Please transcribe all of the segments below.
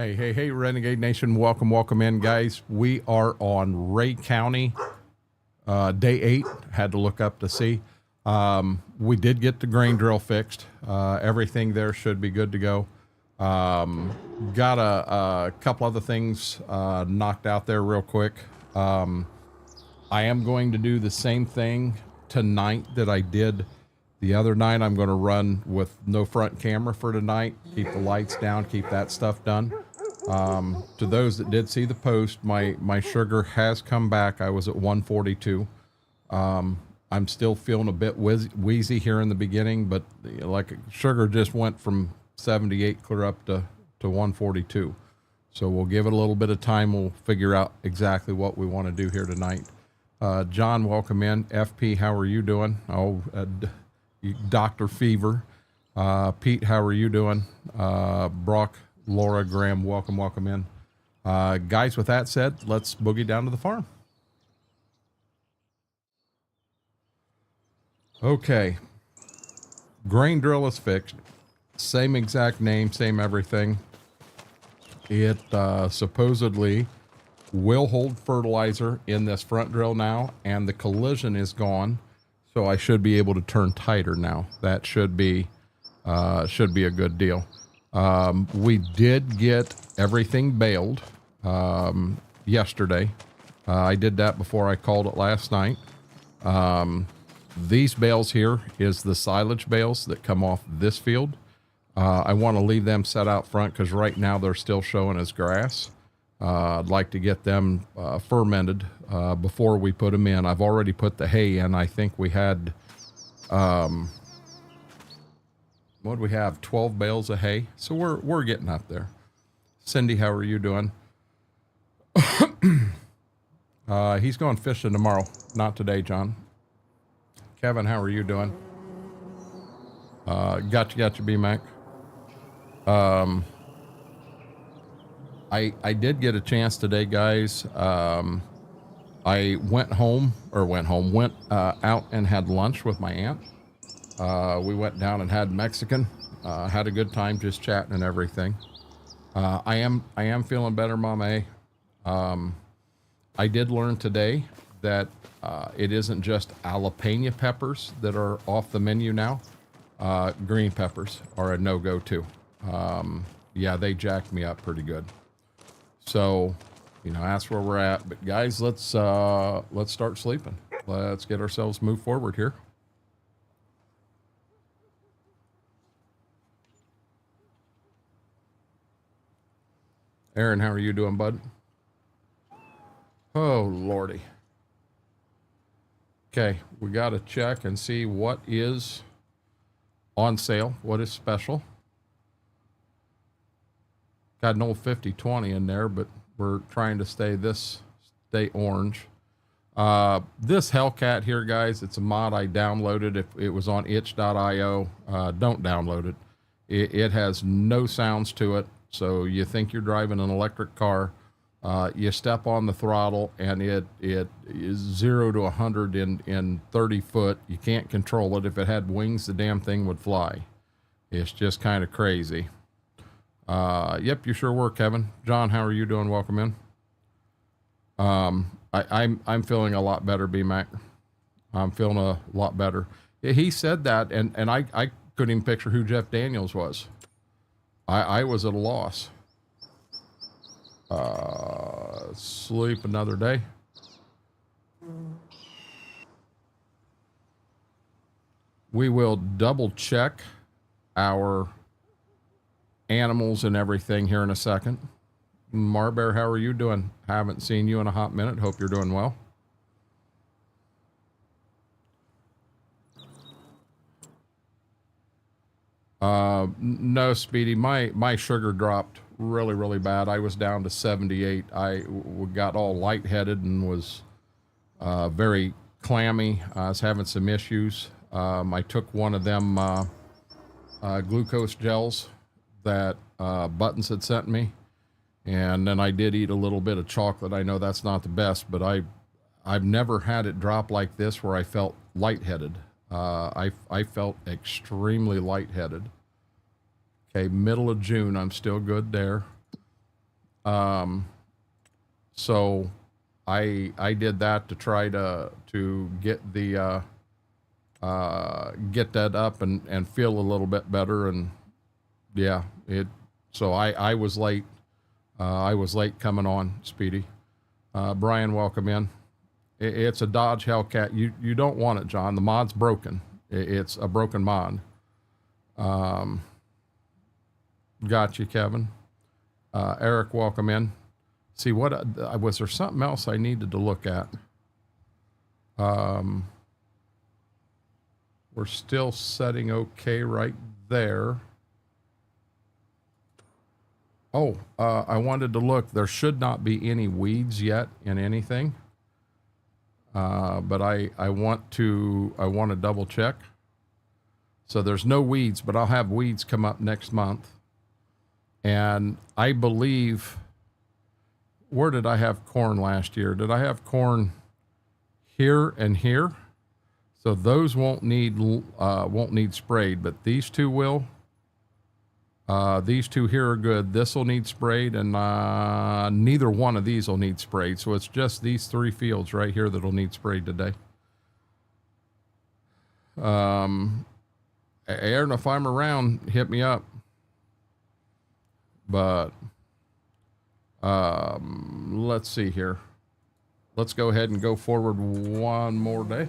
Hey, Renegade Nation. Welcome in, guys. We are on Ray County, day 8. Had to look up to see. We did get the grain drill fixed. Everything there should be good to go. Got a couple other things knocked out there real quick. I am going to do the same thing tonight that I did the other night. I'm going to run with no front camera for tonight. Keep the lights down, keep that stuff done. To those that did see the post, my sugar has come back. I was at 142. I'm still feeling a bit wheezy here in the beginning, but like sugar just went from 78 clear up to 142. So we'll give it a little bit of time. We'll figure out exactly what we want to do here tonight. John, welcome in. FP, how are you doing? Oh, Dr. Fever. Pete, how are you doing? Brock, Laura, Graham, welcome in. Guys, with that said, let's boogie down to the farm. Okay. Grain drill is fixed. Same exact name, same everything. It supposedly will hold fertilizer in this front drill now, and the collision is gone. So I should be able to turn tighter now. That should be a good deal. We did get everything baled yesterday. I did that before I called it last night. These bales here is the silage bales that come off this field. I want to leave them set out front because right now they're still showing as grass. I'd like to get them fermented before we put them in. I've already put the hay in. I think we had, what do we have? 12 bales of hay. So we're getting up there. Cindy, how are you doing? He's going fishing tomorrow. Not today, John. Kevin, how are you doing? Gotcha, B-Mac. I did get a chance today, guys. I went out and had lunch with my aunt. We went down and had Mexican, had a good time just chatting and everything. I am feeling better, Mama. I did learn today that it isn't just jalapeno peppers that are off the menu now. Green peppers are a no-go too. Yeah, they jacked me up pretty good. So, that's where we're at. But guys, let's start sleeping. Let's get ourselves moved forward here. Aaron, how are you doing, bud? Oh, Lordy. Okay, we got to check and see what is on sale, what is special. Got an old 50/20 in there, but we're trying to stay orange. This Hellcat here, guys, it's a mod I downloaded. If it was on itch.io, don't download it. It has no sounds to it. So you think you're driving an electric car, you step on the throttle and it is 0 to 100 in 30 foot. You can't control it. If it had wings, the damn thing would fly. It's just kind of crazy. Yep, you sure were, Kevin. John, how are you doing? Welcome in. I'm feeling a lot better, B-Mac. I'm feeling a lot better. He said that, and I couldn't even picture who Jeff Daniels was. I was at a loss. Sleep another day. We will double check our animals and everything here in a second. Marbear, how are you doing? Haven't seen you in a hot minute. Hope you're doing well. No, Speedy, my sugar dropped really bad. I was down to 78. I got all lightheaded and was very clammy. I was having some issues. I took one of them glucose gels that Buttons had sent me, and then I did eat a little bit of chocolate. I know that's not the best, but I've never had it drop like this where I felt lightheaded. I felt extremely lightheaded. Okay, middle of June, I'm still good there. So I did that to try to get the get that up and feel a little bit better. And yeah, so I was late. I was late coming on, Speedy. Brian, welcome in. It's a Dodge Hellcat. You don't want it, John. The mod's broken. It's a broken mod. Got you, Kevin. Eric, welcome in. See, what was there something else I needed to look at? We're still setting okay right there. Oh, I wanted to look. There should not be any weeds yet in anything. But I want to double check. So there's no weeds, but I'll have weeds come up next month. And I believe, where did I have corn last year? Did I have corn here and here? So those won't need sprayed, but these two will. These two here are good. This will need sprayed, and neither one of these will need sprayed. So it's just these 3 fields right here that'll need sprayed today. Aaron, if I'm around, hit me up. But let's see here. Let's go ahead and go forward one more day.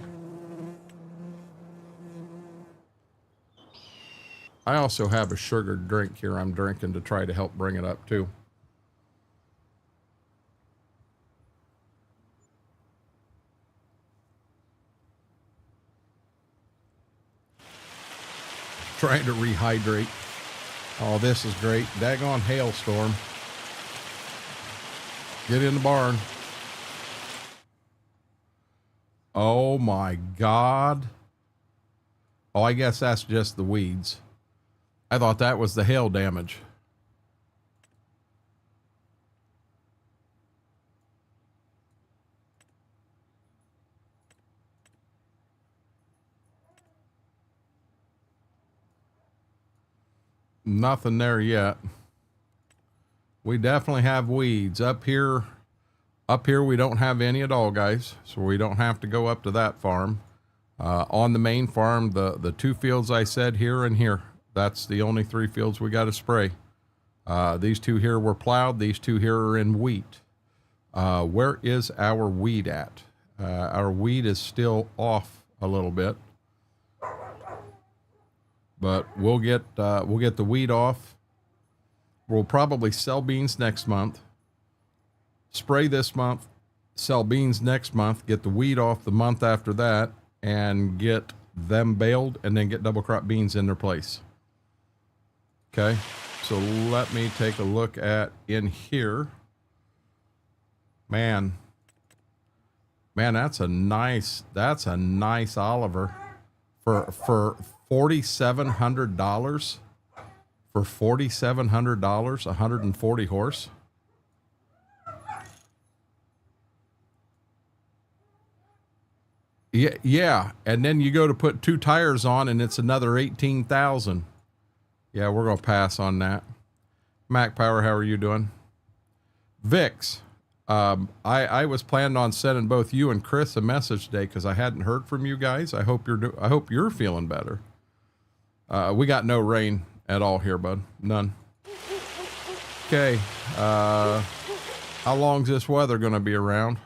I also have a sugared drink here I'm drinking to try to help bring it up too. Trying to rehydrate. Oh, this is great. Daggone hailstorm. Get in the barn. Oh my God. Oh, I guess that's just the weeds. I thought that was the hail damage. Nothing there yet. We definitely have weeds up here. Up here, we don't have any at all, guys. So we don't have to go up to that farm. On the main farm, the 2 fields I said here and here. That's the only 3 fields we got to spray. These 2 here were plowed. These 2 here are in wheat. Where is our weed at? Our weed is still off a little bit, but we'll get the weed off. We'll probably sell beans next month, spray this month, sell beans next month, get the weed off the month after that, and get them baled, and then get double crop beans in their place. Okay, so let me take a look at in here. Man, that's a nice Oliver for $4,700. For $4,700, 140 horse. Yeah, and then you go to put 2 tires on, and it's another 18,000. Yeah, we're gonna pass on that. Mac Power, how are you doing? Vix, I was planning on sending both you and Chris a message today because I hadn't heard from you guys. I hope you're feeling better. We got no rain at all here, bud. None. Okay. How long's this weather gonna be around?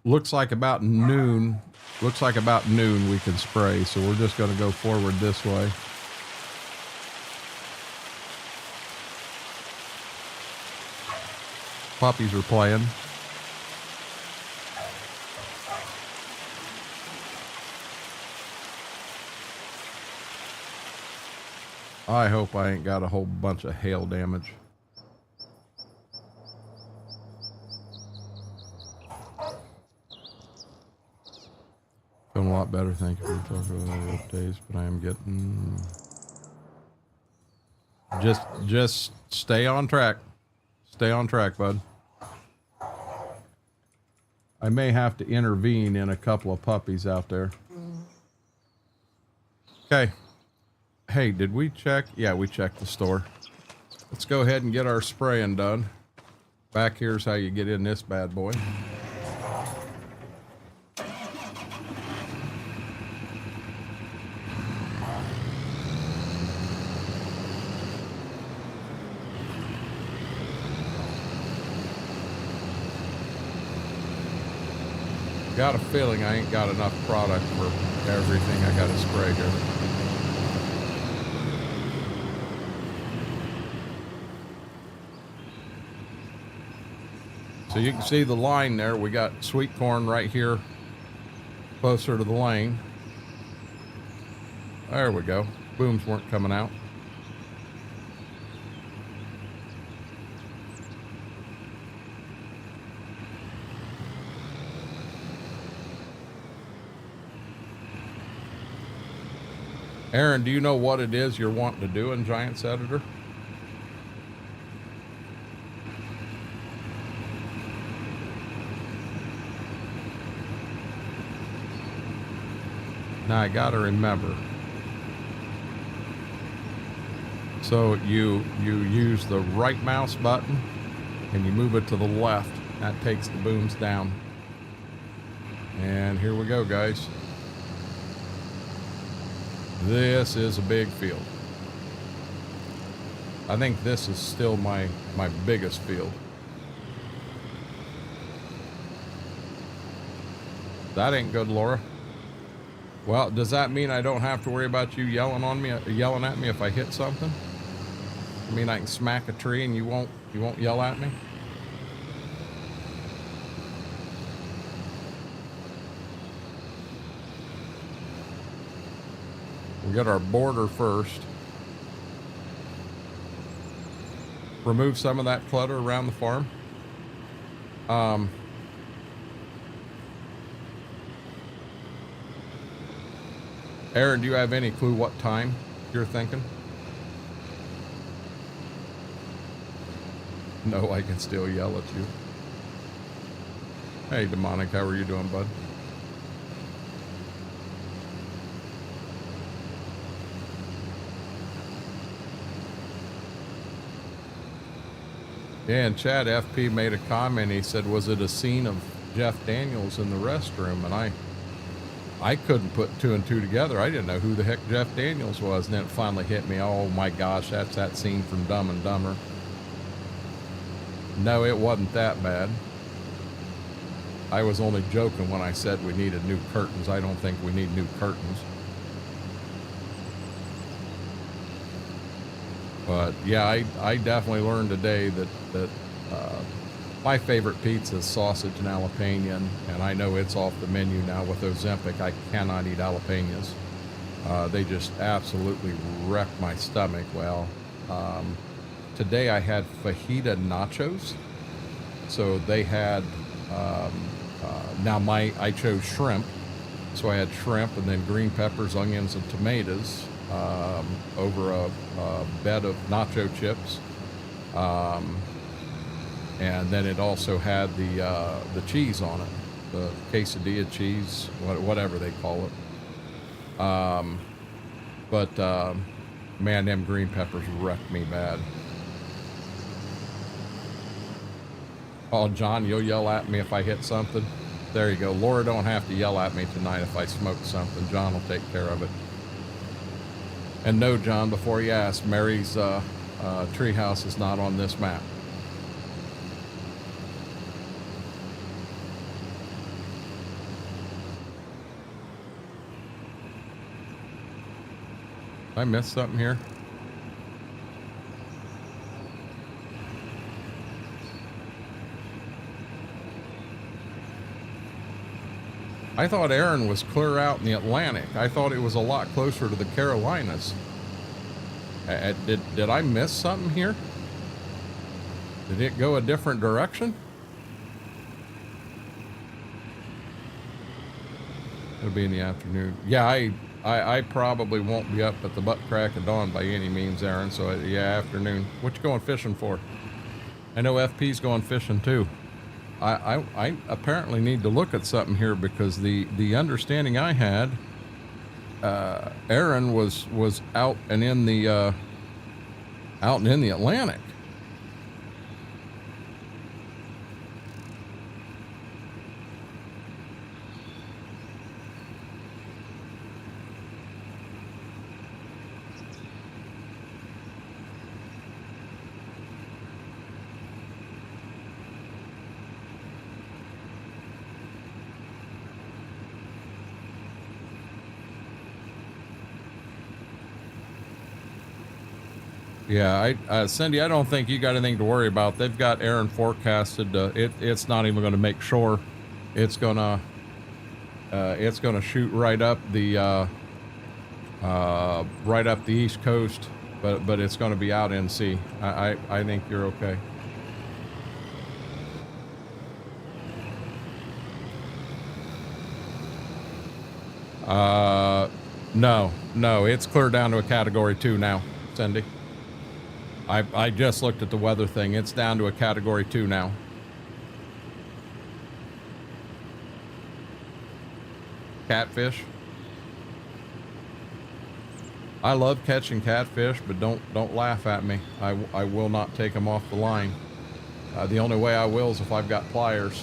Looks like about noon. Looks like about noon we can spray, so we're just going to go forward this way. Puppies are playing. I hope I ain't got a whole bunch of hail damage. Feeling a lot better, thank you for talking about updates, but I am getting... Just stay on track. Stay on track, bud. I may have to intervene in a couple of puppies out there. Okay. hey, did we check? Yeah, we checked the store. Let's go ahead and get our spraying done. Back here's how you get in this bad boy. Got a feeling I ain't got enough product for everything I got to spray here. So you can see the line there. We got sweet corn right here, closer to the lane. There we go. Booms weren't coming out. Aaron, do you know what it is you're wanting to do in Giants Editor? Now I gotta remember. So you use the right mouse button and you move it to the left. That takes the booms down. And here we go, guys. This is a big field. I think this is still my biggest field. That ain't good, Laura. Well, does that mean I don't have to worry about you yelling at me if I hit something? I mean, I can smack a tree and you won't yell at me? We got our border first. Remove some of that clutter around the farm. Aaron, do you have any clue what time you're thinking? No, I can still yell at you. Hey, Demonic, how are you doing, bud? Yeah, and Chad FP made a comment. He said, was it a scene of Jeff Daniels in the restroom? And I couldn't put two and two together. I didn't know who the heck Jeff Daniels was. And then it finally hit me. Oh my gosh, that's that scene from Dumb and Dumber. No, it wasn't that bad. I was only joking when I said we needed new curtains. I don't think we need new curtains. But yeah, I definitely learned today that my favorite pizza is sausage and jalapeno, and I know it's off the menu now with Ozempic. I cannot eat jalapenos. They just absolutely wreck my stomach. Well, today I had fajita nachos. So they had, I chose shrimp. So I had shrimp and then green peppers, onions, and tomatoes over a bed of nacho chips. And then it also had the cheese on it, the quesadilla cheese, whatever they call it. Man, them green peppers wrecked me bad. Oh, John, you'll yell at me if I hit something? There you go. Laura don't have to yell at me tonight if I smoke something. John will take care of it. And no, John, before you ask, Mary's treehouse is not on this map. Did I missed something here? I thought Aaron was clear out in the Atlantic. I thought it was a lot closer to the Carolinas. Did I miss something here? Did it go a different direction? It'll be in the afternoon. Yeah, I probably won't be up at the butt crack of dawn by any means, Aaron. So yeah, afternoon. What you going fishing for? I know FP's going fishing too. I apparently need to look at something here because the understanding I had, Aaron was out and in the Atlantic. Yeah, Cindy, I don't think you got anything to worry about. They've got Aaron forecasted. It's not even going to make shore. It's gonna shoot right up the East Coast, but it's going to be out in sea. I think you're okay. No, it's clear down to a Category 2 now, Cindy. I just looked at the weather thing. It's down to a Category 2 now. Catfish. I love catching catfish, but don't laugh at me. I will not take them off the line. The only way I will is if I've got pliers.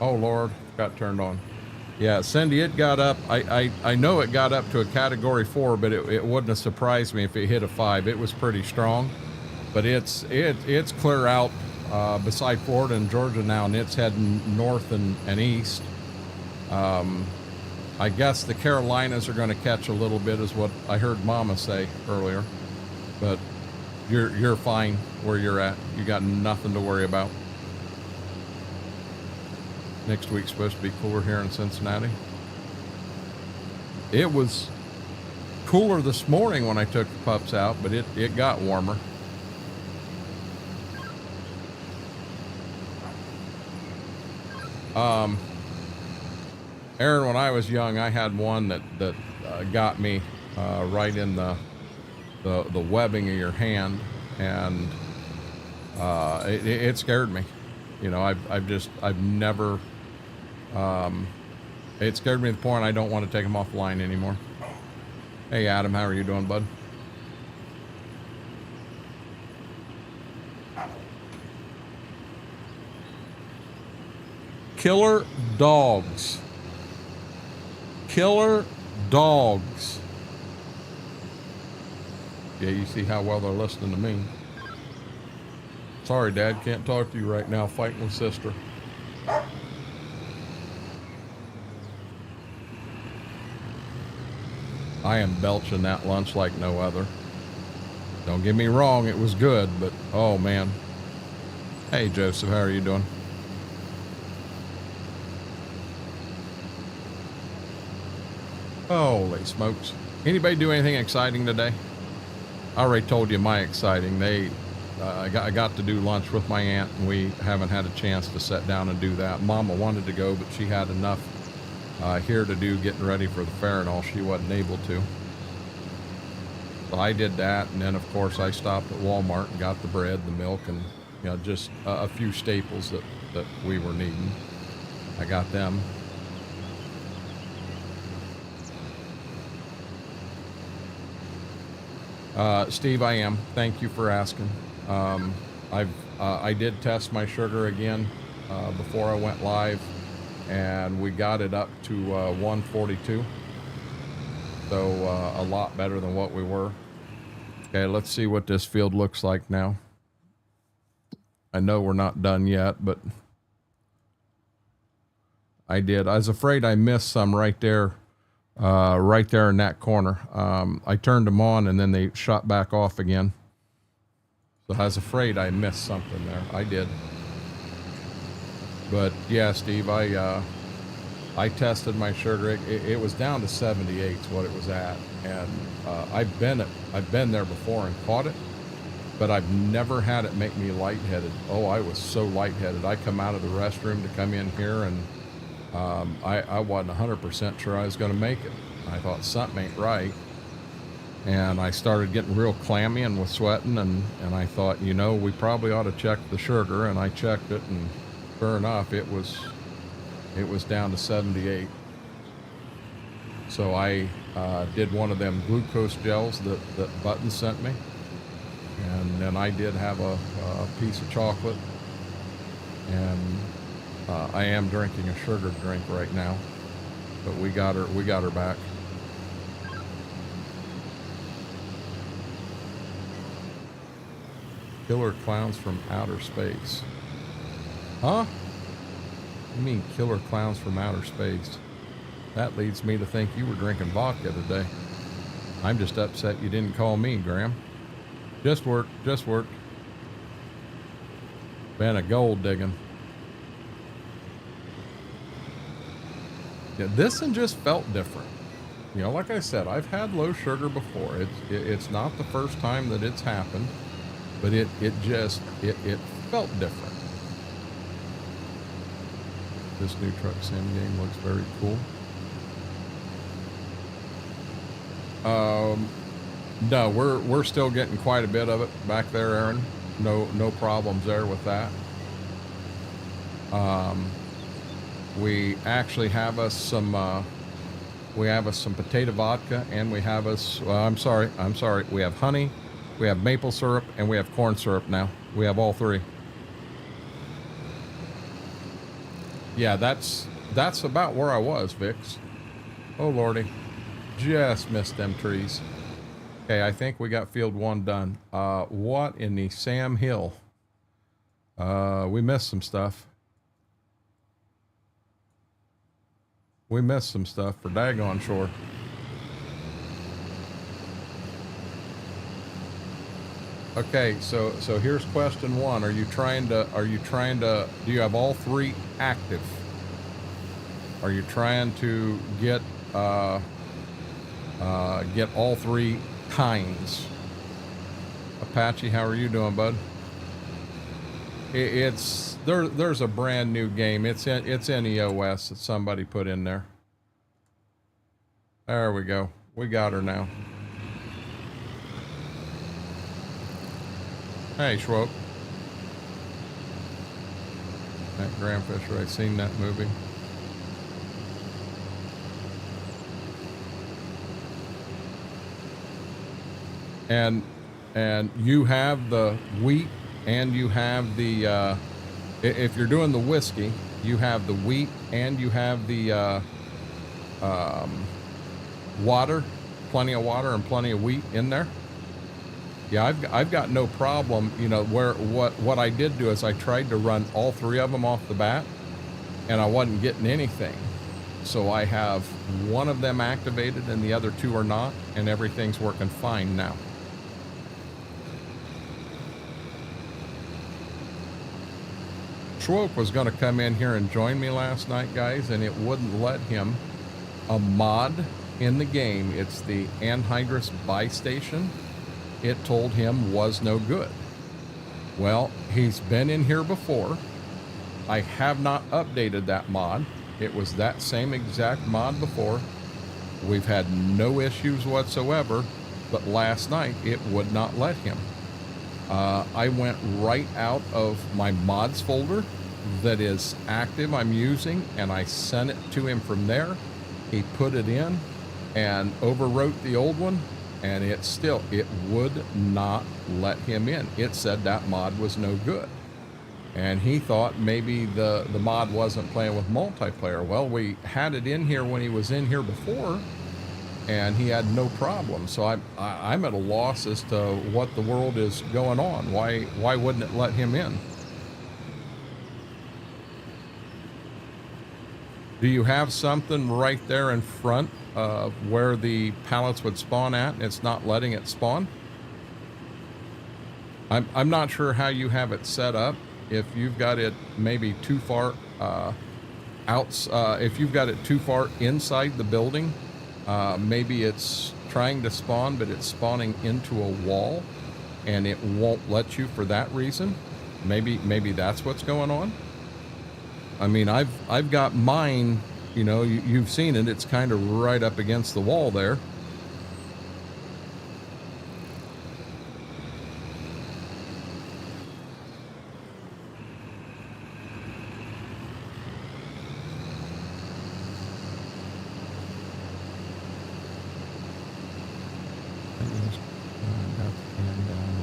Oh Lord, got turned on. Yeah, Cindy, it got up. I know it got up to a Category 4, but it wouldn't have surprised me if it hit a 5. It was pretty strong, but it's clear out beside Florida and Georgia now, and it's heading north and east. I guess the Carolinas are going to catch a little bit, is what I heard Mama say earlier. But you're fine where you're at. You got nothing to worry about. Next week's supposed to be cooler here in Cincinnati. It was cooler this morning when I took the pups out, but it got warmer. Aaron, when I was young, I had one that got me right in the webbing of your hand, and it scared me. You know, I've never. It scared me to the point I don't want to take them off the line anymore. Hey Adam, how are you doing, bud? Killer dogs. Killer dogs. Yeah, you see how well they're listening to me. Sorry, Dad, can't talk to you right now, fighting with sister. I am belching that lunch like no other. Don't get me wrong, it was good, but oh man. Hey Joseph, how are you doing? Holy smokes. Anybody do anything exciting today? I already told you my exciting. I got to do lunch with my aunt, and we haven't had a chance to sit down and do that. Mama wanted to go, but she had enough here to do getting ready for the fair and all. She wasn't able to. So I did that, and then of course I stopped at Walmart and got the bread, the milk, and just a few staples that we were needing. I got them. Steve, I am. Thank you for asking. I did test my sugar again before I went live, and we got it up to 142. So a lot better than what we were. Okay, let's see what this field looks like now. I know we're not done yet, but I was afraid I missed some right there in that corner. I turned them on and then they shot back off again. So I was afraid I missed something there. I did. But yeah, Steve, I tested my sugar. It was down to 78 is what it was at. And I've been there before and caught it, but I've never had it make me lightheaded. Oh, I was so lightheaded. I come out of the restroom to come in here, and I wasn't 100% sure I was going to make it. I thought something ain't right. And I started getting real clammy and was sweating, and I thought, you know, we probably ought to check the sugar, and I checked it, and sure enough, it was down to 78. So I did one of them glucose gels that Button sent me, and then I did have a piece of chocolate, and I am drinking a sugar drink right now, but we got her back. Killer clowns from outer space. Huh? You mean killer clowns from outer space? That leads me to think you were drinking vodka today. I'm just upset you didn't call me, Graham. Just work. Been a gold digging. Yeah, this one just felt different. You know, like I said, I've had low sugar before. It's not the first time that it's happened, but it felt different. This new truck sim game looks very cool. No, we're still getting quite a bit of it back there, Aaron. No problems there with that. We actually have us some potato vodka, and we have us I'm sorry, we have honey, we have maple syrup, and we have corn syrup now. We have all three. Yeah, that's about where I was, Vix. Oh lordy, just missed them trees. Okay, I think we got field 1 done. What in the Sam Hill? We missed some stuff. We missed some stuff for daggone sure. Okay, so here's question 1. Are you trying to, do you have all 3 active? Are you trying to get all 3 kinds? Apache, how are you doing, bud? There's a brand new game. It's in EOS that somebody put in there. There we go. We got her now. Hey, Schwope. That Graham Fisher, I've seen that movie. And you have the wheat, and you have the if you're doing the whiskey, you have the wheat, and you have the water, plenty of water and plenty of wheat in there. Yeah, I've got no problem. You know, what I did do is I tried to run all 3 of them off the bat, and I wasn't getting anything. So I have 1 of them activated and the other 2 are not, and everything's working fine now. Schwope was going to come in here and join me last night, guys, and it wouldn't let him. A mod in the game, it's the anhydrous buy station, it told him was no good. Well, he's been in here before. I have not updated that mod. It was that same exact mod before. We've had no issues whatsoever, but last night it would not let him. I went right out of my mods folder that is active I'm using, and I sent it to him from there. He put it in and overwrote the old one, and it would not let him in. It said that mod was no good. And he thought maybe the mod wasn't playing with multiplayer. Well, we had it in here when he was in here before, and he had no problem. So I'm at a loss as to what the world is going on. Why wouldn't it let him in? Do you have something right there in front of where the pallets would spawn at, and it's not letting it spawn? I'm not sure how you have it set up. If you've got it maybe too far if you've got it too far inside the building, maybe it's trying to spawn, but it's spawning into a wall, and it won't let you for that reason. Maybe that's what's going on. I mean, I've got mine You know, you've seen it. It's kind of right up against the wall there.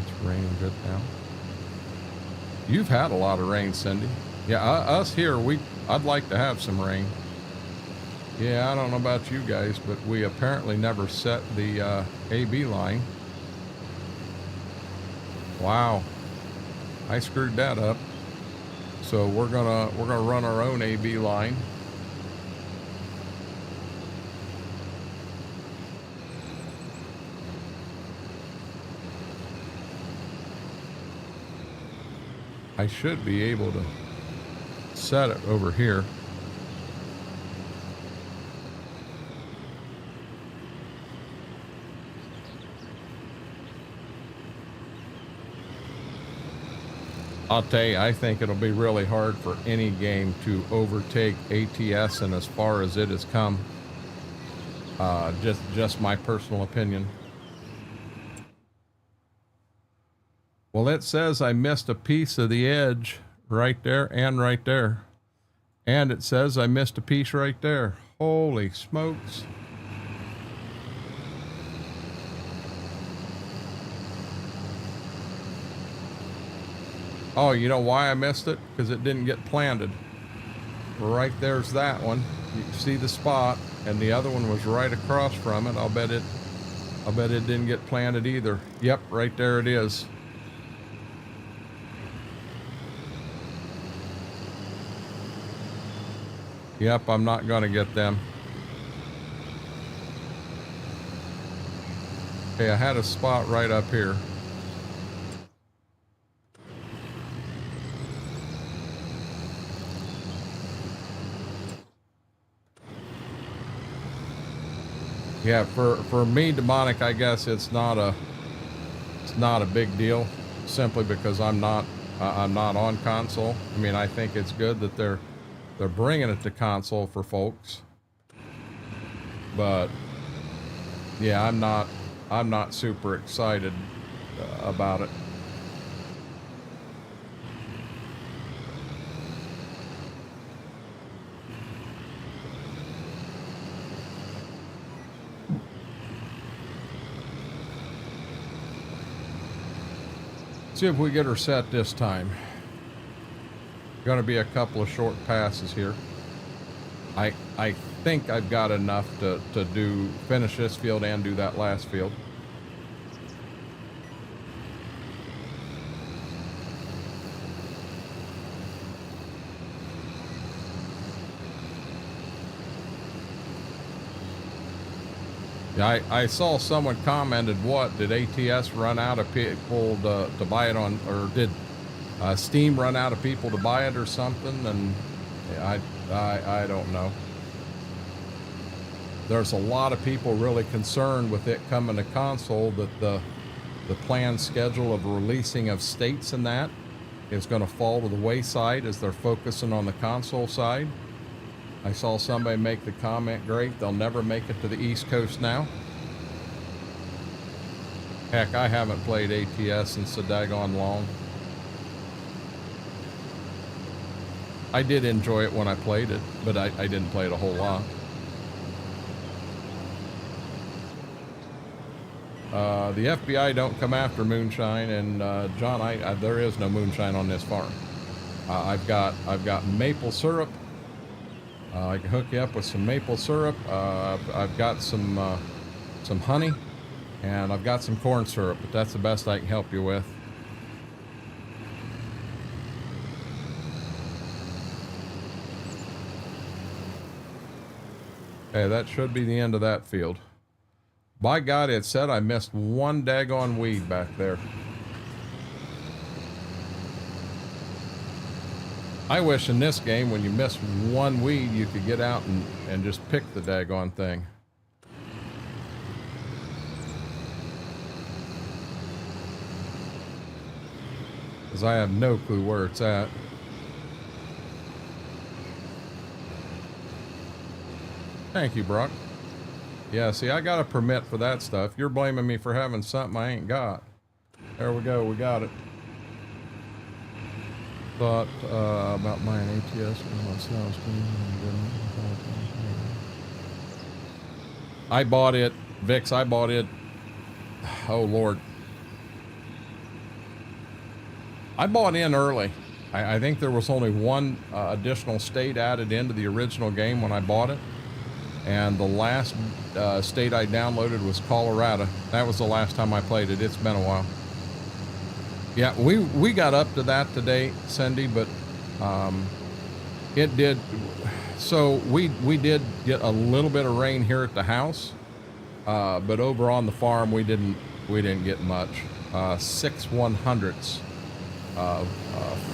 It's raining good now. You've had a lot of rain, Cindy. Yeah, us here, I'd like to have some rain. Yeah, I don't know about you guys, but we apparently never set the AB line. Wow, I screwed that up. So we're gonna run our own AB line. I should be able to set it over here. I'll tell you, I think it'll be really hard for any game to overtake ATS and as far as it has come. Just my personal opinion. Well, it says I missed a piece of the edge right there and right there. And it says I missed a piece right there. Holy smokes. Oh, you know why I missed it? Because it didn't get planted. Right there's that one. You can see the spot, and the other one was right across from it. I'll bet it didn't get planted either. Yep, right there it is. Yep, I'm not gonna get them. Okay, I had a spot right up here. Yeah, for me, demonic, I guess it's not a big deal, simply because I'm not on console. I mean, I think it's good that they're bringing it to console for folks, but yeah, I'm not super excited about it. See if we get her set this time. Going to be a couple of short passes here. I think I've got enough to finish this field and do that last field. Yeah, I saw someone commented, what, did ATS run out of people to buy it on, or did Steam run out of people to buy it or something? And yeah, I don't know. There's a lot of people really concerned with it coming to console, that the planned schedule of releasing of states and that is going to fall to the wayside as they're focusing on the console side. I saw somebody make the comment, great, they'll never make it to the East Coast now. Heck, I haven't played ATS in so daggone long. I did enjoy it when I played it, but I didn't play it a whole lot. The FBI don't come after moonshine, and John, there is no moonshine on this farm. I've got maple syrup. I can hook you up with some maple syrup. I've got some honey, and I've got some corn syrup, but that's the best I can help you with. Okay, that should be the end of that field. By God, it said I missed one daggone weed back there. I wish in this game, when you miss one weed, you could get out and just pick the daggone thing. Because I have no clue where it's at. Thank you, Brock. Yeah, see, I got a permit for that stuff. You're blaming me for having something I ain't got. There we go. We got it. Thought about buying ATS for myself. I bought it. Vix, I bought it. Oh, Lord. I bought in early. I think there was only one additional state added into the original game when I bought it. And the last state I downloaded was Colorado. That was the last time I played it. It's been a while. Yeah, we got up to that today, Cindy, but it did. So we did get a little bit of rain here at the house, but over on the farm we didn't get much. 6 100s,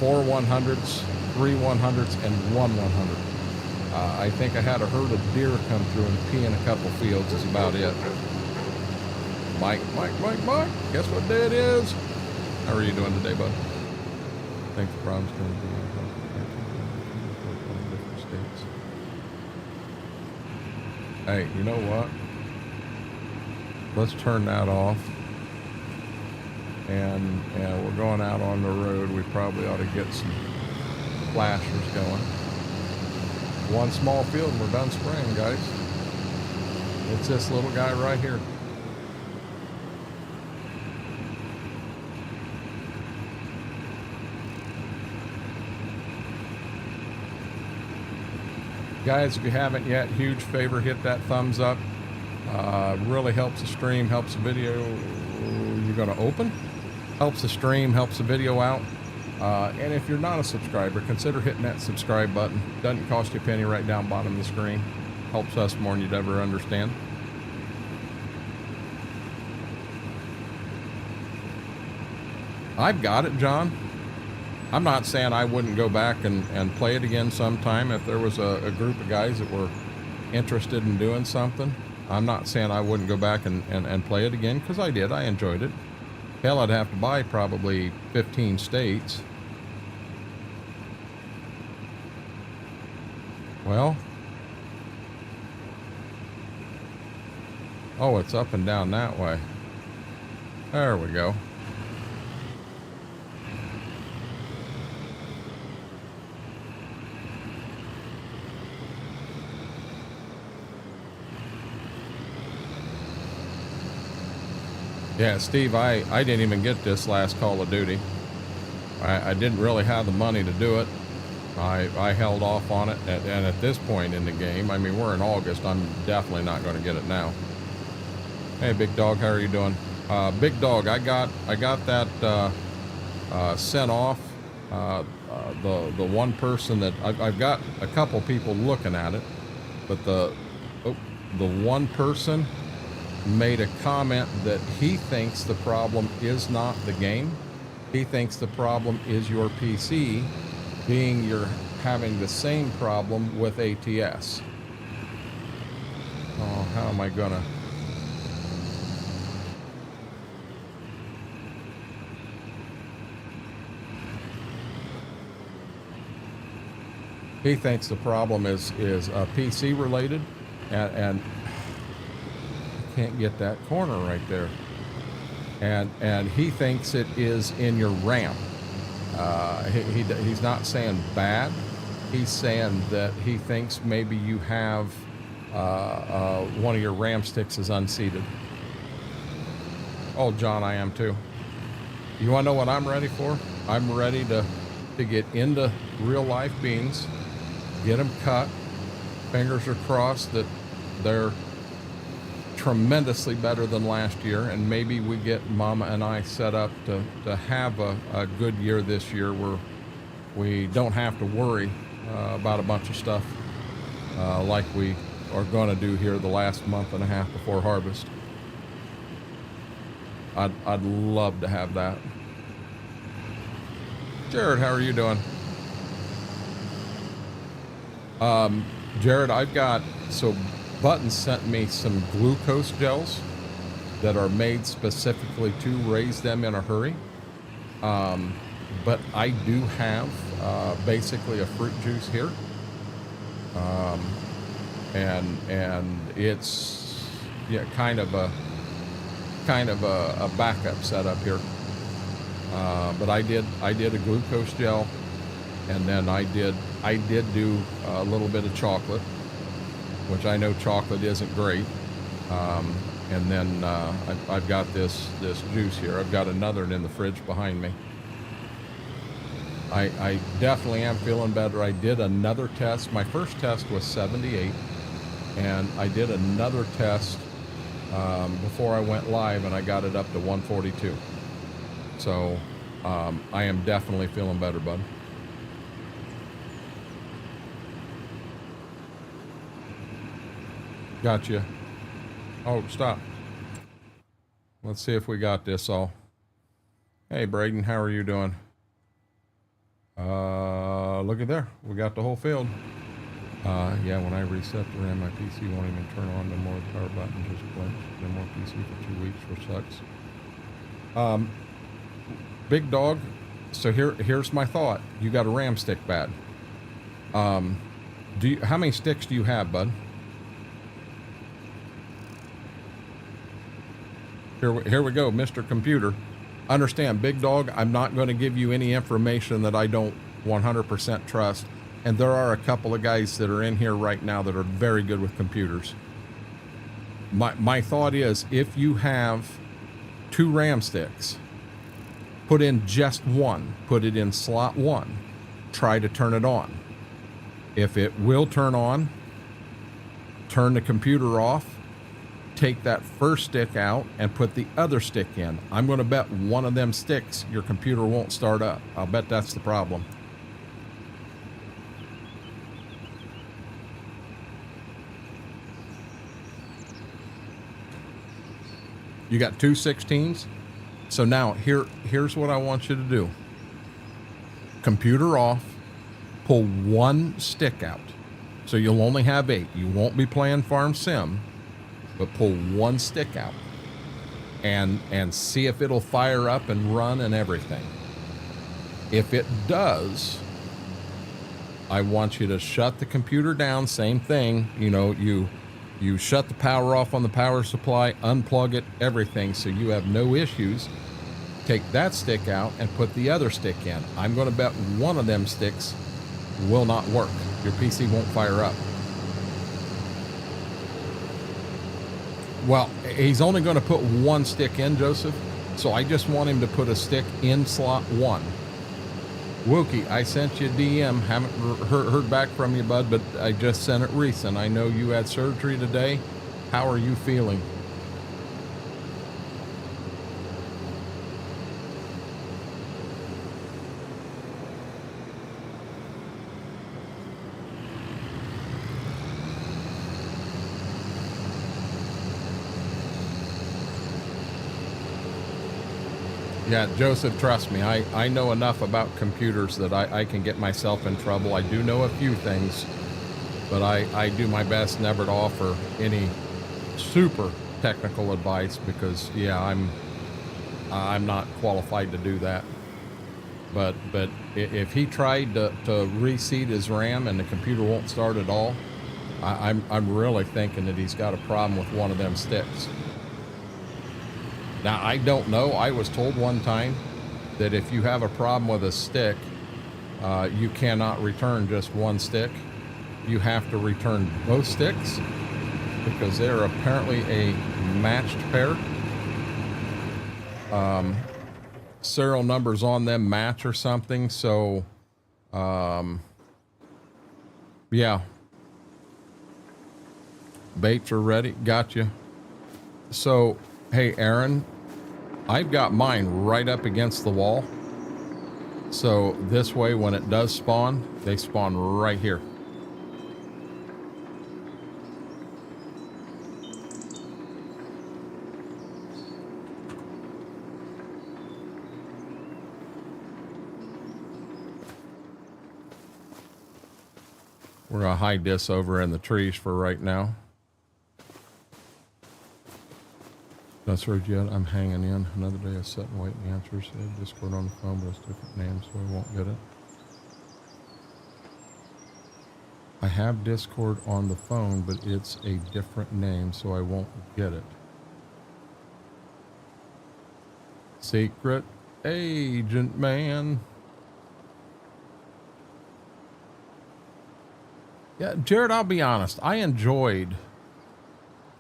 4 100s, 3 100s, and 1 100. I think I had a herd of deer come through and pee in a couple fields is about it. Mike. Guess what day it is? How are you doing today, bud? I think the problem's going to be in different states. Hey, you know what? Let's turn that off. And we're going out on the road. We probably ought to get some flashers going. One small field and we're done spraying, guys. It's this little guy right here. Guys, if you haven't yet, huge favor, hit that thumbs up. Really helps the stream, helps the video. You're going to open? Helps the stream, helps the video out. And if you're not a subscriber, consider hitting that subscribe button. Doesn't cost you a penny, right down bottom of the screen. Helps us more than you'd ever understand. I've got it, John. I'm not saying I wouldn't go back and play it again sometime if there was a group of guys that were interested in doing something. I'm not saying I wouldn't go back and play it again, because I did. I enjoyed it. Hell, I'd have to buy probably 15 states. Well. Oh, it's up and down that way. There we go. Yeah, Steve, I didn't even get this last Call of Duty. I didn't really have the money to do it. I held off on it, and at this point in the game, I mean, we're in August, I'm definitely not going to get it now. Hey, Big Dog, how are you doing? Big Dog, I got that sent off. The one person that I've got a couple people looking at it, but the one person made a comment that he thinks the problem is not the game. He thinks the problem is your PC, being you're having the same problem with ATS. Oh, how am I gonna? He thinks the problem is PC related, and can't get that corner right there, and he thinks it is in your RAM. He's not saying bad. He's saying that he thinks maybe you have one of your RAM sticks is unseated. Oh, John, I am too. You want to know what I'm ready for? I'm ready to get into real life beans, get them cut. Fingers are crossed that they're tremendously better than last year, and maybe we get Mama and I set up to have a good year this year where we don't have to worry about a bunch of stuff like we are going to do here the last month and a half before harvest. I'd love to have that. Jared, how are you doing? Jared, I've got, so Button sent me some glucose gels that are made specifically to raise them in a hurry. But I do have basically a fruit juice here. and it's, yeah, kind of a backup setup here. But I did a glucose gel, and then I did do a little bit of chocolate, which I know chocolate isn't great. And then I've got this juice here. I've got another one in the fridge behind me. I definitely am feeling better. I did another test. My first test was 78, and I did another test before I went live, and I got it up to 142. So I am definitely feeling better, bud. Gotcha. Oh, stop. Let's see if we got this all. Hey, Braden, how are you doing? Look at there. We got the whole field. Yeah, when I reset the RAM, my PC won't even turn on. No more power button, just blinks. No more PC for 2 weeks, which sucks. Big dog. So here's my thought. You got a RAM stick bad. How many sticks do you have, bud? Here we go, Mr. Computer. Understand, big dog, I'm not going to give you any information that I don't 100% trust. And there are a couple of guys that are in here right now that are very good with computers. My thought is, if you have 2 RAM sticks, put in just one. Put it in slot 1. Try to turn it on. If it will turn on, turn the computer off. Take that first stick out and put the other stick in. I'm going to bet one of them sticks your computer won't start up. I'll bet that's the problem. You got 2 16s. So now here's what I want you to do. Computer off. Pull one stick out. So you'll only have 8. You won't be playing Farm Sim. But pull one stick out and see if it'll fire up and run and everything. If it does, I want you to shut the computer down. Same thing, you know, you shut the power off on the power supply, unplug it, everything, so you have no issues. Take that stick out and put the other stick in. I'm going to bet one of them sticks will not work. Your PC won't fire up. Well, he's only going to put one stick in, Joseph, so I just want him to put a stick in slot 1. Wookie, I sent you a DM. Haven't heard back from you, bud, but I just sent it recent. I know you had surgery today. How are you feeling? Yeah, Joseph, trust me, I know enough about computers that I can get myself in trouble. I do know a few things, but I do my best never to offer any super technical advice because, yeah, I'm not qualified to do that. But if he tried to reseat his RAM and the computer won't start at all, I'm really thinking that he's got a problem with one of them sticks. Now, I don't know. I was told one time that if you have a problem with a stick, you cannot return just one stick. You have to return both sticks because they're apparently a matched pair. Serial numbers on them match or something. So, yeah. Baits are ready. Gotcha. So, hey, Aaron, I've got mine right up against the wall. So this way, when it does spawn, they spawn right here. We're gonna hide this over in the trees for right now. That's right, yet. I'm hanging in. Another day of set and waiting answers. Discord on the phone, but it's different names, so I won't get it. I have Discord on the phone, but it's a different name, so I won't get it. Secret Agent Man. Yeah, Jared, I'll be honest. I enjoyed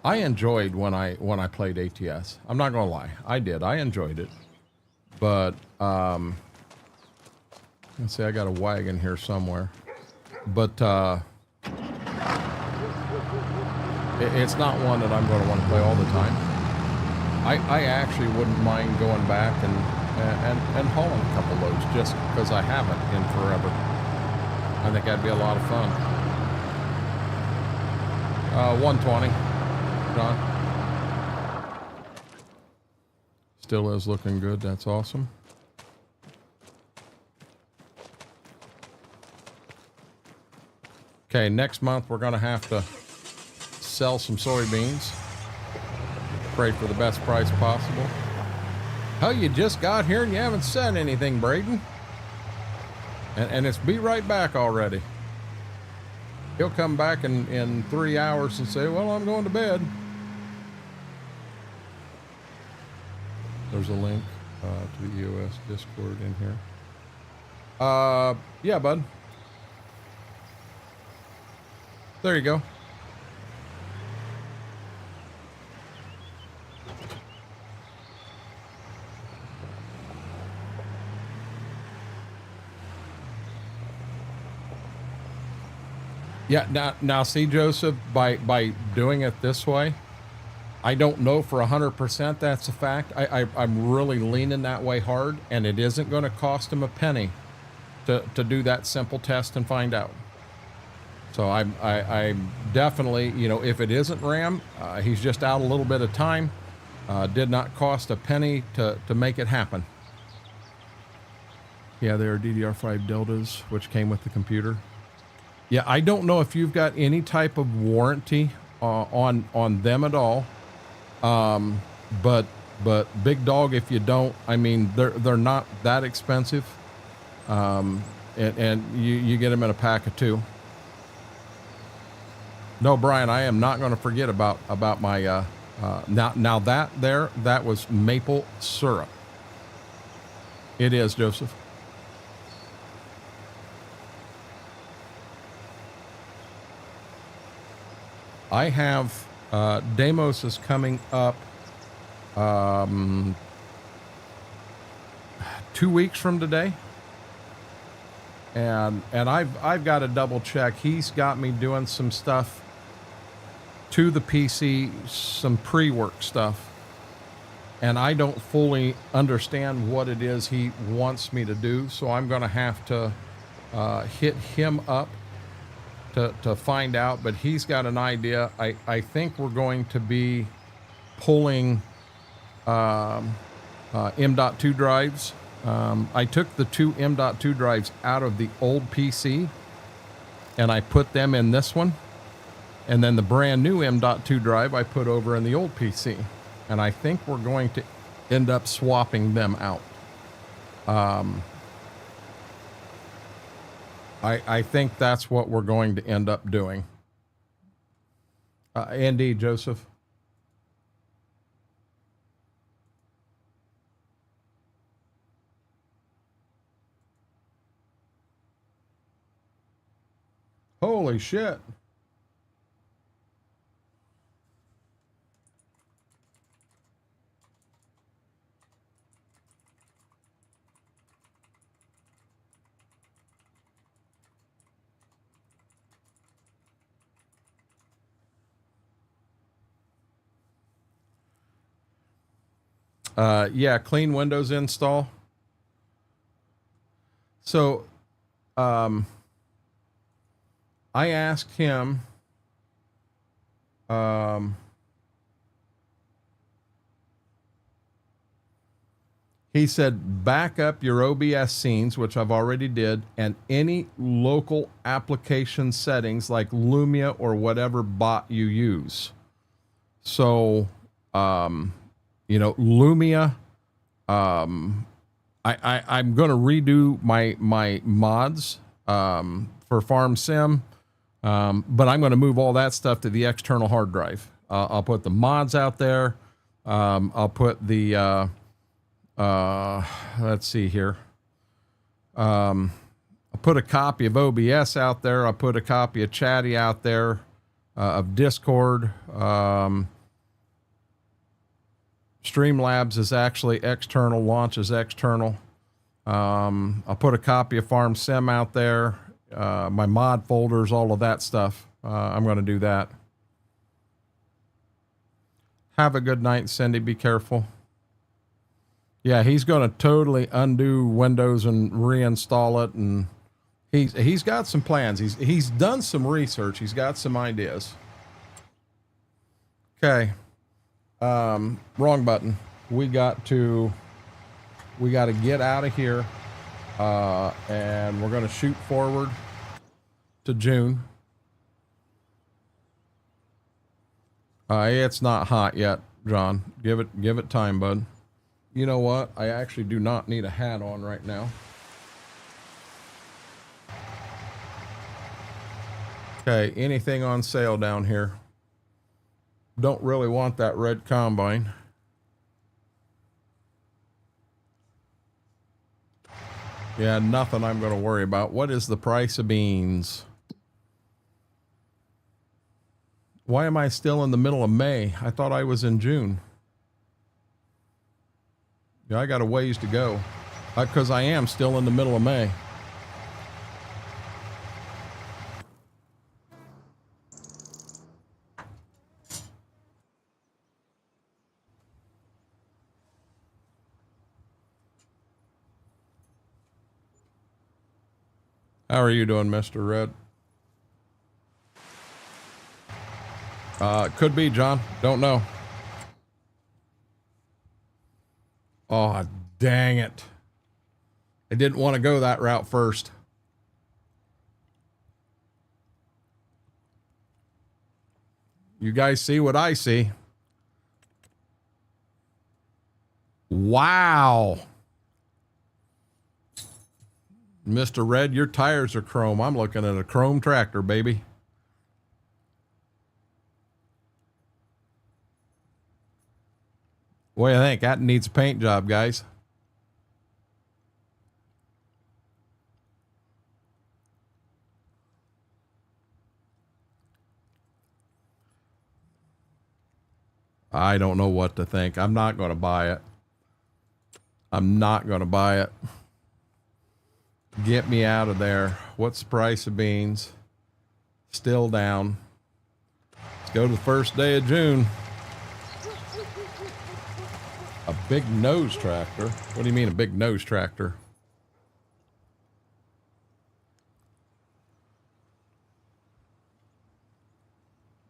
when I played ATS. I'm not gonna lie. I did. I enjoyed it. But let's see, I got a wagon here somewhere. But it's not one that I'm gonna want to play all the time. I actually wouldn't mind going back and hauling a couple loads just because I haven't in forever. I think that'd be a lot of fun. 120, John. Still is looking good. That's awesome. Okay, next month we're going to have to sell some soybeans. Pray for the best price possible. Oh, you just got here and you haven't said anything, Braden. And it's be right back already. He'll come back in 3 hours and say, well, I'm going to bed. There's a link to the EOS Discord in here. Yeah, bud. There you go. Yeah, now see, Joseph, by doing it this way, I don't know for 100% that's a fact. I'm really leaning that way hard, and it isn't going to cost him a penny to do that simple test and find out. So I'm definitely, you know, if it isn't RAM, he's just out a little bit of time. Did not cost a penny to make it happen. Yeah, they are DDR5 Deltas, which came with the computer. Yeah, I don't know if you've got any type of warranty on them at all. But big dog, if you don't, I mean, they're not that expensive. And you get them in a pack of 2. No, Brian, I am not going to forget about my, now that was maple syrup. It is, Joseph. I have, Deimos is coming up 2 weeks from today. And I've got to double check. He's got me doing some stuff to the PC, some pre-work stuff. And I don't fully understand what it is he wants me to do. So I'm going to have to hit him up to find out, but he's got an idea. I think we're going to be pulling M.2 drives. I took the 2 M.2 drives out of the old PC and I put them in this one. And then the brand new M.2 drive I put over in the old PC. And I think we're going to end up swapping them out. I think that's what we're going to end up doing. Indeed, Joseph. Holy shit. Yeah, clean Windows install. So, I asked him, he said, back up your OBS scenes, which I've already did, and any local application settings like Lumia or whatever bot you use. So, you know, Lumia, I'm going to redo my mods, for Farm Sim. But I'm going to move all that stuff to the external hard drive. I'll put the mods out there. I'll put the, let's see here. I'll put a copy of OBS out there. I'll put a copy of Chatty out there, of Discord. Streamlabs is actually external. Launch is external. I'll put a copy of Farm Sim out there. My mod folders, all of that stuff. I'm going to do that. Have a good night, Cindy. Be careful. Yeah, he's going to totally undo Windows and reinstall it, and he's got some plans. He's done some research. He's got some ideas. Okay. Wrong button. We got to get out of here, and we're going to shoot forward to June. It's not hot yet, John. Give it time, bud. You know what? I actually do not need a hat on right now. Okay, anything on sale down here? Don't really want that red combine. Yeah, nothing I'm going to worry about. What is the price of beans? Why am I still in the middle of May? I thought I was in June. Yeah, I got a ways to go. Because I am still in the middle of May. How are you doing, Mr. Red? Could be, John. Don't know. Oh, dang it. I didn't want to go that route first. You guys see what I see? Wow. Mr. Red, your tires are chrome. I'm looking at a chrome tractor, baby. What do you think? That needs a paint job, guys. I don't know what to think. I'm not going to buy it. I'm not going to buy it. Get me out of there. What's the price of beans? Still down. Let's go to the first day of June. A big nose tractor? What do you mean a big nose tractor?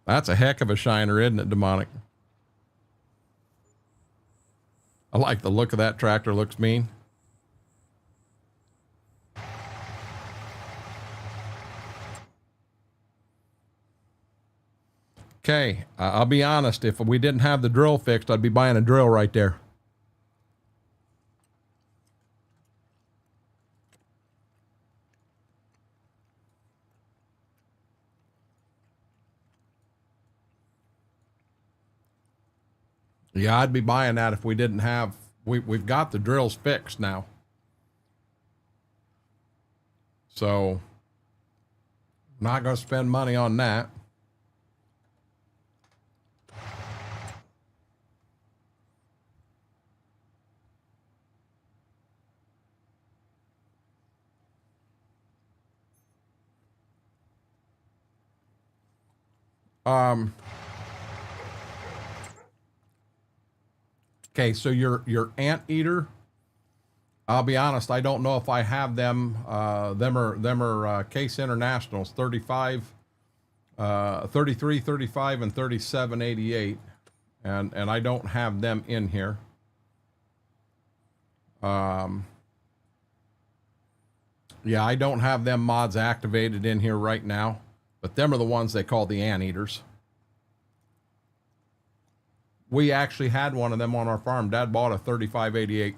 That's a heck of a shiner, isn't it, Demonic? I like the look of that tractor. Looks mean. Okay, I'll be honest. If we didn't have the drill fixed, I'd be buying a drill right there. Yeah, I'd be buying that if we didn't have, we've got the drills fixed now. So, not going to spend money on that. Okay, so your anteater, I'll be honest, I don't know if I have them. Them are Case Internationals, 35, 33, 35, and 3788. And I don't have them in here. Yeah, I don't have them mods activated in here right now, but them are the ones they call the anteaters. We actually had one of them on our farm. Dad bought a 3588.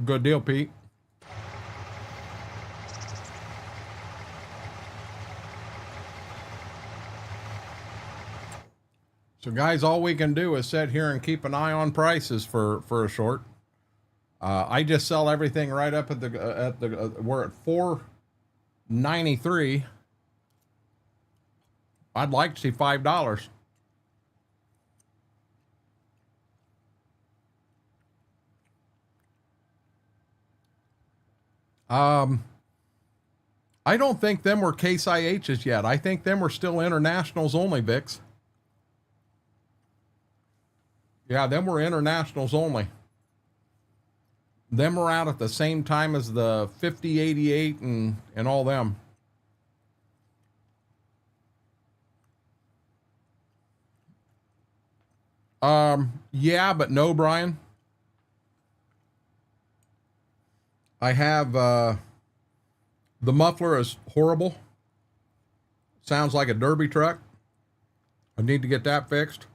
Good deal, Pete. So guys, all we can do is sit here and keep an eye on prices for a short. I just sell everything right up at the we're at 493. I'd like to see $5. I don't think them were Case IHs yet. I think them were still internationals only, Vix. Yeah, them were internationals only. Them were out at the same time as the 5088 and all them. Yeah, but no, Brian. I have, the muffler is horrible. Sounds like a derby truck. I need to get that fixed.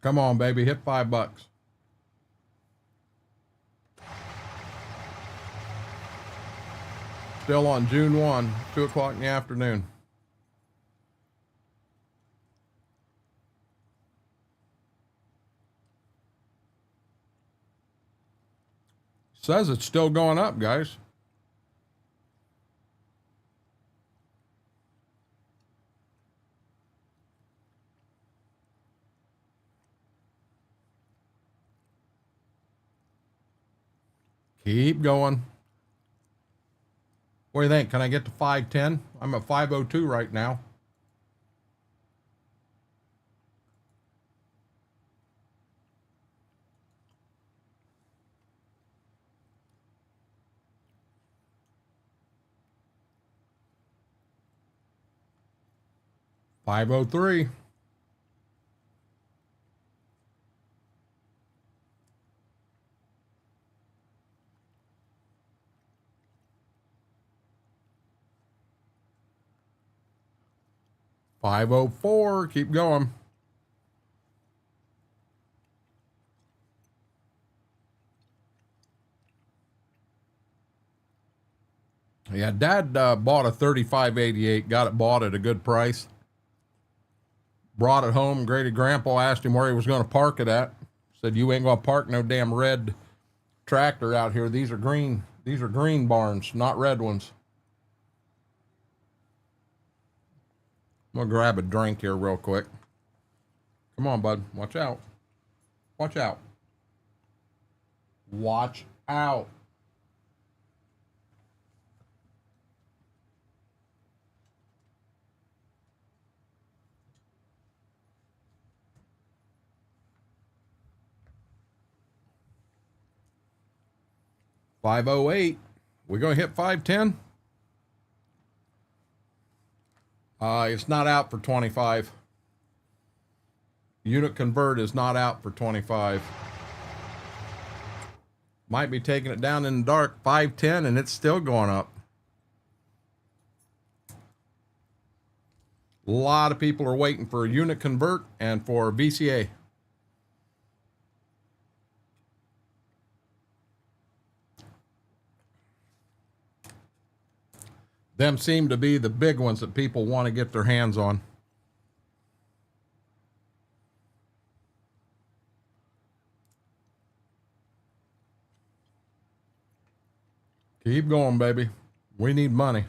Come on, baby, hit $5. Still on June 1, 2 o'clock in the afternoon. Says it's still going up, guys. Keep going. What do you think? Can I get to 510? I'm at 502 right now. $503. $504. Keep going. Yeah, Dad bought a 3588, got it bought at a good price. Brought it home. Grady Grandpa asked him where he was going to park it at. Said, "You ain't going to park no damn red tractor out here. These are green. These are green barns, not red ones." I'm going to grab a drink here real quick. Come on, bud. Watch out. Watch out. Watch out. $508. We're going to hit 510. It's not out for 25. Unit convert is not out for 25. Might be taking it down in the dark. 510, and it's still going up. A lot of people are waiting for a unit convert and for VCA. Them seem to be the big ones that people want to get their hands on. Keep going, baby. We need money.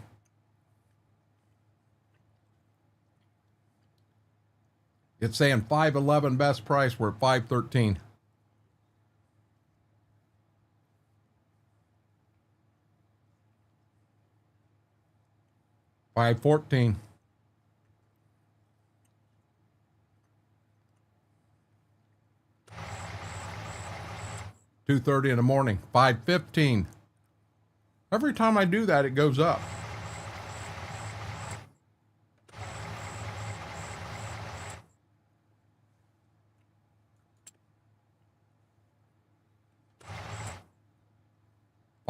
It's saying 511 best price. We're at 513. $514. $2:30 in the morning. $515. Every time I do that, it goes up.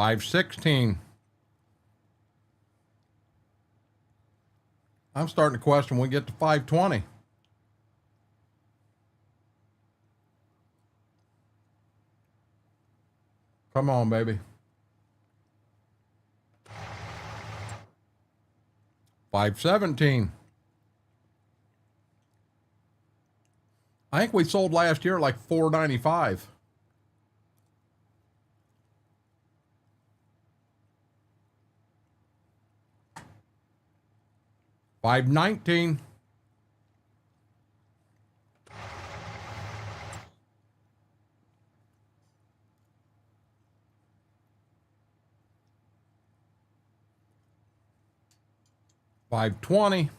516. I'm starting to question when we get to 520. Come on, baby. 517. I think we sold last year like 495. $519. $520.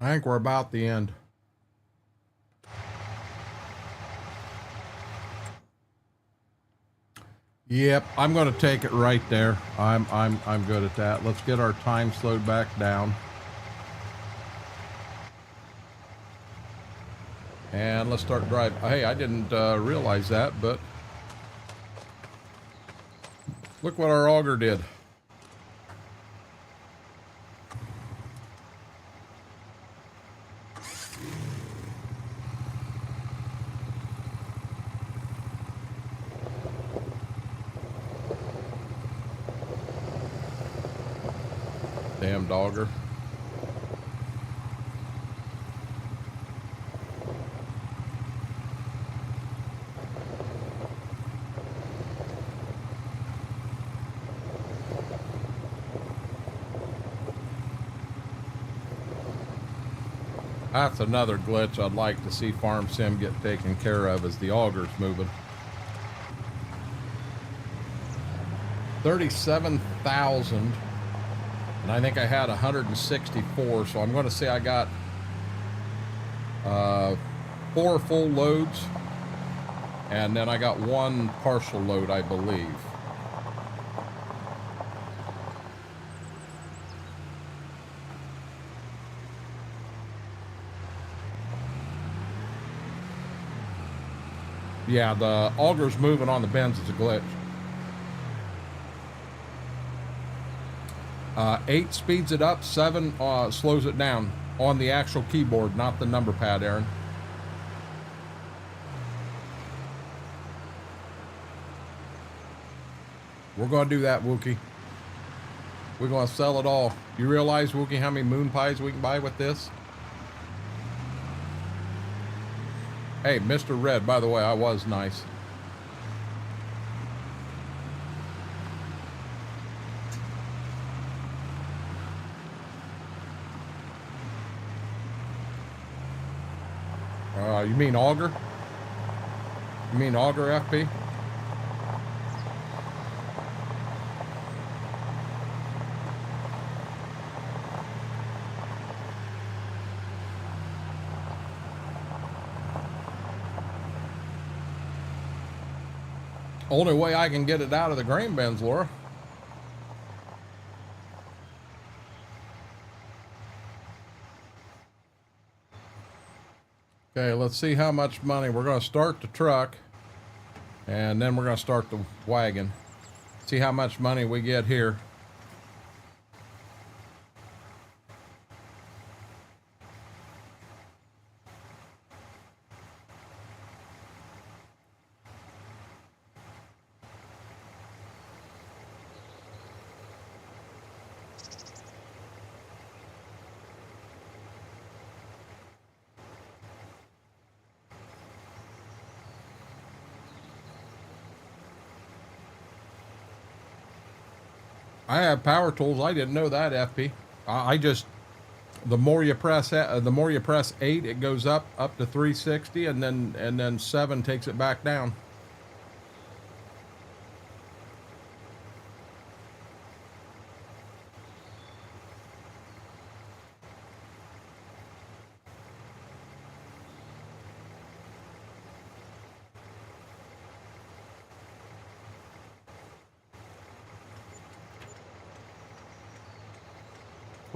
I think we're about the end. Yep, I'm going to take it right there. I'm good at that. Let's get our time slowed back down. And let's start driving. Hey, I didn't realize that, but look what our auger did. Damn dogger. That's another glitch I'd like to see Farm Sim get taken care of, is the augers moving. 37,000. And I think I had 164, so I'm going to say I got 4 full loads, and then I got 1 partial load, I believe. Yeah, the augers moving on the bends is a glitch. 8 speeds it up, 7 slows it down on the actual keyboard, not the number pad, Aaron. We're going to do that, Wookie. We're going to sell it all. You realize, Wookie, how many moon pies we can buy with this? Hey, Mr. Red, by the way, I was nice. You mean auger? You mean auger, FP? Only way I can get it out of the grain bins, Laura. Okay, let's see how much money. We're going to start the truck, and then we're going to start the wagon. See how much money we get here. I have power tools. I didn't know that, FP. I just, the more you press 8, it goes up to 360, and then 7 takes it back down.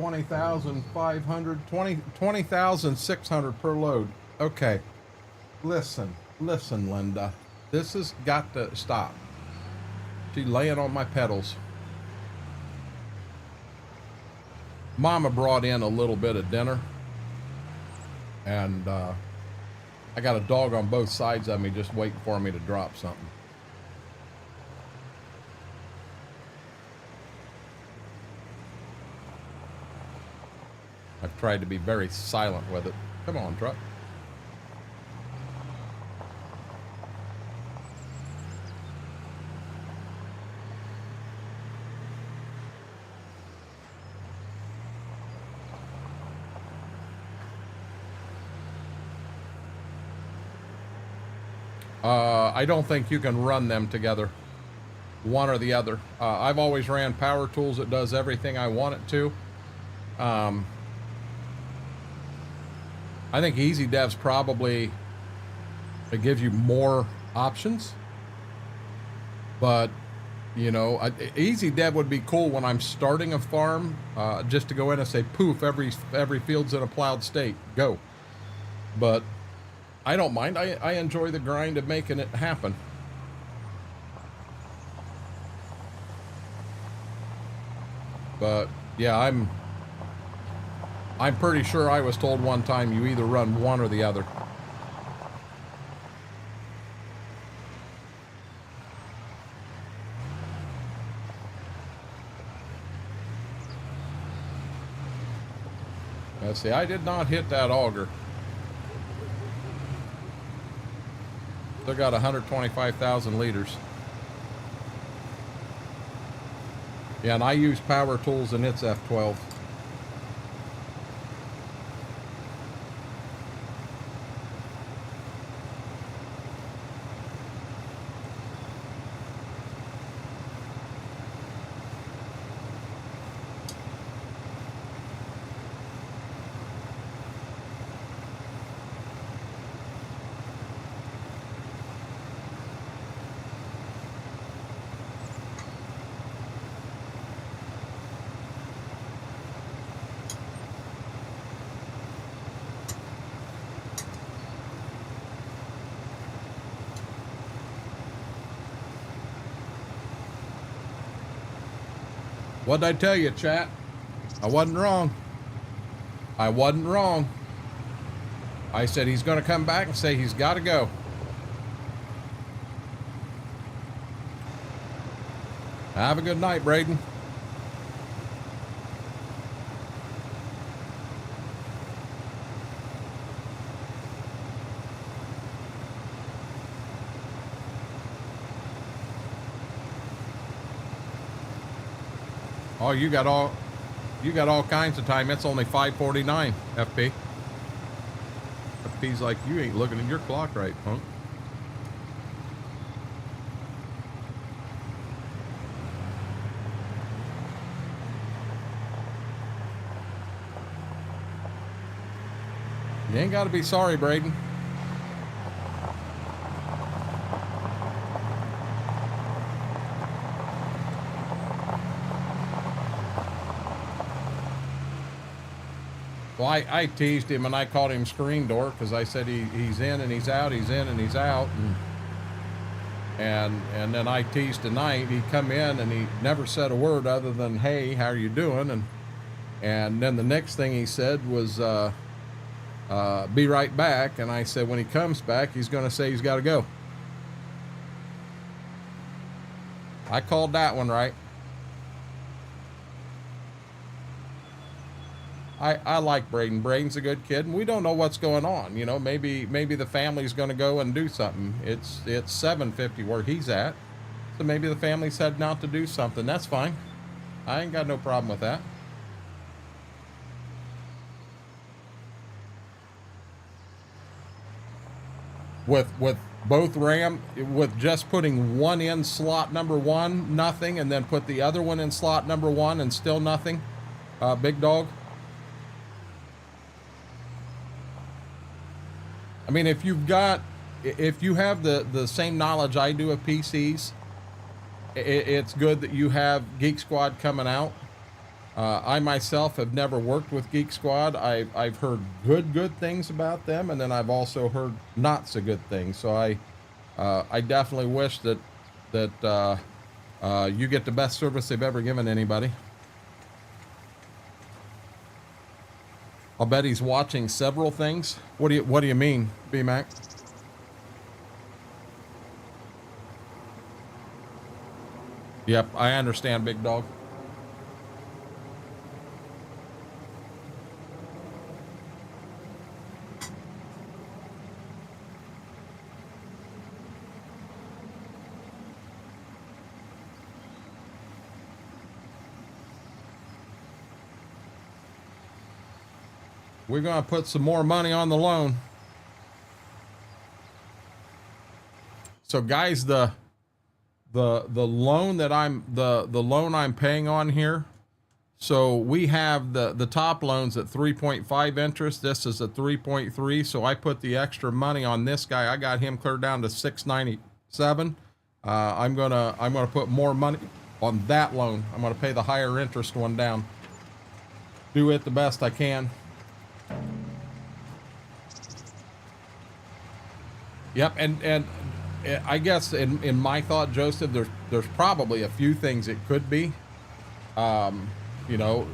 20,500, 20,600 per load. Okay. Listen, Linda. This has got to stop. She's laying on my pedals. Mama brought in a little bit of dinner. And I got a dog on both sides of me just waiting for me to drop something. I've tried to be very silent with it. Come on, truck. I don't think you can run them together, one or the other. I've always ran power tools. It does everything I want it to. I think Easy Dev's probably, it gives you more options, but you know, Easy Dev would be cool when I'm starting a farm, just to go in and say, poof, every field's in a plowed state, go. But I don't mind. I enjoy the grind of making it happen. But yeah, I'm pretty sure I was told one time you either run one or the other. Let's see, I did not hit that auger. Still got 125,000 liters. Yeah, and I use power tools and it's F12. What'd I tell you, chat? I wasn't wrong. I wasn't wrong. I said he's going to come back and say he's got to go. Have a good night, Braden. Oh, you got all kinds of time. It's only 5:49, FP. FP's like, you ain't looking at your clock right, punk. You ain't got to be sorry, Braden. Well, I teased him and I called him screen door because I said he's in and he's out, he's in and he's out. And then I teased tonight. He come in and he never said a word other than, hey, how are you doing? And then the next thing he said was, be right back. And I said, when he comes back, he's going to say he's got to go. I called that one right. I like Braden. Braden's a good kid, and we don't know what's going on. You know, maybe the family's going to go and do something. It's 7:50 where he's at, so maybe the family's heading out to do something. That's fine. I ain't got no problem with that. With both with just putting one in slot number 1, nothing, and then put the other one in slot number 1 and still nothing. Big dog. I mean, if you have the same knowledge I do of PCs, it's good that you have Geek Squad coming out. I myself have never worked with Geek Squad. I've heard good things about them, and then I've also heard not so good things. So I definitely wish that you get the best service they've ever given anybody. I'll bet he's watching several things. What do you mean, B-Mac? Yep, I understand, big dog. We're going to put some more money on the loan. So guys, the loan that the loan I'm paying on here. So we have the top loans at 3.5 interest. This is a 3.3. So I put the extra money on this guy. I got him cleared down to 697. I'm gonna put more money on that loan. I'm gonna pay the higher interest one down. Do it the best I can. Yep, and I guess in my thought, Joseph, there's probably a few things it could be. You know,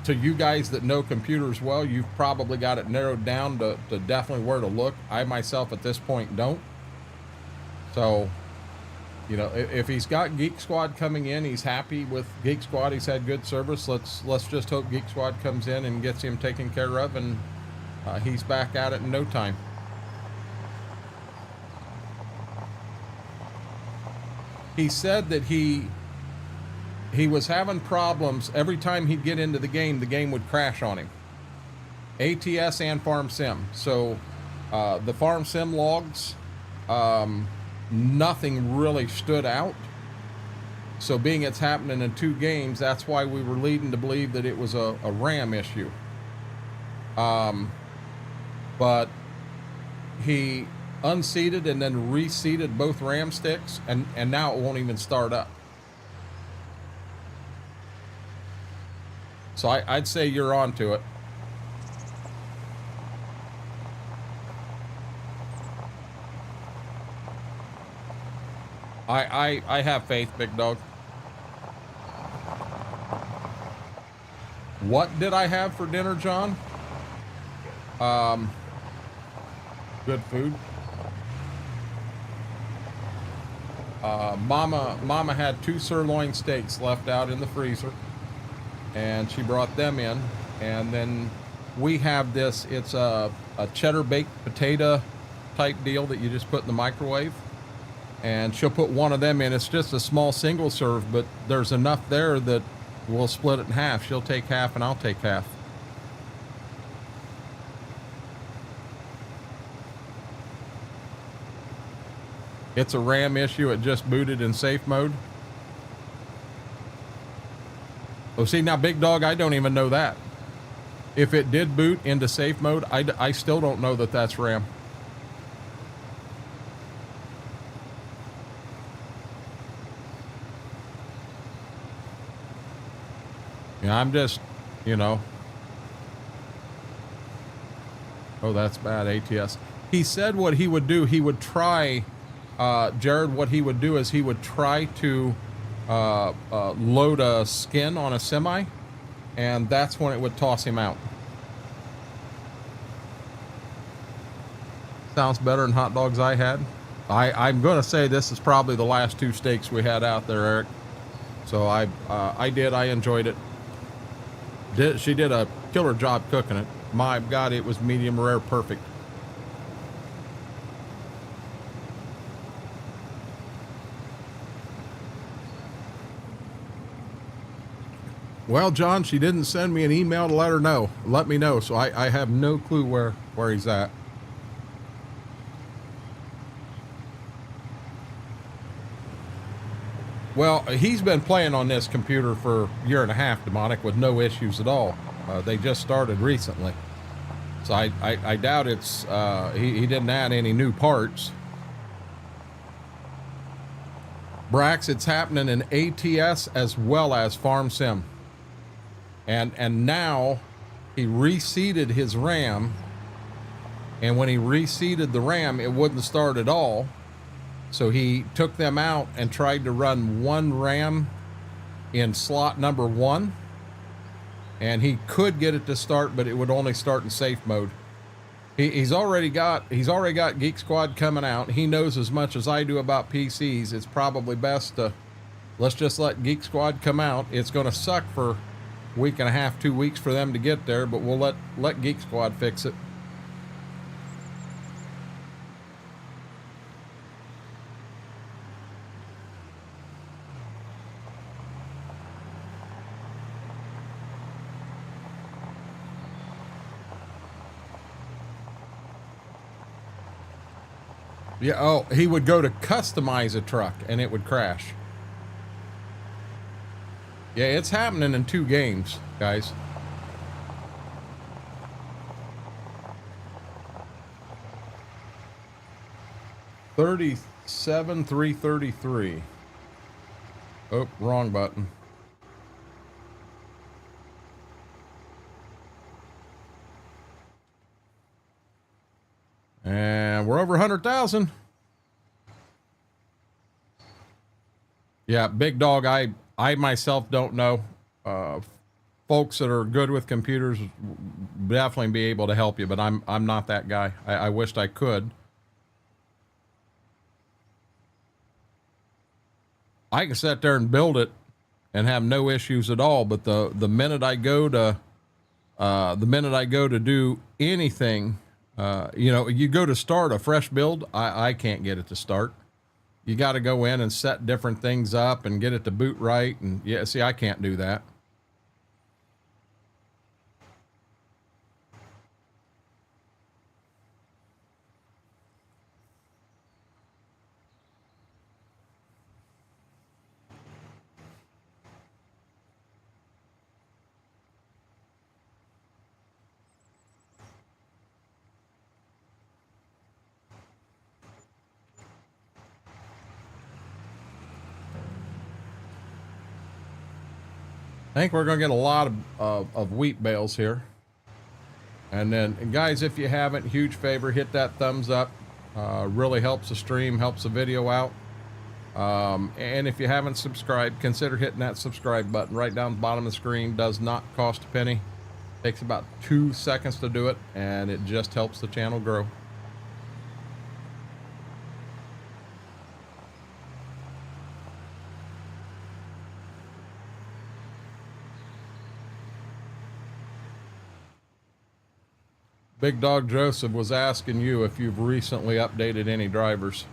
to you guys that know computers well, you've probably got it narrowed down to definitely where to look. I myself at this point don't. So, you know, if he's got Geek Squad coming in, he's happy with Geek Squad. He's had good service. Let's just hope Geek Squad comes in and gets him taken care of, and he's back at it in no time. He said that he was having problems every time he'd get into the game would crash on him. ATS and Farm Sim. So the Farm Sim logs, nothing really stood out. So being it's happening in 2 games, that's why we were leading to believe that it was a RAM issue. But he unseated and then reseated both RAM sticks, and now it won't even start up. So I'd say you're on to it. I have faith, big dog. What did I have for dinner, John? Good food. Mama had 2 sirloin steaks left out in the freezer, and she brought them in. And then we have this, it's a cheddar baked potato type deal that you just put in the microwave, and she'll put one of them in. It's just a small single serve, but there's enough there that we'll split it in half. She'll take half and I'll take half. It's a RAM issue. It just booted in safe mode. Oh, see, now, big dog, I don't even know that. If it did boot into safe mode, I still don't know that that's RAM. Yeah, I'm just, you know. Oh, that's bad, ATS. He said what he would do, he would try... Jared, what he would do is he would try to load a skin on a semi, and that's when it would toss him out. Sounds better than hot dogs I had. I'm going to say this is probably the last 2 steaks we had out there, Eric. So I enjoyed it. She did a killer job cooking it. My God, it was medium rare perfect. Well, John, she didn't send me an email to let me know, so I have no clue where he's at. Well, he's been playing on this computer for a year and a half, Demonic, with no issues at all. They just started recently. So I doubt it's, he didn't add any new parts. Brax, it's happening in ATS as well as Farm Sim. And now he reseated his ram, and when he reseated the ram, it wouldn't start at all. So he took them out and tried to run one ram in slot number 1, and he could get it to start, but it would only start in safe mode. He's already got Geek Squad coming out. He knows as much as I do about PCs. It's probably best to let's just let Geek Squad come out. It's going to suck for a week and a half, 2 weeks for them to get there, but we'll let Geek Squad fix it. Yeah, oh, he would go to customize a truck and it would crash. Yeah, it's happening in 2 games, guys. $37,333. Oh, wrong button. And we're over 100,000. Yeah, Big Dog, I myself don't know. Folks that are good with computers definitely be able to help you, but I'm not that guy. I wished I could. I can sit there and build it and have no issues at all, but the minute I go to do anything, you know, you go to start a fresh build, I can't get it to start. You got to go in and set different things up and get it to boot right. And yeah, see, I can't do that. I think we're going to get a lot of wheat bales here. And then, guys, if you haven't, huge favor, hit that thumbs up. Really helps the stream, helps the video out. And if you haven't subscribed, consider hitting that subscribe button right down the bottom of the screen. Does not cost a penny. Takes about 2 seconds to do it, and it just helps the channel grow. Big Dog Joseph was asking you if you've recently updated any drivers.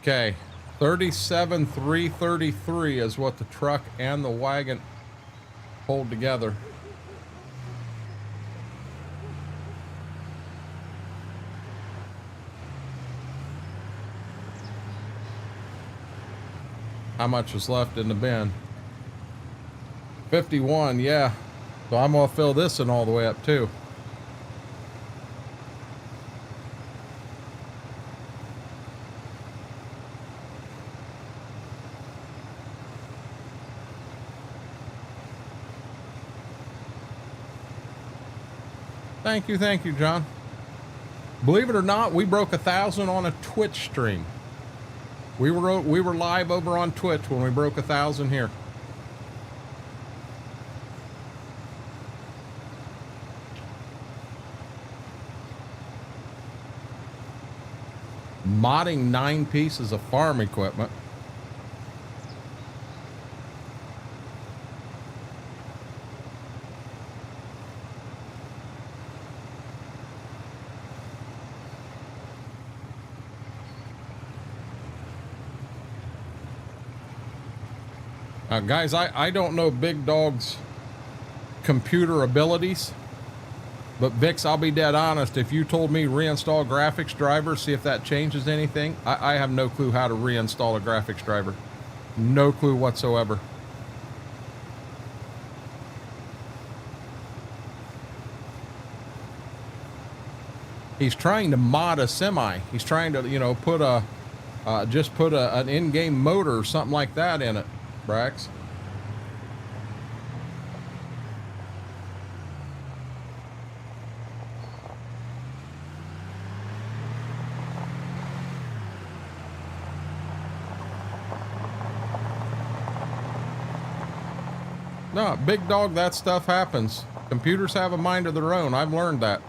Okay, 37,333 is what the truck and the wagon hold together. How much is left in the bin? 51, yeah. So I'm gonna fill this in all the way up too. Thank you, John. Believe it or not, we broke 1,000 on a Twitch stream. We were live over on Twitch when we broke 1,000 here. Modding 9 pieces of farm equipment. Guys, I don't know Big Dog's computer abilities. But Vix, I'll be dead honest. If you told me reinstall graphics driver, see if that changes anything, I have no clue how to reinstall a graphics driver. No clue whatsoever. He's trying to mod a semi. He's trying to, you know, put a, just put an in-game motor or something like that in it, Brax. No, big dog, that stuff happens. Computers have a mind of their own. I've learned that.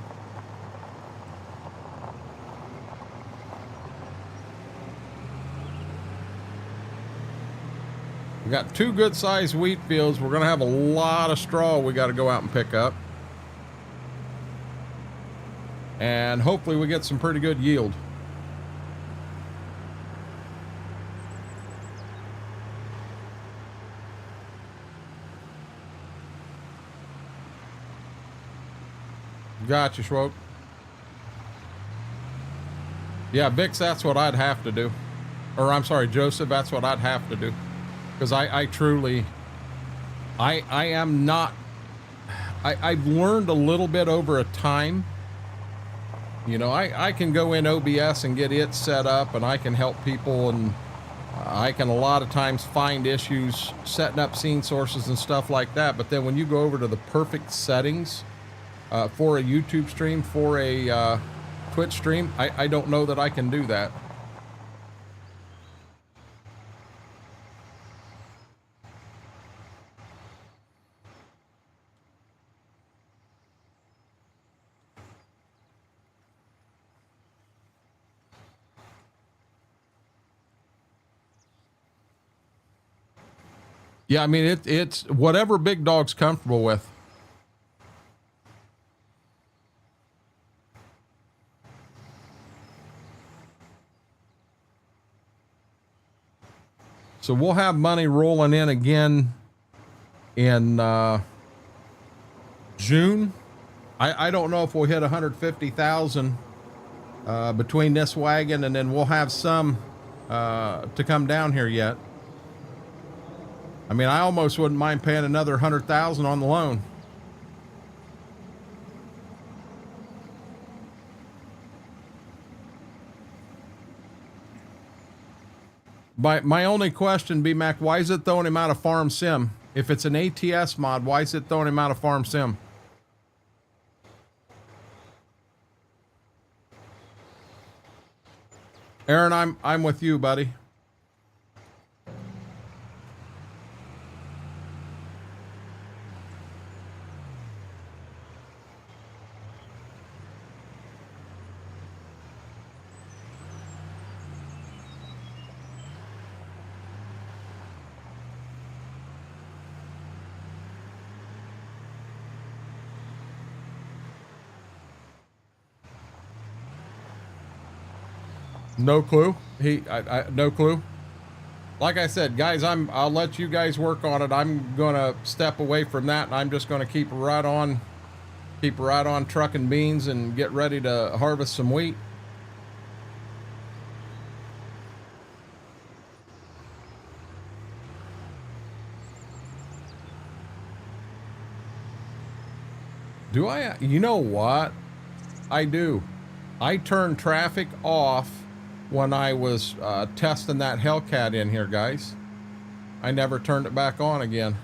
We got 2 good-sized wheat fields. We're going to have a lot of straw we got to go out and pick up. And hopefully we get some pretty good yield. Gotcha, Schwoke. Yeah, Vix, that's what I'd have to do. Or I'm sorry, Joseph, that's what I'd have to do. Because I truly, I am not, I've learned a little bit over a time. You know, I can go in OBS and get it set up, and I can help people, and I can a lot of times find issues setting up scene sources and stuff like that. But then when you go over to the perfect settings for a YouTube stream, for a Twitch stream, I don't know that I can do that. Yeah, I mean, it's whatever Big Dog's comfortable with. So we'll have money rolling in again in June. I don't know if we'll hit 150,000 between this wagon, and then we'll have some to come down here yet. I mean, I almost wouldn't mind paying another 100,000 on the loan. My only question, B-Mac, why is it throwing him out of Farm Sim? If it's an ATS mod, why is it throwing him out of Farm Sim? Aaron, I'm with you, buddy. No clue. No clue. Like I said, guys, I'll let you guys work on it. I'm gonna step away from that, and I'm just gonna keep right on trucking beans and get ready to harvest some wheat. Do I? You know what? I do. I turned traffic off when I was testing that Hellcat in here, guys. I never turned it back on again.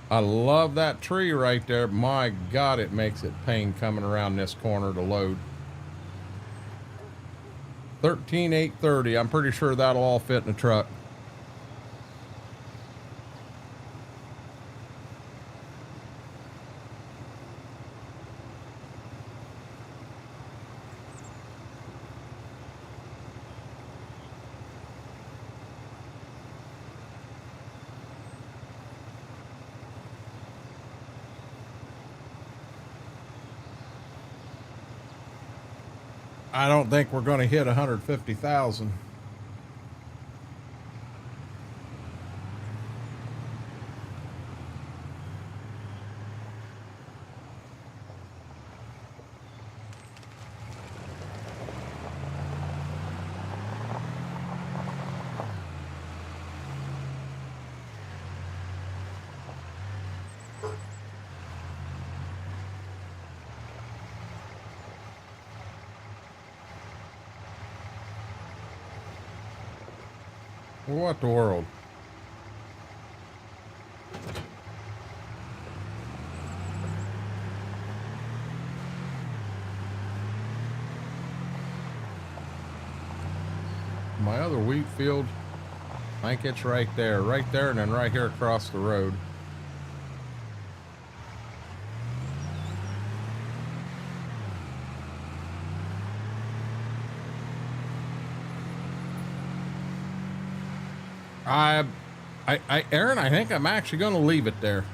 I love that tree right there. My God, it makes it pain coming around this corner to load. 13,830. I'm pretty sure that'll all fit in the truck. I don't think we're going to hit 150,000. What the world? My other wheat field, I think it's right there, and then right here across the road. Aaron, I think I'm actually going to leave it there.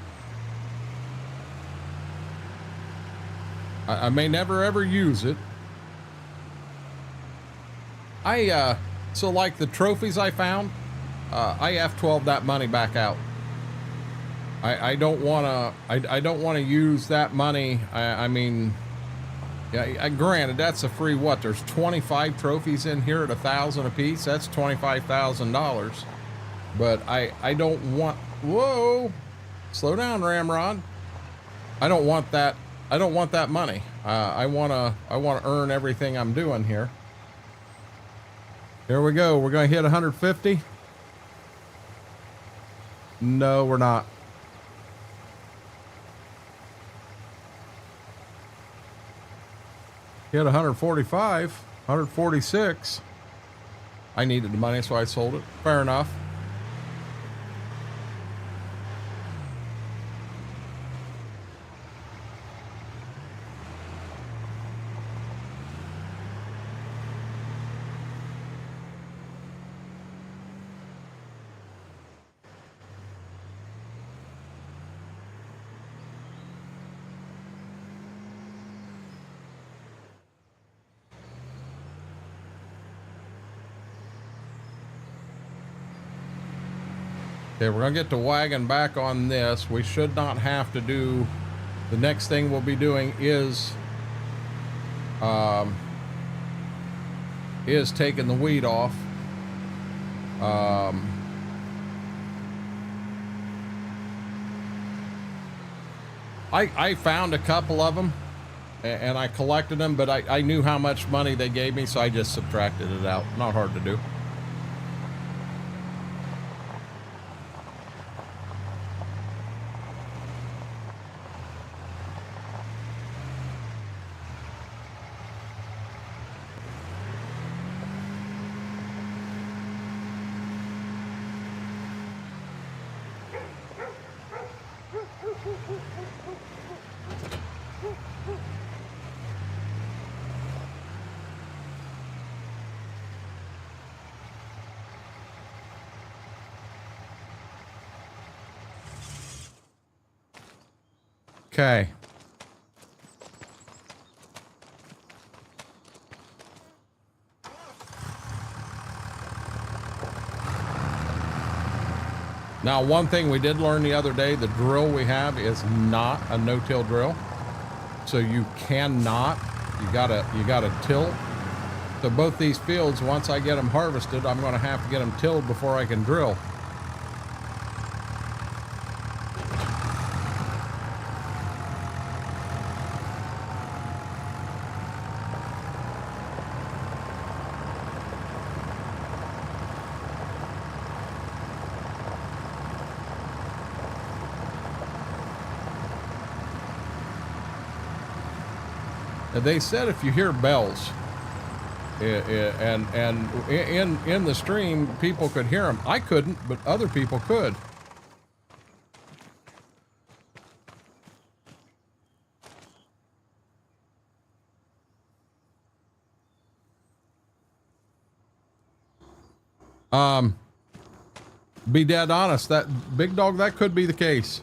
I may never ever use it. So like the trophies I found, I F12 that money back out. I don't want to use that money. I mean, yeah, granted, that's a free what? There's 25 trophies in here at 1,000 a piece. That's $25,000. But I don't want, whoa, slow down, Ramrod. I don't want that. I don't want that money. I want to earn everything I'm doing here. Here we go. We're going to hit 150. No, we're not. Hit 145, 146. I needed the money, so I sold it. Fair enough. Okay, we're gonna get the wagon back on this. We should not have to do, the next thing we'll be doing is taking the weed off. I found a couple of them and I collected them, but I knew how much money they gave me, so I just subtracted it out. Not hard to do. Okay. Now, one thing we did learn the other day, the drill we have is not a no-till drill. So you cannot, you gotta till. So both these fields, once I get them harvested, I'm gonna have to get them tilled before I can drill. They said if you hear bells, and in the stream, people could hear them. I couldn't, but other people could. Be dead honest, that big dog, that could be the case.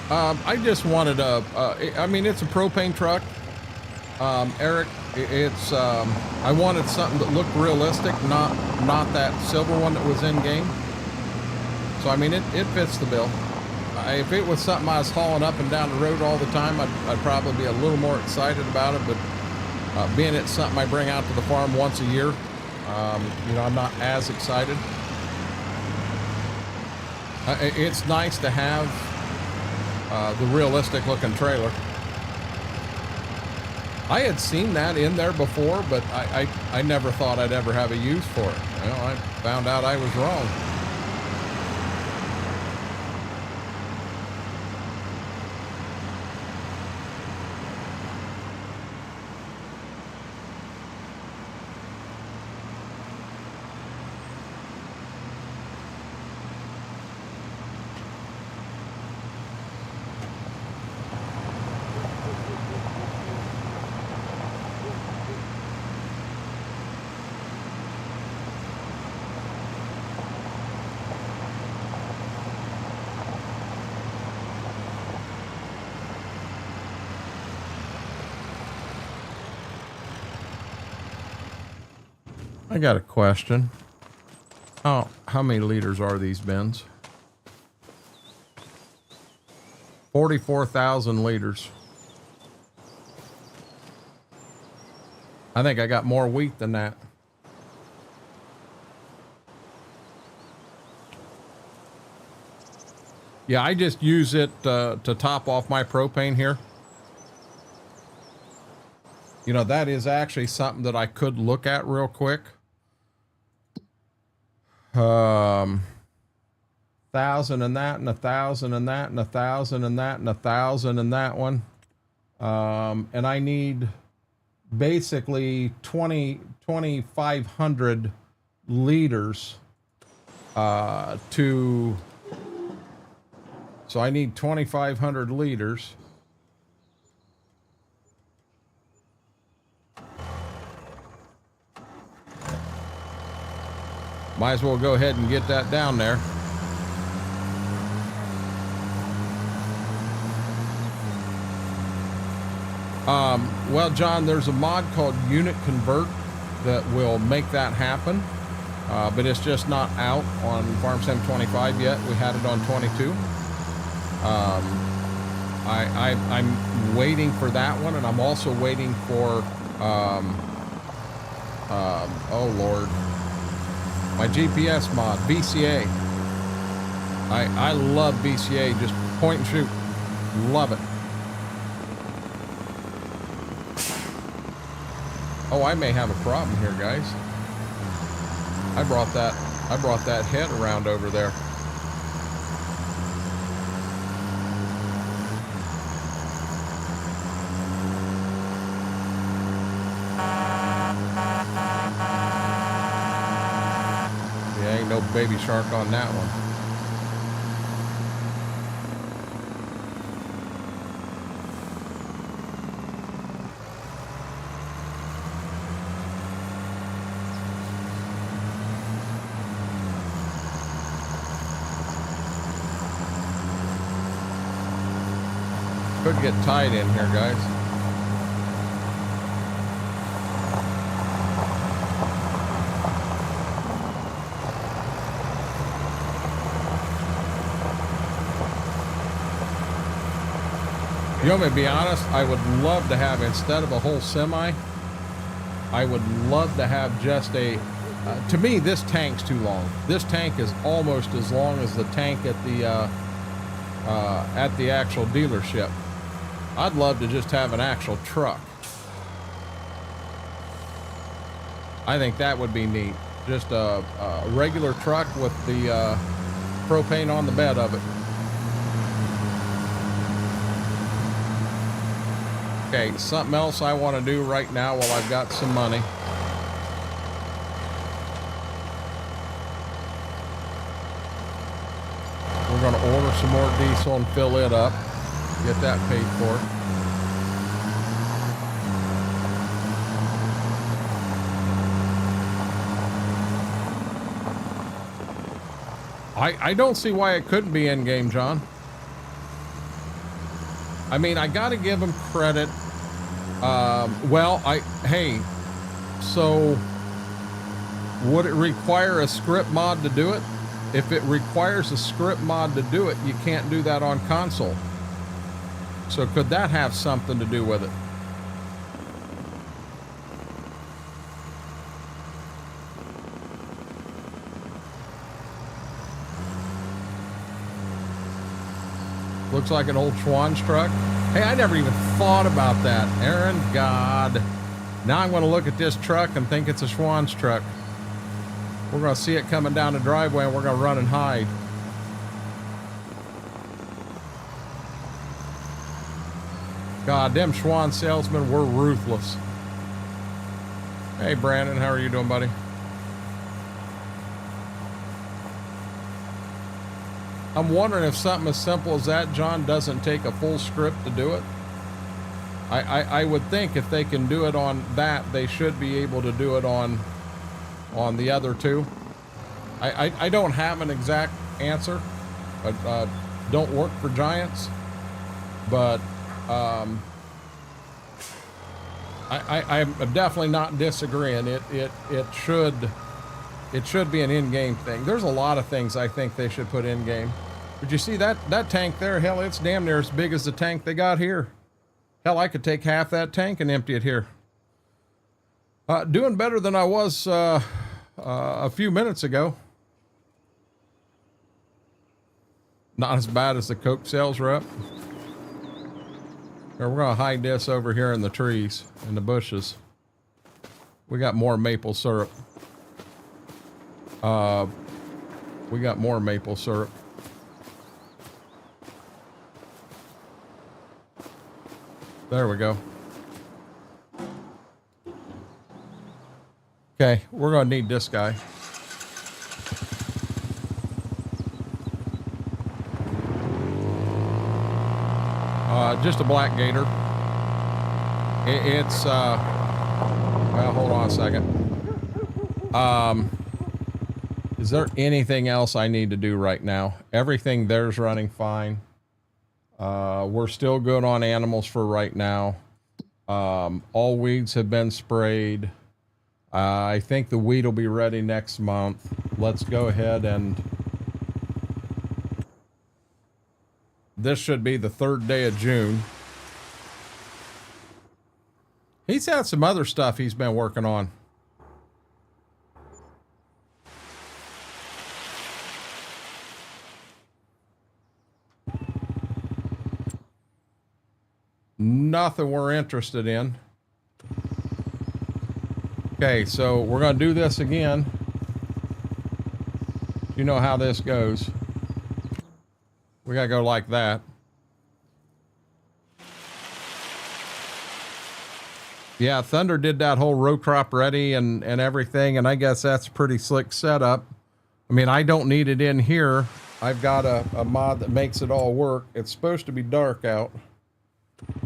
I just wanted a, I mean, it's a propane truck. Eric, it's, I wanted something that looked realistic, not that silver one that was in game. So, I mean, it fits the bill. If it was something I was hauling up and down the road all the time, I'd probably be a little more excited about it. But being it's something I bring out to the farm once a year, you know, I'm not as excited. It's nice to have the realistic looking trailer. I had seen that in there before, but I never thought I'd ever have a use for it. You know, I found out I was wrong. I got a question. How many liters are these bins? 44,000 liters. I think I got more wheat than that. Yeah, I just use it to top off my propane here. You know, that is actually something that I could look at real quick. 1,000 in that, and 1,000 in that, and 1,000 in that, and 1,000 in that one. And I need basically 2,500 liters to, so I need 2,500 liters. Might as well go ahead and get that down there. Well, John, there's a mod called Unit Convert that will make that happen, but it's just not out on Farm Sim 25 yet. We had it on 22. I'm waiting for that one, and I'm also waiting for, oh Lord, my GPS mod, BCA. I love BCA, just point and shoot. Love it. Oh, I may have a problem here, guys. I brought that head around over there. Yeah, ain't no baby shark on that one. Could get tied in here, guys. You want me to be honest? I would love to have, instead of a whole semi, I would love to have just a, to me, this tank's too long. This tank is almost as long as the tank at the actual dealership. I'd love to just have an actual truck. I think that would be neat. Just a regular truck with the propane on the bed of it. Okay, something else I want to do right now while I've got some money. We're going to order some more diesel and fill it up. Get that paid for. I don't see why it couldn't be in game, John. I mean, I got to give them credit. Hey, so would it require a script mod to do it? If it requires a script mod to do it, you can't do that on console. So could that have something to do with it? Looks like an old Schwann's truck. Hey, I never even thought about that. Aaron, God. Now I'm going to look at this truck and think it's a Schwann's truck. We're going to see it coming down the driveway and we're going to run and hide. God, them Schwann salesmen were ruthless. Hey, Brandon, how are you doing, buddy? I'm wondering if something as simple as that, John, doesn't take a full script to do it. I would think if they can do it on that, they should be able to do it on the other two. I don't have an exact answer. Don't work for Giants, but I'm definitely not disagreeing. It should be an in-game thing. There's a lot of things I think they should put in-game. Did you see that tank there? Hell, it's damn near as big as the tank they got here. Hell, I could take half that tank and empty it here. Doing better than I was a few minutes ago. Not as bad as the Coke sales rep. Here, we're gonna hide this over here in the trees, in the bushes. We got more maple syrup. We got more maple syrup. There we go. Okay, we're gonna need this guy. Just a black gator. It's well, hold on a second. Is there anything else I need to do right now? Everything there's running fine. We're still good on animals for right now. All weeds have been sprayed. I think the weed will be ready next month. Let's go ahead and... This should be the 3rd day of June. He's had some other stuff he's been working on. Nothing we're interested in. Okay, so we're going to do this again. You know how this goes. We got to go like that. Yeah, Thunder did that whole row crop ready and everything, and I guess that's a pretty slick setup. I mean, I don't need it in here. I've got a mod that makes it all work. It's supposed to be dark out.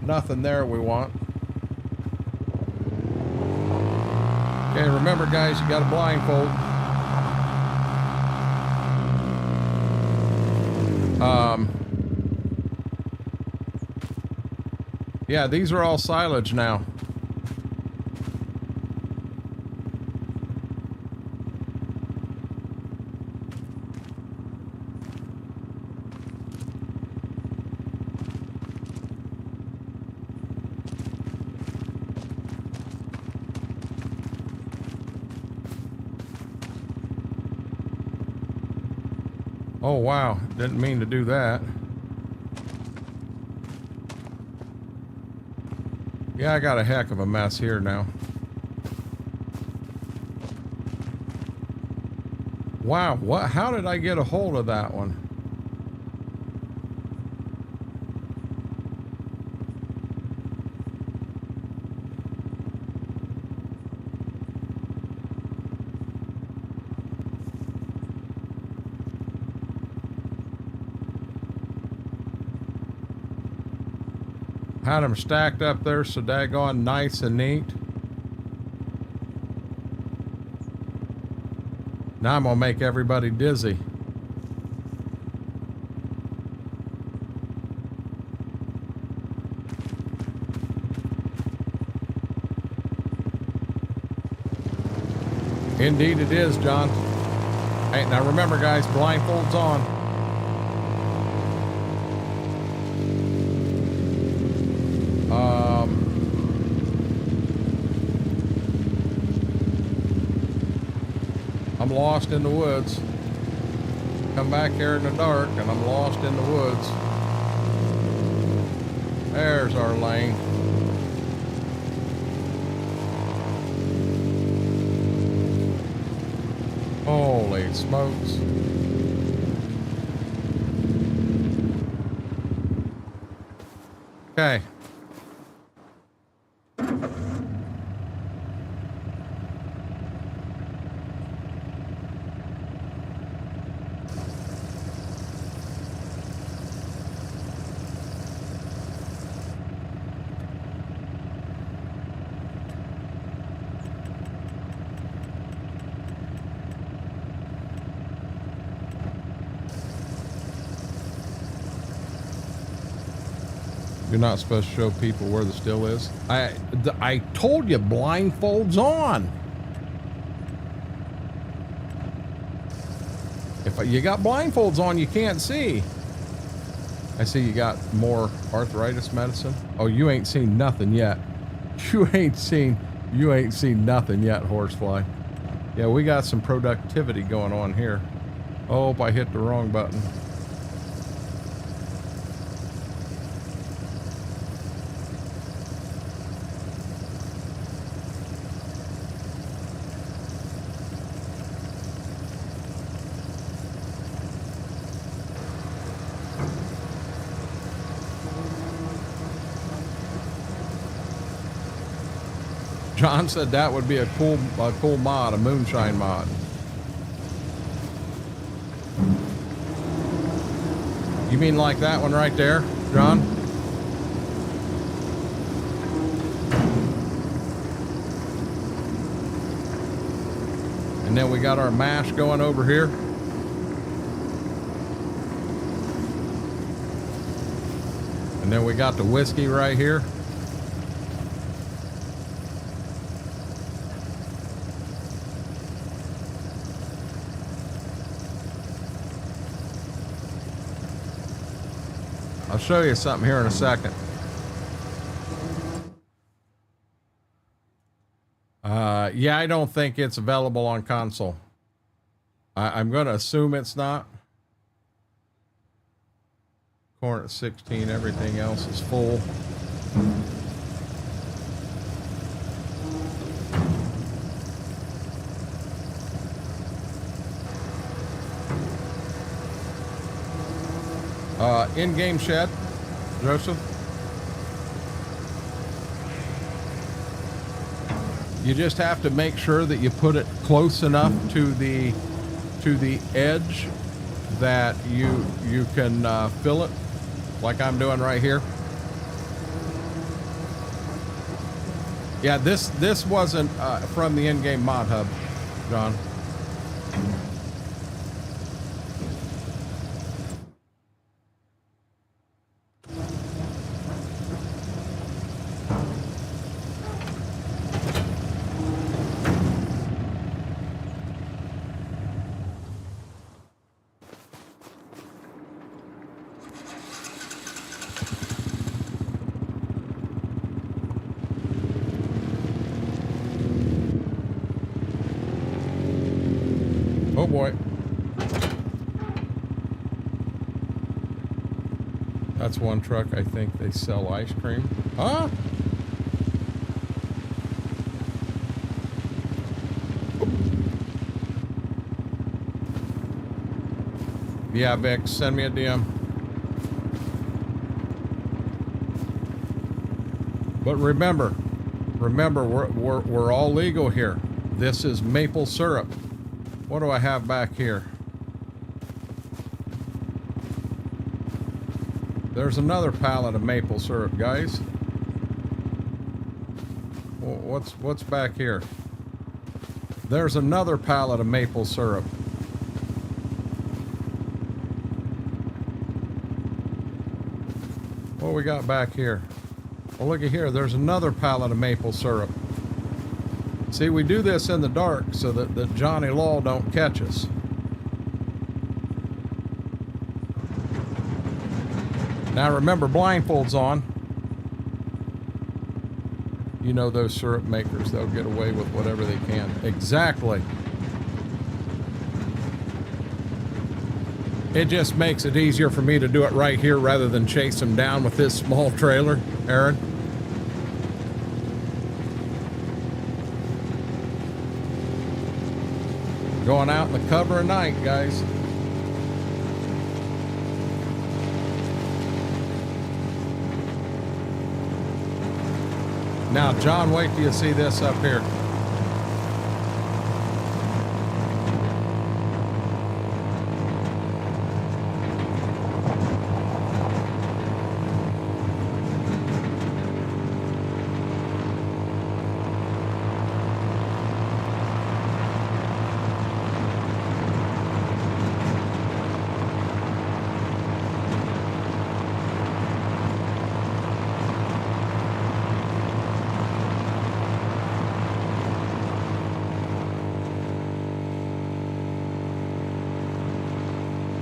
Nothing there we want. Okay, remember guys, you got a blindfold. Yeah, these are all silage now. Oh, wow. Didn't mean to do that. Yeah, I got a heck of a mess here now. Wow, what? How did I get a hold of that one? Had them stacked up there so daggone nice and neat. Now I'm gonna make everybody dizzy. Indeed it is, John. Hey, now remember, guys, blindfolds on. I'm lost in the woods. Come back here in the dark and I'm lost in the woods. There's our lane. Holy smokes. Okay. You're not supposed to show people where the still is. I told you, blindfolds on. If you got blindfolds on, you can't see. I see you got more arthritis medicine. Oh, you ain't seen nothing yet. You ain't seen nothing yet, horsefly. Yeah, we got some productivity going on here. Oh, I hit the wrong button. John said that would be a cool mod, a moonshine mod. You mean like that one right there, John? And then we got our mash going over here. And then we got the whiskey right here. I'll show you something here in a second. Yeah, I don't think it's available on console. I'm going to assume it's not. Corn at 16, everything else is full. In-game shed, Joseph. You just have to make sure that you put it close enough to the edge that you can fill it, like I'm doing right here. Yeah, this wasn't from the in-game mod hub, John. Oh boy. That's one truck. I think they sell ice cream. Huh? Yeah, Vic, send me a DM. But remember, we're all legal here. This is maple syrup. What do I have back here? There's another pallet of maple syrup, guys. What's back here? There's another pallet of maple syrup. What we got back here? Well, look at here. There's another pallet of maple syrup. See, we do this in the dark so that Johnny Law don't catch us. Now remember, blindfolds on. You know those syrup makers, they'll get away with whatever they can. Exactly. It just makes it easier for me to do it right here rather than chase them down with this small trailer, Aaron. Going out in the cover of night, guys. Now, John, wait till you see this up here.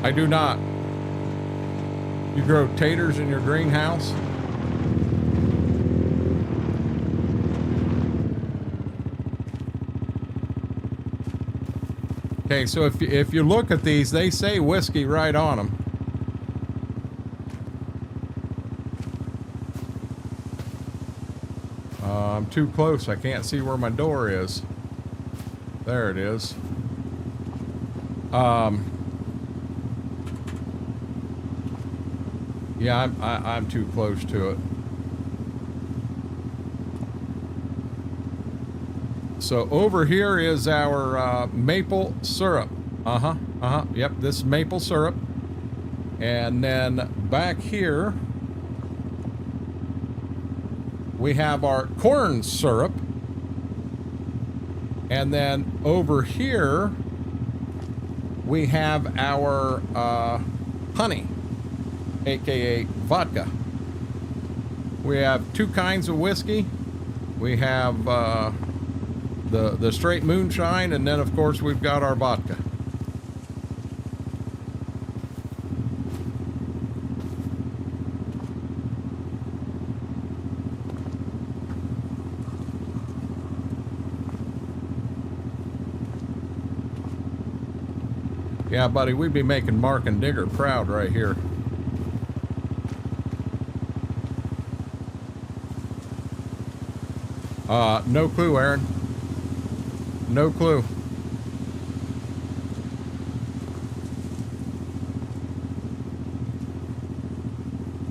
I do not. You grow taters in your greenhouse? Okay, so if you look at these, they say whiskey right on them. I'm too close. I can't see where my door is. There it is. Yeah, I'm too close to it. So over here is our maple syrup. Yep, this is maple syrup. And then back here, we have our corn syrup. And then over here, we have our honey, aka vodka. We have two kinds of whiskey. We have the straight moonshine, and then of course we've got our vodka. Yeah, buddy, we'd be making Mark and Digger proud right here. No clue, Aaron. No clue.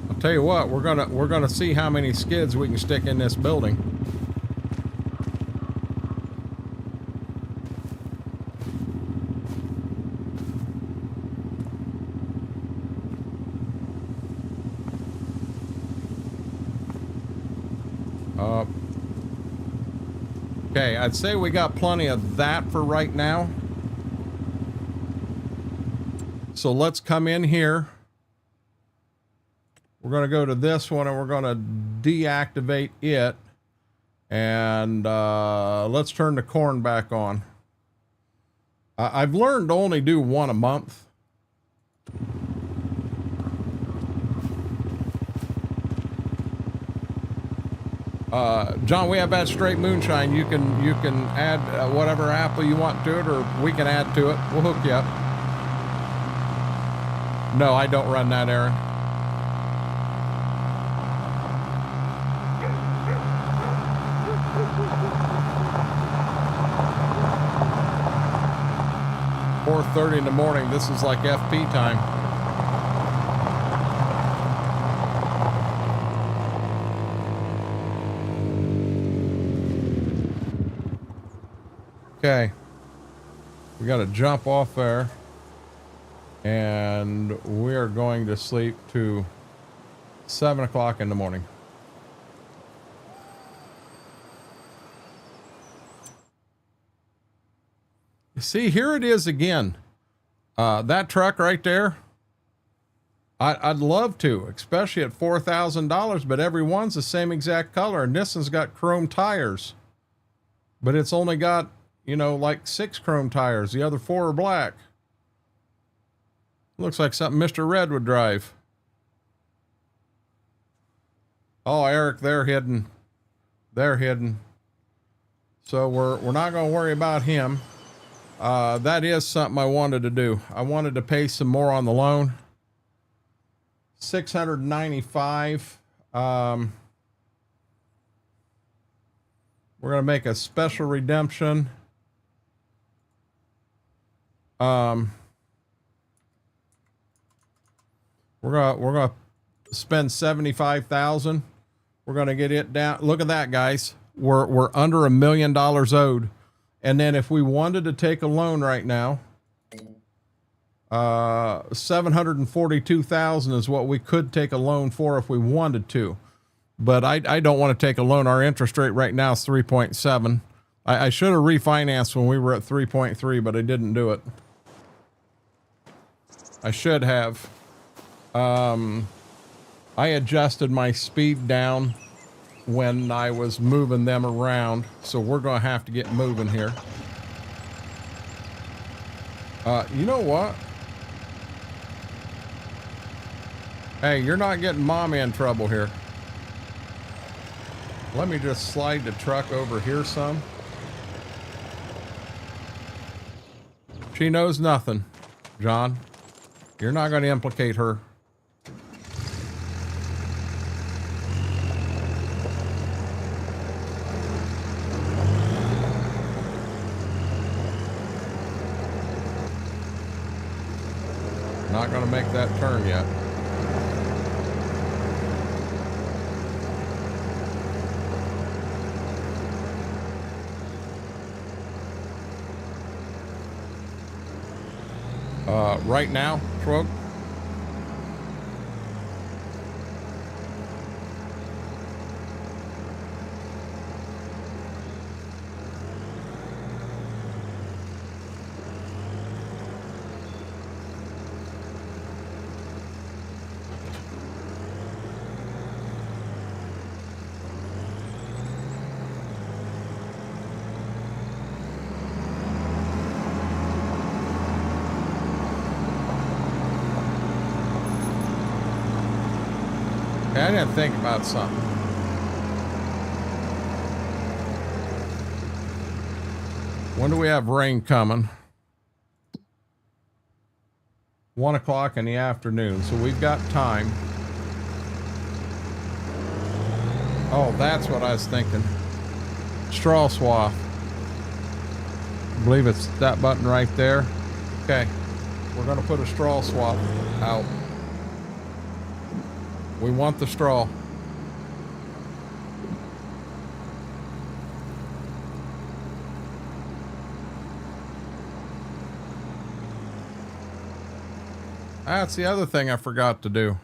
I'll tell you what, we're gonna see how many skids we can stick in this building. Okay, I'd say we got plenty of that for right now. So let's come in here. We're going to go to this one and we're going to deactivate it. And let's turn the corn back on. I've learned to only do one a month. John, we have that straight moonshine. You can add whatever apple you want to it, or we can add to it. We'll hook you up. No, I don't run that, Aaron. $4:30 in the morning. This is like FP time. Okay, we got to jump off there, and we are going to sleep to 7 o'clock in the morning. You see, here it is again. That truck right there, I'd love to, especially at $4,000, but every one's the same exact color, and this one's got chrome tires. But it's only got, you know, like 6 chrome tires. The other 4 are black. Looks like something Mr. Red would drive. Oh, Eric, they're hidden. They're hidden. So we're not going to worry about him. That is something I wanted to do. I wanted to pay some more on the loan. $695. We're going to make a special redemption. We're going to spend $75,000. We're going to get it down. Look at that, guys. We're under $1 million owed. And then if we wanted to take a loan right now, $742,000 is what we could take a loan for if we wanted to. But I don't want to take a loan. Our interest rate right now is 3.7. I should have refinanced when we were at 3.3, but I didn't do it. I should have. I adjusted my speed down when I was moving them around, so we're going to have to get moving here. You know what? Hey, you're not getting Mommy in trouble here. Let me just slide the truck over here some. She knows nothing, John. You're not going to implicate her. Not going to make that turn yet. Right now, Trog. I didn't think about something. When do we have rain coming? 1 o'clock in the afternoon, so we've got time. Oh, that's what I was thinking. Straw swath. I believe it's that button right there. Okay, we're going to put a straw swath out. We want the straw. That's the other thing I forgot to do.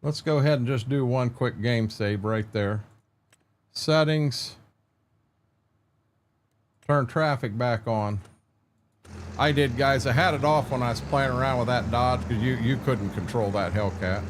Let's go ahead and just do one quick game save right there. Settings. Turn traffic back on. I did, guys. I had it off when I was playing around with that Dodge because you couldn't control that Hellcat.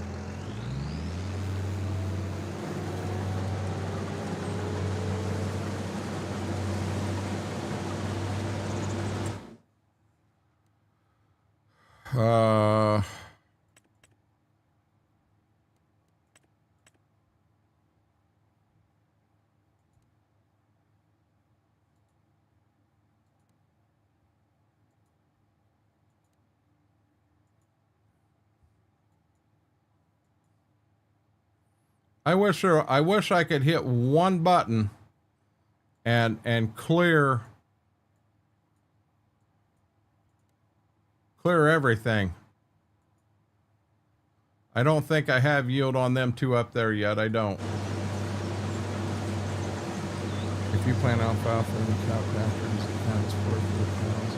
I wish I could hit one button and clear everything. I don't think I have yield on them 2 up there yet. I don't. If you plant alfalfa in the cow pasture, does it count as for the cows?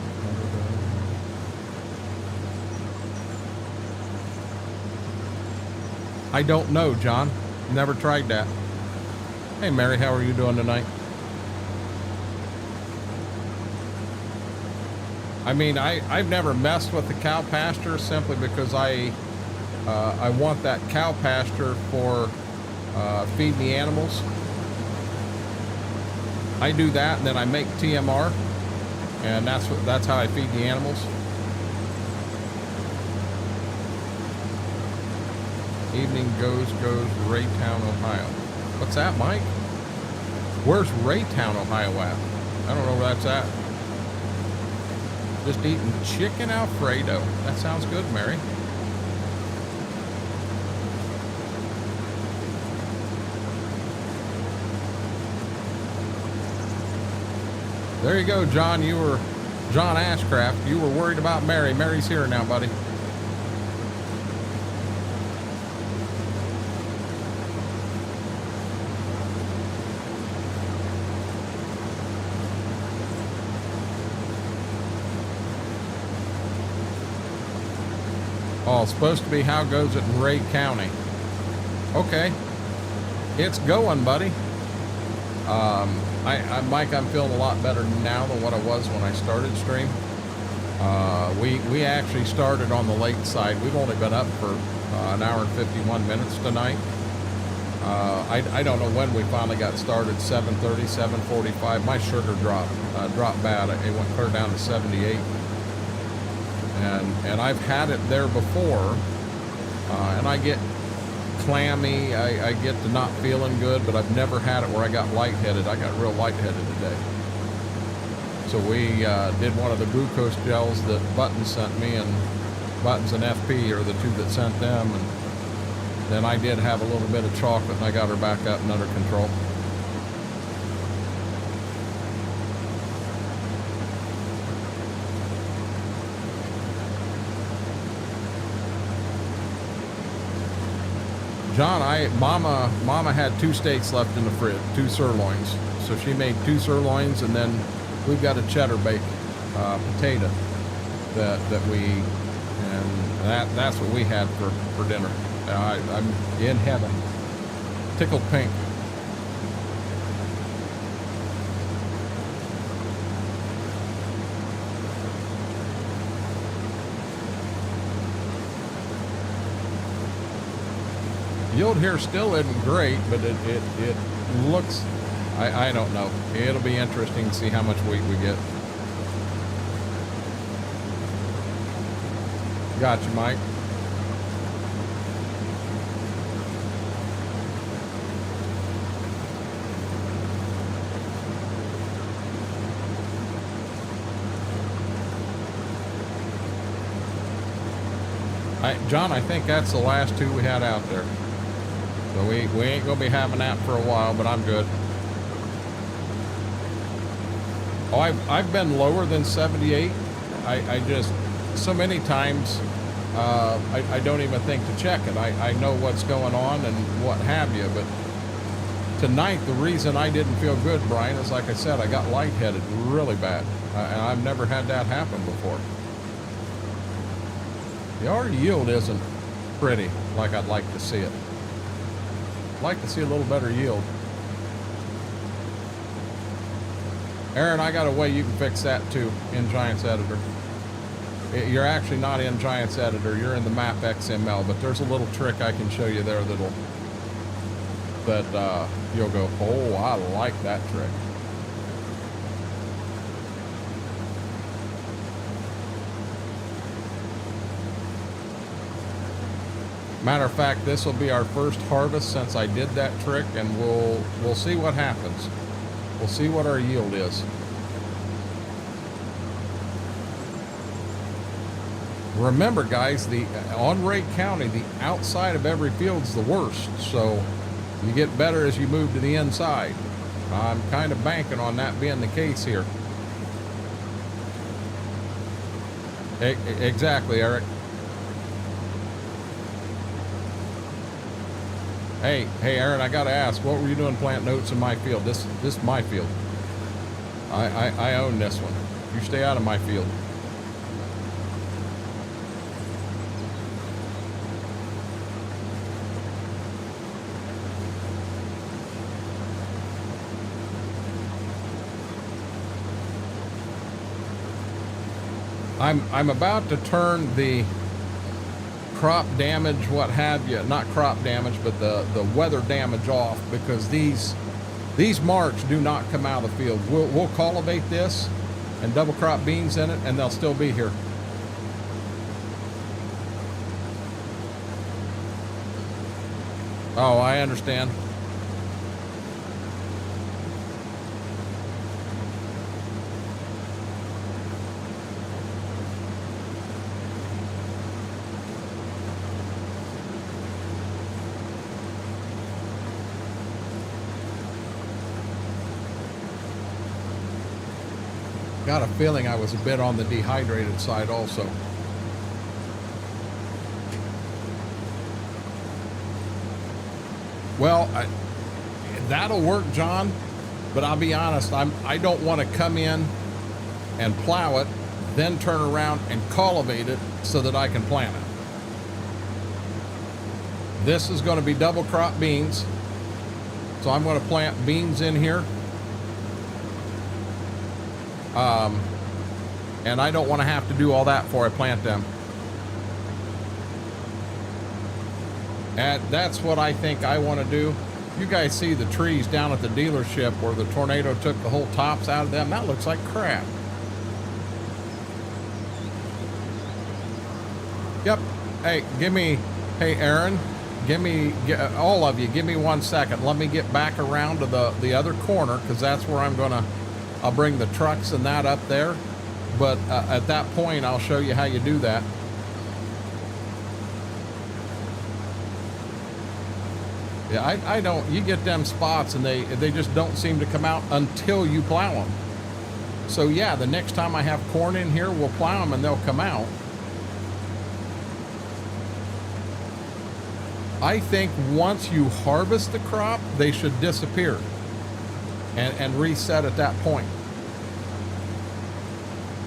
I don't know, John. Never tried that. Hey, Mary, how are you doing tonight? I mean, I've never messed with the cow pasture simply because I want that cow pasture for feeding the animals. I do that, and then I make TMR, and that's how I feed the animals. Evening goes Raytown, Ohio. What's that, Mike? Where's Raytown, Ohio at? I don't know where that's at. Just eating chicken Alfredo. That sounds good, Mary. There you go, John. John Ashcraft. You were worried about Mary. Mary's here now, buddy. Oh, it's supposed to be how goes it in Ray County. Okay. It's going, buddy. Mike, I'm feeling a lot better now than what I was when I started stream. We actually started on the late side. We've only been up for an hour and 51 minutes tonight. I don't know when we finally got started. 7:30, 7:45. My sugar dropped bad. It went clear down to 78. And I've had it there before, and I get clammy, I get to not feeling good, but I've never had it where I got lightheaded. I got real lightheaded today. So we did one of the glucose gels that Buttons sent me, and Buttons and FP are the two that sent them, and then I did have a little bit of chocolate, and I got her back up and under control. John, Mama had 2 steaks left in the fridge, 2 sirloins. So she made 2 sirloins, and then we've got a cheddar bake potato that we eat, and that's what we had for dinner. I'm in heaven, tickled pink. Yield here still isn't great, but it looks, I don't know. It'll be interesting to see how much wheat we get. Gotcha, Mike. John, I think that's the last 2 we had out there. So we ain't gonna be having that for a while, but I'm good. Oh, I've been lower than 78. I just, so many times, I don't even think to check it. I know what's going on and what have you, but tonight, the reason I didn't feel good, Brian, is like I said, I got lightheaded really bad. And I've never had that happen before. Our yield isn't pretty like I'd like to see it. I'd like to see a little better yield. Aaron, I got a way you can fix that too in Giants Editor. You're actually not in Giants Editor, you're in the map XML, but there's a little trick I can show you there that you'll go, oh, I like that trick. Matter of fact, this will be our first harvest since I did that trick, and we'll see what happens. We'll see what our yield is. Remember, guys, on Ray County, the outside of every field is the worst, so you get better as you move to the inside. I'm kind of banking on that being the case here. Exactly, Eric. Hey, Aaron, I gotta ask, what were you doing planting oats in my field? This is my field. I own this one. You stay out of my field. I'm about to turn the crop damage, what have you, not crop damage, but the weather damage off, because these These marks do not come out of the field. We'll cultivate this and double crop beans in it, and they'll still be here. Oh, I understand. Got a feeling I was a bit on the dehydrated side also. Well, that'll work, John, but I'll be honest, I don't want to come in and plow it, then turn around and cultivate it so that I can plant it. This is going to be double crop beans, so I'm going to plant beans in here. And I don't want to have to do all that before I plant them. And that's what I think I want to do. You guys see the trees down at the dealership where the tornado took the whole tops out of them? That looks like crap. Yep. Hey, hey, Aaron, all of you, give me 1 second. Let me get back around to the other corner, because that's where I'll bring the trucks and that up there. But at that point, I'll show you how you do that. Yeah, I don't, you get them spots and they just don't seem to come out until you plow them. So yeah, the next time I have corn in here, we'll plow them and they'll come out. I think once you harvest the crop, they should disappear and reset at that point.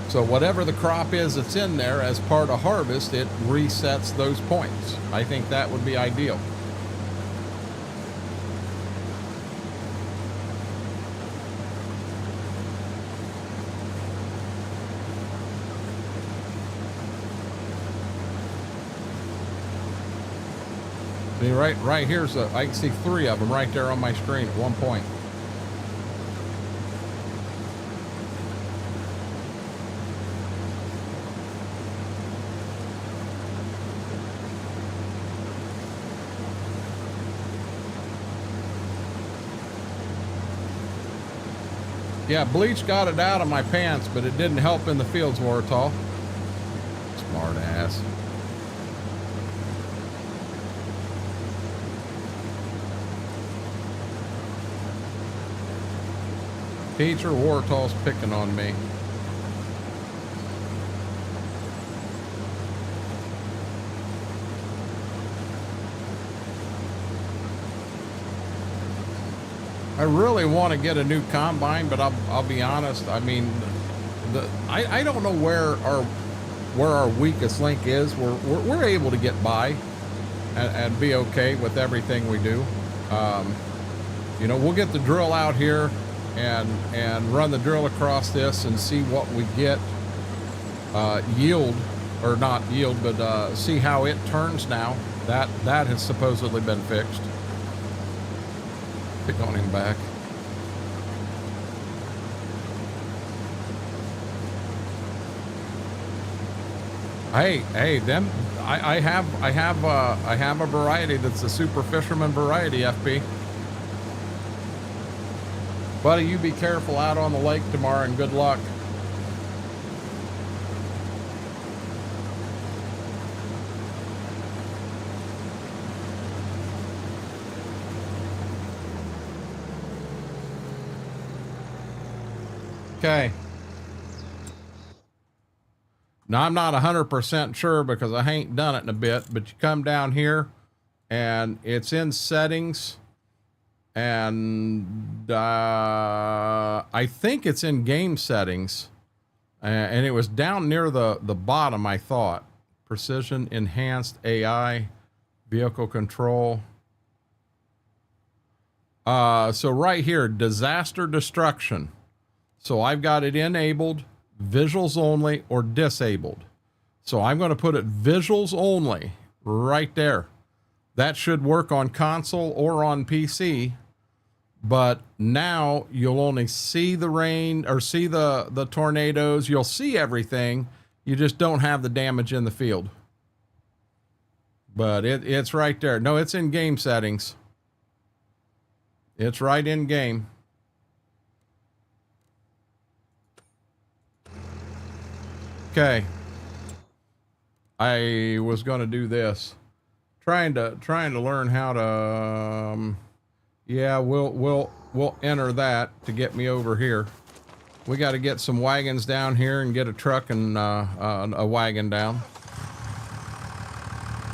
So whatever the crop is that's in there as part of harvest, it resets those points. I think that would be ideal. See, right here's I can see 3 of them right there on my screen at one point. Yeah, bleach got it out of my pants, but it didn't help in the fields, Wartall. Smart ass. Teacher Wartall's picking on me. I really want to get a new combine, but I'll be honest. I mean, I don't know where our weakest link is. We're able to get by and be okay with everything we do. You know, we'll get the drill out here and run the drill across this and see what we get yield, or not yield, but see how it turns now. That has supposedly been fixed. Pick on him back. Hey, them. I have a variety that's a super fisherman variety, FB. Buddy, you be careful out on the lake tomorrow, and good luck. Okay. Now, I'm not 100% sure because I ain't done it in a bit, but you come down here and it's in settings, and I think it's in game settings, and it was down near the bottom, I thought. Precision, enhanced AI, vehicle control. So right here, disaster destruction. So I've got it enabled, visuals only, or disabled. So I'm going to put it visuals only right there. That should work on console or on PC. But now you'll only see the rain or see the tornadoes. You'll see everything. You just don't have the damage in the field. But it's right there. No, it's in game settings. It's right in game. Okay. I was going to do this. Trying to learn how to yeah, we'll enter that to get me over here. We got to get some wagons down here and get a truck and a wagon down.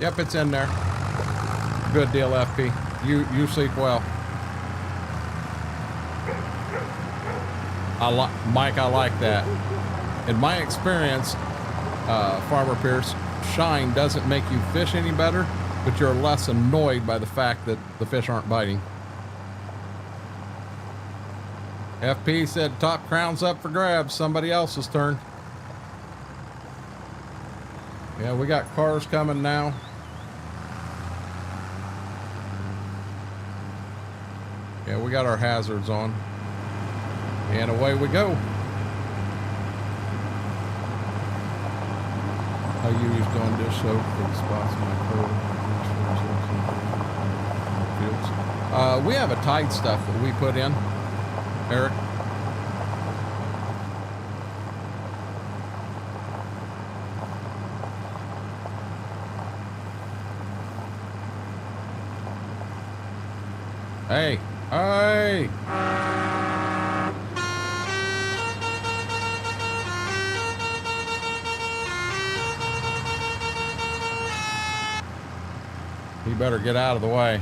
Yep, it's in there. Good deal, FP. You sleep well. Mike, I like that. In my experience, Farmer Pierce, shine doesn't make you fish any better, but you're less annoyed by the fact that the fish aren't biting. FP said top crown's up for grabs. Somebody else's turn. Yeah, we got cars coming now. Yeah, we got our hazards on. And away we go. I use doing this soap for the spots in my fields. We have a tide stuff that we put in, Eric. Hey, hey! You better get out of the way.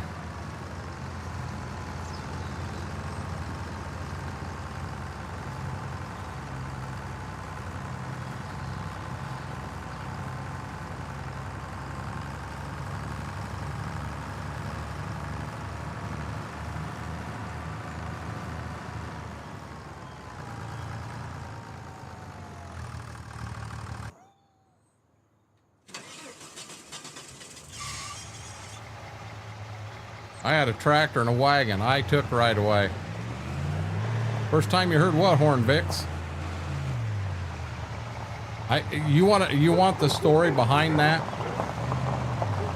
I had a tractor and a wagon. I took right away. First time you heard what, Horn Vicks? You want the story behind that?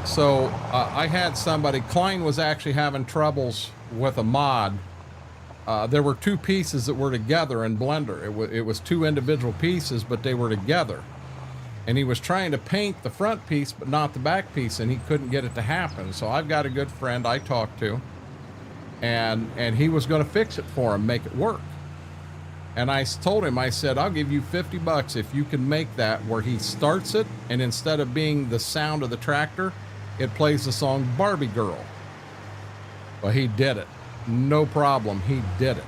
So I had somebody. Klein was actually having troubles with a mod. There were two pieces that were together in Blender. It was two individual pieces, but they were together. And he was trying to paint the front piece, but not the back piece, and he couldn't get it to happen. So I've got a good friend I talked to, and he was going to fix it for him, make it work. And I told him, I said, I'll give you $50 if you can make that where he starts it, and instead of being the sound of the tractor, it plays the song Barbie Girl. Well, he did it. No problem. He did it.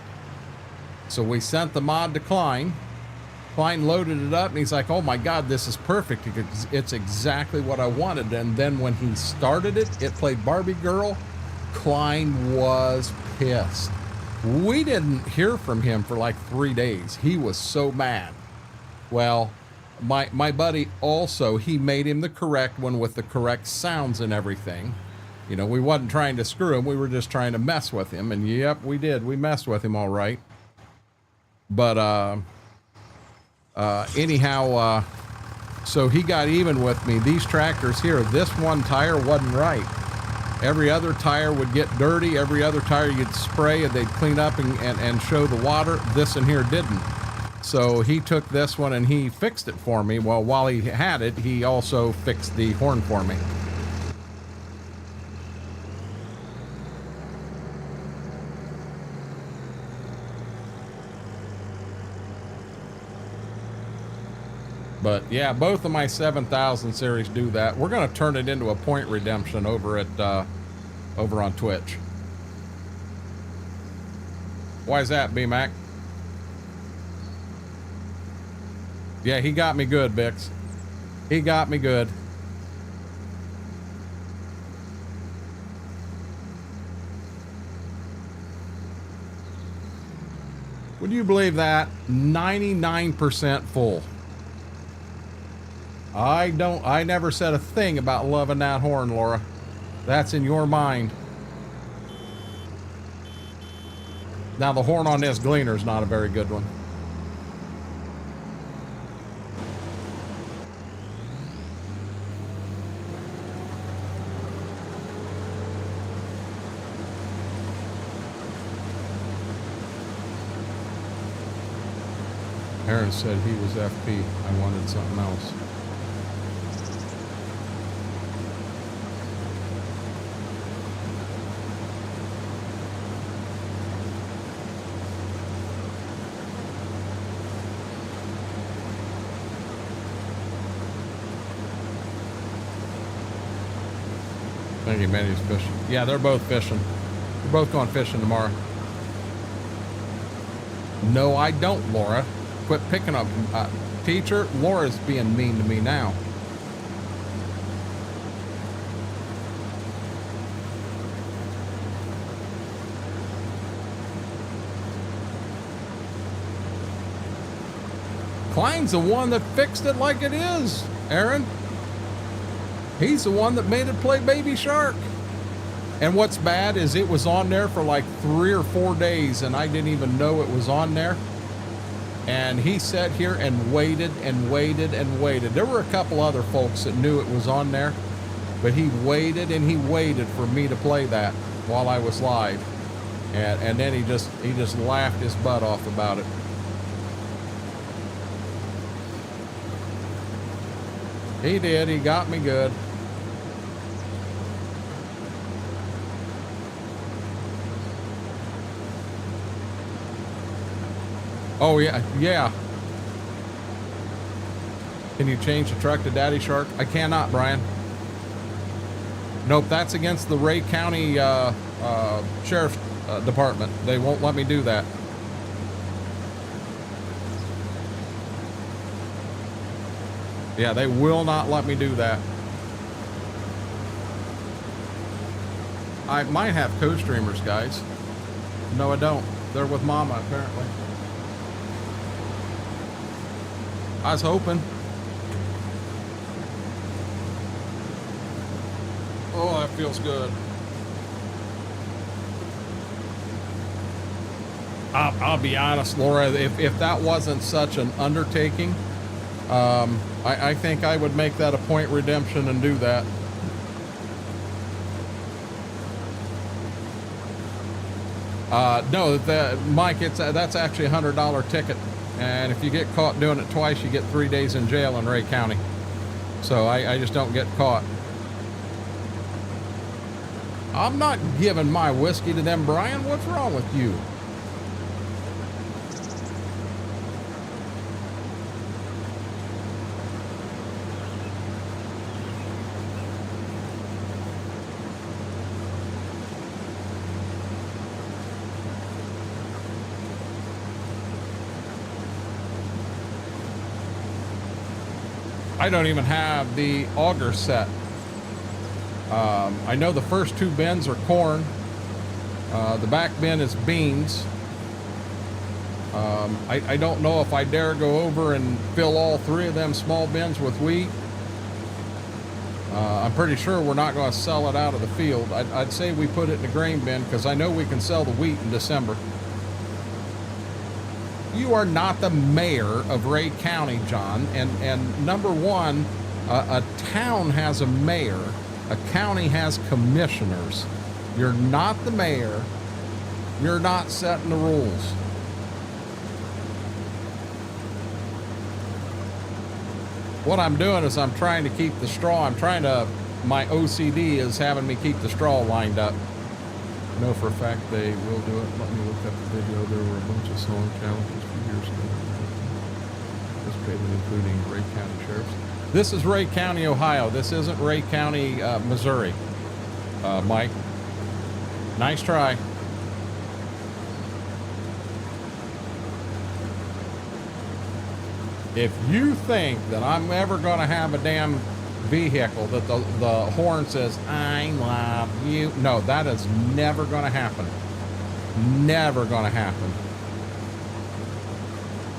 So we sent the mod to Klein. Klein loaded it up and he's like, oh my God, this is perfect. It's exactly what I wanted. And then when he started it, it played Barbie Girl. Klein was pissed. We didn't hear from him for like 3 days. He was so mad. Well, my buddy also, he made him the correct one with the correct sounds and everything. You know, we wasn't trying to screw him. We were just trying to mess with him. And yep, we did. We messed with him all right. But, anyhow, so he got even with me. These tractors here, this one tire wasn't right. Every other tire would get dirty. Every other tire you'd spray and they'd clean up and show the water. This in here didn't. So he took this one and he fixed it for me. Well, while he had it, he also fixed the horn for me. But yeah, both of my 7000 series do that. We're going to turn it into a point redemption over at over on Twitch. Why is that, B-Mac? Yeah, he got me good, Bix. He got me good. Would you believe that? 99% full. I never said a thing about loving that horn, Laura. That's in your mind. Now the horn on this gleaner is not a very good one. Aaron said he was FP. I wanted something else. I think he meant he's fishing. Yeah, they're both fishing. They're both going fishing tomorrow. No, I don't, Laura. Quit picking up. Teacher, Laura's being mean to me now. Klein's the one that fixed it like it is, Aaron. He's the one that made it play Baby Shark. And what's bad is it was on there for like 3 or 4 days and I didn't even know it was on there. And he sat here and waited and waited and waited. There were a couple other folks that knew it was on there, but he waited and he waited for me to play that while I was live. And then he just laughed his butt off about it. He did. He got me good. Oh, yeah, yeah. Can you change the truck to Daddy Shark? I cannot, Brian. Nope, that's against the Ray County Sheriff's Department. They won't let me do that. Yeah, they will not let me do that. I might have co-streamers, guys. No, I don't. They're with Mama, apparently. I was hoping. Oh, that feels good. I'll be honest, Laura, if that wasn't such an undertaking, I think I would make that a point redemption and do that. No, Mike, that's actually a $100 ticket. And if you get caught doing it twice, you get 3 days in jail in Ray County. So I just don't get caught. I'm not giving my whiskey to them, Brian. What's wrong with you? I don't even have the auger set. I know the first 2 bins are corn. The back bin is beans. I don't know if I dare go over and fill all 3 of them small bins with wheat. I'm pretty sure we're not going to sell it out of the field. I'd say we put it in the grain bin because I know we can sell the wheat in December. You are not the mayor of Ray County, John. And number one, a town has a mayor. A county has commissioners. You're not the mayor. You're not setting the rules. What I'm doing is I'm trying to keep the straw. My OCD is having me keep the straw lined up. I know for a fact they will do it. Let me look up the video. There were a bunch of song challenges for years ago. Participated, including Ray County Sheriffs. This is Ray County, Ohio. This isn't Ray County, Missouri. Mike, nice try. If you think that I'm ever going to have a damn vehicle that the horn says, I love you. No, that is never going to happen. Never going to happen.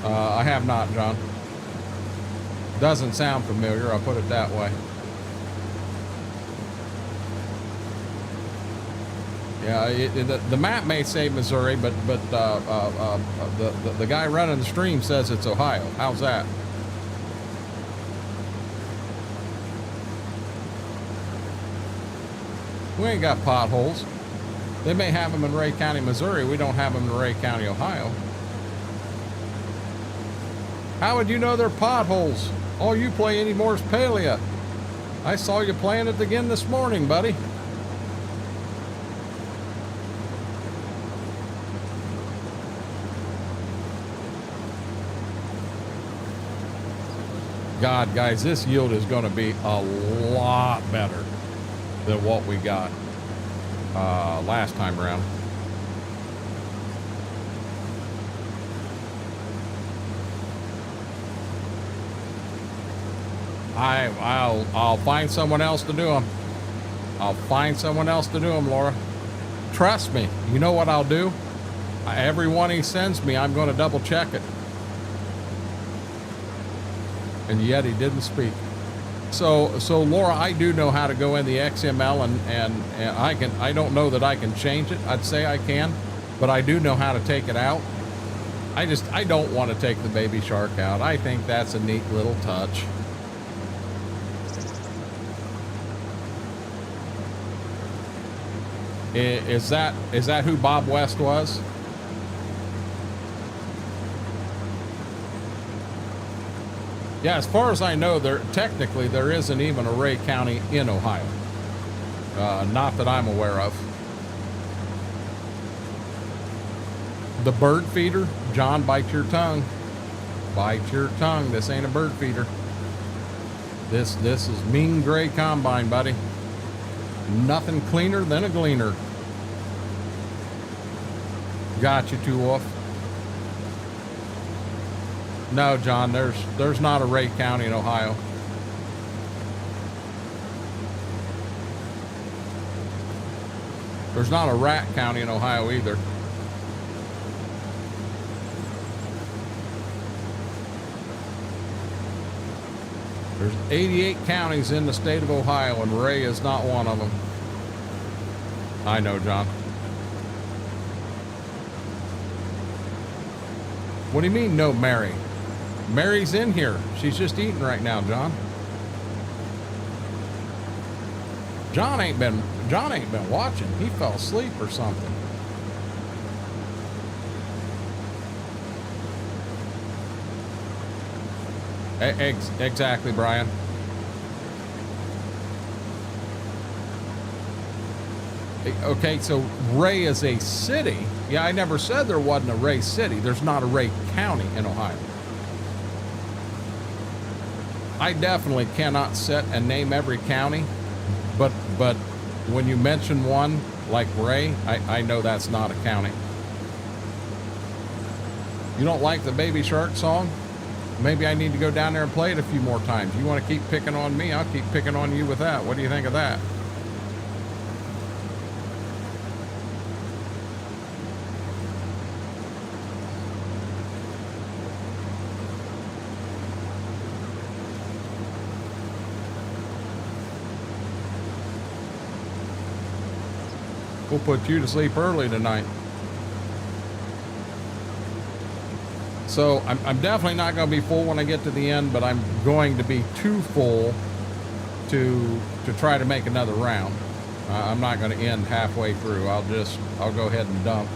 I have not, John. Doesn't sound familiar, I'll put it that way. Yeah, the map may say Missouri, but the guy running the stream says it's Ohio. How's that? We ain't got potholes. They may have them in Ray County, Missouri. We don't have them in Ray County, Ohio. How would you know they're potholes? All you play anymore is Palea. I saw you playing it again this morning, buddy. God, guys, this yield is going to be a lot better than what we got last time around. I'll find someone else to do them. I'll find someone else to do them, Laura. Trust me. You know what I'll do? Every one he sends me, I'm going to double check it. And yet he didn't speak. So Laura, I do know how to go in the XML and I don't know that I can change it. I'd say I can, but I do know how to take it out. I don't want to take the baby shark out. I think that's a neat little touch. Is that who Bob West was? Yeah, as far as I know, technically there isn't even a Ray County in Ohio. Not that I'm aware of. The bird feeder, John, bite your tongue. Bite your tongue. This ain't a bird feeder. This is mean gray combine, buddy. Nothing cleaner than a gleaner. Got you, Two Wolf. No, John, there's not a Ray County in Ohio. There's not a Rat County in Ohio either. There's 88 counties in the state of Ohio, and Ray is not one of them. I know, John. What do you mean, no Mary? Mary's in here. She's just eating right now, John. John ain't been watching. He fell asleep or something. Exactly, Brian. Okay, so Ray is a city. Yeah, I never said there wasn't a Ray city. There's not a Ray County in Ohio. I definitely cannot sit and name every county, but when you mention one like Ray, I know that's not a county. You don't like the Baby Shark song? Maybe I need to go down there and play it a few more times. You want to keep picking on me? I'll keep picking on you with that. What do you think of that? We'll put you to sleep early tonight. So I'm definitely not going to be full when I get to the end, but I'm going to be too full to try to make another round. I'm not going to end halfway through. I'll go ahead and dump.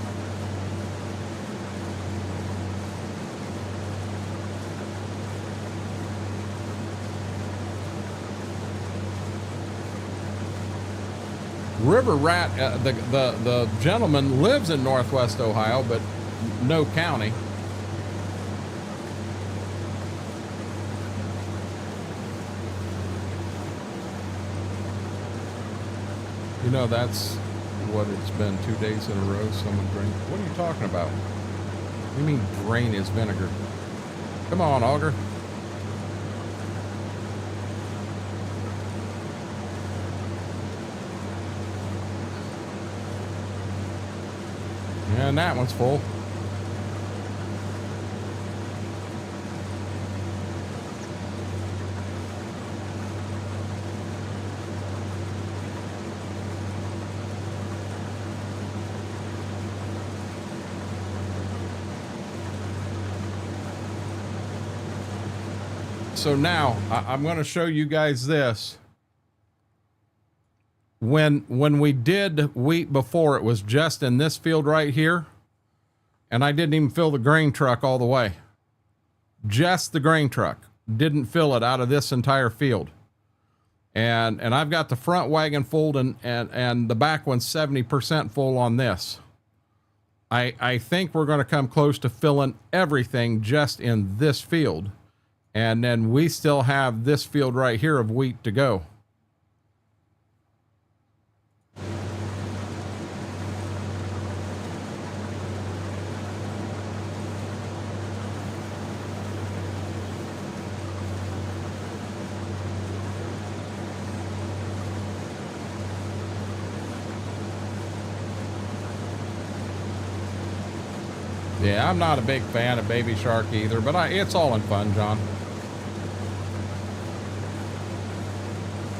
River Rat, the gentleman lives in Northwest Ohio, but no county. You know, that's what it's been 2 days in a row. Someone drank. What are you talking about? What do you mean drain his vinegar? Come on, Auger. And that one's full. So now I'm going to show you guys this. When we did wheat before, it was just in this field right here, and I didn't even fill the grain truck all the way. Just the grain truck. Didn't fill it out of this entire field. And I've got the front wagon full and the back one's 70% full on this. I think we're going to come close to filling everything just in this field. And then we still have this field right here of wheat to go. Yeah, I'm not a big fan of Baby Shark either, but it's all in fun, John.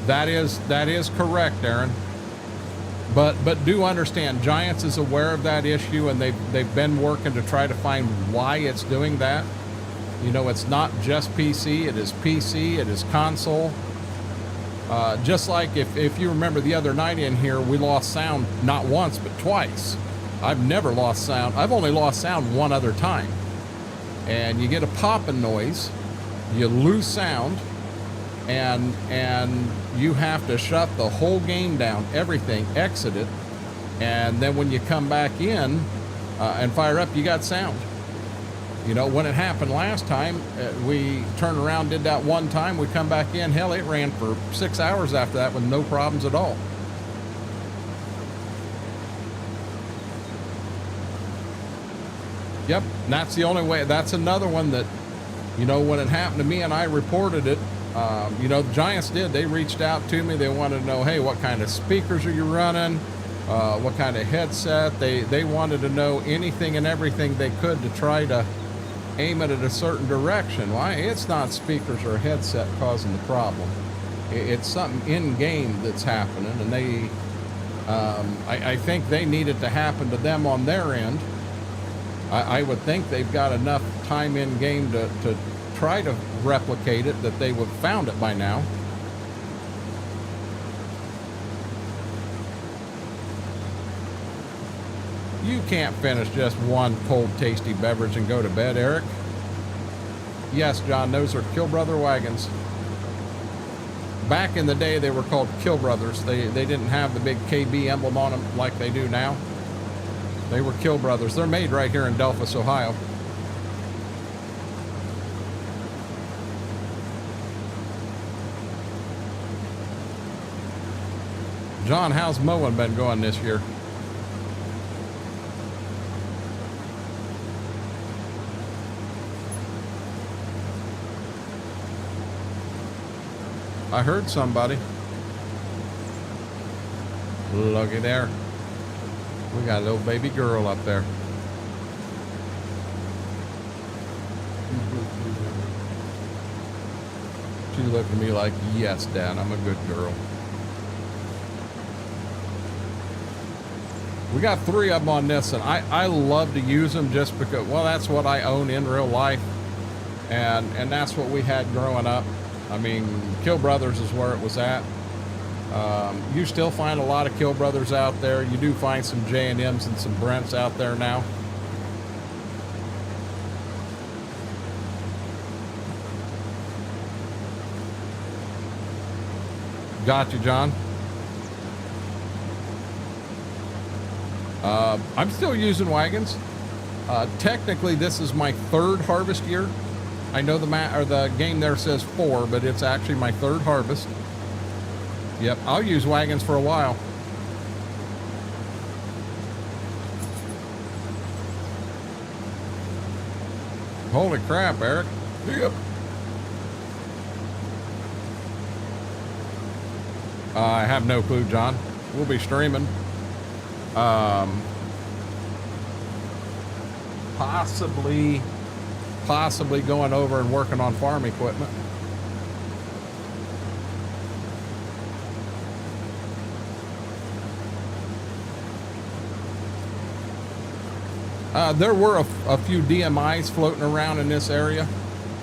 That is correct, Aaron. But do understand, Giants is aware of that issue, and they've been working to try to find why it's doing that. You know, it's not just PC, it is PC, it is console. Just like if you remember the other night in here, we lost sound not once, but twice. I've never lost sound. I've only lost sound one other time. And you get a popping noise, you lose sound, and you have to shut the whole game down, everything, exit it, and then when you come back in and fire up, you got sound. You know, when it happened last time, we turned around, did that one time, we come back in, hell, it ran for 6 hours after that with no problems at all. Yep, that's the only way. That's another one that, you know, when it happened to me and I reported it, you know, the Giants did. They reached out to me. They wanted to know, hey, what kind of speakers are you running? What kind of headset? They wanted to know anything and everything they could to try to aim it at a certain direction. Why? It's not speakers or headset causing the problem. It's something in-game that's happening, and they, I think they need it to happen to them on their end. I would think they've got enough time in game to try to replicate it, that they would have found it by now. You can't finish just one cold, tasty beverage and go to bed, Eric. Yes, John, those are Kill Brother wagons. Back in the day, they were called Kill Brothers. They didn't have the big KB emblem on them like they do now. They were Kill Brothers. They're made right here in Delphos, Ohio. John, how's mowing been going this year? I heard somebody. Looky there. We got a little baby girl up there. She looked at me like, yes, Dad, I'm a good girl. We got 3 of them on this, and I love to use them just because, well, that's what I own in real life. And that's what we had growing up. I mean, Kill Brothers is where it was at. You still find a lot of Kill Brothers out there. You do find some J&Ms and some Brents out there now. Got you, John. I'm still using wagons. Technically, this is my 3rd harvest year. I know the game there says 4, but it's actually my 3rd harvest. Yep, I'll use wagons for a while. Holy crap, Eric. Yep. I have no clue, John. We'll be streaming. Possibly going over and working on farm equipment. There were a few DMIs floating around in this area.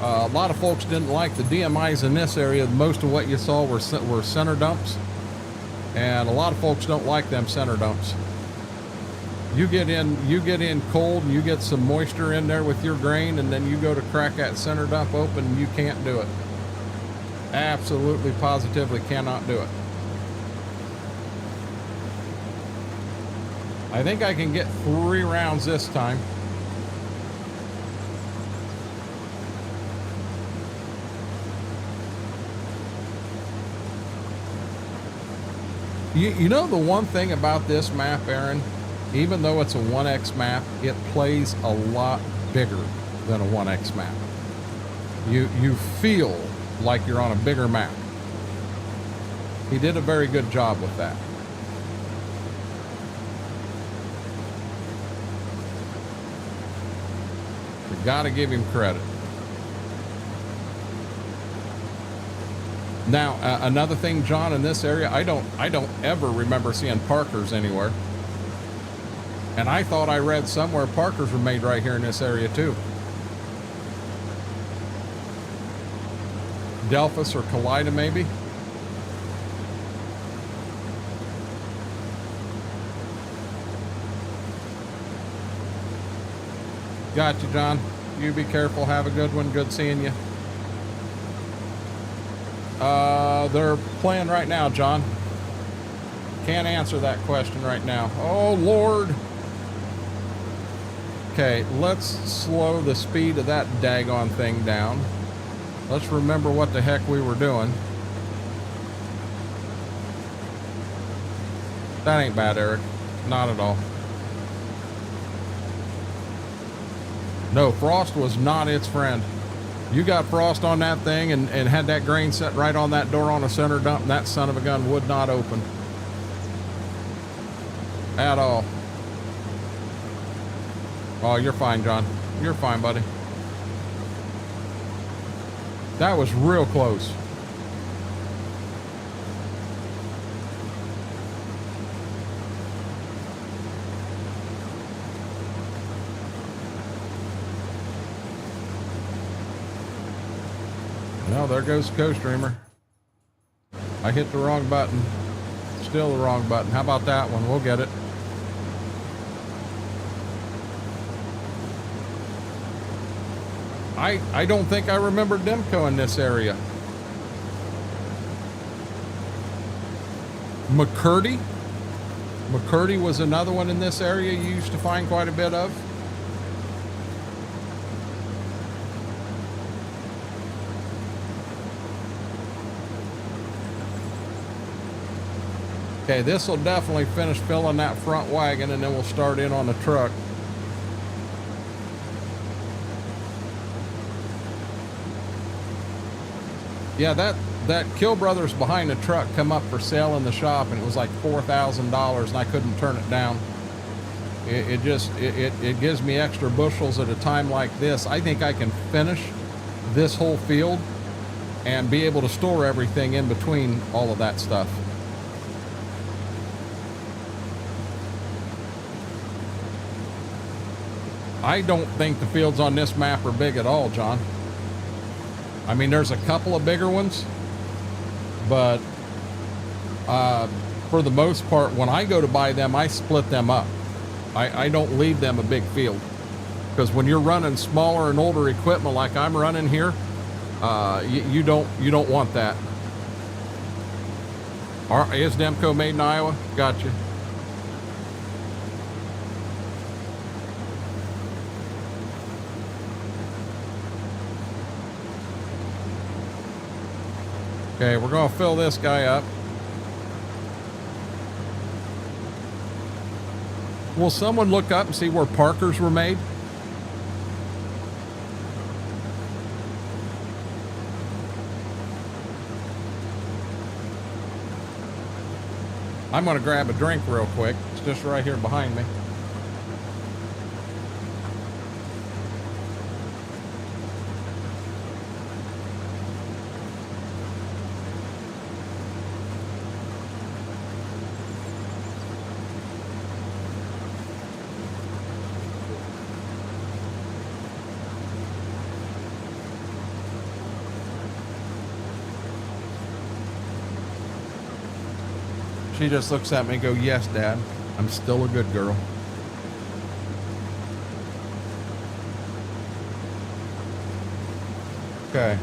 A lot of folks didn't like the DMIs in this area. Most of what you saw were center dumps, and a lot of folks don't like them center dumps. You get in cold and you get some moisture in there with your grain, and then you go to crack that center dump open and you can't do it. Absolutely, positively cannot do it. I think I can get 3 rounds this time. You know the one thing about this map, Aaron, even though it's a 1X map, it plays a lot bigger than a 1X map. You feel like you're on a bigger map. He did a very good job with that. You gotta give him credit. Now, another thing, John, in this area, I don't ever remember seeing Parkers anywhere. And I thought I read somewhere Parkers were made right here in this area too. Delphus or Kaleida, maybe. Got you, John. You be careful. Have a good one. Good seeing you. They're playing right now, John. Can't answer that question right now. Oh, Lord. Okay, let's slow the speed of that daggone thing down. Let's remember what the heck we were doing. That ain't bad, Eric. Not at all. No, frost was not its friend. You got frost on that thing and had that grain set right on that door on a center dump, and that son of a gun would not open. At all. Oh, you're fine, John. You're fine, buddy. That was real close. Well, there goes the co-streamer. I hit the wrong button. Still the wrong button. How about that one? We'll get it. I don't think I remember Demco in this area. McCurdy? McCurdy was another one in this area you used to find quite a bit of. Okay, this will definitely finish filling that front wagon, and then we'll start in on the truck. Yeah, that Kill Brothers behind the truck come up for sale in the shop, and it was like $4,000, and I couldn't turn it down. It gives me extra bushels at a time like this. I think I can finish this whole field and be able to store everything in between all of that stuff. I don't think the fields on this map are big at all, John. I mean, there's a couple of bigger ones, but for the most part, when I go to buy them, I split them up. I don't leave them a big field, because when you're running smaller and older equipment like I'm running here, you don't want that. Is Demco made in Iowa? Gotcha. Okay, we're going to fill this guy up. Will someone look up and see where Parkers were made? I'm going to grab a drink real quick. It's just right here behind me. She just looks at me and goes, yes, Dad, I'm still a good girl. Okay.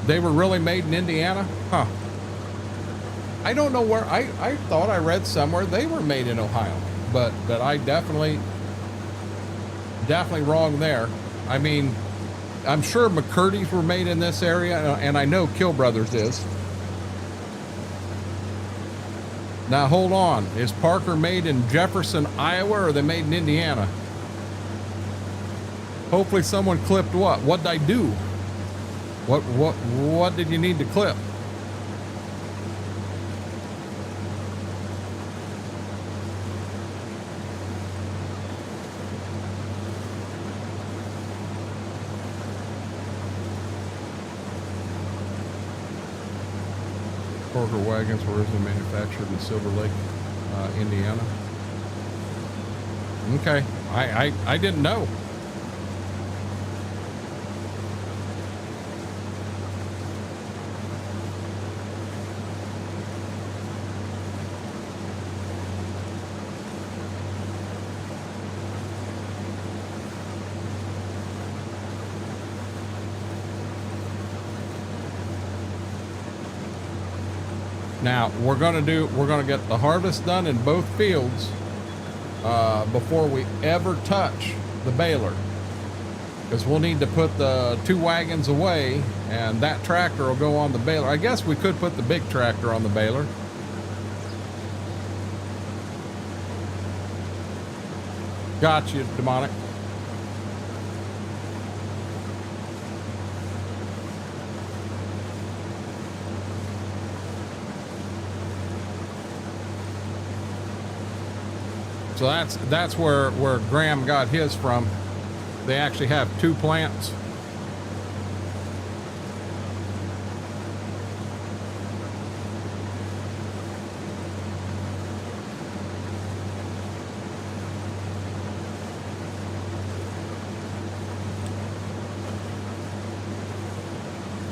They were really made in Indiana? Huh. I don't know where. I thought I read somewhere they were made in Ohio, but I definitely wrong there. I mean, I'm sure McCurdy's were made in this area, and I know Kill Brothers is. Now hold on, is Parker made in Jefferson, Iowa, or are they made in Indiana? Hopefully someone clipped what? What'd I do? What did you need to clip? Parker wagons were originally manufactured in Silver Lake, Indiana. Okay, I didn't know. Now we're gonna get the harvest done in both fields before we ever touch the baler, because we'll need to put the 2 wagons away, and that tractor will go on the baler. I guess we could put the big tractor on the baler. Got you, Demonic. So that's where Graham got his from. They actually have 2 plants.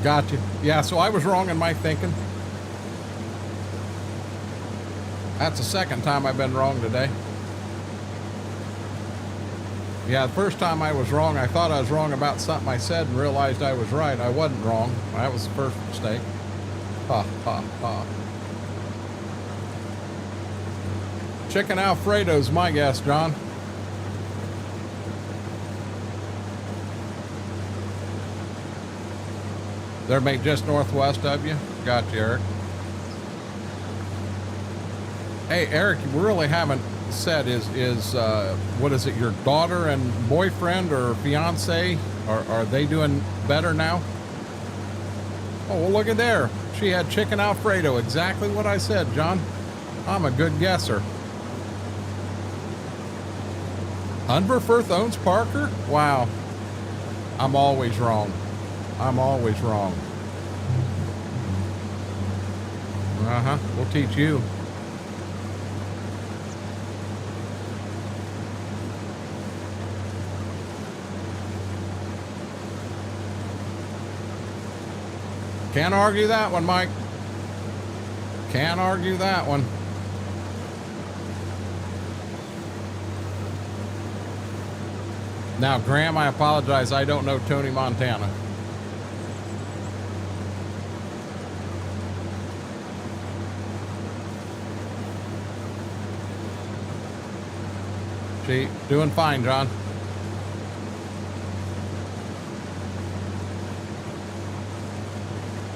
Gotcha. Yeah, so I was wrong in my thinking. That's the second time I've been wrong today. Yeah, the first time I was wrong, I thought I was wrong about something I said and realized I was right. I wasn't wrong. That was the first mistake. Ha, ha, ha. Chicken Alfredo's my guess, John. They're made just northwest of you? Got you, Eric. Hey, Eric, you really haven't said is what is it, your daughter and boyfriend or fiance, are they doing better now? Oh, well, look at there. She had chicken Alfredo, exactly what I said, John. I'm a good guesser. Unverfirth owns Parker? Wow. I'm always wrong. I'm always wrong. Uh-huh, we'll teach you. Can't argue that one, Mike. Can't argue that one. Now, Graham, I apologize. I don't know Tony Montana. She doing fine, John.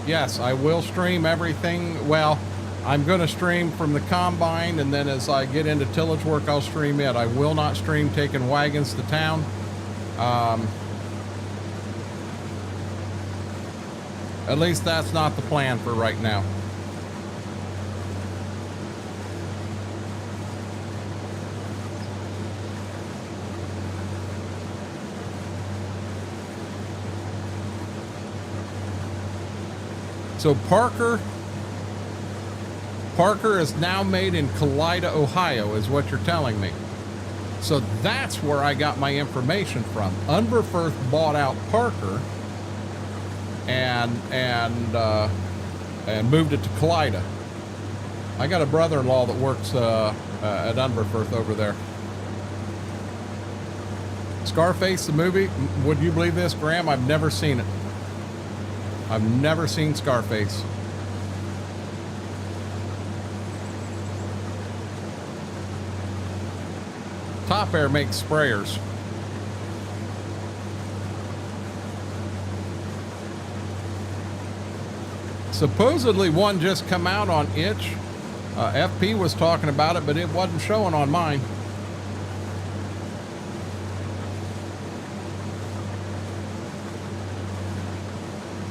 Yes, I will stream everything. Well, I'm going to stream from the combine, and then as I get into tillage work, I'll stream it. I will not stream taking wagons to town. At least that's not the plan for right now. So Parker is now made in Kalida, Ohio, is what you're telling me. So that's where I got my information from. Unverfirth bought out Parker, and and moved it to Calida. I got a brother-in-law that works at Unverfirth over there. Scarface, the movie, would you believe this, Graham? I've never seen it. I've never seen Scarface. Top Air makes sprayers. Supposedly one just come out on Itch. FP was talking about it, but it wasn't showing on mine.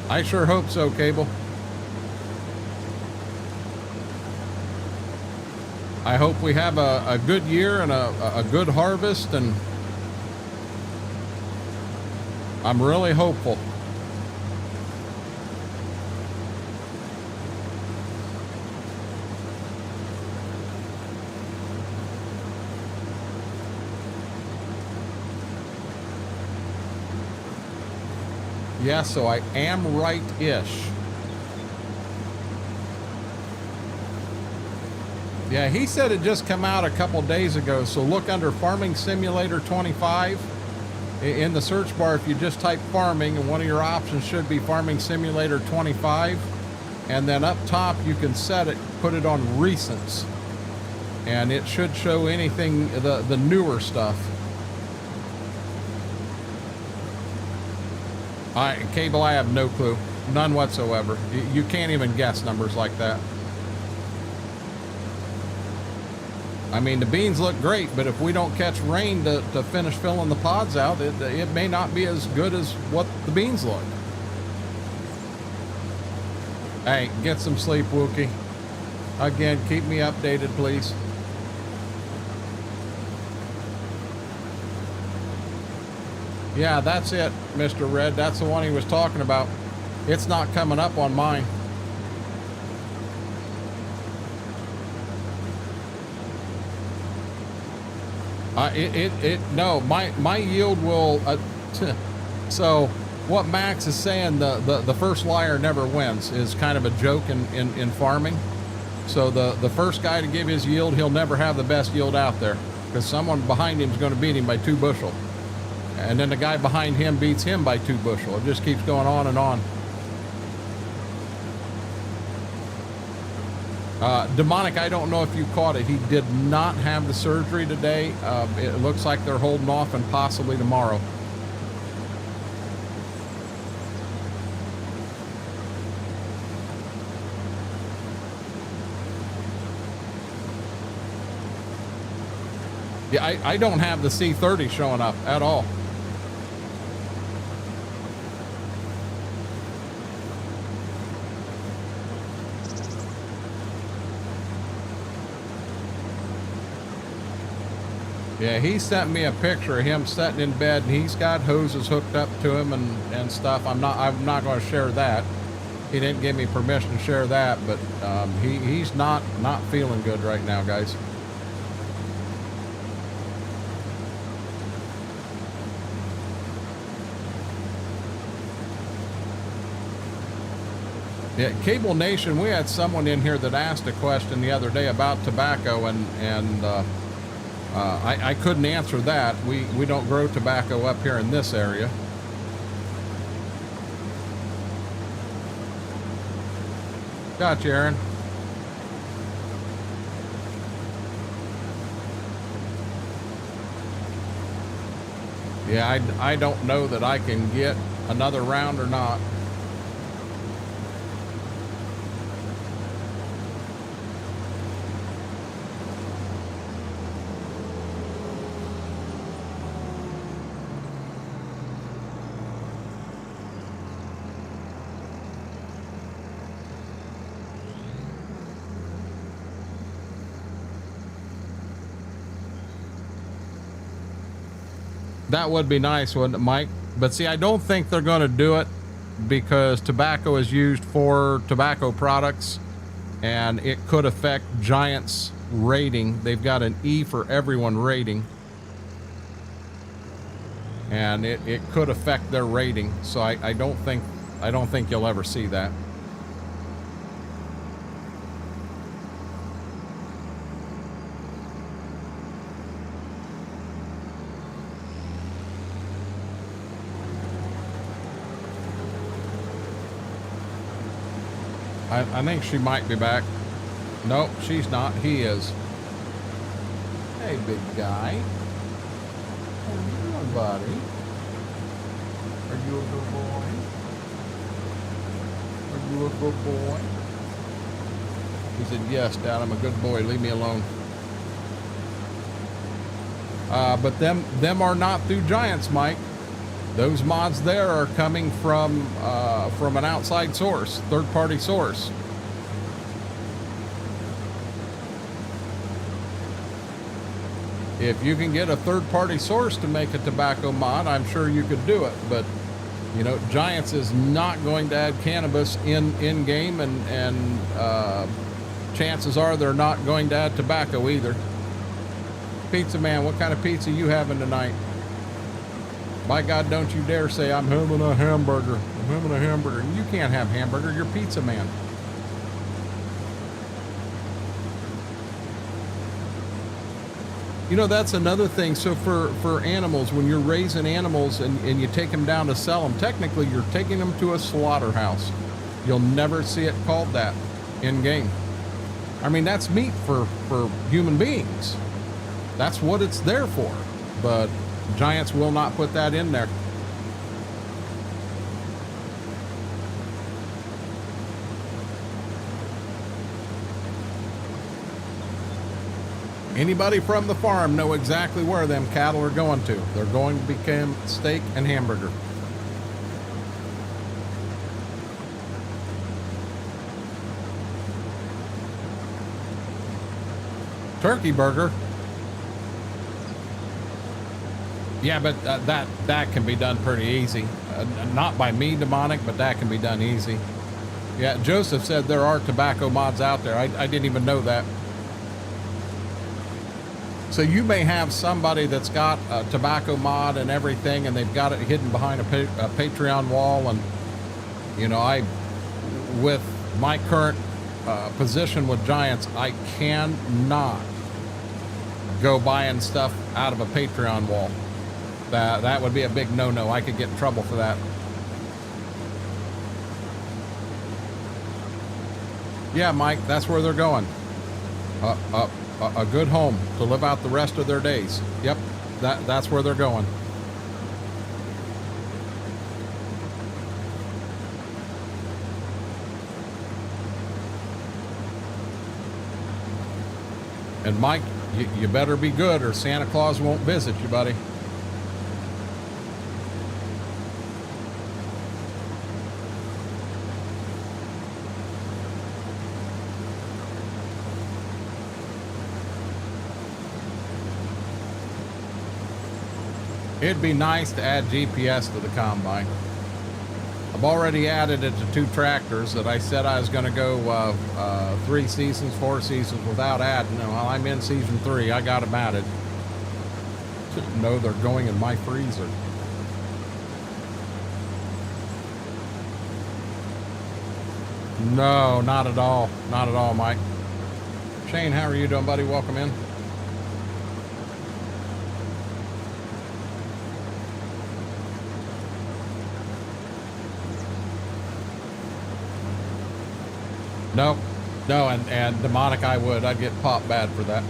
I sure hope so, Cable. I hope we have a good year and a good harvest, and I'm really hopeful. Yeah, so I am right-ish. Yeah, he said it just come out a couple days ago, so look under Farming Simulator 25. In the search bar, if you just type farming, and one of your options should be Farming Simulator 25. And then up top, you can set it, put it on recents. And it should show anything, the newer stuff. Cable, I have no clue. None whatsoever. You can't even guess numbers like that. I mean, the beans look great, but if we don't catch rain to finish filling the pods out, it may not be as good as what the beans look. Hey, get some sleep, Wookie. Again, keep me updated, please. Yeah, that's it, Mr. Red. That's the one he was talking about. It's not coming up on mine. No, my yield will, so what Max is saying, the first liar never wins, is kind of a joke in farming. So the first guy to give his yield, he'll never have the best yield out there, because someone behind him is going to beat him by 2 bushel. And then the guy behind him beats him by 2 bushel. It just keeps going on and on. Demonic, I don't know if you caught it. He did not have the surgery today. It looks like they're holding off and possibly tomorrow. Yeah, I don't have the C30 showing up at all. Yeah, he sent me a picture of him sitting in bed, and he's got hoses hooked up to him and stuff. I'm not going to share that. He didn't give me permission to share that, but he's not feeling good right now, guys. Yeah, Cable Nation, we had someone in here that asked a question the other day about tobacco, and I couldn't answer that. We don't grow tobacco up here in this area. Gotcha, Aaron. Yeah, I don't know that I can get another round or not. That would be nice, wouldn't it, Mike? But see, I don't think they're going to do it because tobacco is used for tobacco products, and it could affect Giant's rating. They've got an E for everyone rating, and it could affect their rating. So I don't think you'll ever see that. I think she might be back. Nope, she's not. He is. Hey, big guy. How you doing, buddy? Are you a good boy? Are you a good boy? He said, yes, Dad, I'm a good boy. Leave me alone. But them are not through Giants, Mike. Those mods there are coming from an outside source, third-party source. If you can get a third-party source to make a tobacco mod, I'm sure you could do it. But, you know, Giants is not going to add cannabis in game, and chances are they're not going to add tobacco either. Pizza man, what kind of pizza you having tonight? By God, don't you dare say I'm having a hamburger. I'm having a hamburger. You can't have hamburger. You're pizza man. You know, that's another thing. So for animals, when you're raising animals and you take them down to sell them, technically you're taking them to a slaughterhouse. You'll never see it called that in game. I mean, that's meat for human beings. That's what it's there for. But Giants will not put that in there. Anybody from the farm know exactly where them cattle are going to. They're going to become steak and hamburger. Turkey burger. Yeah, but that can be done pretty easy. Not by me, Demonic, but that can be done easy. Yeah, Joseph said there are tobacco mods out there. I didn't even know that. So you may have somebody that's got a tobacco mod and everything, and they've got it hidden behind a Patreon wall. And, you know, with my current position with Giants, I cannot go buying stuff out of a Patreon wall. That would be a big no-no. I could get in trouble for that. Yeah, Mike, that's where they're going. A good home to live out the rest of their days. Yep, that's where they're going. And Mike, you better be good or Santa Claus won't visit you, buddy. It'd be nice to add GPS to the combine. I've already added it to 2 tractors that I said I was going to go 3 seasons, 4 seasons without adding. Well, I'm in season 3. I got them added. No, they're going in my freezer. No, not at all. Not at all, Mike. Shane, how are you doing, buddy? Welcome in. No, and Demonic, I'd get popped bad for that.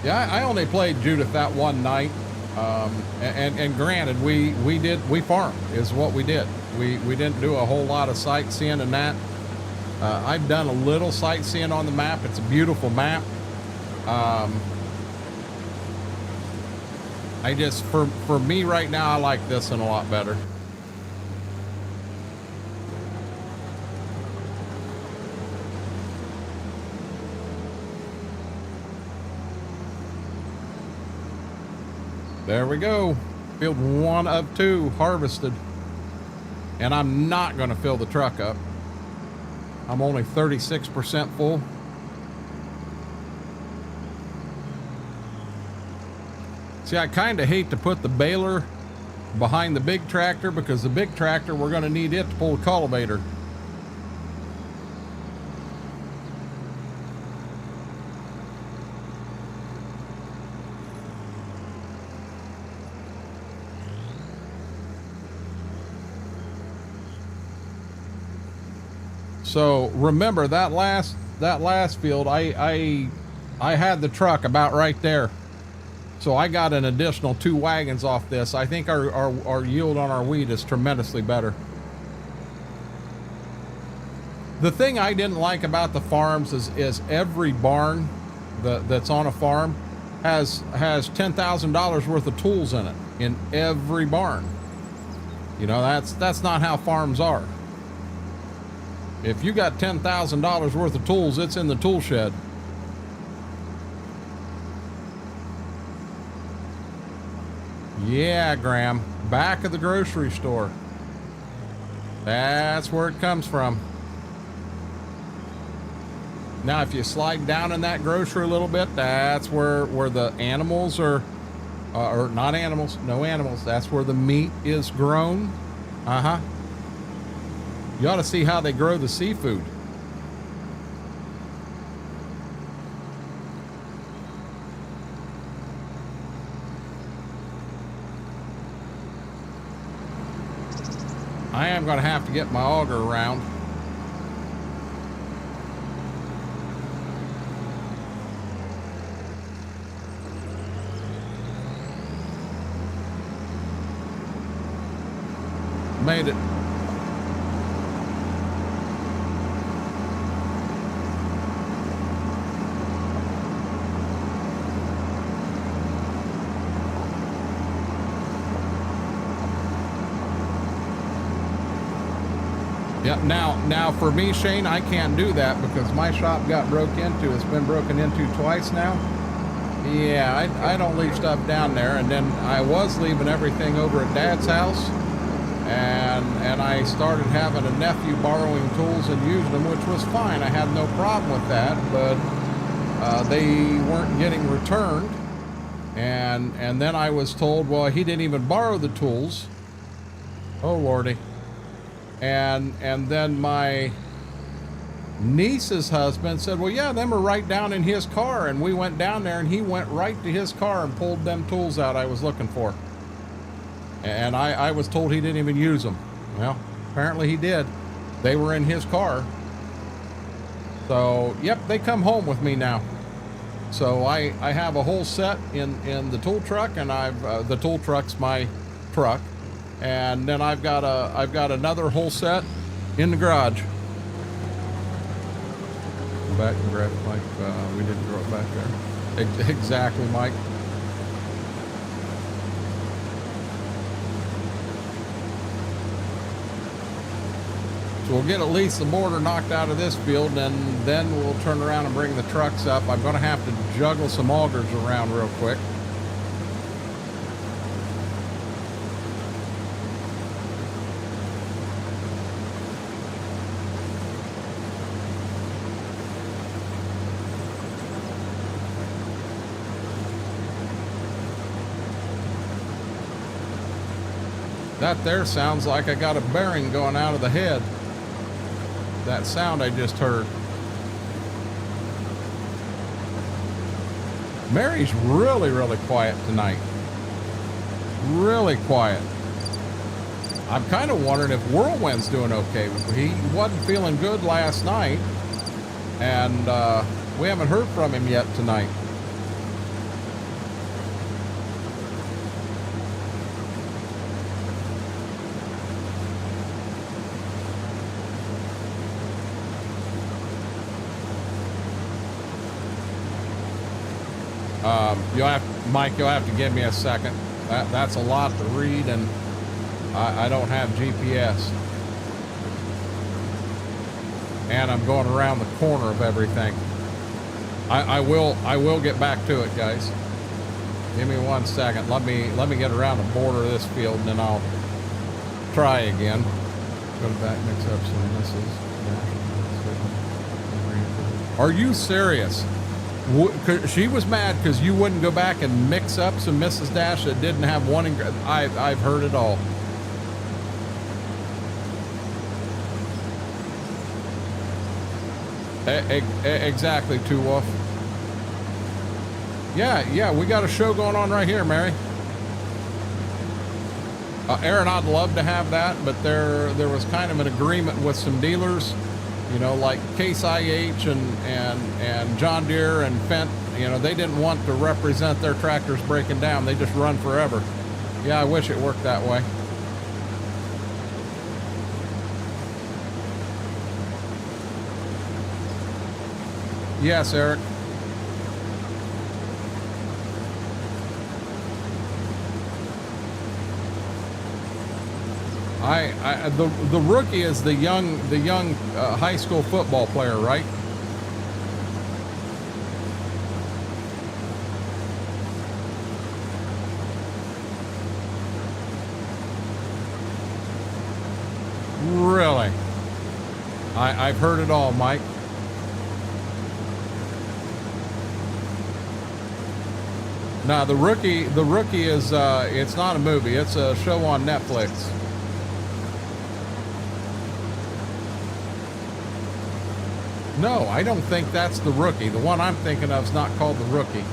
Yeah, I only played Judith that one night, and granted, we farmed is what we did. We didn't do a whole lot of sightseeing and that. I've done a little sightseeing on the map. It's a beautiful map. I just, for me right now, I like this one a lot better. There we go. Field 1 of 2 harvested. And I'm not going to fill the truck up. I'm only 36% full. See, I kind of hate to put the baler behind the big tractor because the big tractor, we're going to need it to pull the cultivator. So remember that last field, I had the truck about right there. So I got an additional 2 wagons off this. I think our yield on our wheat is tremendously better. The thing I didn't like about the farms is every barn that's on a farm has $10,000 worth of tools in it, in every barn. You know, that's not how farms are. If you got $10,000 worth of tools, it's in the tool shed. Yeah, Graham, back of the grocery store. That's where it comes from. Now, if you slide down in that grocery a little bit, that's where the animals are, or not animals, no animals. That's where the meat is grown. Uh-huh. You ought to see how they grow the seafood. I am going to have to get my auger around. Made it. Yep. Now for me, Shane, I can't do that because my shop got broke into. It's been broken into twice now. Yeah, I don't leave stuff down there, and then I was leaving everything over at Dad's house. And I started having a nephew borrowing tools and using them, which was fine. I had no problem with that, but they weren't getting returned. And then I was told, well, he didn't even borrow the tools. Oh, Lordy. And then my niece's husband said, well, yeah, them are right down in his car. And we went down there, and he went right to his car and pulled them tools out I was looking for. And I was told he didn't even use them. Well, apparently he did. They were in his car. So, yep, they come home with me now. So I have a whole set in the tool truck, and the tool truck's my truck. And then I've got another whole set in the garage. Go back and grab it, Mike. We didn't throw it back there. Exactly, Mike. So we'll get at least the mortar knocked out of this field, and then we'll turn around and bring the trucks up. I'm going to have to juggle some augers around real quick. That there sounds like I got a bearing going out of the head. That sound I just heard. Mary's really, really quiet tonight. Really quiet. I'm kind of wondering if Whirlwind's doing okay. He wasn't feeling good last night, and we haven't heard from him yet tonight. Mike, you'll have to give me a second. That's a lot to read, and I don't have GPS. And I'm going around the corner of everything. I will get back to it, guys. Give me 1 second. Let me get around the border of this field, and then I'll try again. Go back, mix up some misses. Are you serious? She was mad because you wouldn't go back and mix up some Mrs. Dash that didn't have one. I've heard it all. Exactly, Two Wolf. Yeah, we got a show going on right here, Mary. Aaron, I'd love to have that, but there was kind of an agreement with some dealers You know, like Case IH and John Deere and Fendt, you know, they didn't want to represent their tractors breaking down. They just run forever. Yeah, I wish it worked that way. Yes, Eric. The rookie is the young high school football player, right? Really? I've heard it all, Mike. Now the rookie is it's not a movie, it's a show on Netflix. No, I don't think that's the rookie. The one I'm thinking of is not called the rookie.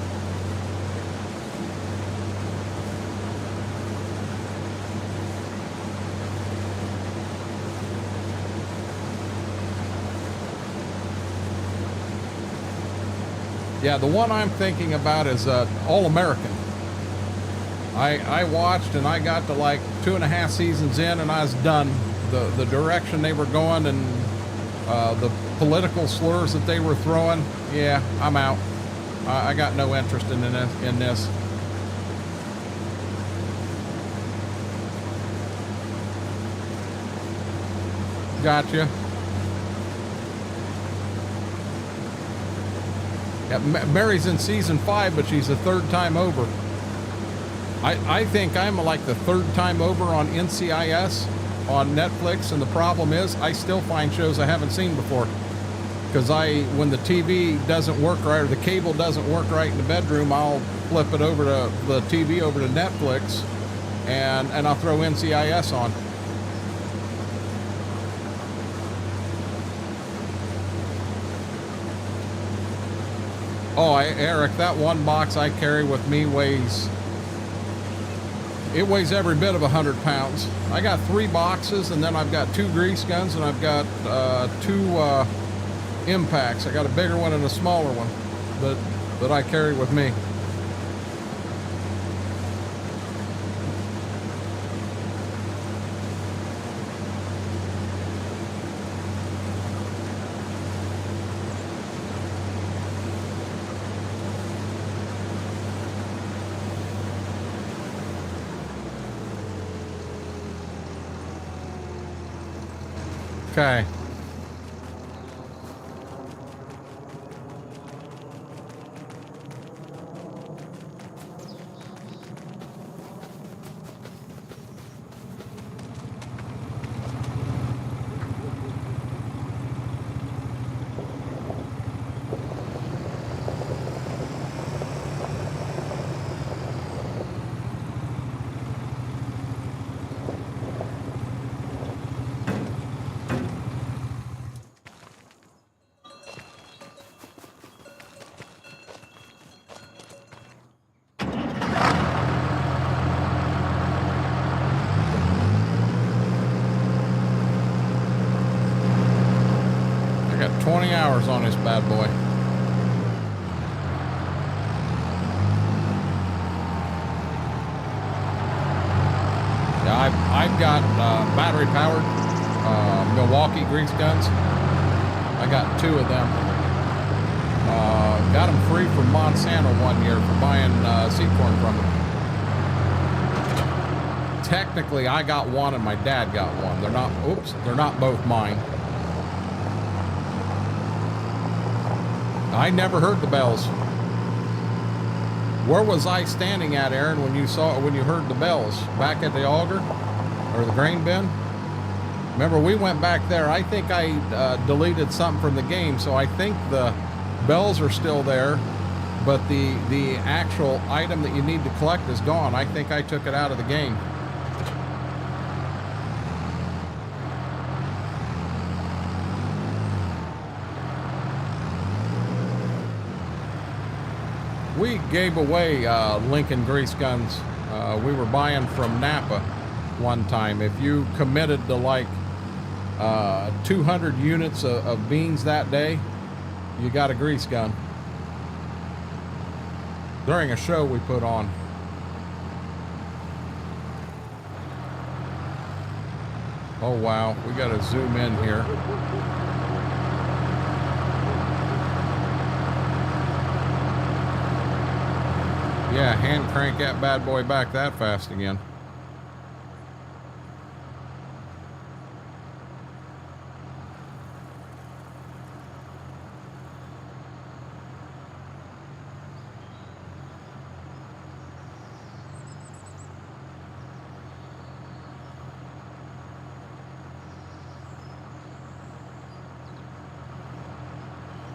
Yeah, the one I'm thinking about is All-American. I watched and I got to like 2.5 seasons in and I was done. The direction they were going and the political slurs that they were throwing, yeah, I'm out. I got no interest in this. Gotcha. Yeah, Mary's in season 5, but she's the 3rd time over. I think I'm like the 3rd time over on NCIS on Netflix, and the problem is I still find shows I haven't seen before. Because when the TV doesn't work right, or the cable doesn't work right in the bedroom, I'll flip it over to the TV over to Netflix, and I'll throw NCIS on. Oh, Eric, that one box I carry with me weighs every bit of 100 pounds. I got 3 boxes, and then I've got 2 grease guns, and I've got 2 impacts. I got a bigger one and a smaller one that I carry with me. Okay. I got 20 hours on this bad boy. Yeah, I've got battery powered Milwaukee grease guns. I got 2 of them. Got them free from Monsanto one year for buying seed corn from them. Technically, I got one and my dad got one. They're not both mine. I never heard the bells. Where was I standing at, Aaron, when you heard the bells? Back at the auger or the grain bin? Remember, we went back there. I think I deleted something from the game, so I think the bells are still there, but the actual item that you need to collect is gone. I think I took it out of the game. We gave away Lincoln grease guns. We were buying from Napa one time. If you committed to like 200 units of beans that day, you got a grease gun. During a show we put on. Oh wow, we got to zoom in here. Yeah, hand crank that bad boy back that fast again.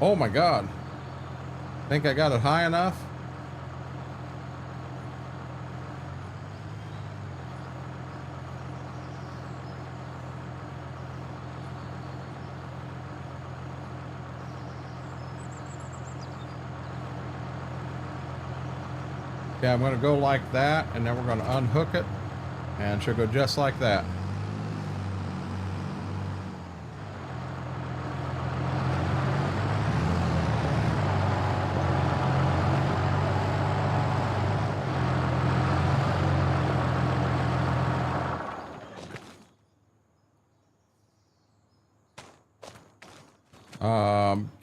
Oh my God. Think I got it high enough? Okay, I'm going to go like that, and then we're going to unhook it, and she'll go just like that.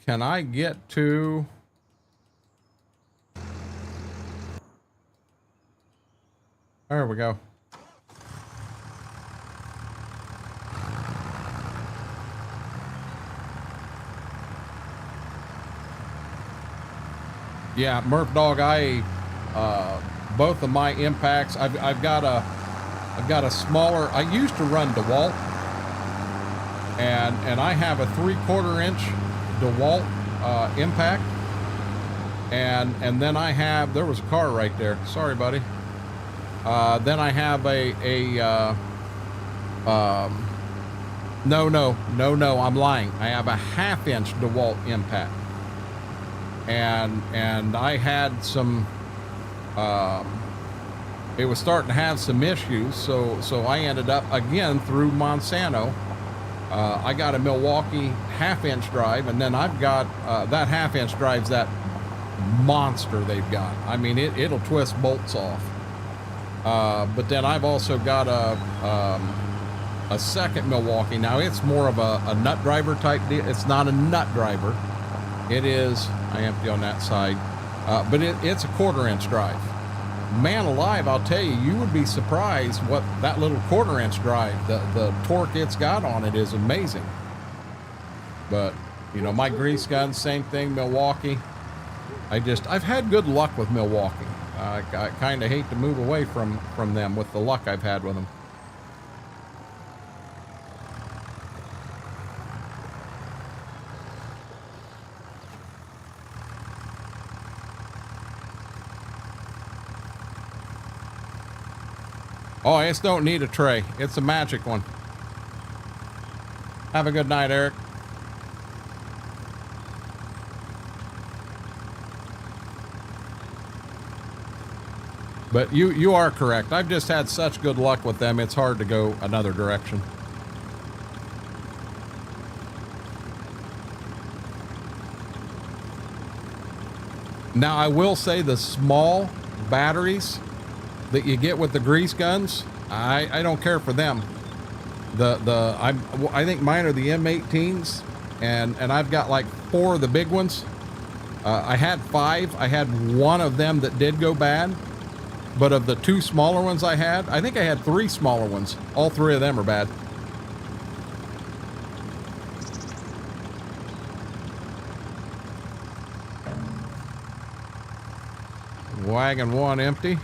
Can I get to... There we go. Yeah, Murph Dog, both of my impacts, I've got a smaller, I used to run DeWalt, and I have a 3/4 inch DeWalt impact, and then I have, there was a car right there, sorry buddy. Then I have no, I'm lying. I have a 1/2 inch DeWalt impact, and I had some, it was starting to have some issues, so I ended up again through Monsanto. I got a Milwaukee 1/2 inch drive, and then I've got that 1/2 inch drive's that monster they've got. I mean, it'll twist bolts off. But then I've also got a second Milwaukee. Now it's more of a nut driver type deal. It's not a nut driver. It is, I empty on that side, but it's a 1/4 inch drive. Man alive, I'll tell you, you would be surprised what that little 1/4 inch drive, the torque it's got on it is amazing. But, you know, my grease gun, same thing, Milwaukee. I've had good luck with Milwaukee. I kind of hate to move away from them with the luck I've had with them. Oh, it don't need a tray. It's a magic one. Have a good night, Eric. But you are correct. I've just had such good luck with them, it's hard to go another direction. Now, I will say the small batteries that you get with the grease guns, I don't care for them. I think mine are the M18s, and I've got like 4 of the big ones. I had 5. I had 1 of them that did go bad. But of the 2 smaller ones I think I had 3 smaller ones. All 3 of them are bad. Wagon 1 empty.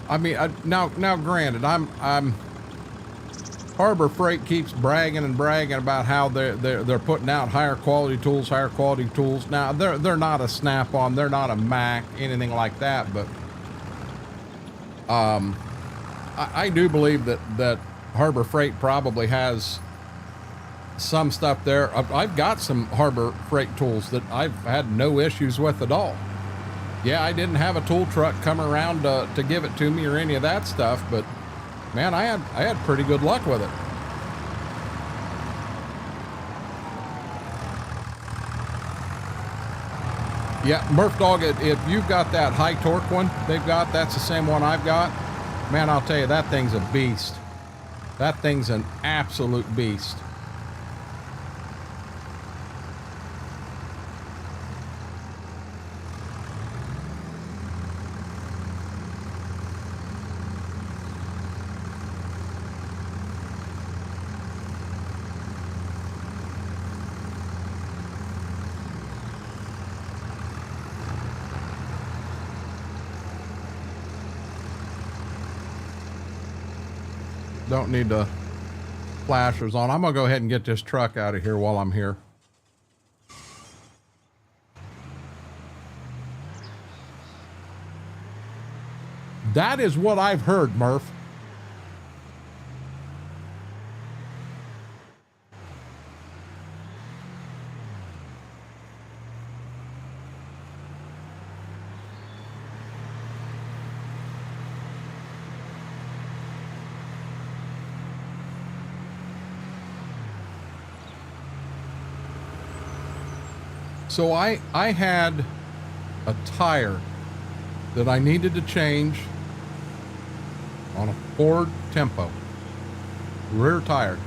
I mean, now granted, I'm Harbor Freight keeps bragging and bragging about how they're putting out higher quality tools. Now they're not a Snap-on, they're not a Mac, anything like that. But I do believe that Harbor Freight probably has some stuff there. I've got some Harbor Freight tools that I've had no issues with at all. Yeah, I didn't have a tool truck come around to give it to me or any of that stuff, but man, I had pretty good luck with it. Yeah, Murph Dog, if you've got that high torque one that's the same one I've got. Man, I'll tell you, that thing's a beast. That thing's an absolute beast. Don't need the flashers on. I'm gonna go ahead and get this truck out of here while I'm here. That is what I've heard, Murph. So I had a tire that I needed to change on a Ford Tempo, rear tire.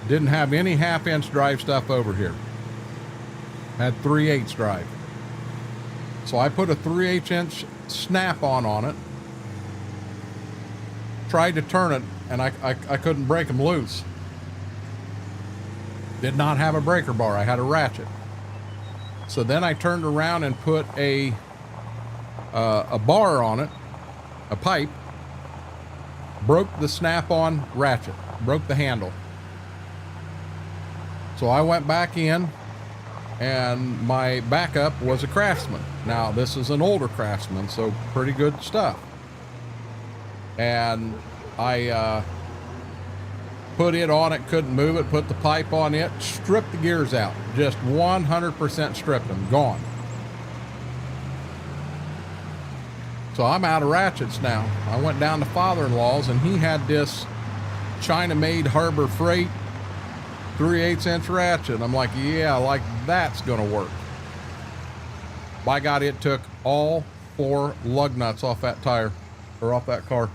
Didn't have any half-inch drive stuff over here. Had 3/8 drive. So I put a 3/8 inch Snap-on on it. Tried to turn it, and I couldn't break them loose. Did not have a breaker bar. I had a ratchet. So then I turned around and put a bar on it, a pipe, broke the Snap-on ratchet, broke the handle. So I went back in, and my backup was a Craftsman. Now this is an older Craftsman, so pretty good stuff. And I put it on it, couldn't move it, put the pipe on it, stripped the gears out, just 100% stripped them, gone. So I'm out of ratchets now. I went down to father-in-law's, and he had this China-made Harbor Freight 3/8 inch ratchet. I'm like, yeah, like that's gonna work. By God, it took all 4 lug nuts off that tire, or off that car.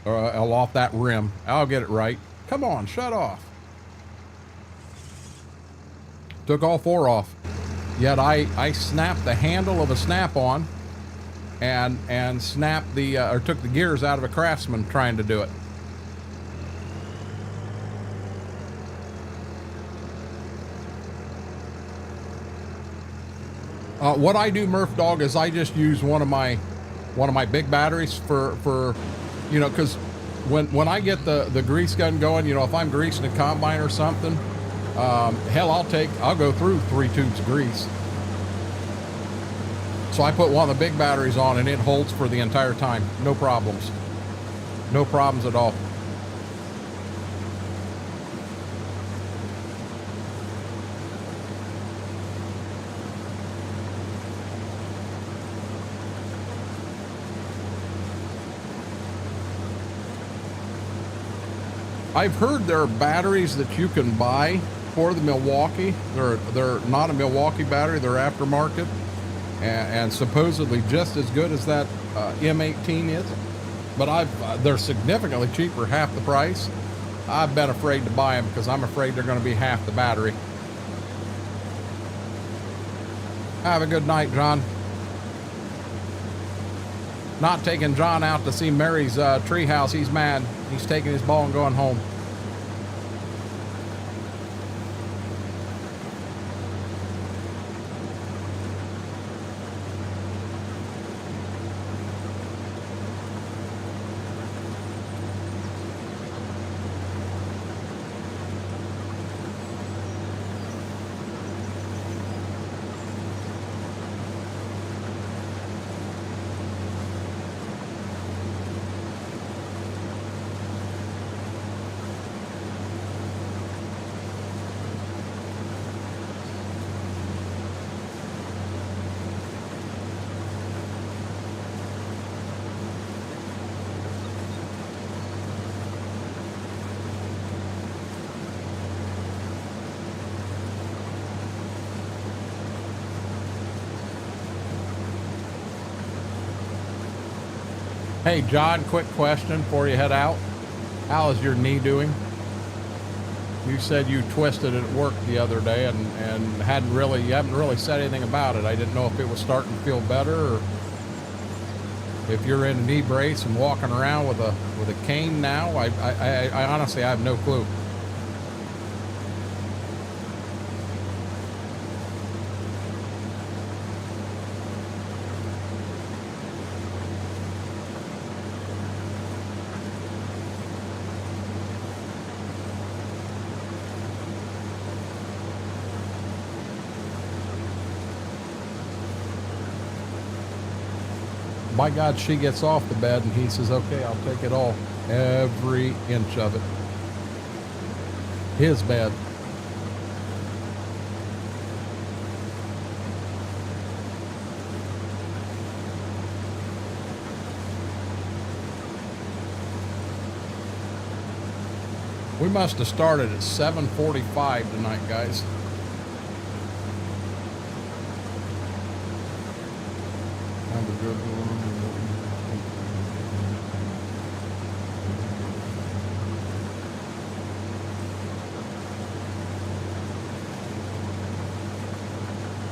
Off that rim. I'll get it right. Come on, shut off. Took all 4 off. Yet I snapped the handle of a Snap-on and snapped the or took the gears out of a Craftsman trying to do it. What I do, Murph Dog, is I just use one of my big batteries for you know, because when I get the grease gun going, you know, if I'm greasing a combine or something, hell, I'll go through 3 tubes of grease. So I put one of the big batteries on, and it holds for the entire time. No problems. No problems at all. I've heard there are batteries that you can buy for the Milwaukee. They're not a Milwaukee battery, they're aftermarket, and supposedly just as good as that M18 is. But they're significantly cheaper, half the price. I've been afraid to buy them because I'm afraid they're going to be half the battery. Have a good night, John. Not taking John out to see Mary's treehouse. He's mad. He's taking his ball and going home. Hey, John, quick question before you head out. How is your knee doing? You said you twisted it at work the other day and you haven't really said anything about it. I didn't know if it was starting to feel better or if you're in a knee brace and walking around with a cane now. I honestly, I have no clue. My God, she gets off the bed and he says, okay, I'll take it all. Every inch of it. His bed. We must have started at 7:45 tonight, guys. Have a good one.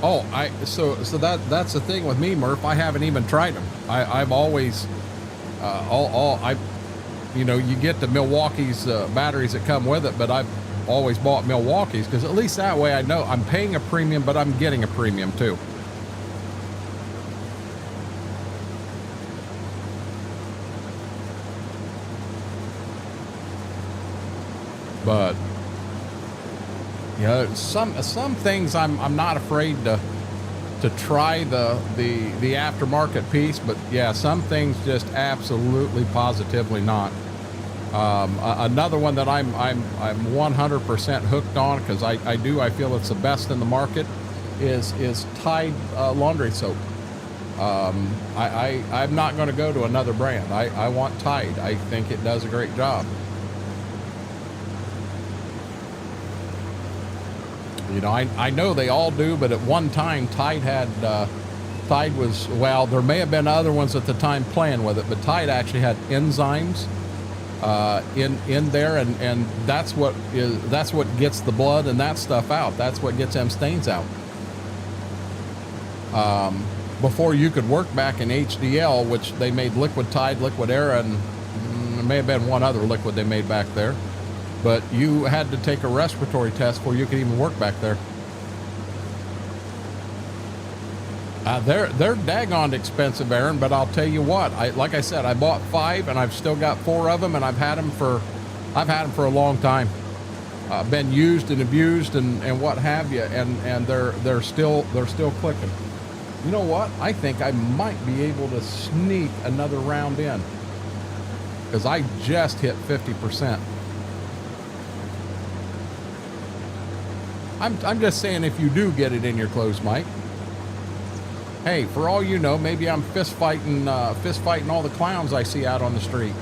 Oh, so that's the thing with me, Murph. I haven't even tried them. I've always you get the Milwaukee's batteries that come with it, but I've always bought Milwaukee's because at least that way I know I'm paying a premium, but I'm getting a premium too. But some things I'm not afraid to try the aftermarket piece, but yeah, some things just absolutely positively not. Another one that I'm 100% hooked on because I feel it's the best in the market is Tide laundry soap. I'm not going to go to another brand. I want Tide. I think it does a great job. I know they all do, but at one time Tide was, well, there may have been other ones at the time playing with it, but Tide actually had enzymes in there, and that's what gets the blood and that stuff out. That's what gets them stains out. Before you could work back in HDL, which they made Liquid Tide, Liquid Air, and there may have been one other liquid they made back there. But you had to take a respiratory test before you could even work back there. They're daggone expensive, Aaron, but I'll tell you what, like I said, I bought 5 and I've still got 4 of them, and I've had them for a long time. Been used and abused and what have you, and they're still clicking. You know what? I think I might be able to sneak another round in because I just hit 50%. I'm just saying, if you do get it in your clothes, Mike. Hey, for all you know, maybe I'm fist fighting all the clowns I see out on the street.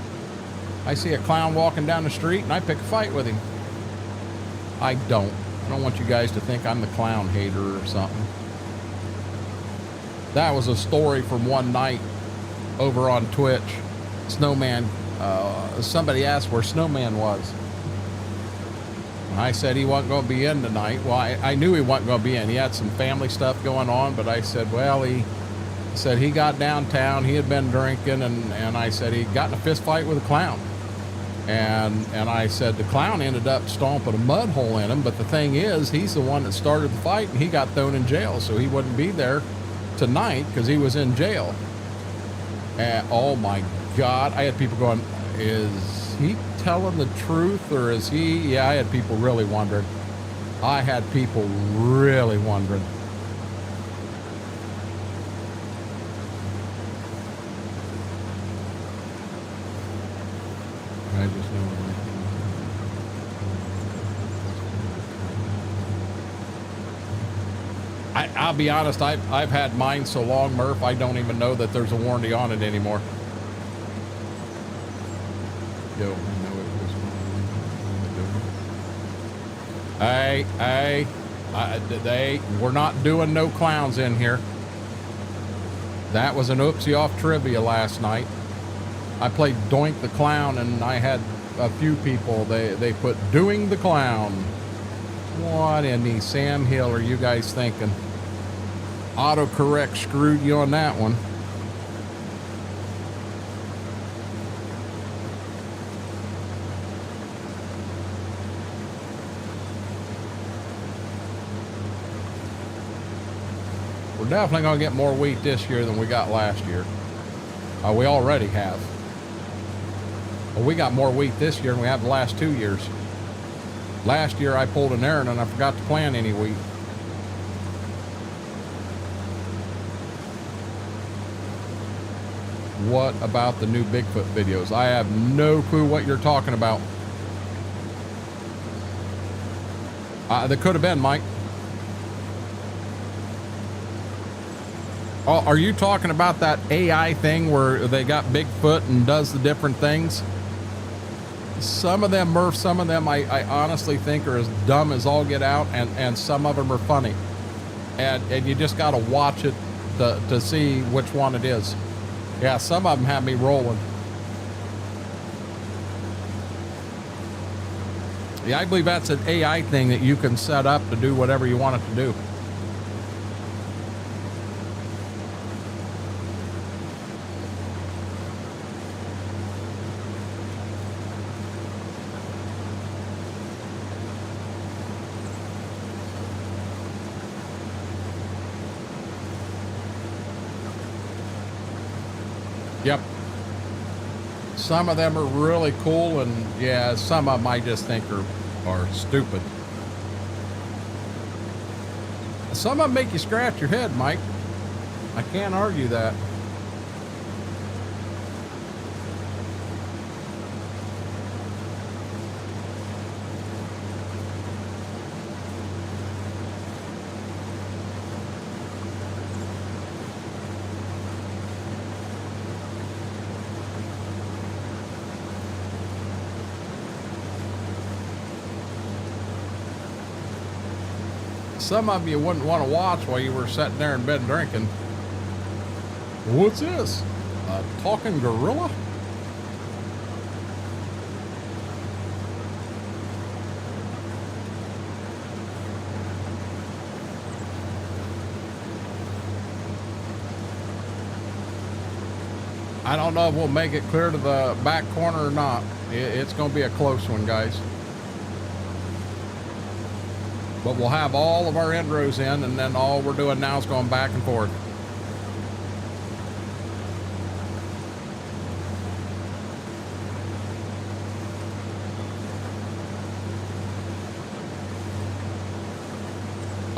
I see a clown walking down the street and I pick a fight with him. I don't want you guys to think I'm the clown hater or something. That was a story from one night over on Twitch. Snowman, somebody asked where Snowman was. I said he wasn't going to be in tonight. Well, I knew he wasn't going to be in. He had some family stuff going on, but I said, well, he said he got downtown. He had been drinking, and I said he got in a fist fight with a clown. And I said the clown ended up stomping a mud hole in him, but the thing is, he's the one that started the fight, and he got thrown in jail, so he wouldn't be there tonight because he was in jail. And oh my God, I had people going, is he telling the truth or is he? Yeah, I had people really wondering. I had people really wondering. I just know. I'll be honest, I've had mine so long, Murph, I don't even know that there's a warranty on it anymore. Yo. Hey, we're not doing no clowns in here. That was an oopsie off trivia last night. I played Doink the Clown, and I had a few people, they put doing the clown. What in the Sam Hill are you guys thinking? Autocorrect screwed you on that one. We're definitely going to get more wheat this year than we got last year. We already have. Well, we got more wheat this year than we have the last 2 years. Last year I pulled an errand and I forgot to plant any wheat. What about the new Bigfoot videos? I have no clue what you're talking about. That could have been, Mike. Oh, are you talking about that AI thing where they got Bigfoot and does the different things? Some of them, Murph, some of them I honestly think are as dumb as all get out, and some of them are funny. And you just got to watch it to see which one it is. Yeah, some of them have me rolling. Yeah, I believe that's an AI thing that you can set up to do whatever you want it to do. Yep. Some of them are really cool, and yeah, some of them I just think are stupid. Some of them make you scratch your head, Mike. I can't argue that. Some of you wouldn't want to watch while you were sitting there in bed drinking. What's this? A talking gorilla? I don't know if we'll make it clear to the back corner or not. It's going to be a close one, guys. But we'll have all of our end rows in, and then all we're doing now is going back and forth.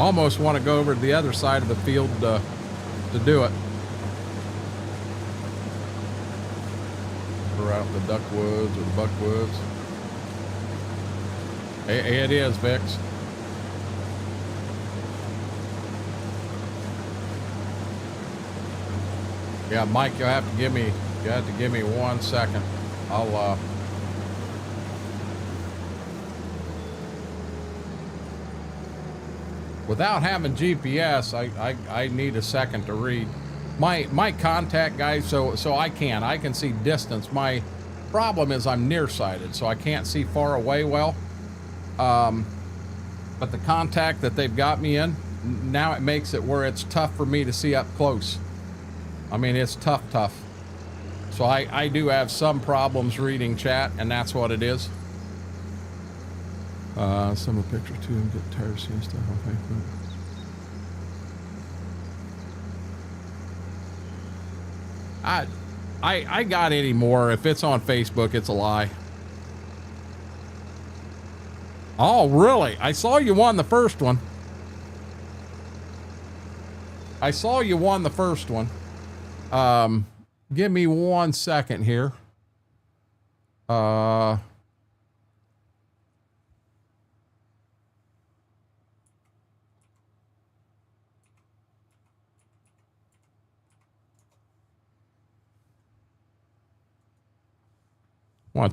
Almost want to go over to the other side of the field to do it. We're out in the duck woods or the buck woods. It is, Vix. Yeah, Mike, you have to give me 1 second. I'll without having GPS, I need a second to read my contact, guys. So I can see distance. My problem is I'm nearsighted, so I can't see far away well. But the contact that they've got me in now, it makes it where it's tough for me to see up close. I mean, it's tough. So I do have some problems reading chat, and that's what it is. Some of the picture too, and get tired of seeing stuff on Facebook. I got any more. If it's on Facebook, it's a lie. Oh, really? I saw you won the first one. Give me 1 second here. Want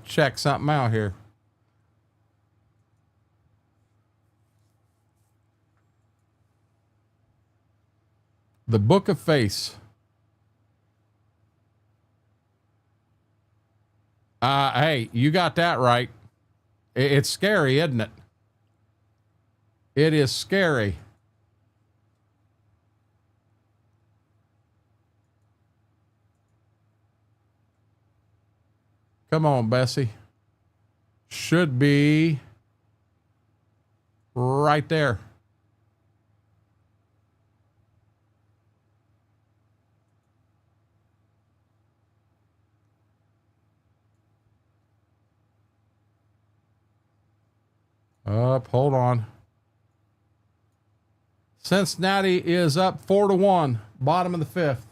to check something out here. The Book of Face. Hey, you got that right. It's scary, isn't it? It is scary. Come on, Bessie. Should be right there. Up, hold on. Cincinnati is up 4-1, bottom of the fifth.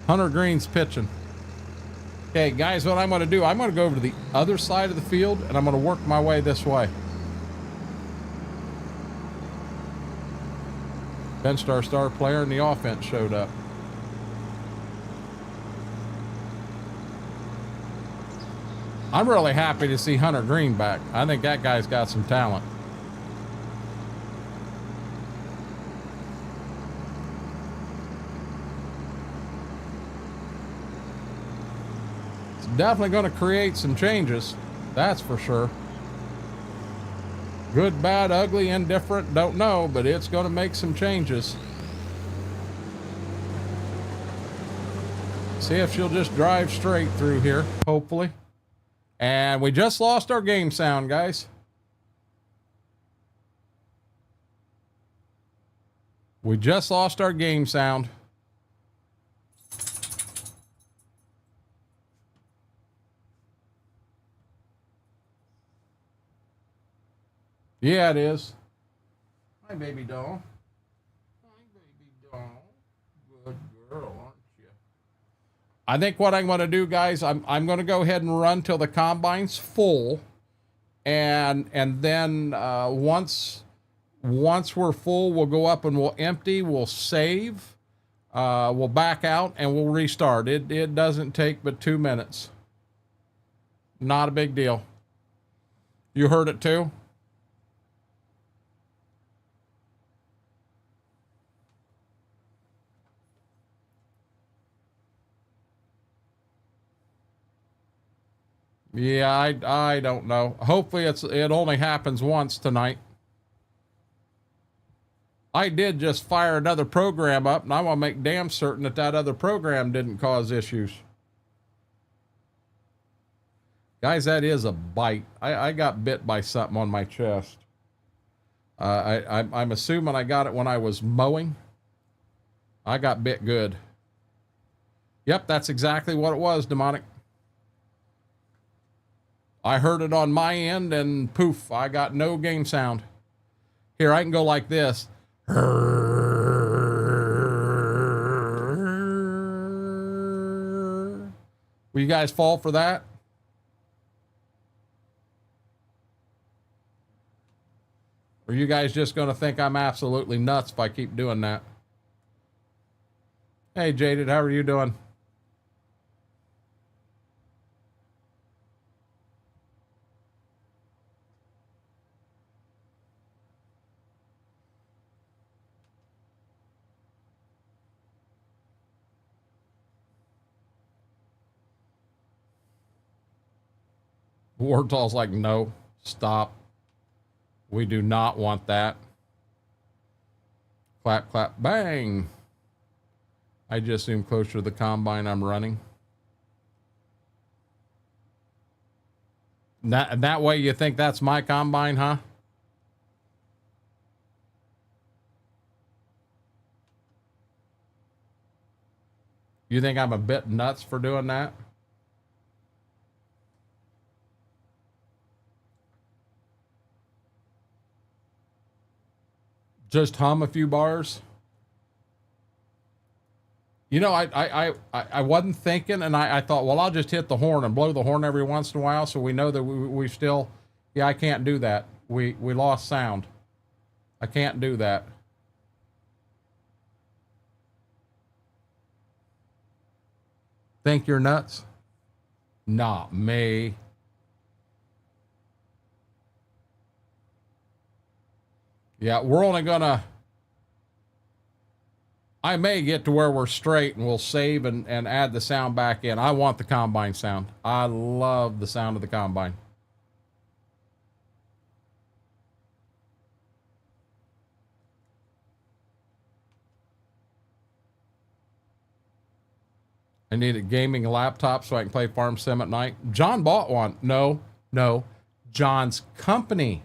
Hunter Green's pitching. Okay, guys, what I'm going to do, I'm going to go over to the other side of the field, and I'm going to work my way this way. Benched our star player, and the offense showed up. I'm really happy to see Hunter Green back. I think that guy's got some talent. It's definitely going to create some changes. That's for sure. Good, bad, ugly, indifferent, don't know, but it's going to make some changes. See if she'll just drive straight through here, hopefully. And we just lost our game sound, guys. We just lost our game sound. Yeah, it is. Hi, baby doll. Hi, baby doll. Good girl, aren't you? I think what I'm going to do, guys, I'm going to go ahead and run till the combine's full, and then once we're full, we'll go up and we'll empty, we'll save, we'll back out, and we'll restart. It doesn't take but 2 minutes. Not a big deal. You heard it too? Yeah, I don't know. Hopefully it only happens once tonight. I did just fire another program up, and I want to make damn certain that other program didn't cause issues. Guys, that is a bite. I got bit by something on my chest. I'm assuming I got it when I was mowing. I got bit good. Yep, that's exactly what it was, Demonic. I heard it on my end, and poof, I got no game sound. Here, I can go like this. Will you guys fall for that? Or are you guys just going to think I'm absolutely nuts if I keep doing that? Hey, Jaded, how are you doing? Wartall's like, no, stop. We do not want that. Clap, clap, bang. I just zoomed closer to the combine I'm running. That way you think that's my combine, huh? You think I'm a bit nuts for doing that? Just hum a few bars. You know, I wasn't thinking, and I thought, well, I'll just hit the horn and blow the horn every once in a while so we know that we still, yeah, I can't do that. We lost sound. I can't do that. Think you're nuts? Not me. Yeah, we're only gonna, I may get to where we're straight and we'll save and add the sound back in. I want the combine sound. I love the sound of the combine. I need a gaming laptop so I can play Farm Sim at night. John bought one. No. John's company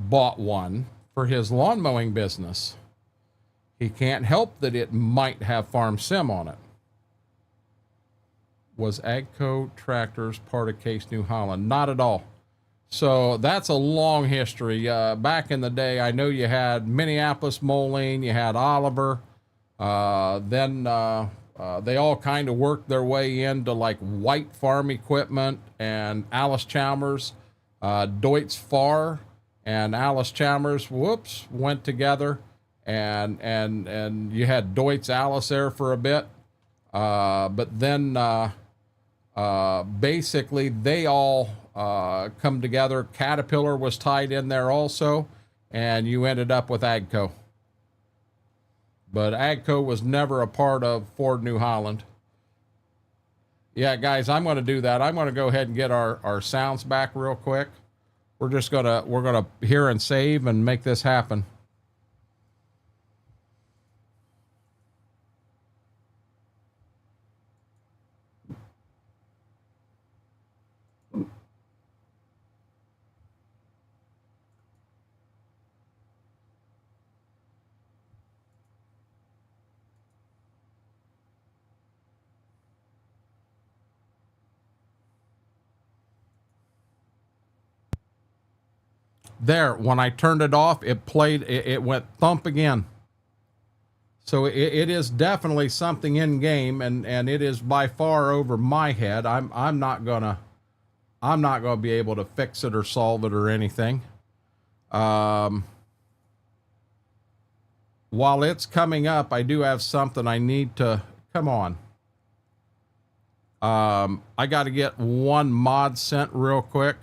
bought one for his lawn mowing business. He can't help that it might have Farm Sim on it. Was Agco Tractors part of Case New Holland? Not at all. So that's a long history. Back in the day, I know you had Minneapolis Moline, you had Oliver. Then they all kind of worked their way into like White Farm Equipment and Alice Chalmers. Deutz Farr and Alice Chalmers, went together. And you had Deutz Alice there for a bit. But then basically they all come together. Caterpillar was tied in there also, and you ended up with Agco. But Agco was never a part of Ford New Holland. Yeah, guys, I'm going to do that. I'm going to go ahead and get our sounds back real quick. We're going to hear and save and make this happen. There, when I turned it off, it played, it went thump again. So it is definitely something in game, and it is by far over my head. I'm not gonna be able to fix it or solve it or anything. While it's coming up, I do have something I need to, come on. I got to get one mod sent real quick.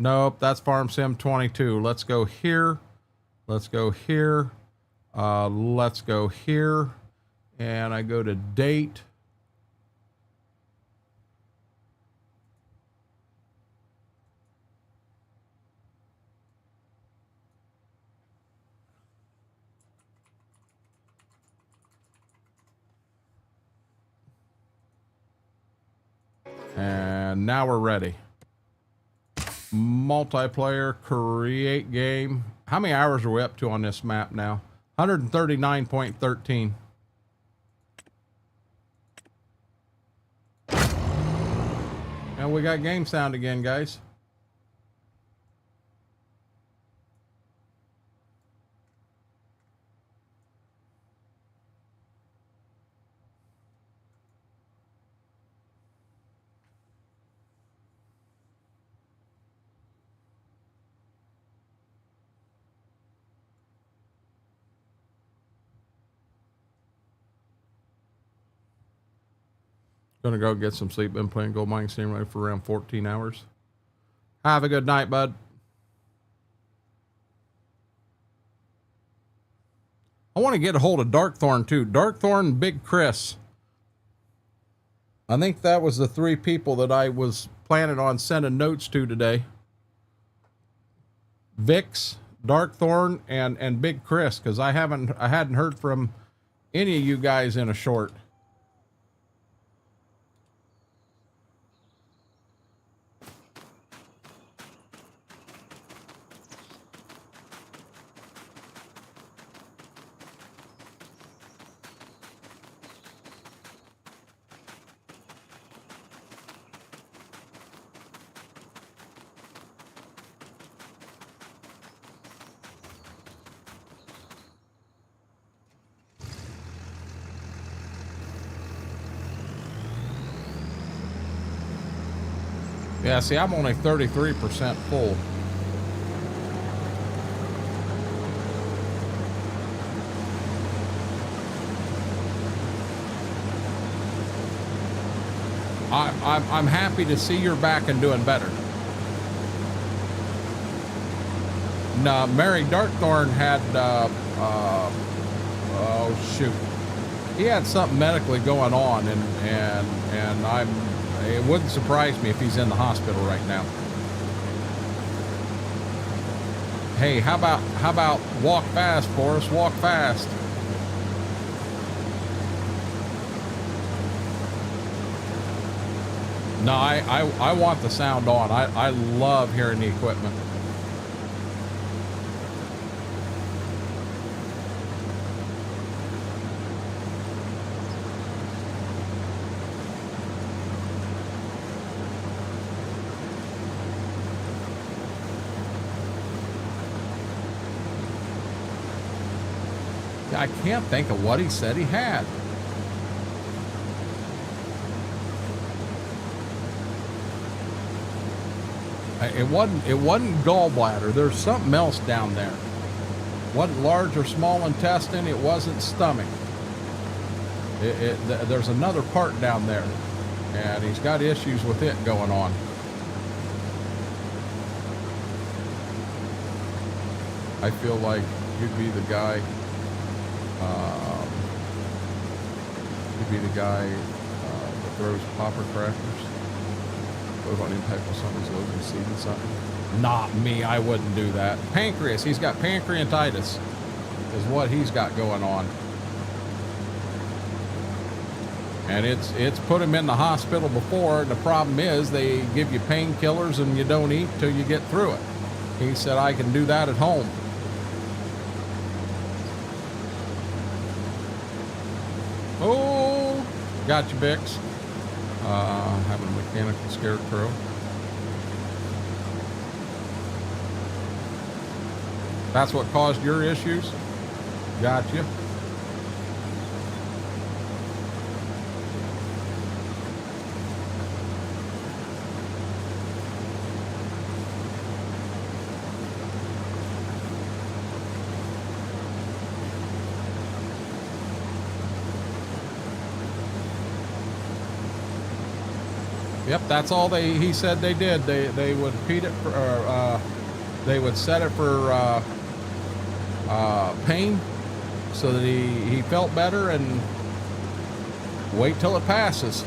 Nope, that's Farm Sim 22. Let's go here. Let's go here. Let's go here. And I go to date. And now we're ready. Multiplayer, create game. How many hours are we up to on this map now? 139.13. And we got game sound again, guys. Gonna go get some sleep. Been playing Gold Mining Simulator for around 14 hours. Have a good night, bud. I want to get a hold of Darkthorn too. Darkthorn and Big Chris. I think that was the three people that I was planning on sending notes to today. Vix, Darkthorn, and Big Chris, because I hadn't heard from any of you guys in a short. Yeah, see, I'm only 33% full. I'm happy to see you're back and doing better. No, Mary Darkthorn had, oh shoot, he had something medically going on, and it wouldn't surprise me if he's in the hospital right now. Hey, how about walk fast, Forrest? Walk fast. No, I want the sound on. I love hearing the equipment. I can't think of what he said he had. It wasn't gallbladder. There's something else down there. Wasn't large or small intestine. It wasn't stomach. There's another part down there, and he's got issues with it going on. I feel like you'd be the guy. You'd be the guy that throws popper crackers. What about impact when someone's low receiving something? Not me. I wouldn't do that. Pancreas. He's got pancreatitis is what he's got going on. And it's put him in the hospital before. And the problem is they give you painkillers and you don't eat till you get through it. He said, I can do that at home. Oh, got you, Bix. Having a mechanical scarecrow. That's what caused your issues? Gotcha. Yep, that's all he said they did. They would feed it for, they would set it for pain so that he felt better and wait till it passes.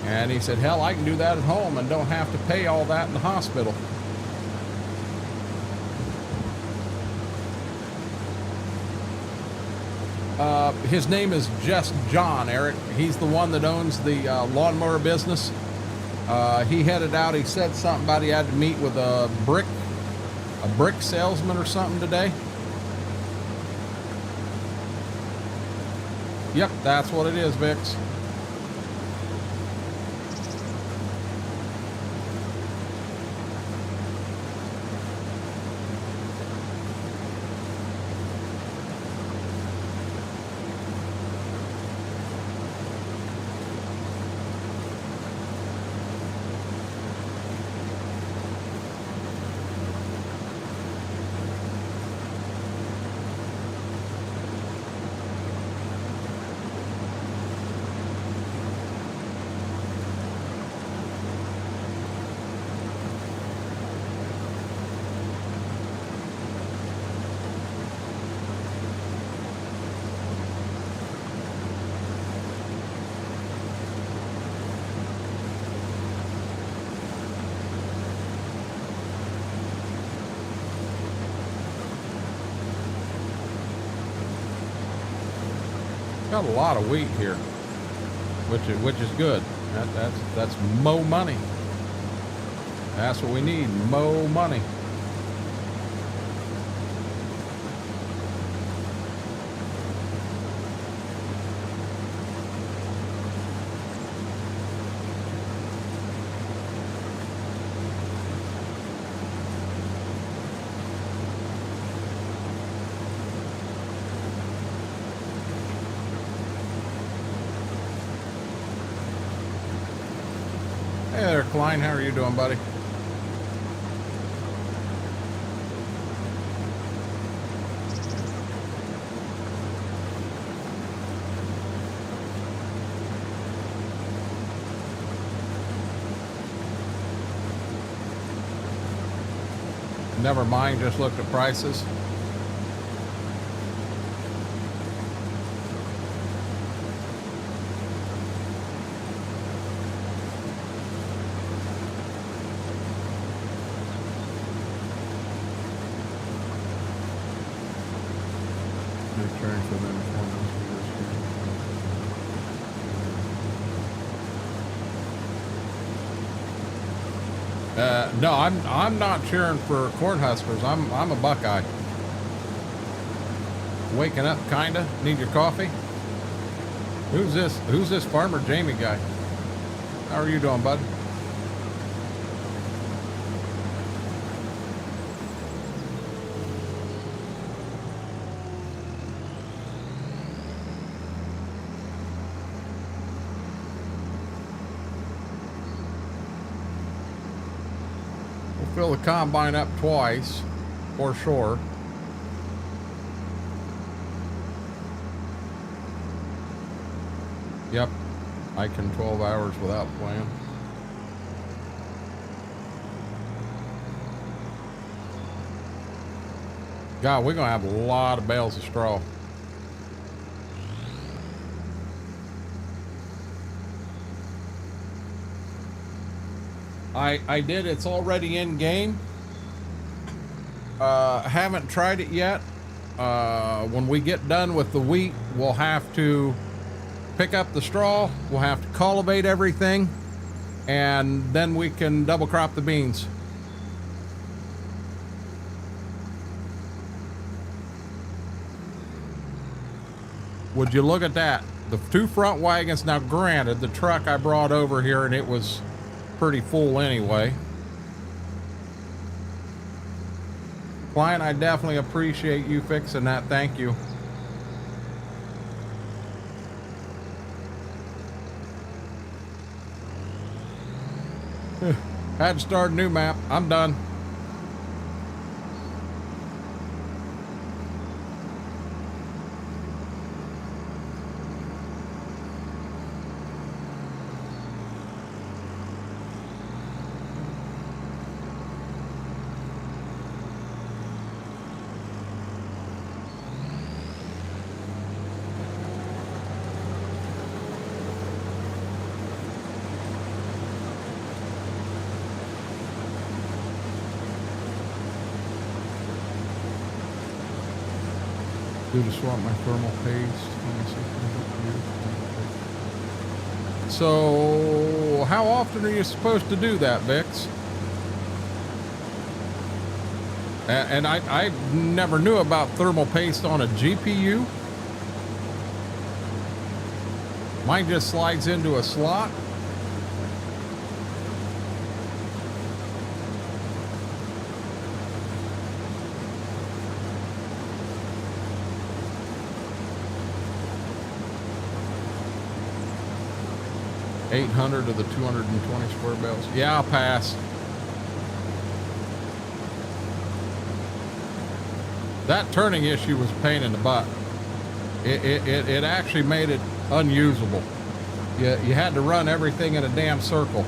And he said, hell, I can do that at home and don't have to pay all that in the hospital. His name is just John, Eric. He's the one that owns the lawnmower business. He headed out. He said something about he had to meet with a brick salesman or something today. Yep, that's what it is, Vix. Got a lot of wheat here, which is good. That's mo money. That's what we need, mo money. Hey there, Klein. How are you doing, buddy? Never mind, just looked at prices. No, I'm not cheering for Cornhuskers. I'm a Buckeye. Waking up, kinda. Need your coffee? Who's this? Who's this Farmer Jamie guy? How are you doing, bud? Fill the combine up twice, for sure. Yep, I can 12 hours without playing. God, we're gonna have a lot of bales of straw. I did. It's already in game. Haven't tried it yet. When we get done with the wheat, we'll have to pick up the straw. We'll have to cultivate everything, and then we can double crop the beans. Would you look at that? The two front wagons. Now, granted, the truck I brought over here, and it was pretty full anyway. Client, I definitely appreciate you fixing that. Thank you. Had to start a new map. I'm done. Do to swap my thermal paste. So, how often are you supposed to do that, Vix? And I never knew about thermal paste on a GPU. Mine just slides into a slot. $800 of the 220 square bales. Yeah, I'll pass. That turning issue was a pain in the butt. It actually made it unusable. You had to run everything in a damn circle,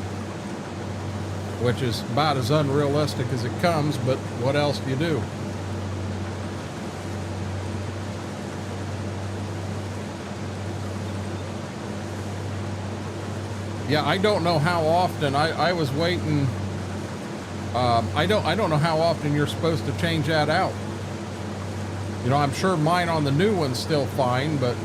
which is about as unrealistic as it comes, but what else do you do? Yeah, I don't know how often. I was waiting. I don't know how often you're supposed to change that out. You know, I'm sure mine on the new one's still fine, but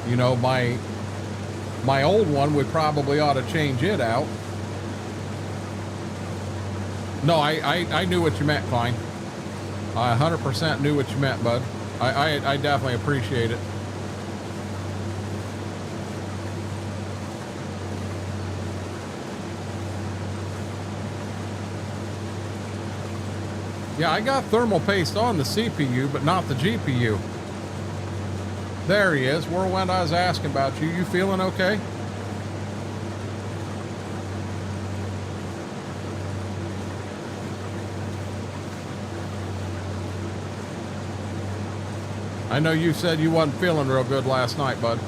you know, my old one, we probably ought to change it out. No, I knew what you meant, Klein. I 100% knew what you meant, bud. I definitely appreciate it. Yeah, I got thermal paste on the CPU, but not the GPU. There he is. Whirlwind, I was asking about you. You feeling okay? I know you said you wasn't feeling real good last night, bud.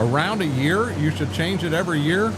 Around a year? You should change it every year?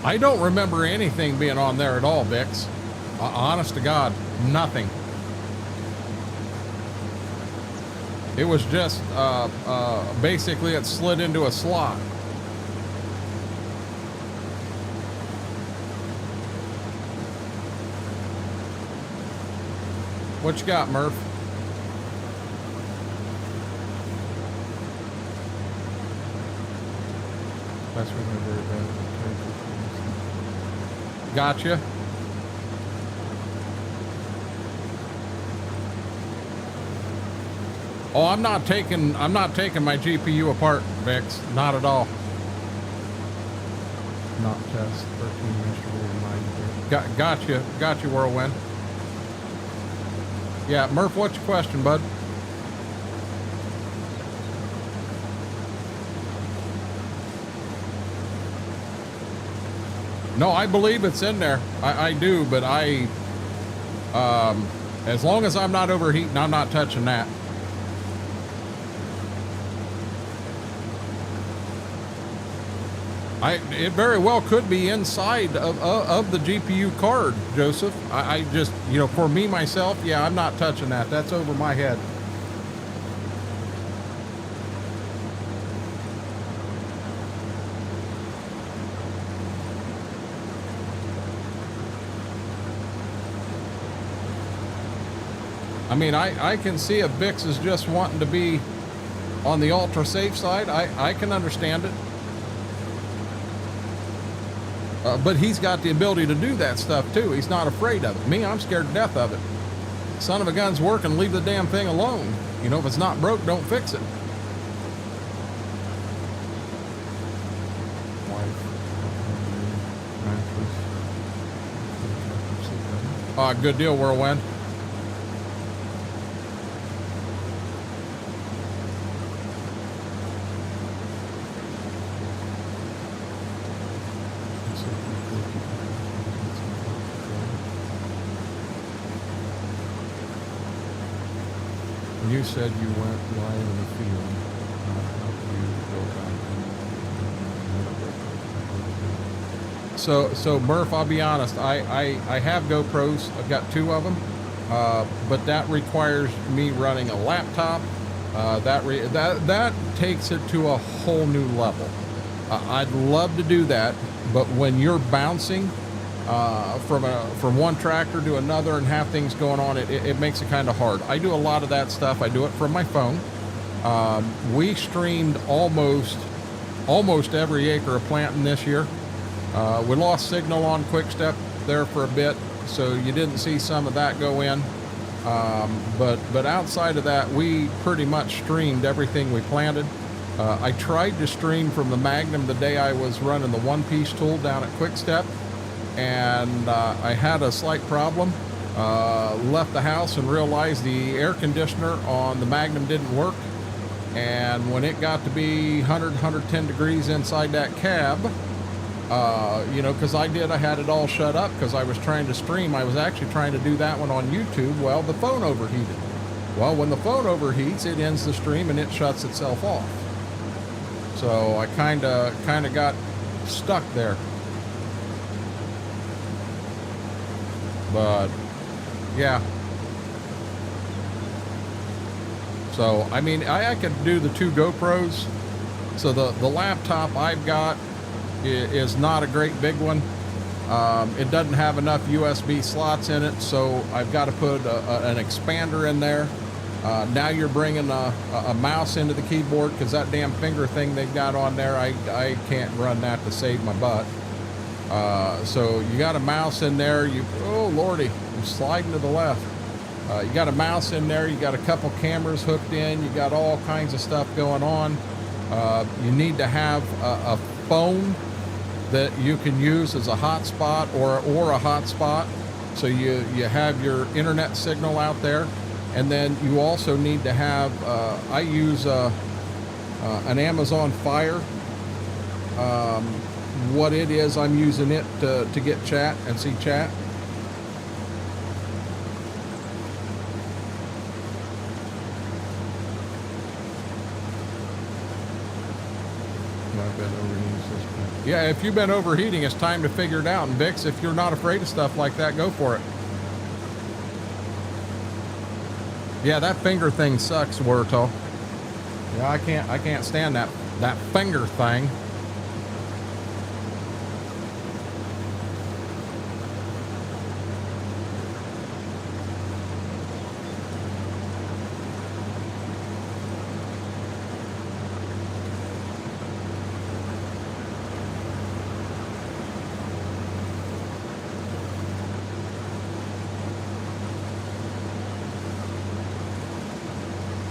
I don't remember anything being on there at all, Bix. Honest to God, nothing. It was just, basically it slid into a slot. What you got, Murph? That's what I'm very bad. Gotcha. Oh, I'm not taking my GPU apart, Vix. Not at all. Not test 13 yesterday. Gotcha, Whirlwind. Yeah, Murph, what's your question, bud? No, I believe it's in there. I do, but as long as I'm not overheating, I'm not touching that. It very well could be inside of the GPU card, Joseph. I just, you know, for me, myself, yeah, I'm not touching that. That's over my head. I mean, I can see if Vix is just wanting to be on the ultra safe side. I can understand it. But he's got the ability to do that stuff too. He's not afraid of it. Me, I'm scared to death of it. Son of a gun's working, leave the damn thing alone. You know, if it's not broke, don't fix it. Good deal, Whirlwind. You said you went live in the field. So Murph, I'll be honest. I have GoPros. I've got 2 of them, but that requires me running a laptop. That takes it to a whole new level. I'd love to do that, but when you're bouncing from one tractor to another and have things going on, it makes it kind of hard. I do a lot of that stuff. I do it from my phone. We streamed almost every acre of planting this year. We lost signal on Quick Step there for a bit, so you didn't see some of that go in. But outside of that, we pretty much streamed everything we planted. I tried to stream from the Magnum the day I was running the one-piece tool down at Quick Step, and I had a slight problem. Left the house and realized the air conditioner on the Magnum didn't work, and when it got to be 110 degrees inside that cab, you know, because I had it all shut up because I was trying to stream. I was actually trying to do that one on YouTube. Well, the phone overheated. Well, when the phone overheats, it ends the stream and it shuts itself off. So I kind of got stuck there. But yeah. So I mean, I could do the 2 GoPros So the laptop I've got is not a great big one. It doesn't have enough USB slots in it, so I've got to put an expander in there. Now you're bringing a mouse into the keyboard, because that damn finger thing they've got on there, I can't run that to save my butt. So you got a mouse in there. Oh lordy, I'm sliding to the left. You got a mouse in there. You got a couple cameras hooked in. You got all kinds of stuff going on. You need to have a phone that you can use as a hotspot or a hotspot, so you have your internet signal out there. And then you also need to have, I use an Amazon Fire. What it is, I'm using it to get chat and see chat. Yeah, if you've been overheating, it's time to figure it out. And Vix, if you're not afraid of stuff like that, go for it. Yeah, that finger thing sucks, Werto. Yeah, I can't stand that finger thing.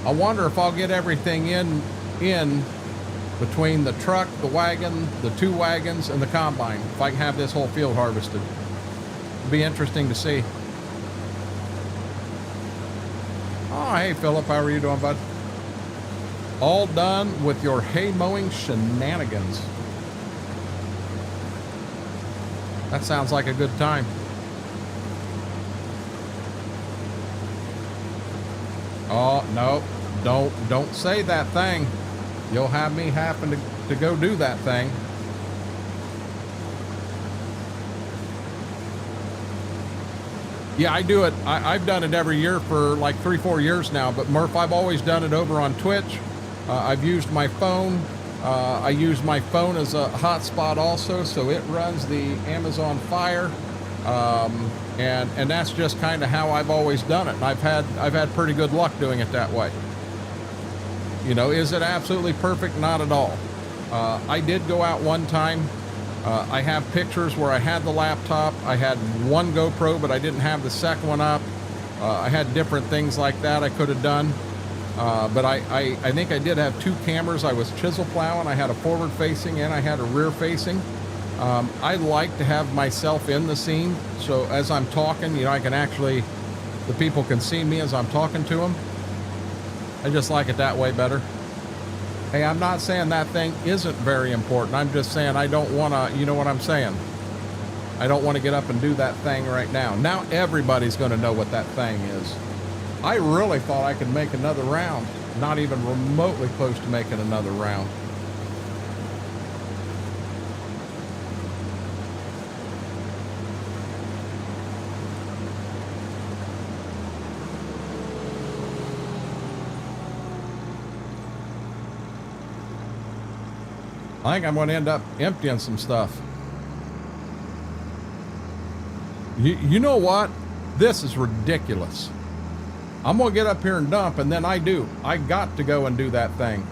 I wonder if I'll get everything in between the truck, the wagon, the 2 wagons, and the combine, if I can have this whole field harvested. It'll be interesting to see. Oh, hey, Philip, how are you doing, bud? All done with your hay mowing shenanigans. That sounds like a good time. Oh, no, don't say that thing. You'll have me having to go do that thing. Yeah, I do it. I've done it every year for like 3-4 years now, but Murph, I've always done it over on Twitch. I've used my phone. I use my phone as a hotspot also, so it runs the Amazon Fire. And that's just kind of how I've always done it. And I've had pretty good luck doing it that way. You know, is it absolutely perfect? Not at all. I did go out one time. I have pictures where I had the laptop. I had one GoPro, but I didn't have the second one up. I had different things like that I could have done. But I think I did have 2 cameras. I was chisel plowing. I had a forward facing and I had a rear facing. I like to have myself in the scene, so as I'm talking, you know, I can actually, the people can see me as I'm talking to them. I just like it that way better. Hey, I'm not saying that thing isn't very important. I'm just saying I don't want to, you know what I'm saying? I don't want to get up and do that thing right now. Now everybody's going to know what that thing is. I really thought I could make another round. Not even remotely close to making another round. I think I'm going to end up emptying some stuff. You know what? This is ridiculous. I'm going to get up here and dump, and then I got to go and do that thing.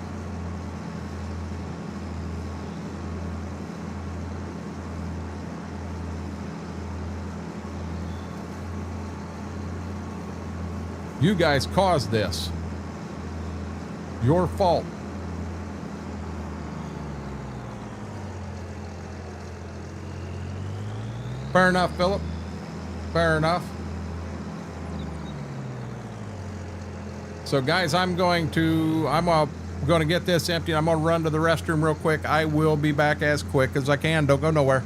You guys caused this. Your fault. Fair enough, Philip. Fair enough. So guys, I'm going to get this empty. I'm going to run to the restroom real quick. I will be back as quick as I can. Don't go nowhere.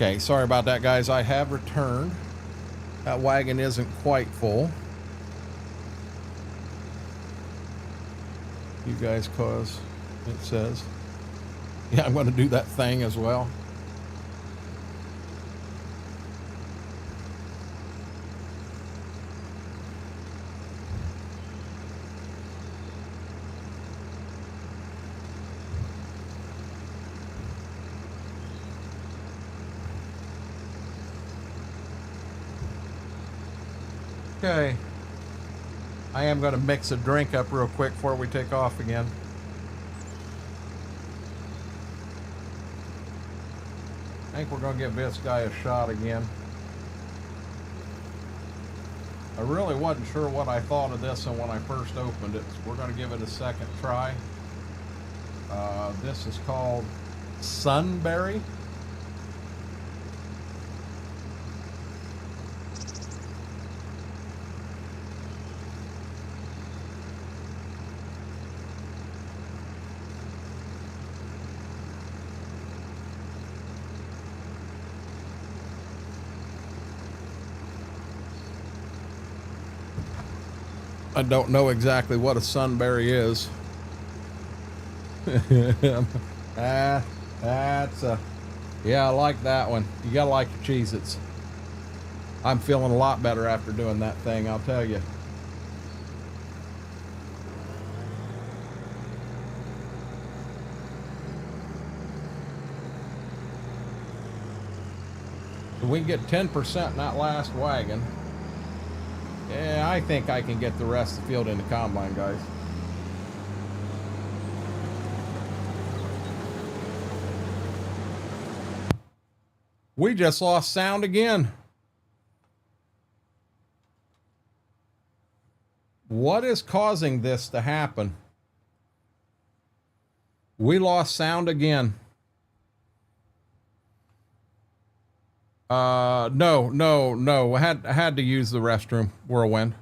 Okay, sorry about that, guys. I have returned. That wagon isn't quite full. You guys, cause it says, yeah, I'm going to do that thing as well. Okay. I am going to mix a drink up real quick before we take off again. I think we're going to give this guy a shot again. I really wasn't sure what I thought of this one when I first opened it, so we're going to give it a second try. This is called Sunberry. I don't know exactly what a sunberry is. That's a, yeah, I like that one. You gotta like your Cheez-Its. I'm feeling a lot better after doing that thing, I'll tell you. If we can get 10% in that last wagon, yeah, I think I can get the rest of the field in the combine, guys. We just lost sound again. What is causing this to happen? We lost sound again. No. I had to use the restroom. Whirlwind.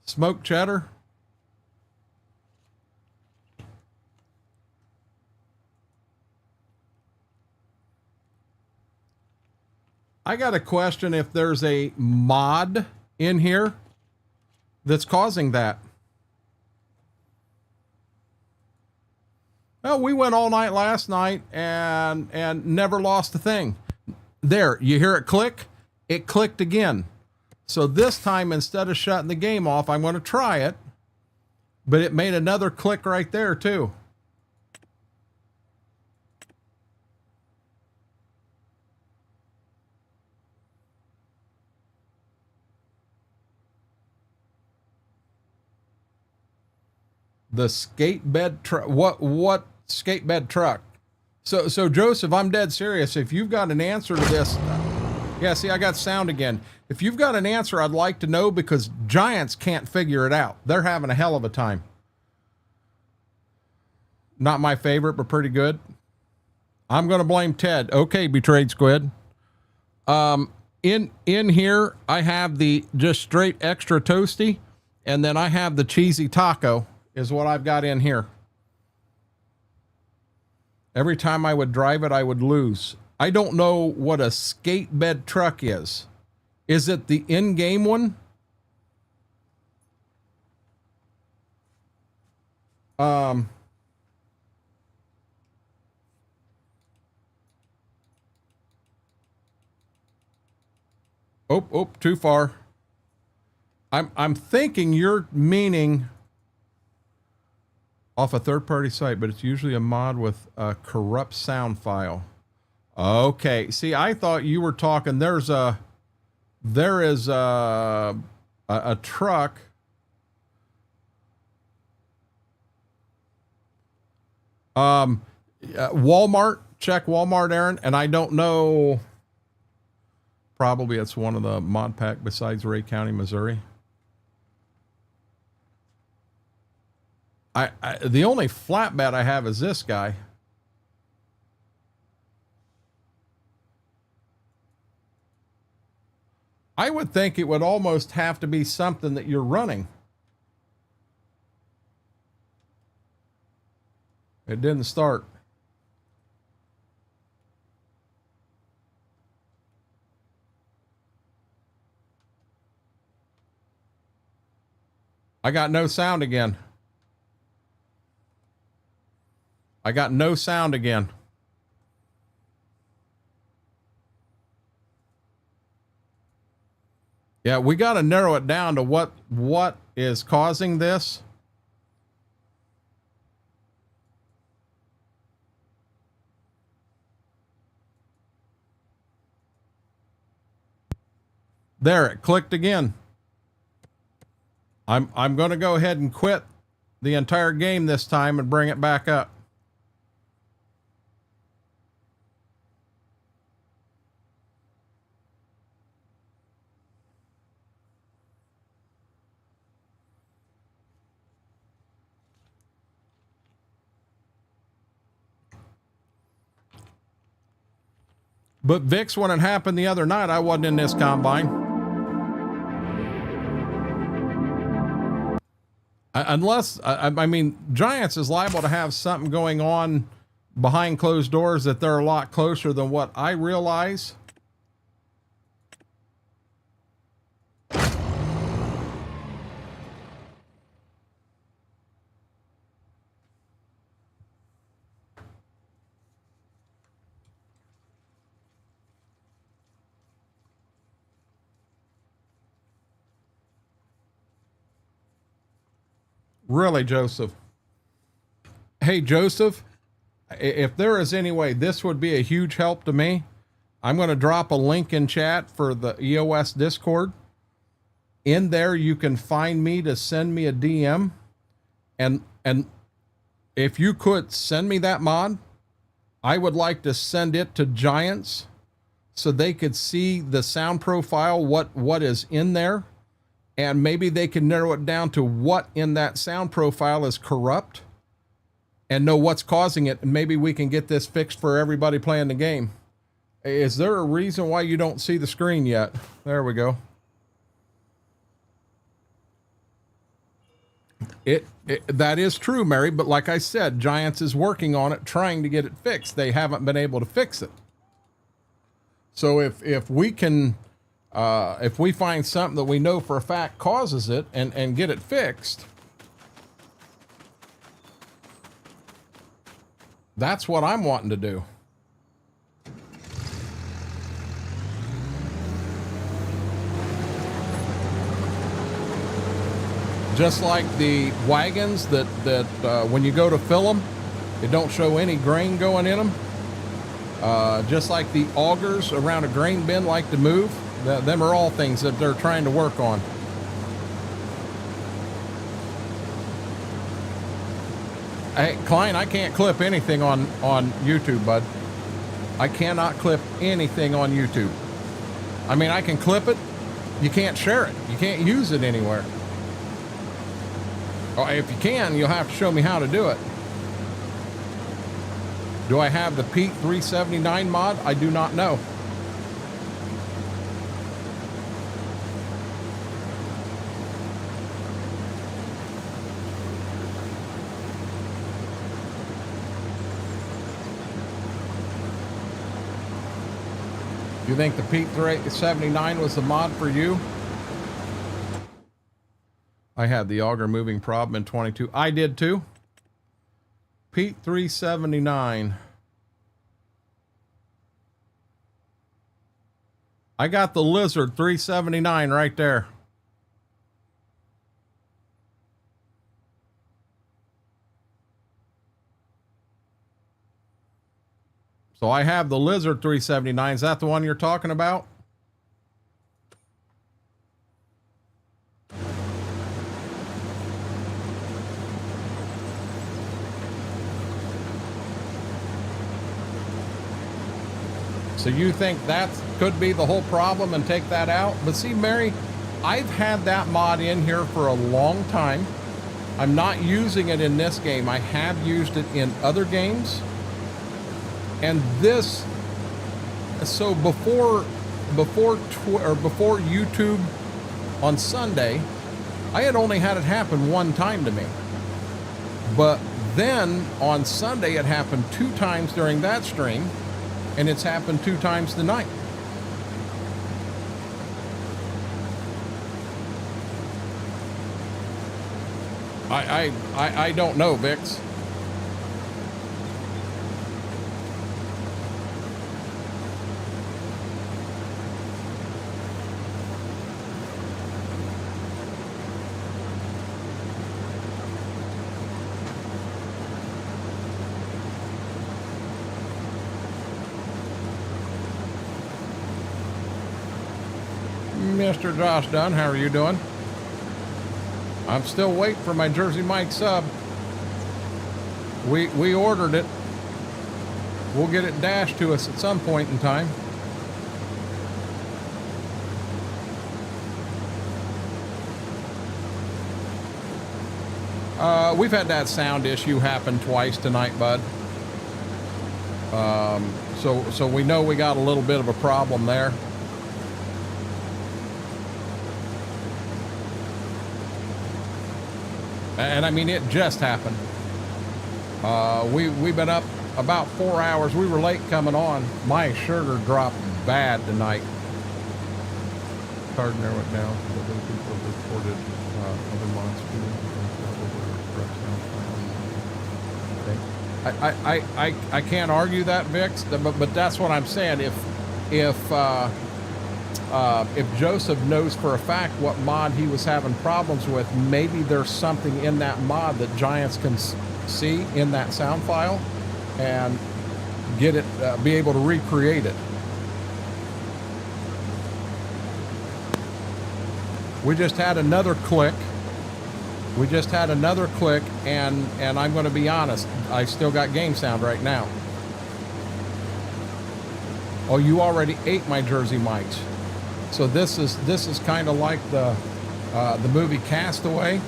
Smoked cheddar. I got a question if there's a mod in here that's causing that. Well, we went all night last night and never lost a thing. There, you hear it click? It clicked again. So this time, instead of shutting the game off, I'm going to try it. But it made another click right there too. The skate bed truck. What skate bed truck? So Joseph, I'm dead serious. If you've got an answer to this, yeah, see, I got sound again. If you've got an answer, I'd like to know, because Giants can't figure it out. They're having a hell of a time. Not my favorite, but pretty good. I'm going to blame Ted. Okay, Betrayed Squid. In here, I have the just straight extra toasty, and then I have the cheesy taco is what I've got in here. Every time I would drive it, I would lose. I don't know what a skate bed truck is. Is it the in-game one? Oh, too far. I'm thinking you're meaning off a third-party site, but it's usually a mod with a corrupt sound file. Okay, see, I thought you were talking. There is a truck. Walmart. Check Walmart, Aaron, and I don't know. Probably it's one of the mod pack besides Ray County, Missouri. The only flatbed I have is this guy. I would think it would almost have to be something that you're running. It didn't start. I got no sound again. I got no sound again. Yeah, we got to narrow it down to what is causing this. There, it clicked again. I'm going to go ahead and quit the entire game this time and bring it back up. But Vix, when it happened the other night, I wasn't in this combine. Unless, I mean, Giants is liable to have something going on behind closed doors that they're a lot closer than what I realize. Really, Joseph? Hey, Joseph, if there is any way this would be a huge help to me, I'm going to drop a link in chat for the EOS Discord. In there, you can find me to send me a DM. And if you could send me that mod, I would like to send it to Giants so they could see the sound profile, what is in there. And maybe they can narrow it down to what in that sound profile is corrupt and know what's causing it. And maybe we can get this fixed for everybody playing the game. Is there a reason why you don't see the screen yet? There we go. That is true, Mary. But like I said, Giants is working on it, trying to get it fixed. They haven't been able to fix it. So if we can... if we find something that we know for a fact causes it and get it fixed, that's what I'm wanting to do. Just like the wagons that when you go to fill them, it don't show any grain going in them. Just like the augers around a grain bin like to move. Them are all things that they're trying to work on. Hey, Klein, I can't clip anything on YouTube, bud. I cannot clip anything on YouTube. I mean, I can clip it. You can't share it. You can't use it anywhere. Or if you can, you'll have to show me how to do it. Do I have the Pete 379 mod? I do not know. You think the Pete 379 was the mod for you? I had the auger moving problem in 22. I did too. Pete 379. I got the Lizard 379 right there. So I have the Lizard 379. Is that the one you're talking about? So you think that could be the whole problem and take that out? But see, Mary, I've had that mod in here for a long time. I'm not using it in this game. I have used it in other games. And this, so before YouTube on Sunday, I had only had it happen one time to me. But then on Sunday, it happened 2 times during that stream, and it's happened 2 times tonight. I don't know, Vix. Mr. Josh Dunn, how are you doing? I'm still waiting for my Jersey Mike sub. We ordered it. We'll get it dashed to us at some point in time. We've had that sound issue happen twice tonight, bud. So we know we got a little bit of a problem there. And I mean, it just happened. We've been up about 4 hours. We were late coming on. My sugar dropped bad tonight. Card narrow it down. Other people reported other months. I can't argue that, Vix, but that's what I'm saying. If Joseph knows for a fact what mod he was having problems with, maybe there's something in that mod that Giants can see in that sound file and get it, be able to recreate it. We just had another click. We just had another click, and I'm going to be honest, I still got game sound right now. Oh, you already ate my Jersey Mikes. So this is kind of like the movie Castaway.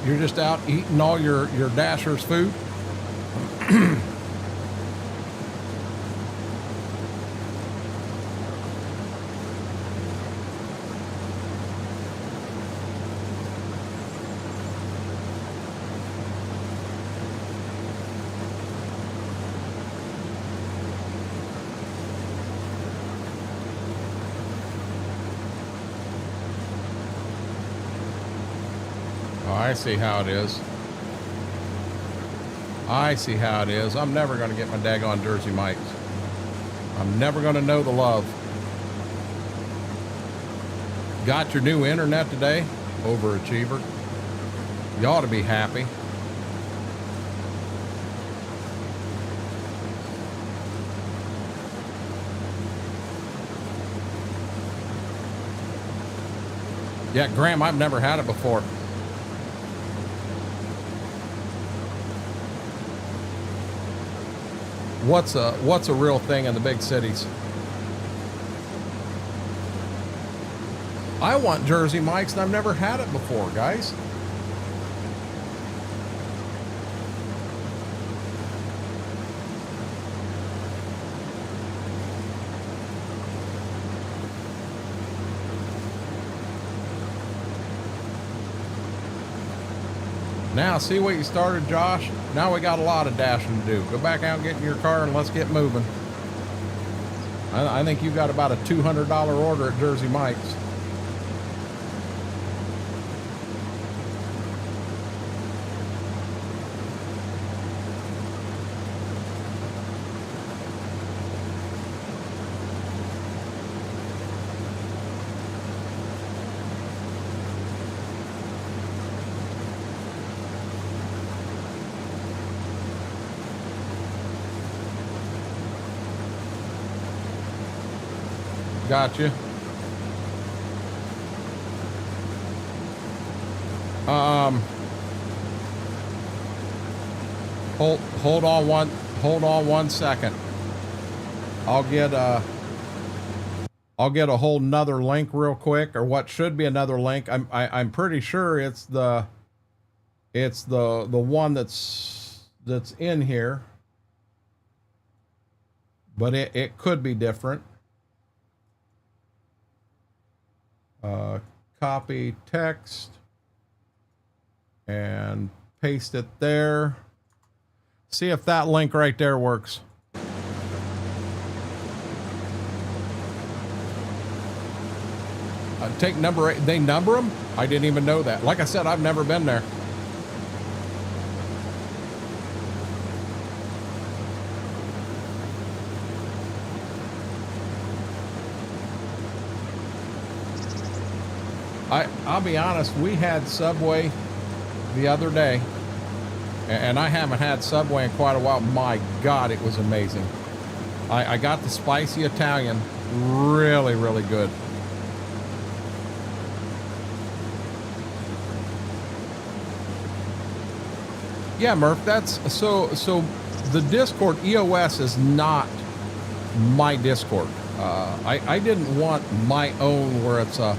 You're just out eating all your Dasher's food. I see how it is. I see how it is. I'm never going to get my daggone Jersey Mikes. I'm never going to know the love. Got your new internet today? Overachiever. You ought to be happy. Yeah, Graham, I've never had it before. What's a real thing in the big cities? I want Jersey Mikes, and I've never had it before, guys. Now, see what you started, Josh? Now we got a lot of dashing to do. Go back out and get in your car and let's get moving. I think you got about a $200 order at Jersey Mike's. Gotcha. Hold on one second. I'll get a whole nother link real quick, or what should be another link. I'm pretty sure it's the one that's in here, but it could be different. Copy text and paste it there. See if that link right there works. Take number 8. They number them? I didn't even know that. Like I said, I've never been there. I'll be honest, we had Subway the other day, and I haven't had Subway in quite a while. My God, it was amazing. I got the spicy Italian, really, really good. Yeah, Murph, that's so the Discord EOS is not my Discord. I didn't want my own where it's a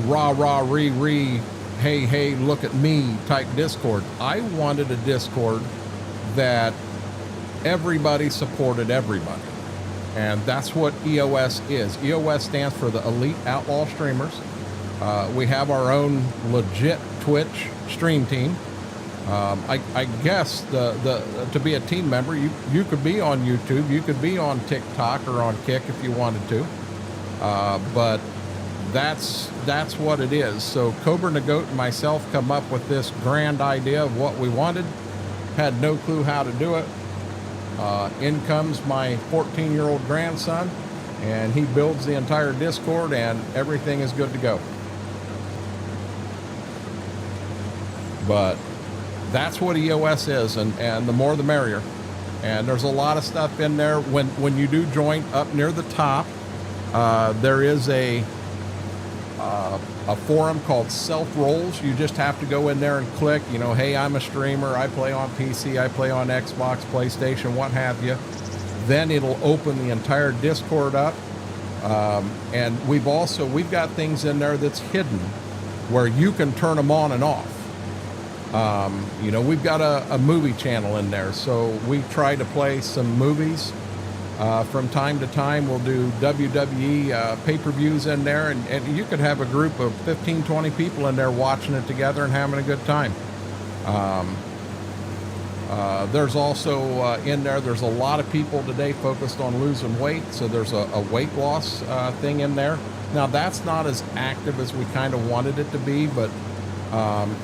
rah rah ree hey look at me type Discord. I wanted a Discord that everybody supported everybody, and that's what EOS is. EOS stands for the Elite Outlaw Streamers. We have our own legit Twitch stream team. I guess to be a team member, you could be on YouTube, you could be on TikTok or on Kick if you wanted to, but that's what it is. So Cobra the Goat and myself come up with this grand idea of what we wanted, had no clue how to do it. In comes my 14-year-old grandson, and he builds the entire Discord, and everything is good to go. But that's what EOS is, and the more the merrier. And there's a lot of stuff in there. When you do join, up near the top, there is a forum called Self Roles. You just have to go in there and click, you know, hey, I'm a streamer, I play on PC, I play on Xbox, PlayStation, what have you. Then it'll open the entire Discord up. And we've got things in there that's hidden where you can turn them on and off. You know, we've got a movie channel in there, so we try to play some movies. From time to time, we'll do WWE pay-per-views in there, and you could have a group of 15, 20 people in there watching it together and having a good time. There's also in there, there's a lot of people today focused on losing weight, so there's a weight loss thing in there. Now, that's not as active as we kind of wanted it to be, but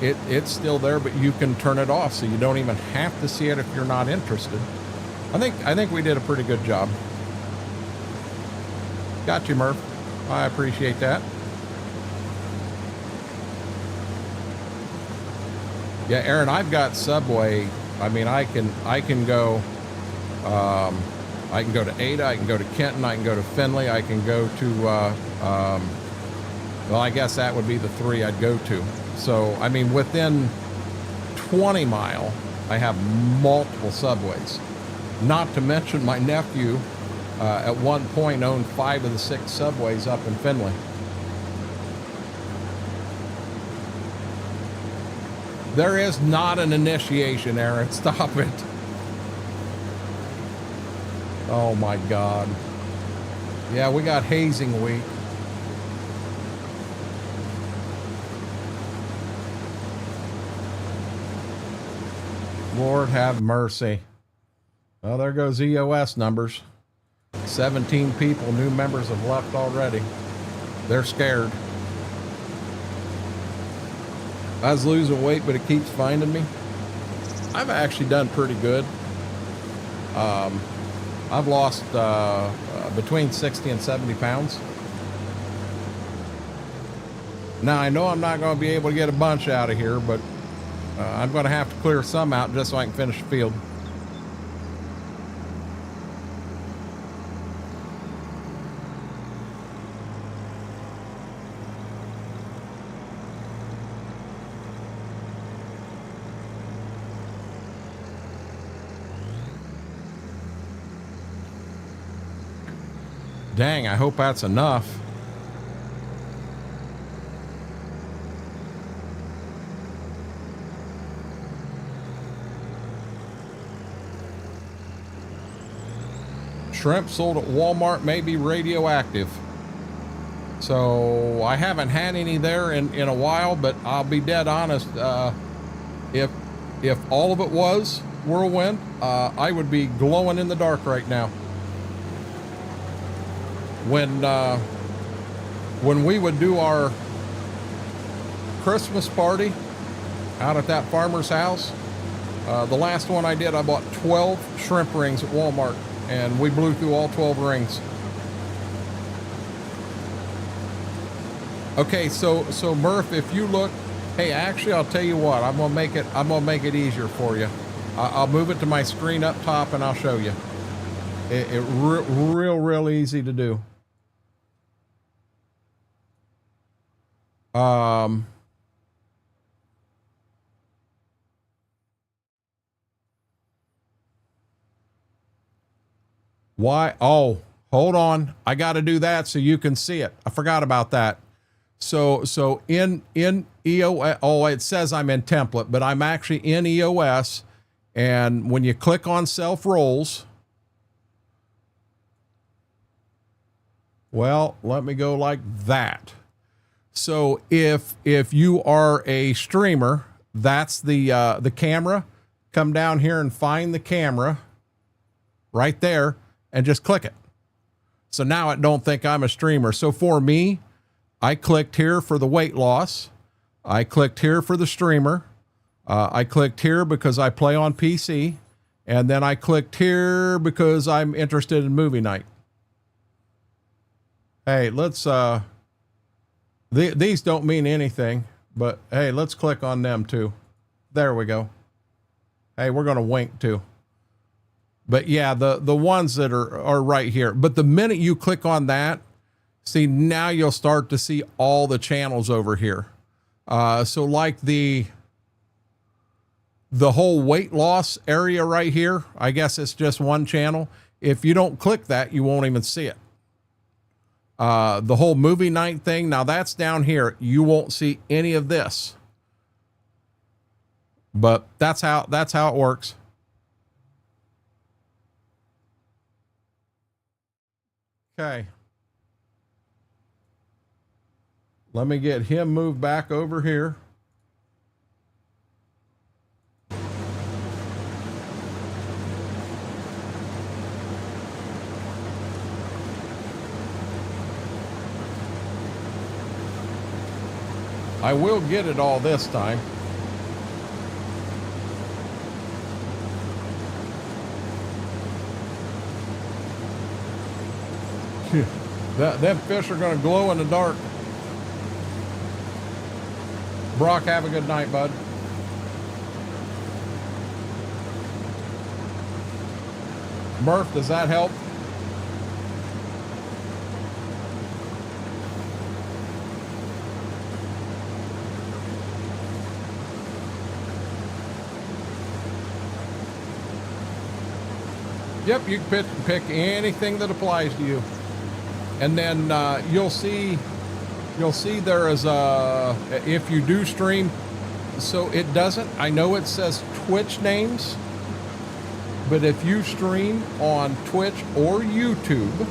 it's still there, but you can turn it off, so you don't even have to see it if you're not interested. I think we did a pretty good job. Got you, Murph. I appreciate that. Yeah, Aaron, I've got Subway. I mean, I can go to Ada, I can go to Kenton, I can go to Findlay, I can go to well, I guess that would be the three I'd go to. So, I mean, within 20 mile, I have multiple Subways. Not to mention my nephew at one point owned 5 of the 6 Subways up in Findlay. There is not an initiation, Aaron. Stop it. Oh my God. Yeah, we got hazing week. Lord have mercy. Well, there goes EOS numbers. 17 people, new members have left already. They're scared. I was losing weight, but it keeps finding me. I've actually done pretty good. I've lost between 60 and 70 pounds. Now, I know I'm not going to be able to get a bunch out of here, but I'm going to have to clear some out just so I can finish the field. Dang, I hope that's enough. Shrimp sold at Walmart may be radioactive. So I haven't had any there in a while, but I'll be dead honest. If all of it was whirlwind, I would be glowing in the dark right now. When we would do our Christmas party out at that farmer's house, the last one I did, I bought 12 shrimp rings at Walmart, and we blew through all 12 rings. Okay, so Murph, if you look, hey, actually, I'll tell you what, I'm gonna make it easier for you. I'll move it to my screen up top, and I'll show you. Real easy to do. Why? Oh, hold on. I got to do that so you can see it. I forgot about that. So in EOS, oh, it says I'm in template, but I'm actually in EOS. And when you click on self roles, well, let me go like that. So if you are a streamer, that's the camera. Come down here and find the camera right there and just click it. So now it don't think I'm a streamer. So for me, I clicked here for the weight loss. I clicked here for the streamer. I clicked here because I play on PC. And then I clicked here because I'm interested in movie night. Hey, let's, these don't mean anything, but hey, let's click on them too. There we go. Hey, we're going to wink too. But yeah, the ones that are right here. But the minute you click on that, see, now you'll start to see all the channels over here. So like the whole weight loss area right here, I guess it's just one channel. If you don't click that, you won't even see it. The whole movie night thing, now that's down here. You won't see any of this. But that's how it works. Okay. Let me get him moved back over here. I will get it all this time. Them fish are going to glow in the dark. Brock, have a good night, bud. Murph, does that help? Yep, you can pick anything that applies to you. And then you'll see there is a, if you do stream, so it doesn't, I know it says Twitch names, but if you stream on Twitch or YouTube,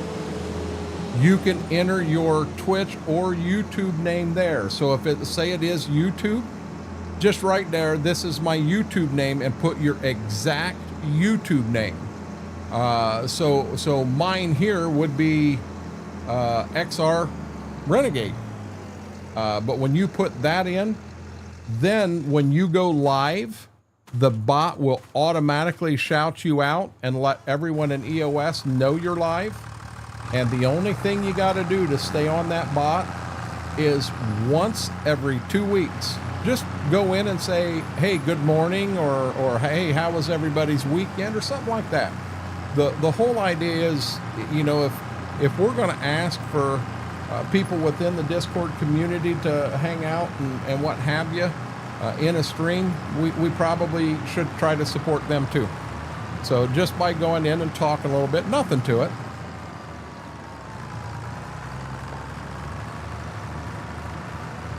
you can enter your Twitch or YouTube name there. So if it say it is YouTube, just right there, this is my YouTube name, and put your exact YouTube name. So mine here would be XR Renegade. But when you put that in, then when you go live, the bot will automatically shout you out and let everyone in EOS know you're live. And the only thing you got to do to stay on that bot is once every 2 weeks, just go in and say, hey, good morning, or hey, how was everybody's weekend, or something like that. The whole idea is, you know, if we're going to ask for people within the Discord community to hang out and what have you in a stream, we probably should try to support them too. So just by going in and talking a little bit, nothing to it.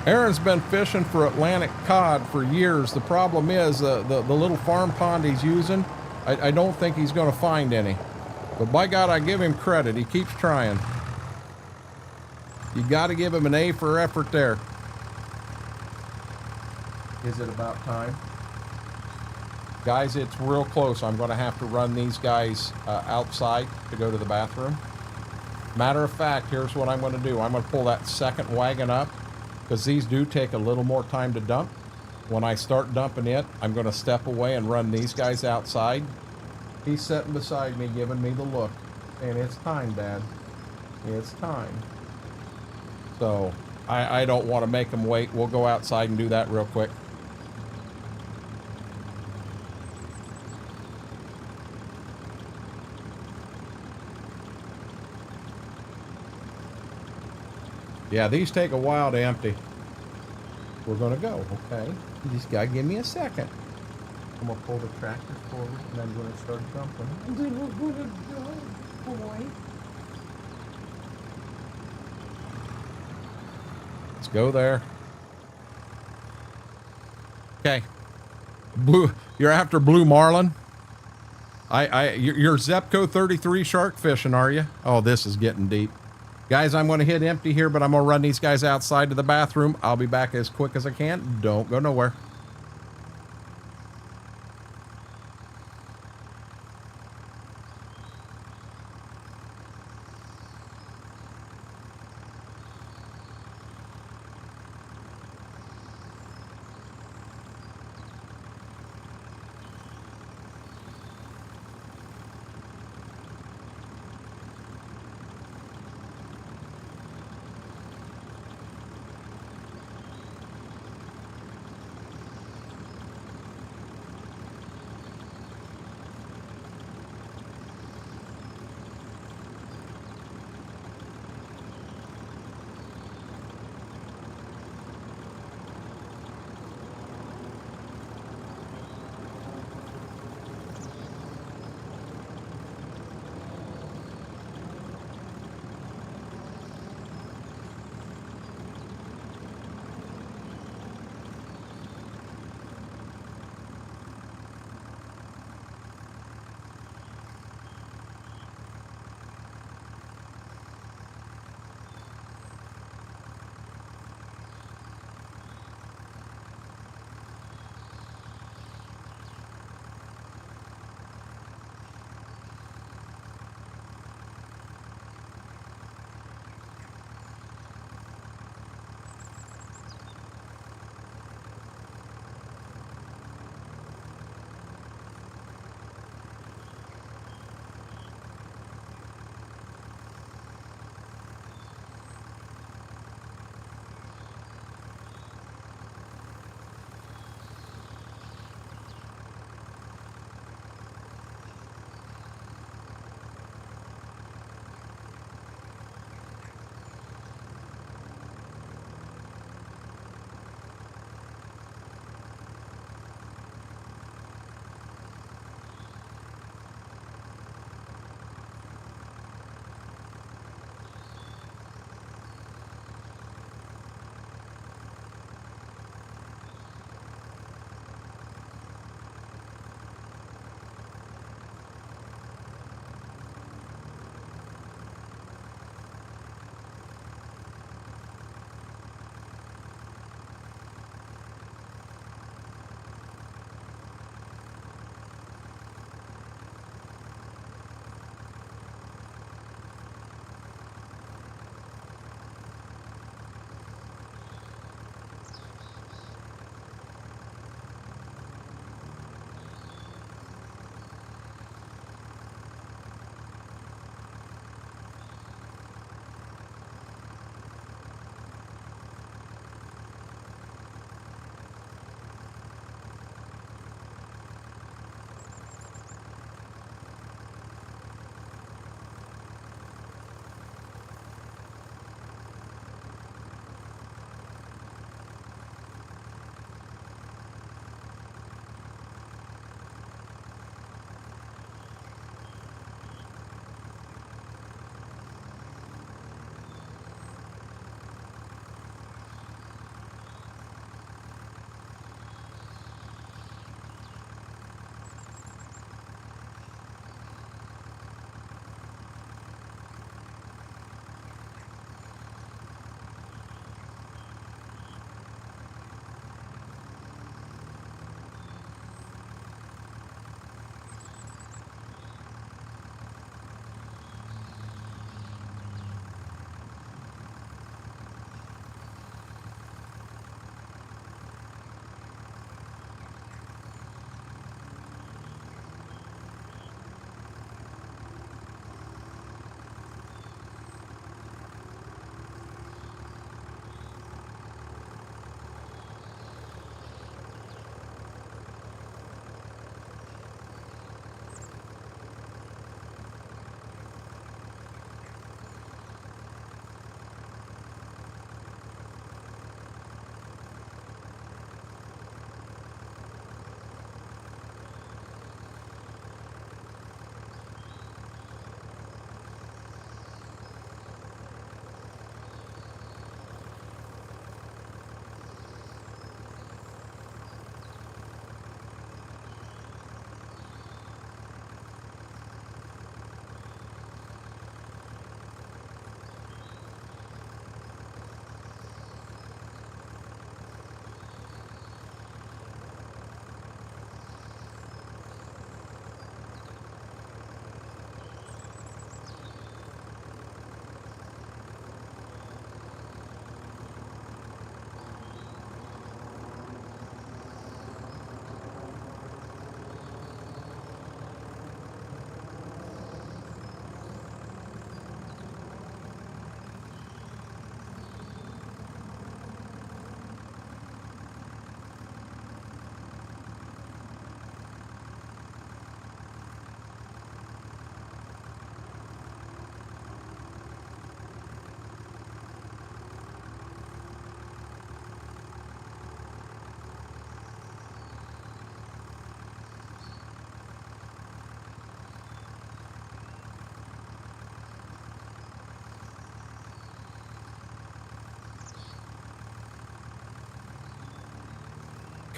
Aaron's been fishing for Atlantic cod for years. The problem is the little farm pond he's using, I don't think he's going to find any. But by God, I give him credit. He keeps trying. You got to give him an A for effort there. Is it about time? Guys, it's real close. I'm going to have to run these guys outside to go to the bathroom. Matter of fact, here's what I'm going to do. I'm going to pull that second wagon up, because these do take a little more time to dump. When I start dumping it, I'm going to step away and run these guys outside. He's sitting beside me, giving me the look. And it's time, Dad. It's time. So, I don't want to make them wait. We'll go outside and do that real quick. Yeah, these take a while to empty. We're gonna go, okay? You just gotta give me a second. I'm gonna pull the tractor forward and I'm gonna start jumping. And then we're gonna go, boy. Let's go there. Okay. Blue, you're after blue marlin? You're Zepco 33 shark fishing, are you? Oh, this is getting deep. Guys, I'm going to hit empty here, but I'm going to run these guys outside to the bathroom. I'll be back as quick as I can. Don't go nowhere.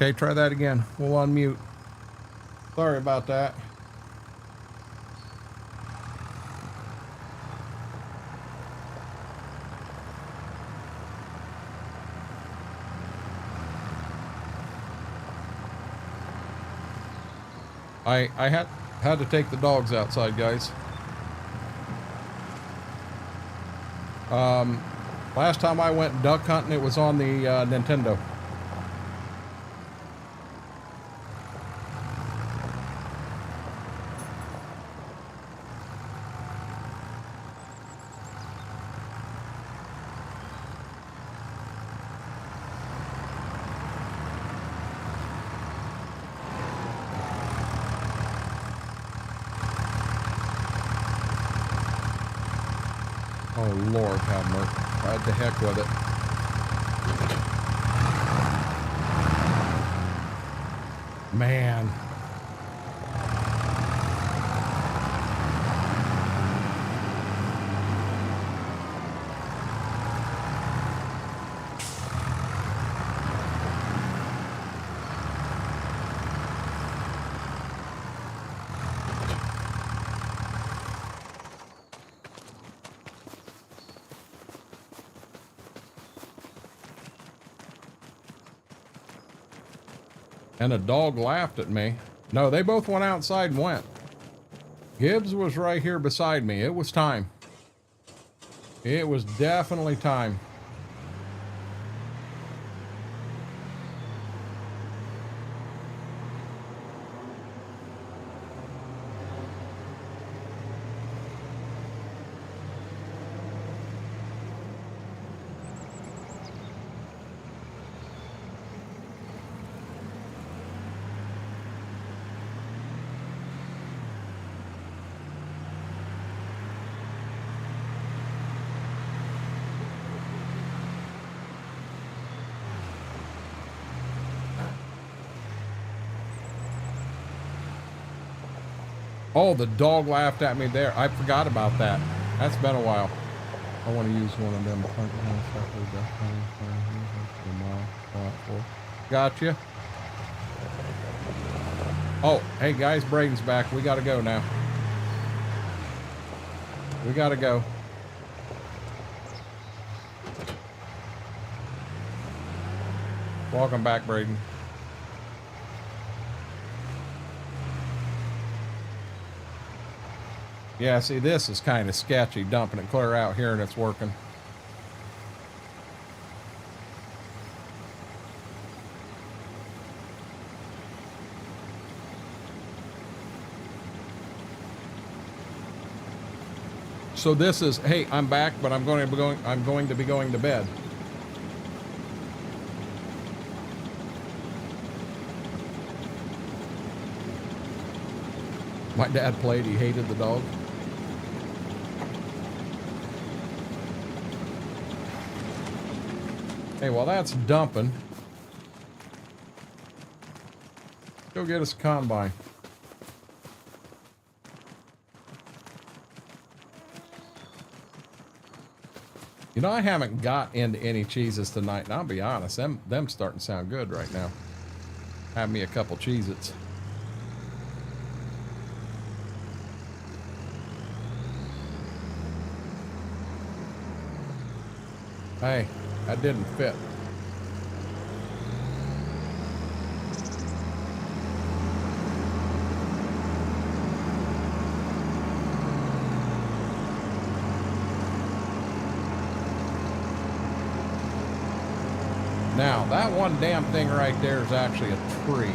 Okay, try that again. We'll unmute. Sorry about that. I had to take the dogs outside, guys. Last time I went duck hunting, it was on the Nintendo. Oh, Lord, have mercy. Right the heck with it. Man. And a dog laughed at me. No, they both went outside and went. Gibbs was right here beside me. It was time. It was definitely time. Oh, the dog laughed at me there. I forgot about that. That's been a while. I want to use one of them. Gotcha. Oh, hey guys, Braden's back. We got to go now. We got to go. Welcome back, Braden. Yeah, see, this is kind of sketchy, dumping it clear out here and it's working. So this is, hey, I'm back, but I'm going to be going to bed. My dad played, he hated the dog. Hey, while that's dumping, go get us a combine. You know, I haven't got into any cheeses tonight, and I'll be honest, them starting to sound good right now. Have me a couple Cheez-Its. Hey, that didn't fit. Now, that one damn thing right there is actually a tree.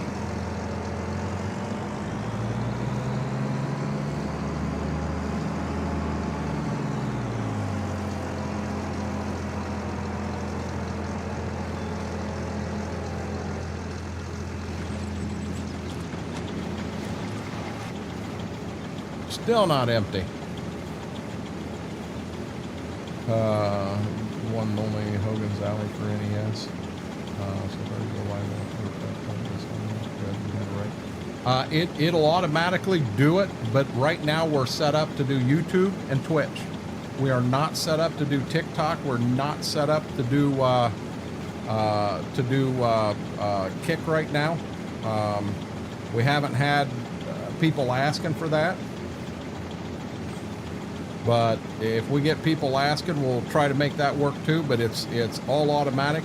Still not empty. One only Hogan's Alley for NES. So there's a live. It'll automatically do it, but right now we're set up to do YouTube and Twitch. We are not set up to do TikTok. We're not set up to do to do kick right now. We haven't had people asking for that. But if we get people asking, we'll try to make that work too, but it's all automatic.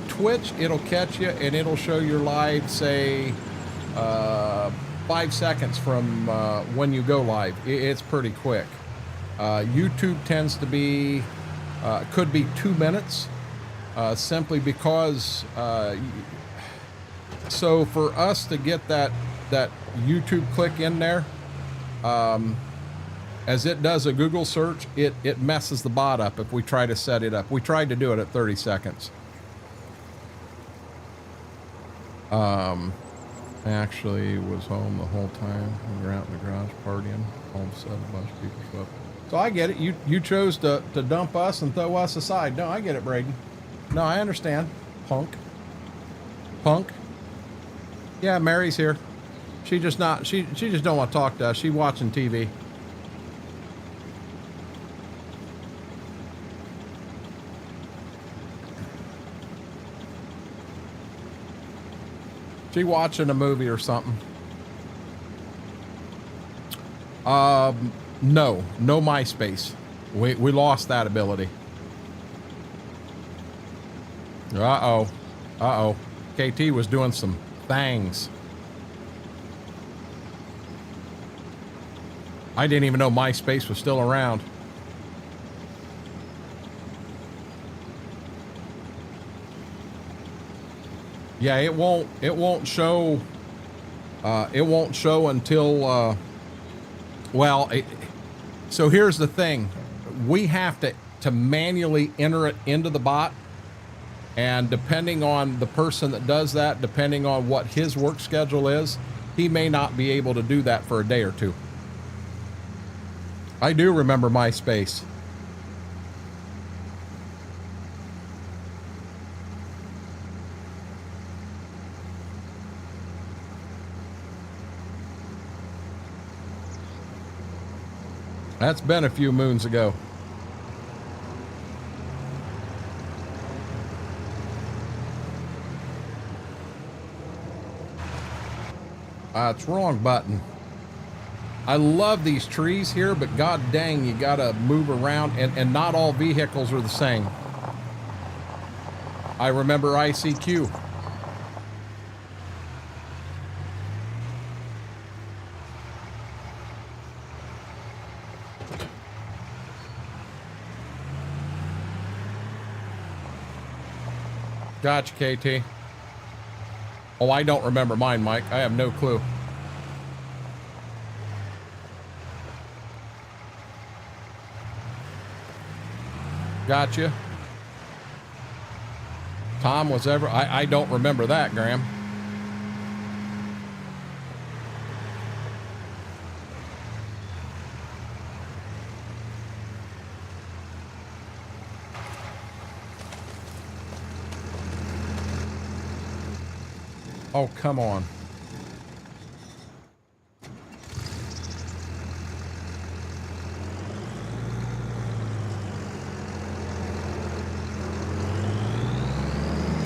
Twitch, it'll catch you and it'll show your live, say, 5 seconds from when you go live. It's pretty quick. YouTube tends to be, could be 2 minutes, simply because, so for us to get that YouTube click in there, as it does a Google search, it messes the bot up if we try to set it up. We tried to do it at 30 seconds. Actually was home the whole time. We were out in the garage partying. All of a sudden, a bunch of people show up. So I get it. You chose to dump us and throw us aside. No, I get it, Braden. No, I understand. Punk. Yeah, Mary's here. She just don't want to talk to us. She's watching TV. She watching a movie or something. No MySpace. We lost that ability. Uh-oh. KT was doing some things. I didn't even know MySpace was still around. Yeah, it won't show. It won't show until. So here's the thing: we have to manually enter it into the bot, and depending on the person that does that, depending on what his work schedule is, he may not be able to do that for a day or two. I do remember MySpace. That's been a few moons ago. It's wrong button. I love these trees here, but god dang, you gotta move around, and not all vehicles are the same. I remember ICQ. Gotcha, KT. Oh, I don't remember mine, Mike. I have no clue. Gotcha. Tom was ever... I don't remember that, Graham. Oh, come on.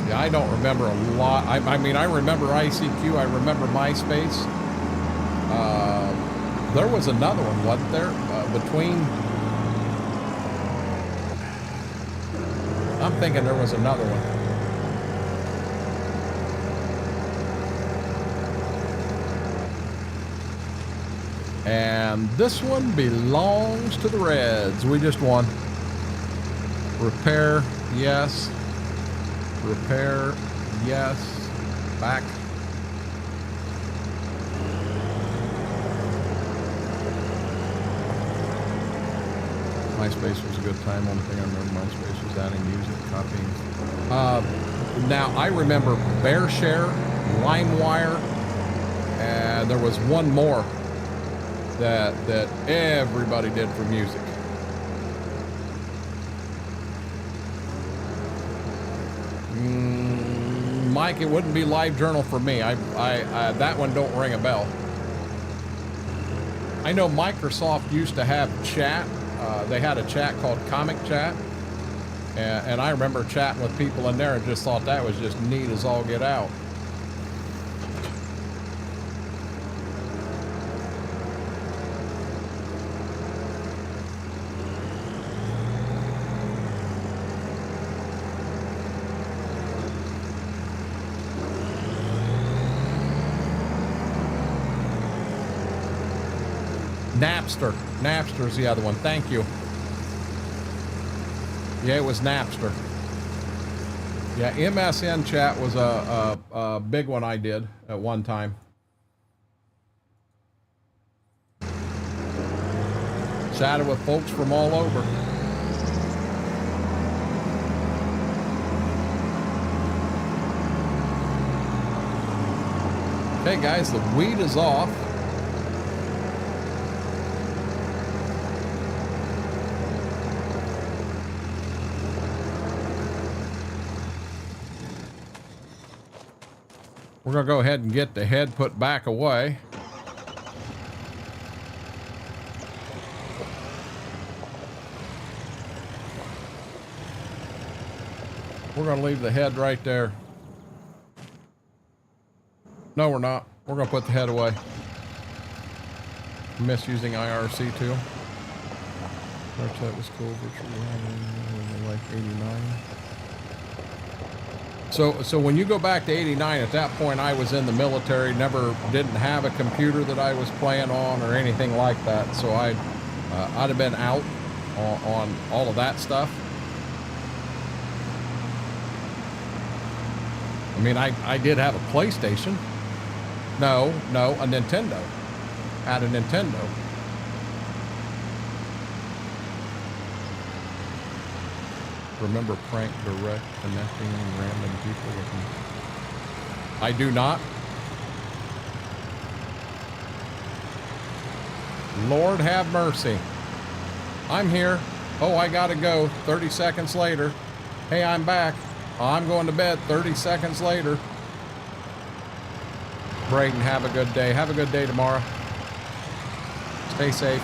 Yeah, I don't remember a lot. I mean, I remember ICQ. I remember MySpace. There was another one, wasn't there? Between... I'm thinking there was another one. And this one belongs to the Reds. We just won. Repair, yes. Repair, yes. Back. MySpace was a good time. Only thing I remember MySpace was adding music, copying. Now, I remember BearShare, LimeWire, and there was one more that everybody did for music. Mike, it wouldn't be LiveJournal for me. I that one don't ring a bell. I know Microsoft used to have chat. They had a chat called Comic Chat. And I remember chatting with people in there and just thought that was just neat as all get out. Napster. Napster's the other one. Thank you. Yeah, it was Napster. Yeah, MSN chat was a big one I did at one time. Chatted with folks from all over. Okay, guys, the weed is off. We're going to go ahead and get the head put back away. We're going to leave the head right there. No, we're not. We're going to put the head away. Misusing IRC too. That was cool. Virtual like 89. So when you go back to 89, at that point I was in the military, didn't have a computer that I was playing on or anything like that. So I'd have been out on all of that stuff. I mean, I did have a PlayStation. No, a Nintendo. Had a Nintendo. Remember prank direct connecting random people with me? I do not. Lord have mercy. I'm here. Oh, I gotta go. 30 seconds later. Hey, I'm back. I'm going to bed. 30 seconds later. Braden, have a good day. Have a good day tomorrow. Stay safe.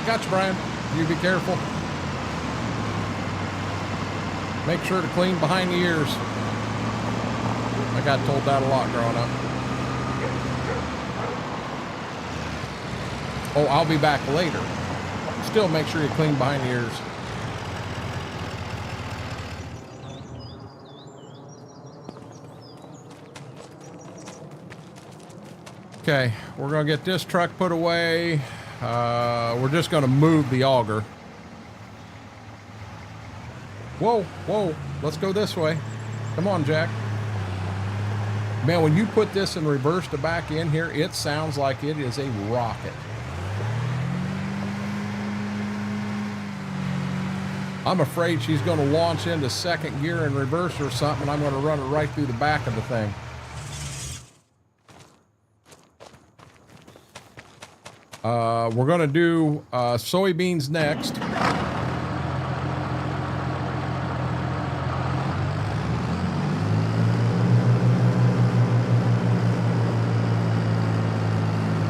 Gotcha, Brian. You be careful. Make sure to clean behind the ears. I got told that a lot growing up. Oh, I'll be back later. Still make sure you clean behind the ears. Okay, we're gonna get this truck put away. We're just gonna move the auger. Whoa, whoa, let's go this way. Come on, Jack. Man, when you put this in reverse to back in here, it sounds like it is a rocket. I'm afraid she's gonna launch into second gear in reverse or something. I'm gonna run her right through the back of the thing. We're going to do soybeans next.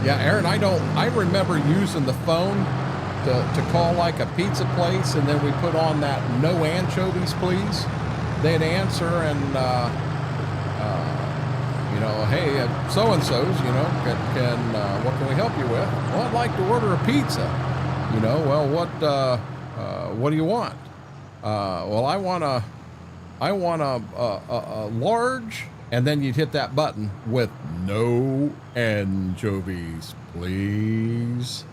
Yeah, Aaron, I remember using the phone to call like a pizza place, and then we put on that no anchovies, please. They'd answer and, you know, hey, so-and-so's, you know, what can we help you with? Well, I'd like to order a pizza. You know, well, what do you want? Well, I want a large, and then you'd hit that button with no anchovies, please.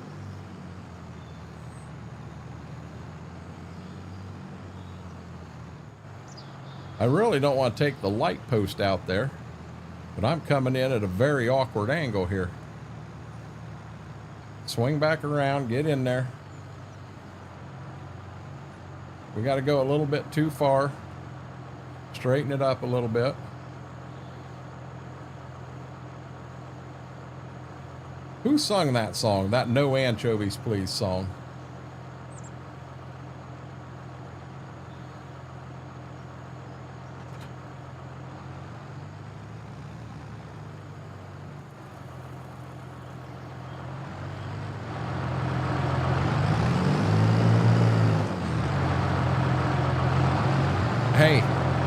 I really don't want to take the light post out there, but I'm coming in at a very awkward angle here. Swing back around, get in there. We got to go a little bit too far. Straighten it up a little bit. Who sung that song? That No Anchovies Please song?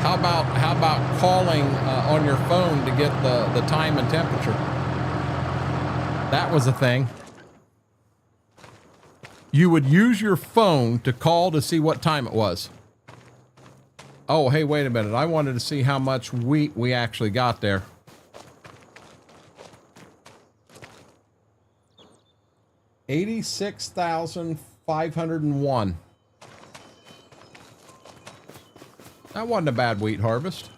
How about calling on your phone to get the time and temperature? That was a thing. You would use your phone to call to see what time it was. Oh, hey, wait a minute. I wanted to see how much wheat we actually got there. $86,501. That wasn't a bad wheat harvest.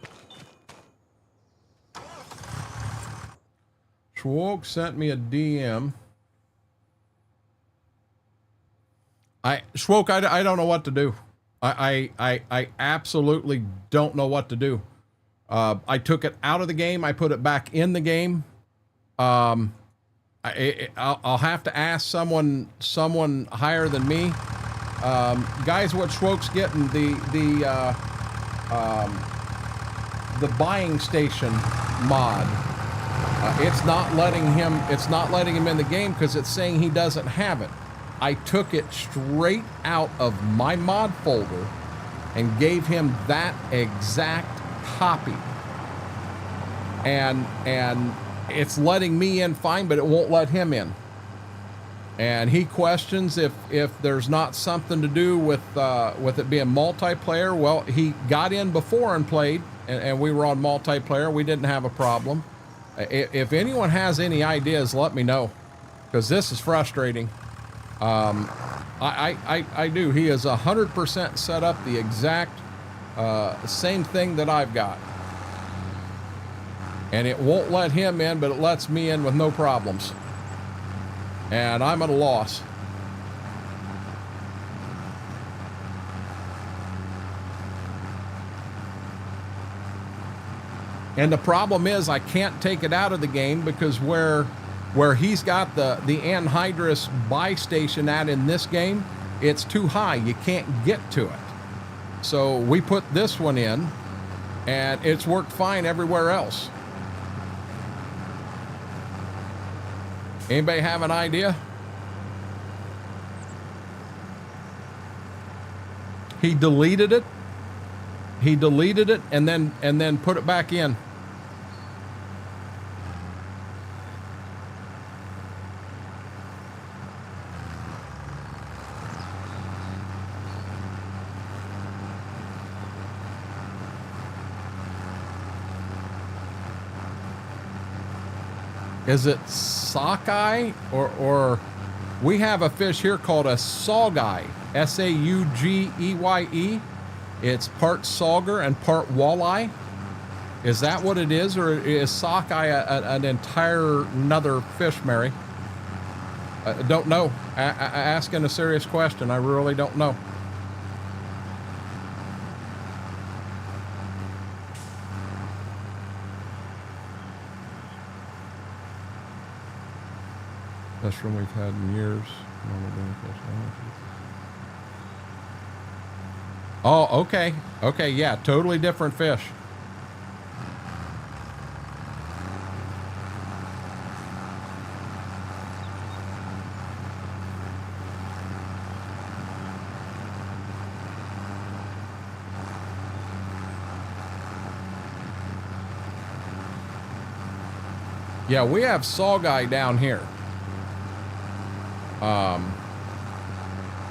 Schwog sent me a DM. Schwoke, I don't know what to do. I absolutely don't know what to do. I took it out of the game. I put it back in the game. I'll have to ask someone higher than me. Guys, what Schwoke's getting, the buying station mod. It's not letting him in the game because it's saying he doesn't have it. I took it straight out of my mod folder and gave him that exact copy. And it's letting me in fine, but it won't let him in. And he questions if there's not something to do with it being multiplayer. Well, he got in before and played, and we were on multiplayer. We didn't have a problem. If anyone has any ideas, let me know, because this is frustrating. I do. He is 100% set up the exact same thing that I've got. And it won't let him in, but it lets me in with no problems. And I'm at a loss. And the problem is I can't take it out of the game because where he's got the anhydrous buy station at in this game, it's too high. You can't get to it. So we put this one in, and it's worked fine everywhere else. Anybody have an idea? He deleted it. He deleted it and then put it back in. Is it sockeye or we have a fish here called a saugeye, S-A-U-G-E-Y-E. It's part sauger and part walleye. Is that what it is, or is sockeye an entire another fish, Mary? I don't know. Asking a serious question. I really don't know. Best room we've had in years. Oh, okay. Okay, yeah, totally different fish. Yeah, we have saugeye down here.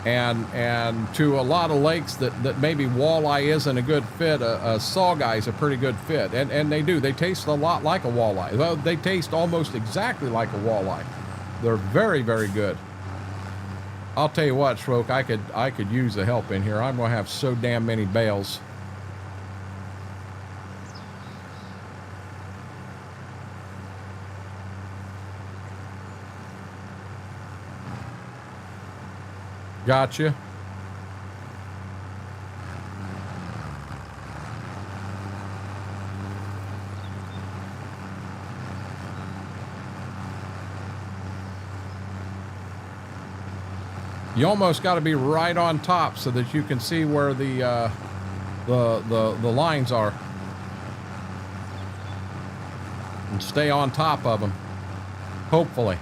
And to a lot of lakes that maybe walleye isn't a good fit, a saugeye is a pretty good fit. And they taste a lot like a walleye. Well, they taste almost exactly like a walleye. They're very, very good. I'll tell you what, Shroke, I could use the help in here. I'm gonna have so damn many bales. Gotcha. You almost got to be right on top so that you can see where the lines are, and stay on top of them. Hopefully.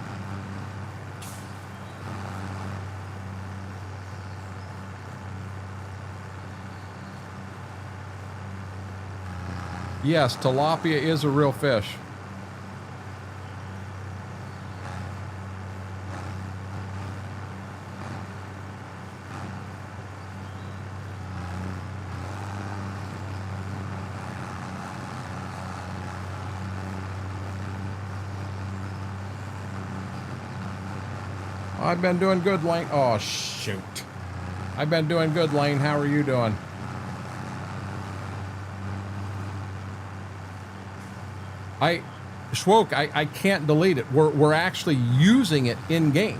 Yes, tilapia is a real fish. I've been doing good, Lane. Oh, shoot. I've been doing good, Lane. How are you doing? Schwoke, I can't delete it. We're actually using it in game.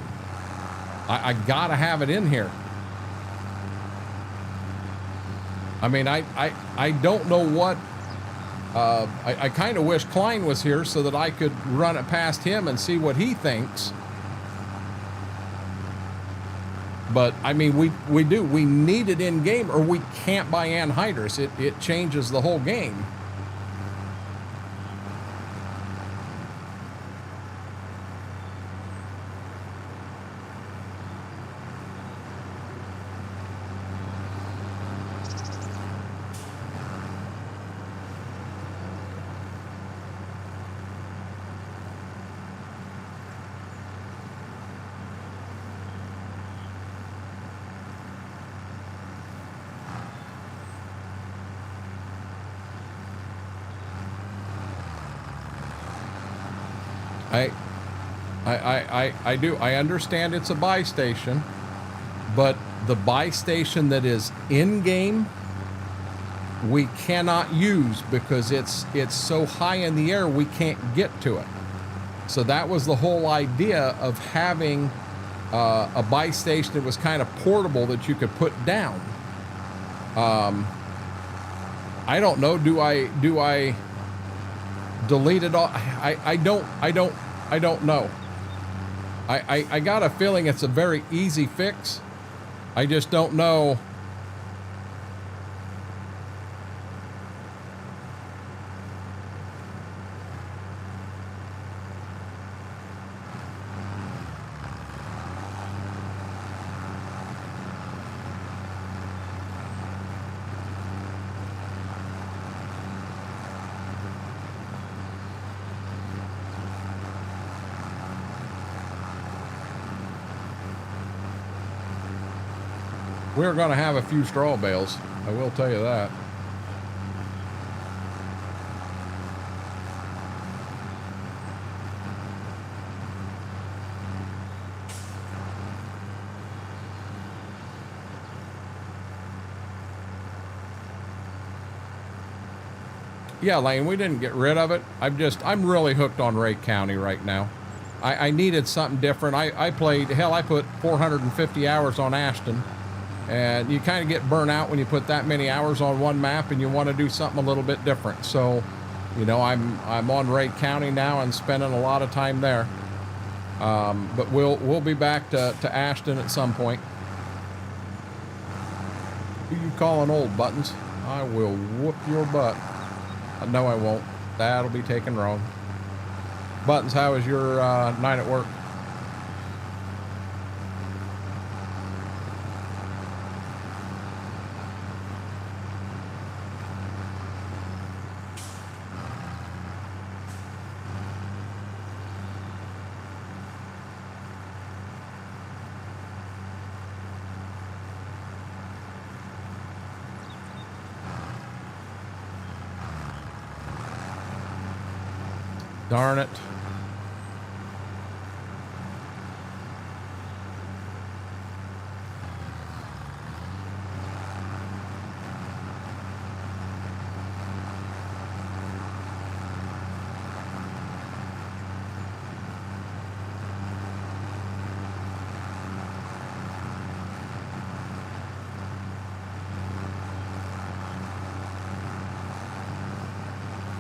I gotta have it in here. I mean, I don't know what. I kind of wish Klein was here so that I could run it past him and see what he thinks. But I mean, we need it in game, or we can't buy anhydrous. It changes the whole game. I do. I understand it's a buy station, but the buy station that is in game, we cannot use because it's so high in the air we can't get to it. So that was the whole idea of having a buy station that was kind of portable that you could put down. I don't know. Do I delete it all? I don't know. I got a feeling it's a very easy fix. I just don't know. We're going to have a few straw bales. I will tell you that. Yeah, Lane, we didn't get rid of it. I'm really hooked on Ray County right now. I needed something different. I put 450 hours on Ashton. And you kind of get burnt out when you put that many hours on one map and you want to do something a little bit different. So, you know, I'm on Ray County now and spending a lot of time there. But we'll be back to Ashton at some point. Who you calling old, Buttons? I will whoop your butt. No, I won't. That'll be taken wrong. Buttons, how was your night at work? Darn it.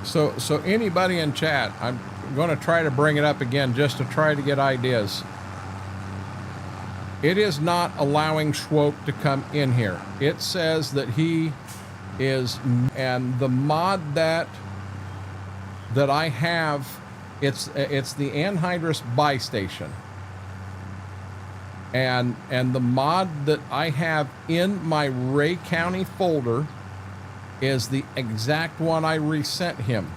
So anybody in chat, I'm going to try to bring it up again just to try to get ideas. It is not allowing Schwoke to come in here. It says that he is, and the mod that I have, it's the anhydrous buy station. And the mod that I have in my Ray County folder is the exact one I resent him.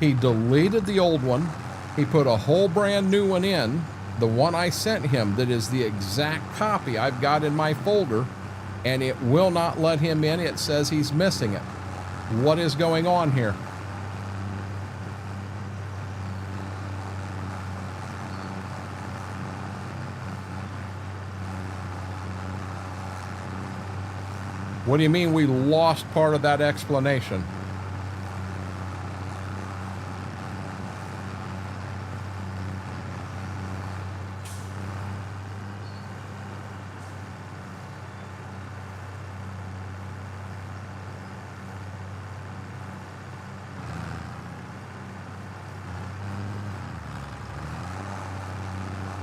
He deleted the old one. He put a whole brand new one in, the one I sent him that is the exact copy I've got in my folder, and it will not let him in. It says he's missing it. What is going on here? What do you mean we lost part of that explanation?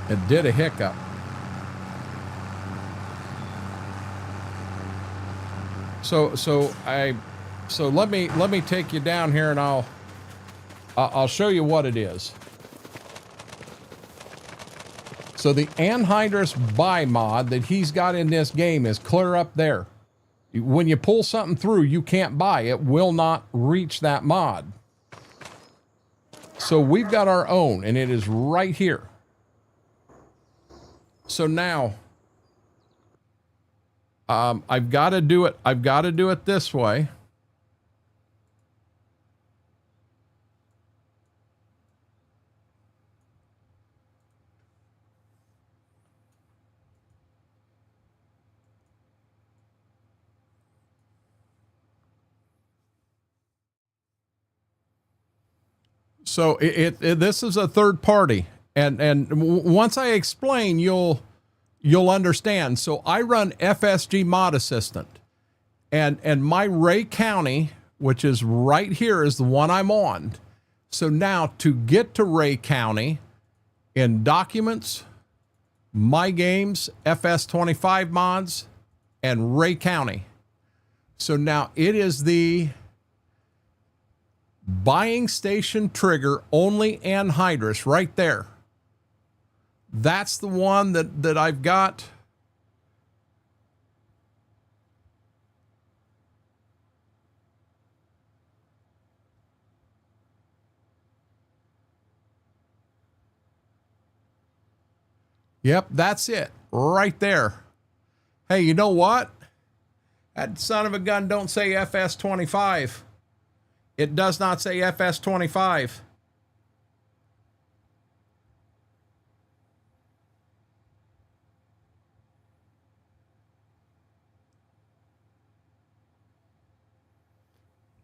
It did a hiccup. So let me take you down here, and I'll show you what it is. So the anhydrous bi-mod that he's got in this game is clear up there. When you pull something through, you can't buy it. Will not reach that mod. So we've got our own, and it is right here. So now I've got to do it. I've got to do it this way. So this is a third party, and once I explain, you'll understand. So I run FSG Mod Assistant, and my Ray County, which is right here, is the one I'm on. So now to get to Ray County, in Documents, My Games, FS25 Mods, and Ray County. So now it is the buying station trigger only anhydrous right there. That's the one that I've got. Yep, that's it right there. Hey, you know what? That son of a gun don't say FS25. It does not say FS25.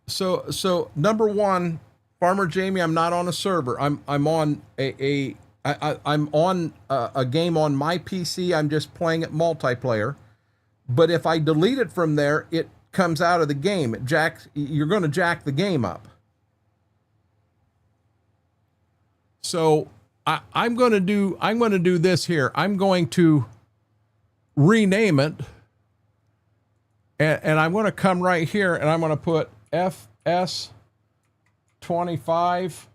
So number one, Farmer Jamie, I'm not on a server. I'm on I'm on a game on my PC. I'm just playing it multiplayer. But if I delete it from there, it comes out of the game. It jacks. You're going to jack the game up. So I'm going to do this here. I'm going to rename it, and I'm going to come right here, and I'm going to put FS25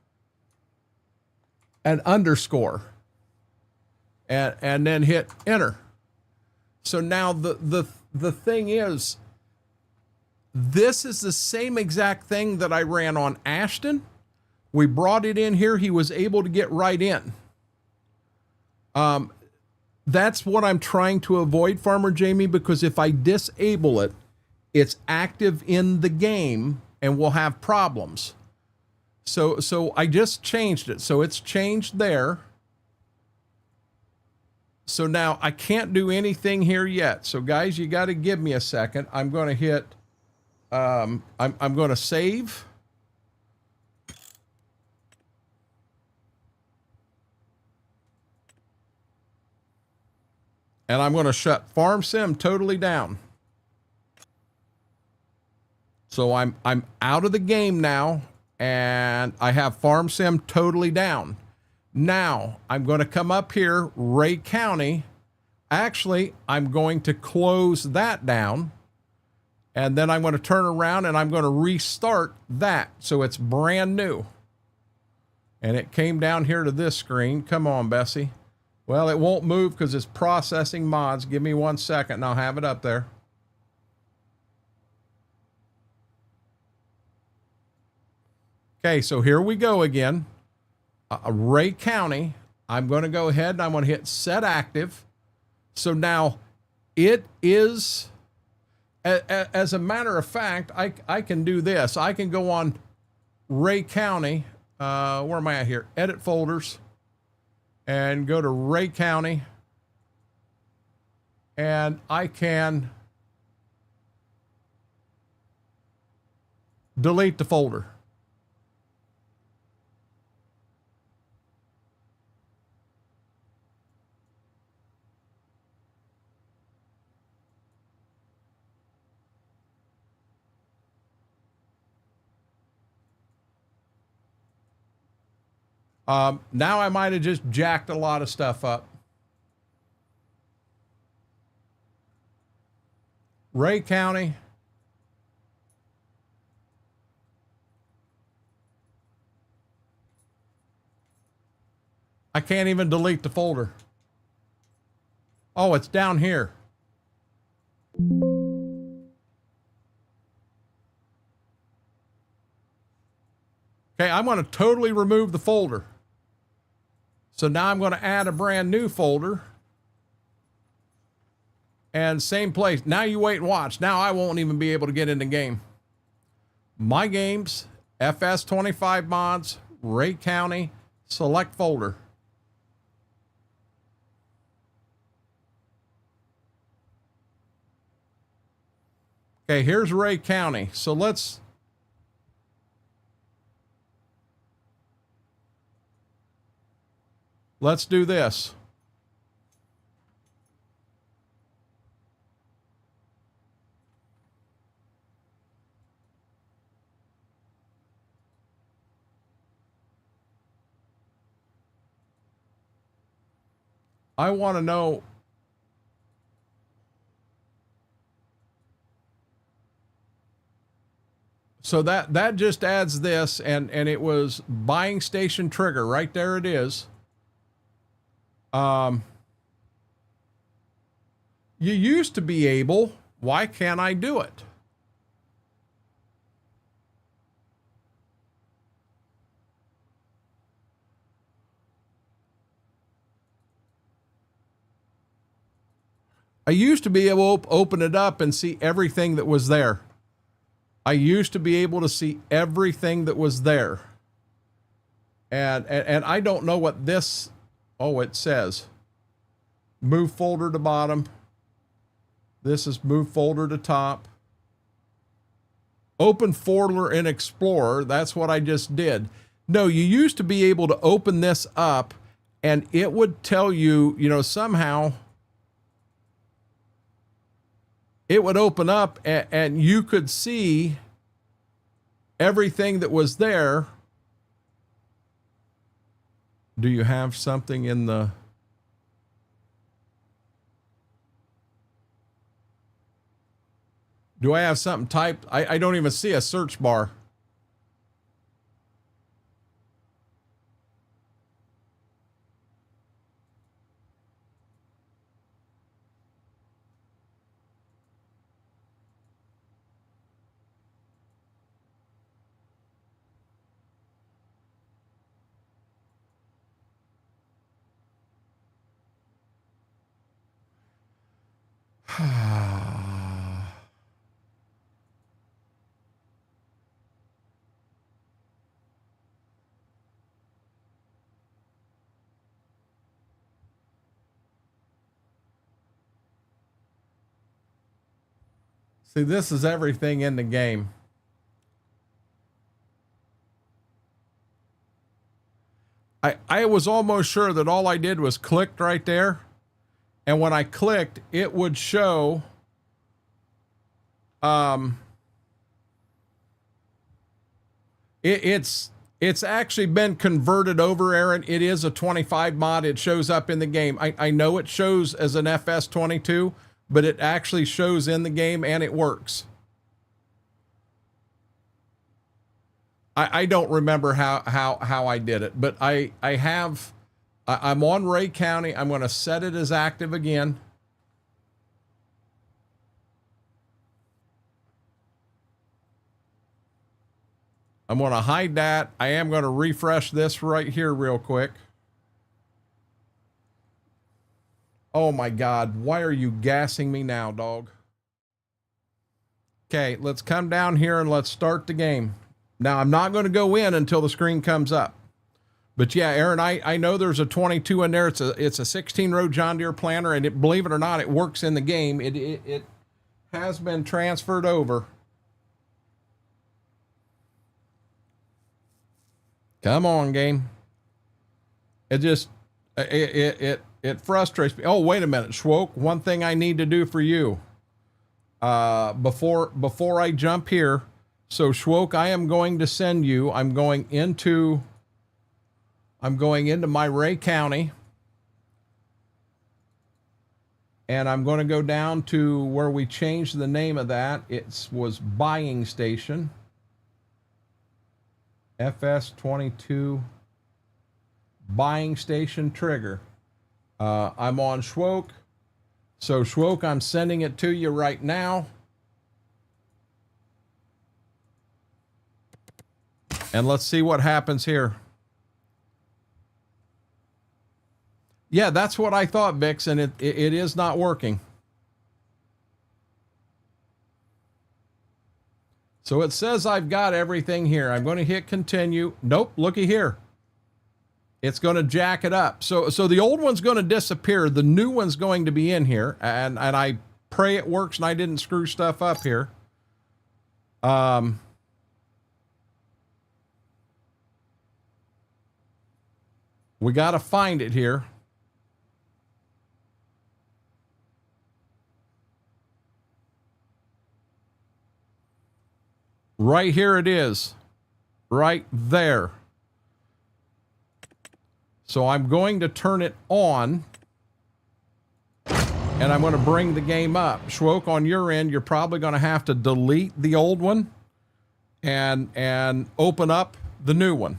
and underscore, and then hit enter. So now the thing is, this is the same exact thing that I ran on Ashton. We brought it in here. He was able to get right in. That's what I'm trying to avoid, Farmer Jamie, because if I disable it, it's active in the game and we'll have problems. So I just changed it. So it's changed there. So now I can't do anything here yet. So guys, you got to give me a second. I'm going to hit, I'm going to save. And I'm going to shut Farm Sim totally down. So I'm out of the game now, and I have Farm Sim totally down. Now I'm going to come up here, Ray County. Actually, I'm going to close that down, and then I'm going to turn around and I'm going to restart that so it's brand new. And it came down here to this screen. Come on, Bessie. Well, it won't move because it's processing mods. Give me 1 second and I'll have it up there. Okay, so here we go again. Ray County. I'm going to go ahead and I'm going to hit set active. So now it is, as a matter of fact, I can do this. I can go on Ray County. Where am I at here? Edit folders and go to Ray County. And I can delete the folder. Now I might have just jacked a lot of stuff up. Ray County. I can't even delete the folder. Oh, it's down here. Okay, I'm going to totally remove the folder. So now I'm going to add a brand new folder. And same place. Now you wait and watch. Now I won't even be able to get in the game. My games, FS25 mods, Ray County, select folder. Okay, here's Ray County. So let's do this. I want to know so that just adds this, and it was buying station trigger right there. It is. You used to be able. Why can't I do it? I used to be able to open it up and see everything that was there. I used to be able to see everything that was there. And I don't know what this, oh, it says. Move folder to bottom. This is move folder to top. Open folder in Explorer. That's what I just did. No, you used to be able to open this up and it would tell you, you know, somehow it would open up and you could see everything that was there. Do you have something in the... Do I have something typed? I don't even see a search bar. See, this is everything in the game. I was almost sure that all I did was clicked right there. And when I clicked, it would show it's actually been converted over, Aaron. It is a 25 mod. It shows up in the game. I know it shows as an FS22, but it actually shows in the game and it works. I don't remember how I did it, but I'm on Ray County. I'm going to set it as active again. I'm going to hide that. I am going to refresh this right here real quick. Oh my God, why are you gassing me now, dog? Okay, let's come down here and let's start the game. Now, I'm not going to go in until the screen comes up. But yeah, Aaron, I know there's a 22 in there. It's a 16-row John Deere planter, and it, believe it or not, it works in the game. It has been transferred over. Come on, game. It just it frustrates me. Oh, wait a minute, Schwoke. One thing I need to do for you before I jump here. So Schwoke, I am going to send you. I'm going into my Ray County, and I'm going to go down to where we changed the name of that. It was buying station. FS25 buying station trigger. I'm on Schwoke. So Schwoke, I'm sending it to you right now. And let's see what happens here. Yeah, that's what I thought, Vix, and it is not working. So it says I've got everything here. I'm going to hit continue. Nope, looky here. It's going to jack it up. So the old one's going to disappear. The new one's going to be in here, and I pray it works and I didn't screw stuff up here. We got to find it here. Right here it is. Right there. So I'm going to turn it on. And I'm going to bring the game up. Schwoke, on your end, you're probably going to have to delete the old one and open up the new one.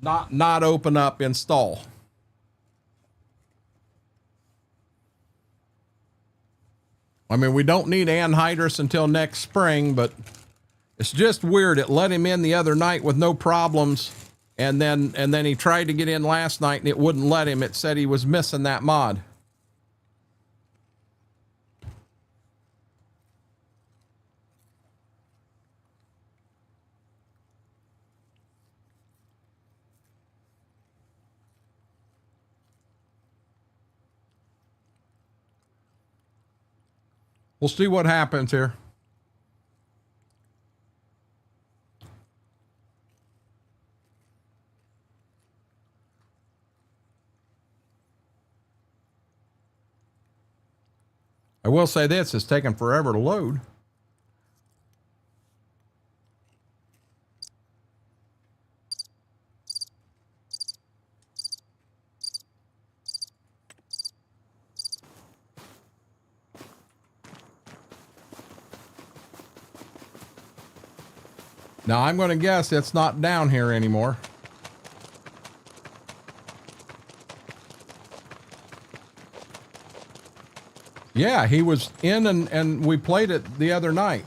Not open up, install. I mean, we don't need anhydrous until next spring, but it's just weird. It let him in the other night with no problems, and then he tried to get in last night and it wouldn't let him. It said he was missing that mod. We'll see what happens here. I will say this, it's taking forever to load. Now I'm going to guess it's not down here anymore. Yeah, he was in and we played it the other night.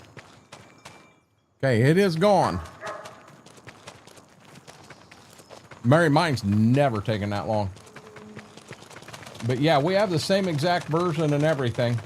Okay, it is gone. Mary, mine's never taken that long. But yeah, we have the same exact version and everything.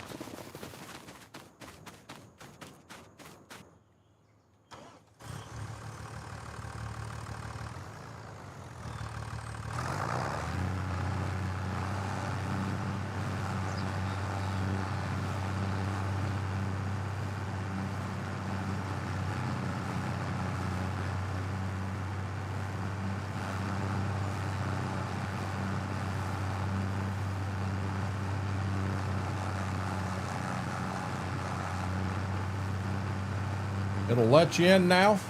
It'll let you in now.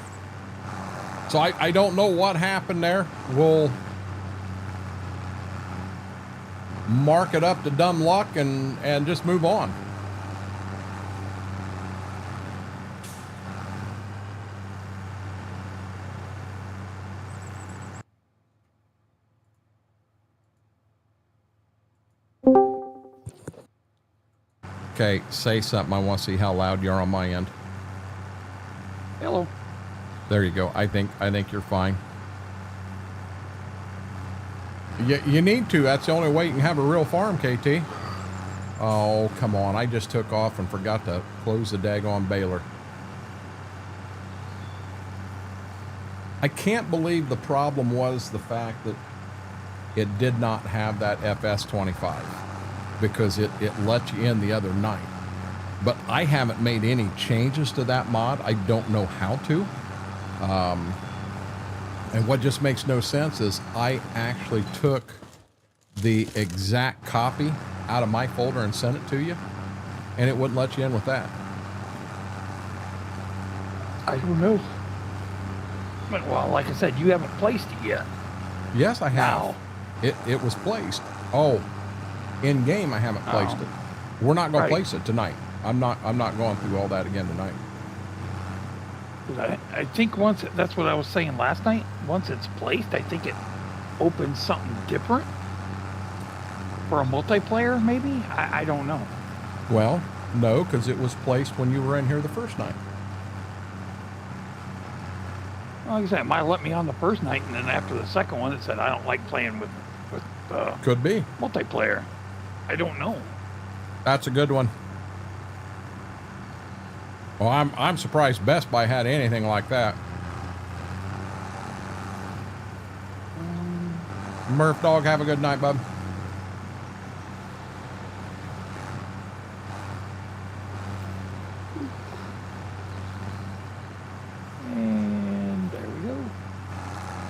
So I don't know what happened there. We'll mark it up to dumb luck and just move on. Okay, say something. I want to see how loud you are on my end. Hello. There you go. I think you're fine. You need to. That's the only way you can have a real farm, KT. Oh, come on. I just took off and forgot to close the daggone baler. I can't believe the problem was the fact that it did not have that FS25 because it let you in the other night. But I haven't made any changes to that mod. I don't know how to. And what just makes no sense is I actually took the exact copy out of my folder and sent it to you, and it wouldn't let you in with that. I don't know. But, well, like I said, you haven't placed it yet. Yes, I have. Wow. It was placed. Oh, in game I haven't placed it. We're not going to place it tonight. I'm not going through all that again tonight. I think once that's what I was saying last night. Once it's placed, I think it opens something different for a multiplayer. Maybe I don't know. Well, no, because it was placed when you were in here the first night. Like I said, it might have let me on the first night, and then after the second one, it said I don't like playing with could be multiplayer. I don't know. That's a good one. Well, I'm surprised Best Buy had anything like that. Murph Dog, have a good night, bub. And there we go.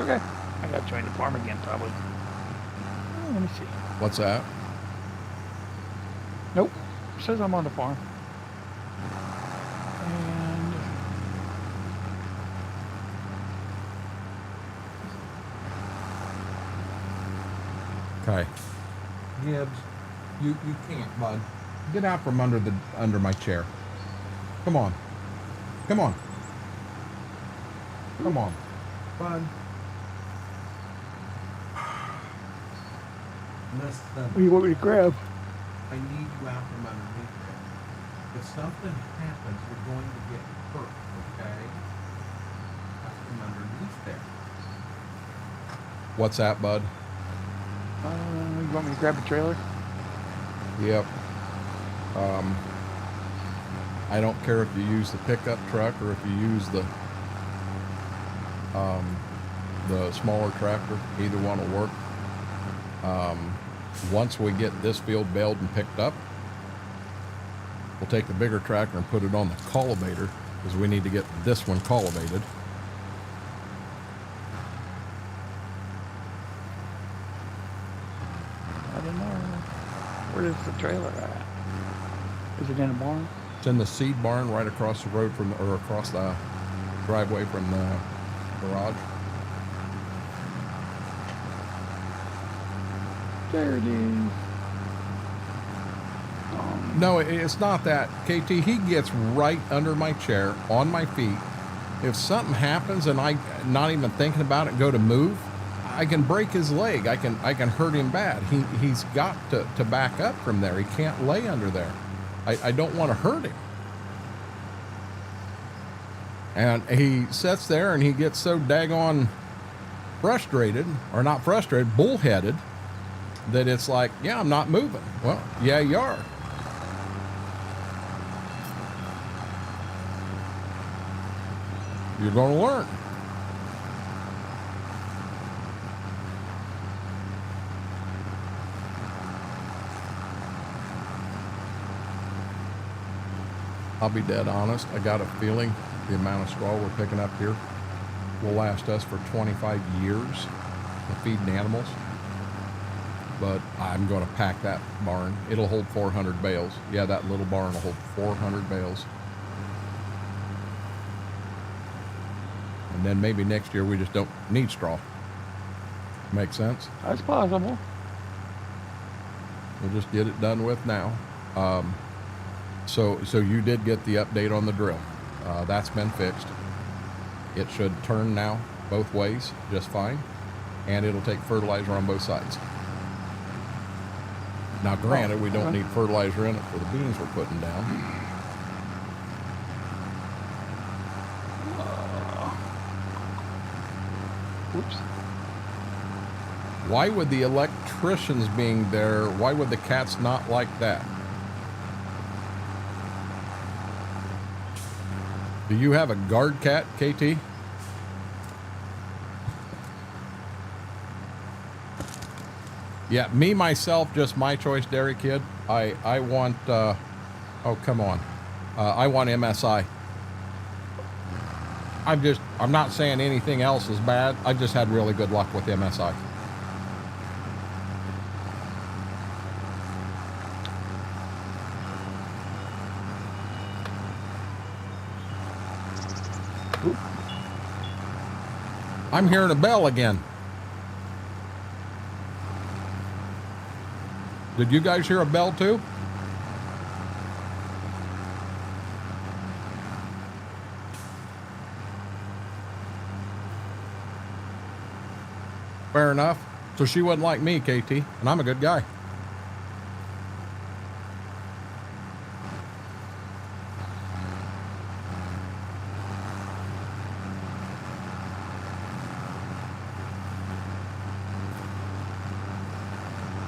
Okay. I got to join the farm again, probably. Oh, let me see. What's that? Nope. It says I'm on the farm. And okay. Gibbs, you can't, bud. Get out from under my chair. Come on. Come on. Come on. Bud. Listen. what do you want me to grab? I need you out from underneath there. If something happens, you're going to get hurt, okay? Out from underneath there. What's that, bud? You want me to grab a trailer? Yep. I don't care if you use the pickup truck or if you use the smaller tractor. Either one will work. Once we get this field baled and picked up, we'll take the bigger tractor and put it on the cultivator because we need to get this one cultivated. I don't know. Where is the trailer at? Is it in a barn? It's in the seed barn right across the road from, or across the driveway from the garage. There it is. No, it's not that. KT, he gets right under my chair, on my feet. If something happens and I'm not even thinking about it, go to move, I can break his leg. I can hurt him bad. He's got to back up from there. He can't lay under there. I don't want to hurt him. And he sits there and he gets so daggone frustrated, or not frustrated, bullheaded, that it's like, yeah, I'm not moving. Well, yeah, you are. You're going to learn. I'll be dead honest. I got a feeling the amount of straw we're picking up here will last us for 25 years of feeding animals. But I'm going to pack that barn. It'll hold 400 bales. Yeah, that little barn will hold 400 bales. And then maybe next year we just don't need straw. Make sense? That's possible. We'll just get it done with now. So you did get the update on the drill. That's been fixed. It should turn now both ways just fine. And it'll take fertilizer on both sides. Now, granted, we don't need fertilizer in it for the beans we're putting down. Whoops. Why would the electricians being there, why would the cats not like that? Do you have a guard cat, KT? Yeah, me, myself, just my choice, Dairy Kid. I want, oh, come on. I want MSI. I'm not saying anything else is bad. I just had really good luck with MSI. Oop. I'm hearing a bell again. Did you guys hear a bell too? Fair enough. So she wasn't like me, KT, and I'm a good guy.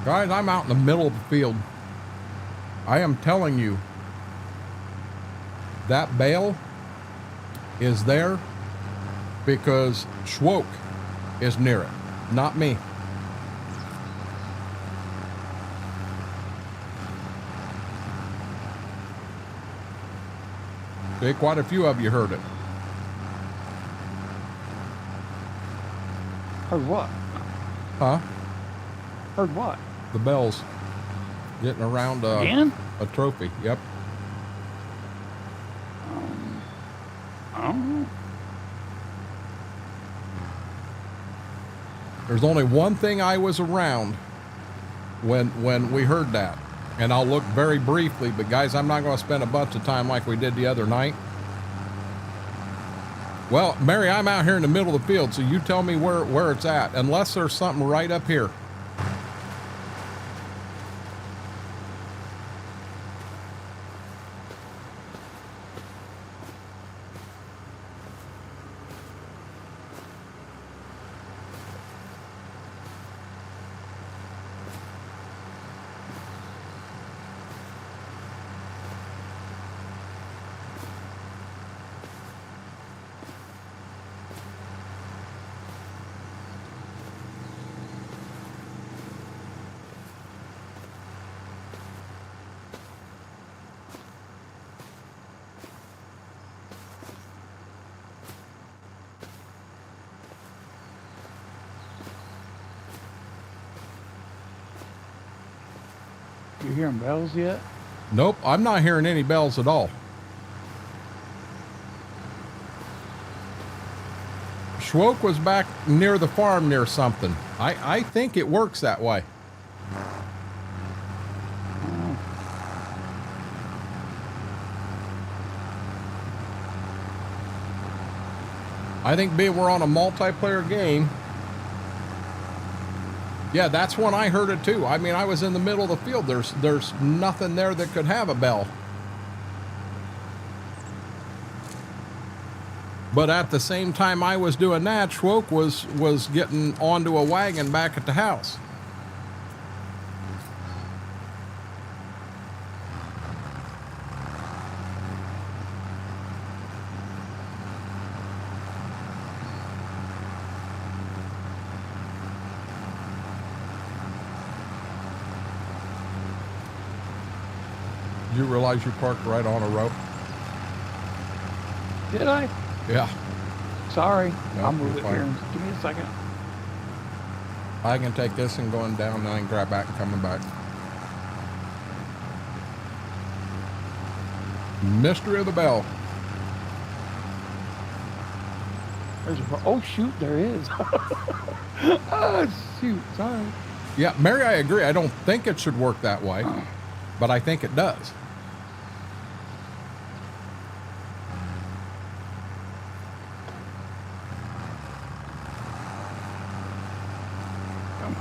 Guys, I'm out in the middle of the field. I am telling you, that bale is there because Schwoke is near it, not me. See, quite a few of you heard it. Heard what? Huh? Heard what? The bells getting around Again? a trophy. Yep. I don't know. There's only one thing I was around when we heard that, and I'll look very briefly, but guys, I'm not going to spend a bunch of time like we did the other night. Well, Mary, I'm out here in the middle of the field, so you tell me where it's at, unless there's something right up here. You hearing bells yet? Nope, I'm not hearing any bells at all. Schwoke was back near the farm near something. I think it works that way. I think being we're on a multiplayer game. Yeah, that's when I heard it too. I mean, I was in the middle of the field. There's nothing there that could have a bell. But at the same time I was doing that, Schwoke was getting onto a wagon back at the house. You realize you parked right on a rope? Did I? Yeah. Sorry. No, I'll move you're it here. fine. Give me a second. I can take this and going down, and I can grab back and coming back. Mystery of the bell. There's a, oh shoot, there is. Ah, shoot, sorry. Yeah, Mary, I agree. I don't think it should work that way, but I think it does. Come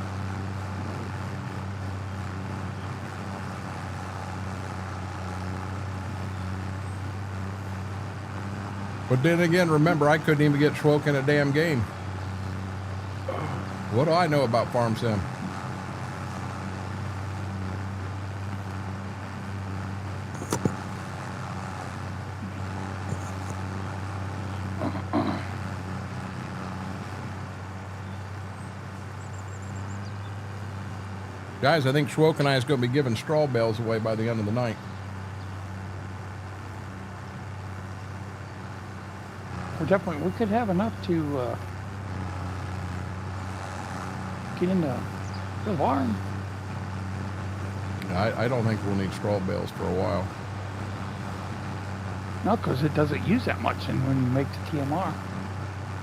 But then again, remember, I couldn't even get Schwoke in a damn game. What do I know about Farm Sim? Guys, I think Schwoke and I is going to be giving straw bales away by the end of the night. We could have enough to get in the barn. I don't think we'll need straw bales for a while. No, because it doesn't use that much, and when you make the TMR,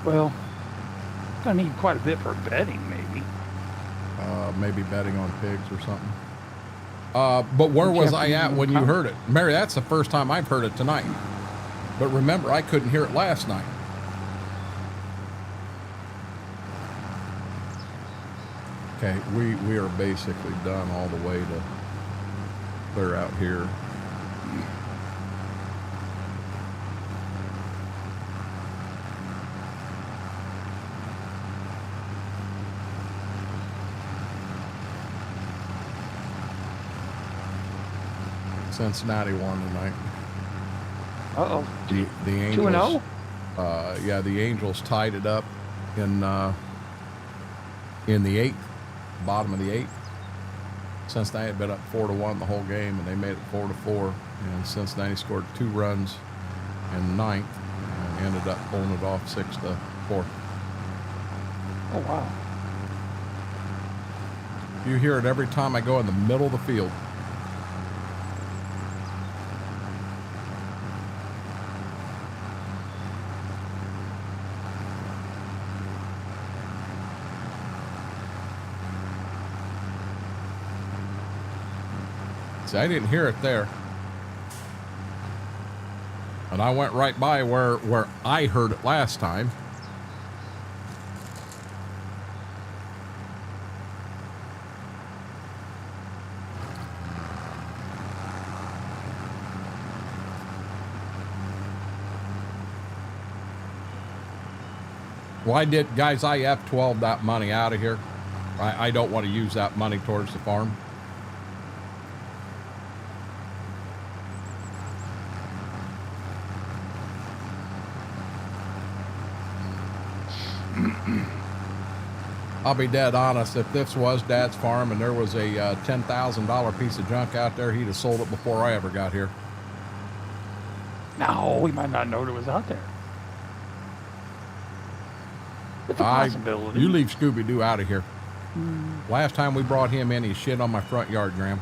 well, gonna need quite a bit for bedding, maybe. Maybe betting on pigs or something. But where was I at when you heard it? Mary, that's the first time I've heard it tonight. But remember, I couldn't hear it last night. Okay, we are basically done all the way to clear out here. Cincinnati won tonight. Uh-oh. The Angels. 2-0? Yeah, the Angels tied it up in the 8th, bottom of the 8th. Cincinnati had been up 4-1 the whole game, and they made it 4-4. And Cincinnati scored 2 runs in the 9th and ended up pulling it off 6-4. Oh, wow. You hear it every time I go in the middle of the field. See, I didn't hear it there. And I went right by where I heard it last time. Well, I did, guys, I F12 that money out of here. I don't want to use that money towards the farm. I'll be dead honest, if this was Dad's farm and there was a $10,000 piece of junk out there, he'd have sold it before I ever got here. No, we might not know it was out there. It's a possibility. You leave Scooby-Doo out of here. Last time we brought him in, he shit on my front yard, Graham.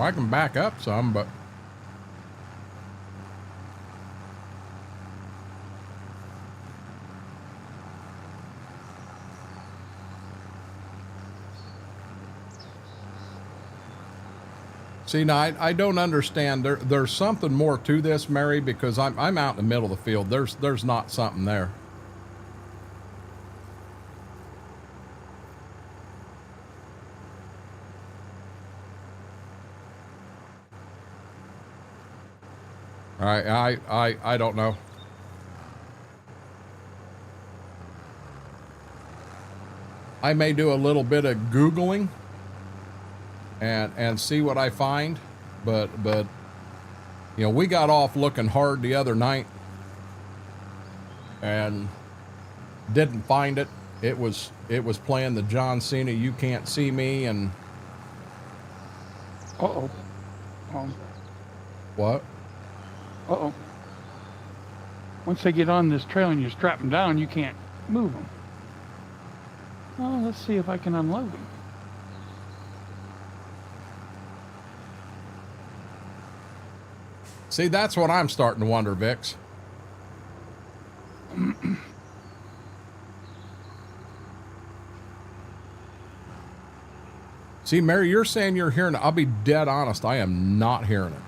I can back up some, but see, now I don't understand. There's something more to this, Mary, because I'm out in the middle of the field. There's not something there. I don't know. I may do a little bit of Googling and see what I find, but you know, we got off looking hard the other night and didn't find it. It was playing the John Cena "You Can't See Me" and Uh-oh. what? Uh-oh. Once they get on this trail and you strap them down, you can't move them. Well, let's see if I can unload them. See, that's what I'm starting to wonder, Vix. See, Mary, you're saying you're hearing it. I'll be dead honest. I am not hearing it.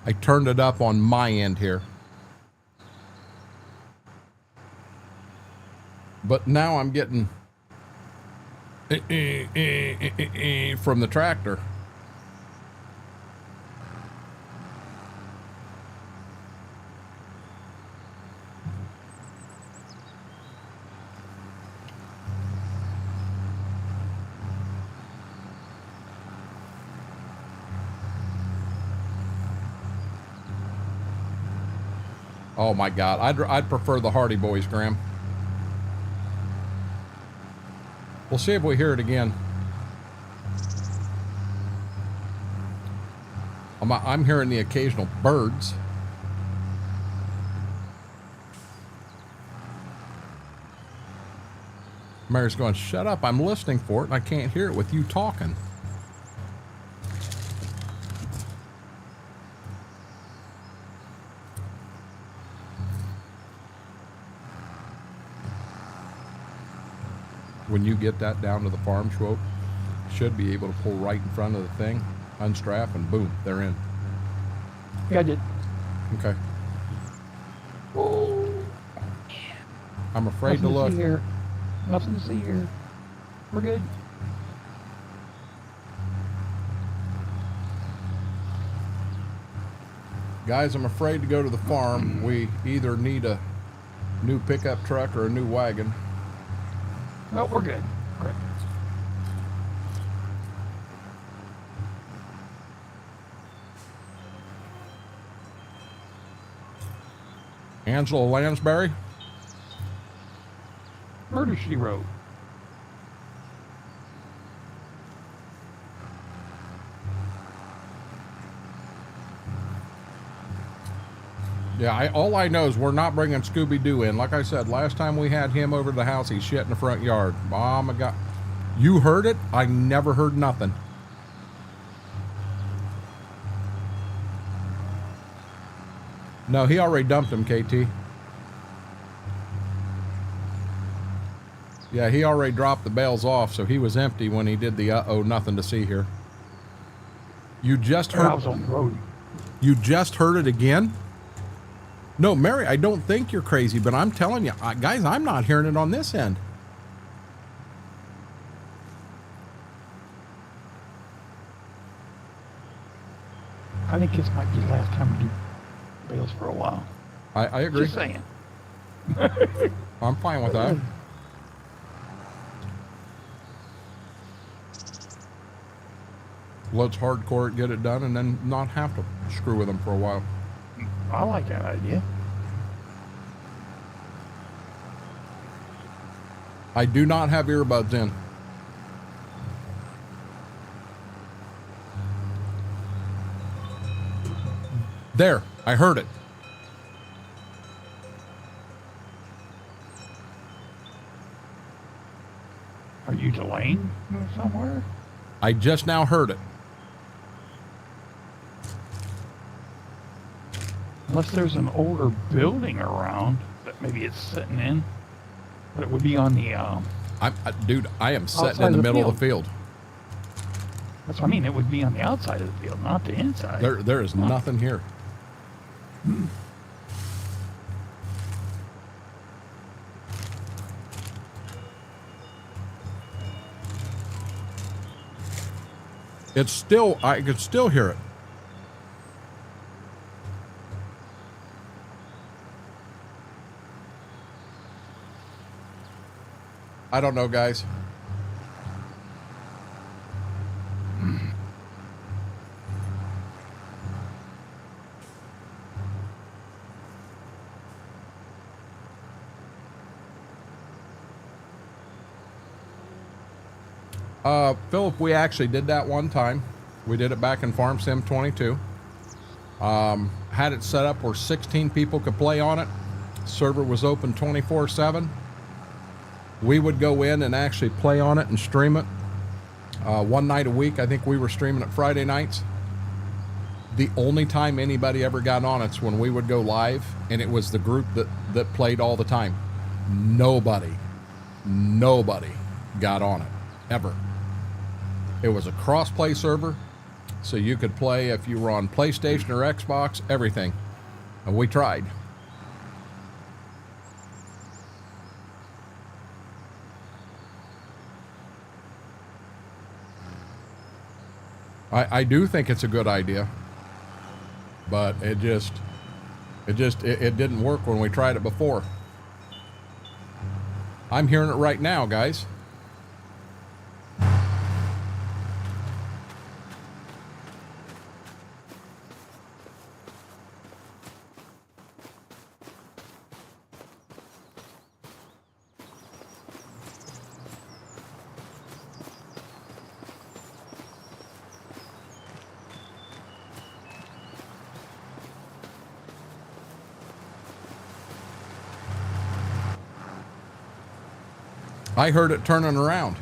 I turned it up on my end here. But now I'm getting from the tractor. Oh my God, I'd prefer the Hardy Boys, Graham. We'll see if we hear it again. I'm hearing the occasional birds. Mary's going, shut up, I'm listening for it and I can't hear it with you talking. When you get that down to the farm, Schwope, should be able to pull right in front of the thing, unstrap, and boom, they're in. Yeah, I did. Okay. Oh, I'm afraid to look. See here. Nothing to see here. We're good. Guys, I'm afraid to go to the farm. We either need a new pickup truck or a new wagon. No, we're good. Great. Angela Lansbury. Murder, She Wrote. Yeah, all I know is we're not bringing Scooby-Doo in. Like I said, last time we had him over to the house, he shit in the front yard. Oh my God. You heard it? I never heard nothing. No, he already dumped him, KT. Yeah, he already dropped the bales off, so he was empty when he did the uh-oh, nothing to see here. You just heard... I was on the road. You just heard it again? No, Mary, I don't think you're crazy, but I'm telling you, guys, I'm not hearing it on this end. I think this might be the last time we do bales for a while. I agree. Just saying. I'm fine with that. Let's hardcore it, get it done, and then not have to screw with them for a while. I like that idea. I do not have earbuds in. There, I heard it. Are you delaying somewhere? I just now heard it. Unless there's an older building around that maybe it's sitting in. But it would be on the, Dude, I am sitting outside in the of the middle of the field. That's what I mean. It would be on the outside of the field, not the inside. There is nothing here. It's still, I could still hear it. I don't know, guys. Philip, we actually did that one time. We did it back in Farm Sim 22. Had it set up where 16 people could play on it. Server was open 24/7. We would go in and actually play on it and stream it. One night a week, I think we were streaming it Friday nights. The only time anybody ever got on it's when we would go live, and it was the group that played all the time. Nobody got on it, ever. It was a cross-play server. So you could play if you were on PlayStation or Xbox, everything. And we tried. I do think it's a good idea, but it didn't work when we tried it before. I'm hearing it right now, guys. I heard it turning around.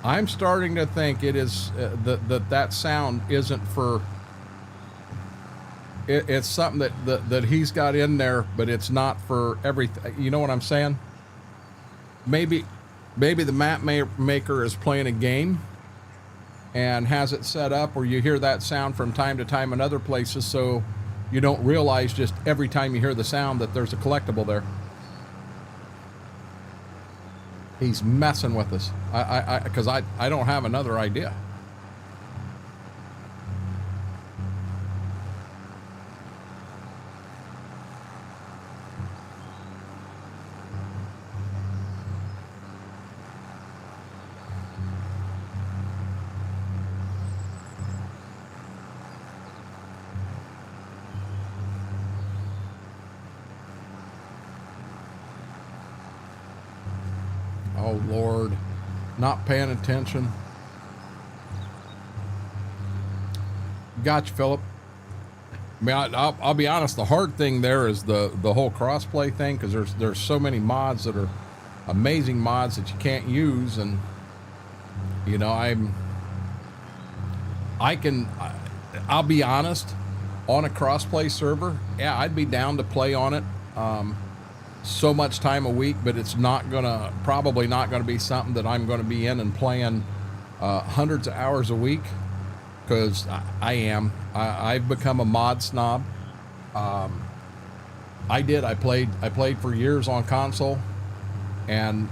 I'm starting to think it is that sound isn't for. It's something that he's got in there, but it's not for everything. You know what I'm saying? Maybe the map maker is playing a game and has it set up where you hear that sound from time to time in other places, so you don't realize just every time you hear the sound that there's a collectible there. He's messing with us. Because I don't have another idea. Oh, Lord. Not paying attention. Gotcha, Philip. I mean, I'll be honest. The hard thing there is the whole crossplay thing, because there's so many mods that are amazing mods that you can't use, and you know I'll be honest. On a crossplay server, yeah, I'd be down to play on it. So much time a week, but it's probably not gonna be something that I'm gonna be in and playing hundreds of hours a week, because I've become a mod snob. I played for years on console, and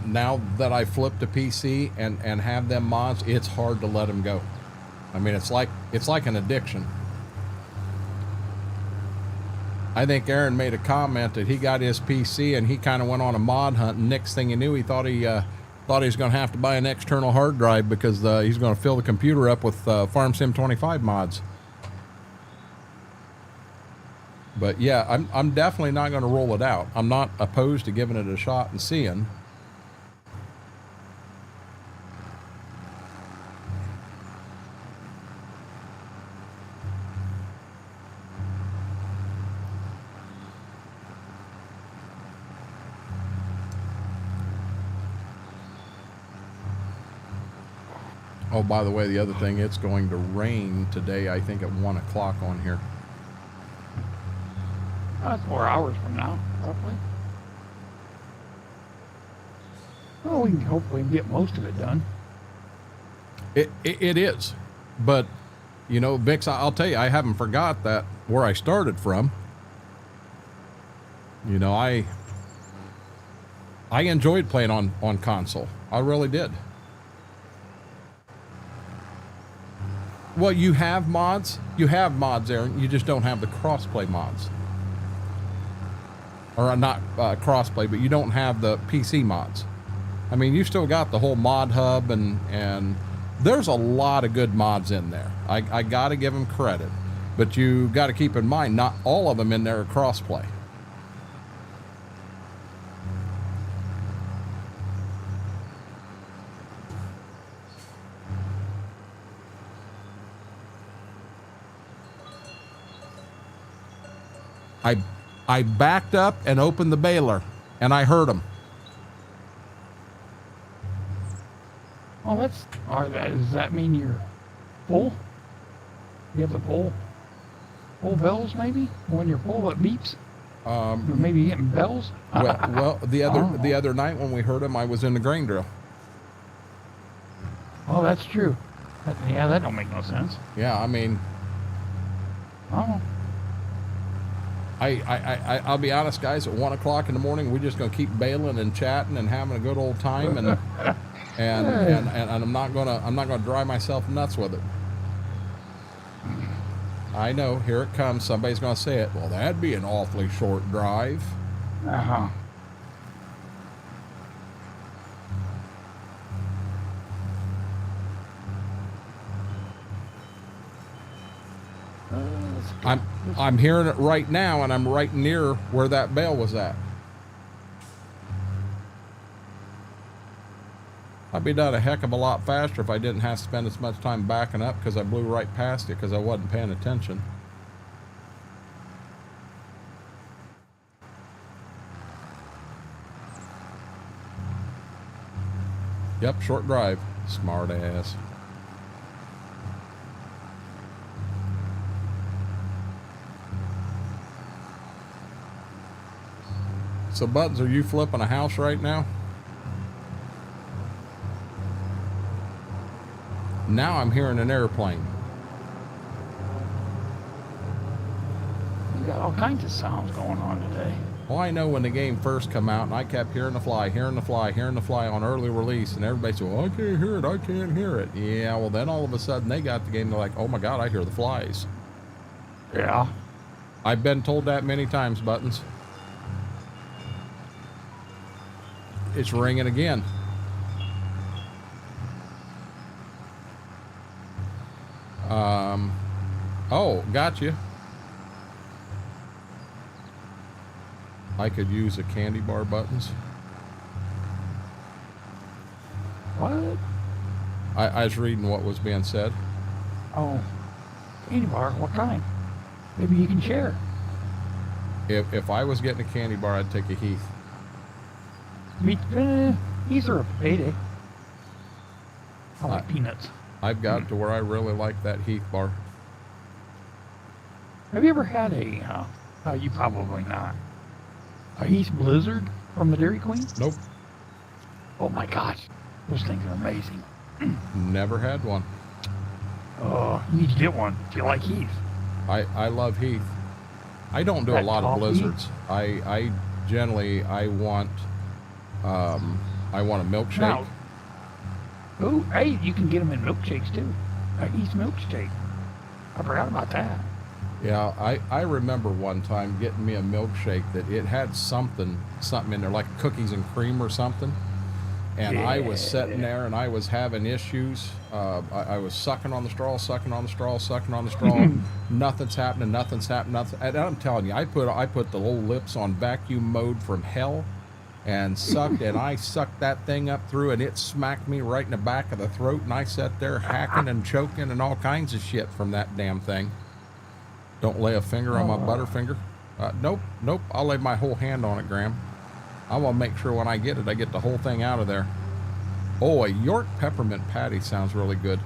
now that I flipped to PC and have them mods, it's hard to let them go. I mean, it's like an addiction. I think Aaron made a comment that he got his PC and he kind of went on a mod hunt, and next thing he knew, he thought he was going to have to buy an external hard drive because he's going to fill the computer up with Farm Sim 25 mods. But yeah, I'm definitely not going to roll it out. I'm not opposed to giving it a shot and seeing. Oh, by the way, the other thing, it's going to rain today, I think at 1 o'clock on here. That's 4 hours from now, roughly. Well, we can hopefully get most of it done. It is. But, you know, Vix, I'll tell you, I haven't forgot that where I started from. You know, I enjoyed playing on console. I really did. Well, you have mods. You have mods, Aaron. You just don't have the crossplay mods. Or not crossplay, but you don't have the PC mods. I mean, you still got the whole mod hub, and there's a lot of good mods in there. I got to give them credit. But you got to keep in mind, not all of them in there are crossplay. I backed up and opened the baler, and I heard him. Oh, does that mean you're full? You have the full bells maybe? When you're full, it beeps? Or maybe you're getting bells? Well, the other night when we heard him, I was in the grain drill. Oh, that's true. That don't make no sense. Yeah, I mean, Oh, I'll be honest, guys. At 1 o'clock in the morning, we're just gonna keep bailing and chatting and having a good old time, and I'm not gonna drive myself nuts with it. I know, here it comes. Somebody's gonna say it. Well, that'd be an awfully short drive. uh-huh. I'm hearing it right now, and I'm right near where that bale was at. I'd be done a heck of a lot faster if I didn't have to spend as much time backing up because I blew right past it because I wasn't paying attention. Yep, short drive. Smart ass. So, Buttons, are you flipping a house right now? Now I'm hearing an airplane. You got all kinds of sounds going on today. Well, I know when the game first come out, and I kept hearing the fly on early release, and everybody said, well, I can't hear it. Yeah, well, then all of a sudden they got the game, they're like, oh my God, I hear the flies. Yeah. I've been told that many times, Buttons. It's ringing again. Oh, got you. I could use a candy bar, Buttons. What? I was reading what was being said. Oh, candy bar? What kind? Maybe you can share. If I was getting a candy bar, I'd take a Heath. These are a payday. I like peanuts. I've got to where I really like that Heath bar. Have you ever had you probably not, a Heath Blizzard from the Dairy Queen? Nope. Oh my gosh, those things are amazing. Never had one. Oh, you need to get one if you like Heath. I love Heath. I don't do a lot of Blizzards. I generally, I want a milkshake. Now, oh, hey, you can get them in milkshakes too. A Heath milkshake. I forgot about that. Yeah, I remember one time getting me a milkshake that it had something in there, like cookies and cream or something. And yeah. I was sitting there and I was having issues. I was sucking on the straw. Nothing's happening. And I'm telling you, I put the little lips on vacuum mode from hell and sucked, and I sucked that thing up through, and it smacked me right in the back of the throat, and I sat there hacking and choking and all kinds of shit from that damn thing. Don't lay a finger on my Butterfinger. Nope. I'll lay my whole hand on it, Graham. I want to make sure when I get it, I get the whole thing out of there. Oh, a York peppermint patty sounds really good.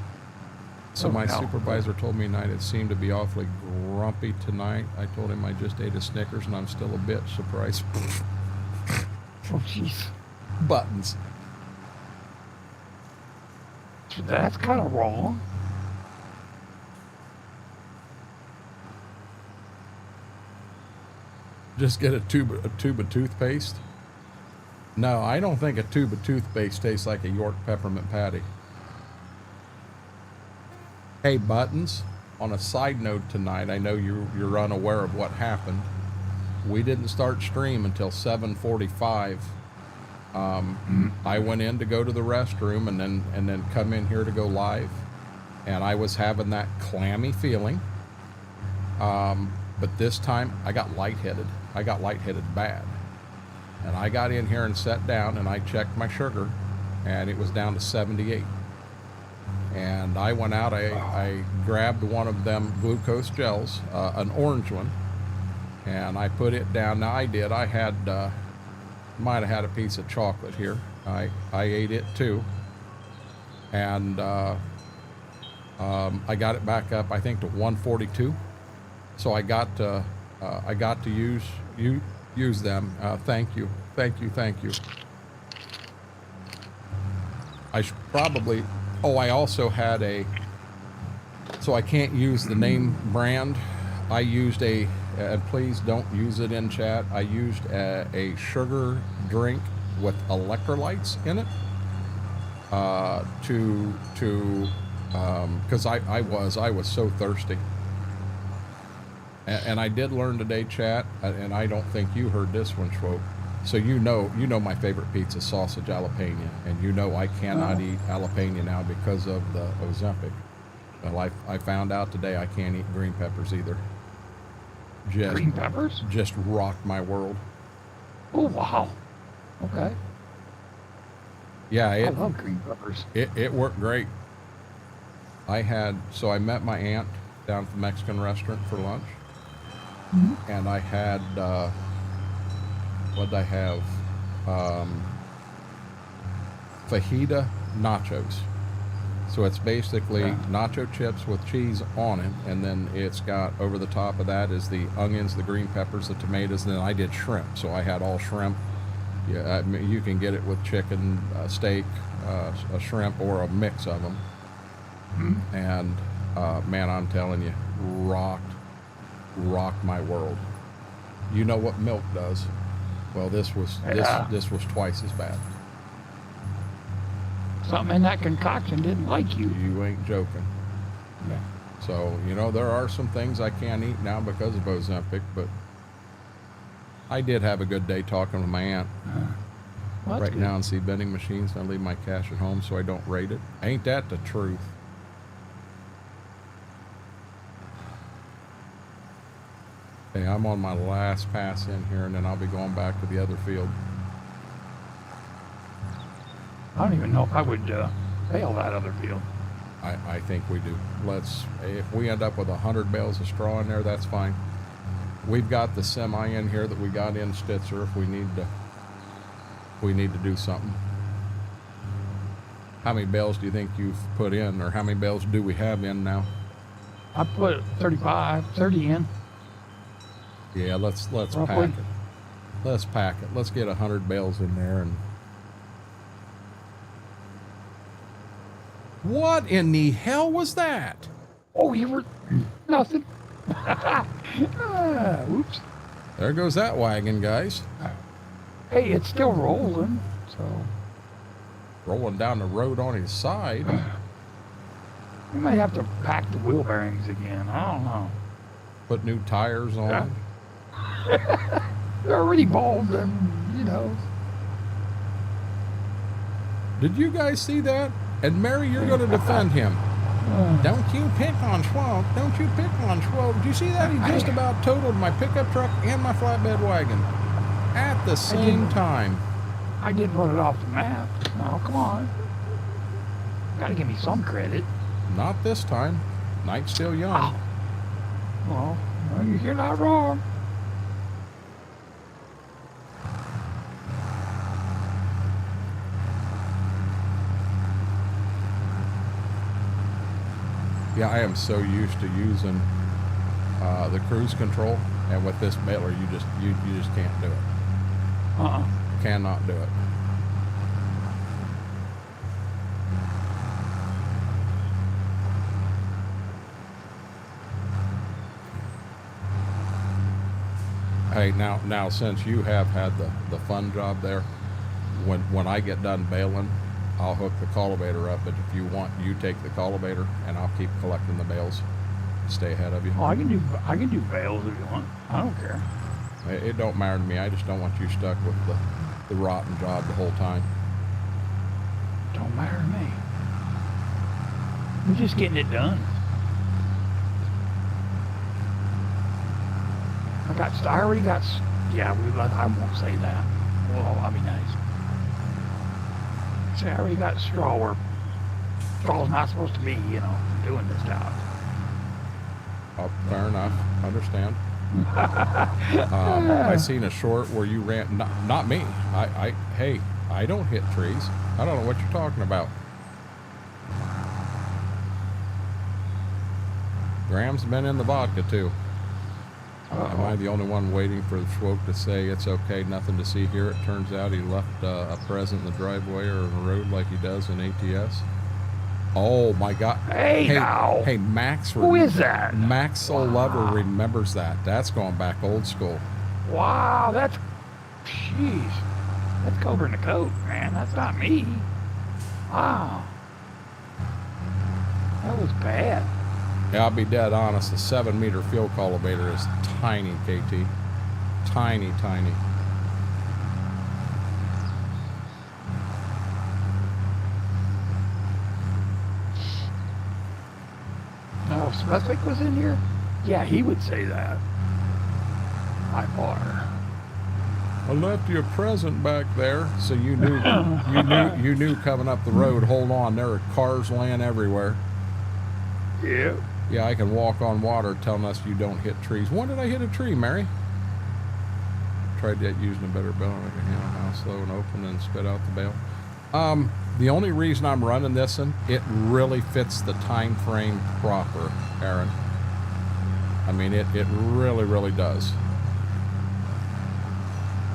So my supervisor told me tonight it seemed to be awfully grumpy tonight. I told him I just ate a Snickers and I'm still a bit surprised. Oh, jeez. Buttons. That's kind of wrong. Just get a tube of toothpaste? No, I don't think a tube of toothpaste tastes like a York peppermint patty. Hey, Buttons, on a side note tonight, I know you're unaware of what happened. We didn't start stream until 7:45. I went in to go to the restroom and then come in here to go live, and I was having that clammy feeling. But this time I got lightheaded. I got lightheaded bad. And I got in here and sat down and I checked my sugar and it was down to 78. And I went out, I grabbed one of them glucose gels, an orange one, and I put it down. Now I might have had a piece of chocolate here. I ate it too. and I got it back up, I think, to 142. So I got to use them. Thank you. I should probably. Oh, I also had a. So I can't use the name brand. I used a. Please don't use it in chat. I used a sugar drink with electrolytes in it. Because I was so thirsty. And I did learn today, chat, and I don't think you heard this one, Schwope. So you know my favorite pizza, sausage jalapeno, and you know I cannot eat jalapeno now because of the Ozempic. Well, I found out today I can't eat green peppers either. Green peppers? Just rocked my world. Oh, wow. Okay. Yeah, I love green peppers. It worked great. I met my aunt down at the Mexican restaurant for lunch. Mm-hmm. And I had, what did I have? Fajita nachos. So it's basically nacho chips with cheese on it, and then it's got, over the top of that is the onions, the green peppers, the tomatoes, and then I did shrimp. So I had all shrimp. Yeah, I mean, you can get it with chicken, steak, a shrimp, or a mix of them. Mm-hmm. And man, I'm telling you, rocked my world. You know what milk does? Well, this was twice as bad. Something in that concoction didn't like you. You ain't joking. Yeah. So, there are some things I can't eat now because of Ozempic, but I did have a good day talking with my aunt. Well, right now in seed vending machines, I leave my cash at home so I don't rate it. Ain't that the truth? Hey, I'm on my last pass in here, and then I'll be going back to the other field. I don't even know if I would bail that other field. I think we do. If we end up with 100 bales of straw in there, that's fine. We've got the semi in here that we got in Stitzer if we need to do something. How many bales do you think you've put in, or how many bales do we have in now? I put 30 in. Yeah, let's Roughly. pack it. Let's pack it. Let's get 100 bales in there. And what in the hell was that? Oh, you were nothing. Oops. There goes that wagon, guys. Hey, it's still rolling, so. Rolling down the road on his side. We might have to pack the wheel bearings again. I don't know. Put new tires on. They're already bald and, Did you guys see that? And Mary, you're going to defend him. Don't you pick on Schwab. Don't you pick on Schwab. Did you see that? He just about totaled my pickup truck and my flatbed wagon at the same time. I did run it off the map. Oh, come on. Gotta give me some credit. Not this time. Night's still young. Well, you're not wrong. Yeah, I am so used to using the cruise control, and with this baler, you just can't do it. Cannot do it. Hey, now since you have had the fun job there, when I get done baling, I'll hook the cultivator up, but if you want, you take the cultivator, and I'll keep collecting the bales. Stay ahead of you. Oh, I can do bales if you want. I don't care. It don't matter to me. I just don't want you stuck with the rotten job the whole time. Don't matter to me. I'm just getting it done. I already got. Yeah, I won't say that. Well, that'd be nice. See, I already got straw where straw's not supposed to be, doing this job. Oh, fair enough. Understand. I seen a short where you ran. Not me. Hey, I don't hit trees. I don't know what you're talking about. Graham's been in the vodka too. Am I the only one waiting for the Schwoke to say it's okay, nothing to see here? It turns out he left a present in the driveway or in the road like he does in ATS. Oh my God! Hey now! Hey, Max. Who is that? Max Soul Lover remembers that. That's going back old school. Wow, that's... Jeez. That's Cobra in the coat, man. That's not me. Wow. That was bad. Yeah, I'll be dead honest. The 7-meter field cultivator is tiny, KT. Tiny, tiny. Oh, if Smethwick was in here? Yeah, he would say that. By far. I left you a present back there, so you knew coming up the road. Hold on, there are cars laying everywhere. Yeah. Yeah, I can walk on water telling us you don't hit trees. When did I hit a tree, Mary? Tried that using a better bell. I can handle how slow and open and spit out the bail. The only reason I'm running this one, it really fits the time frame proper, Aaron. I mean, it really, really does.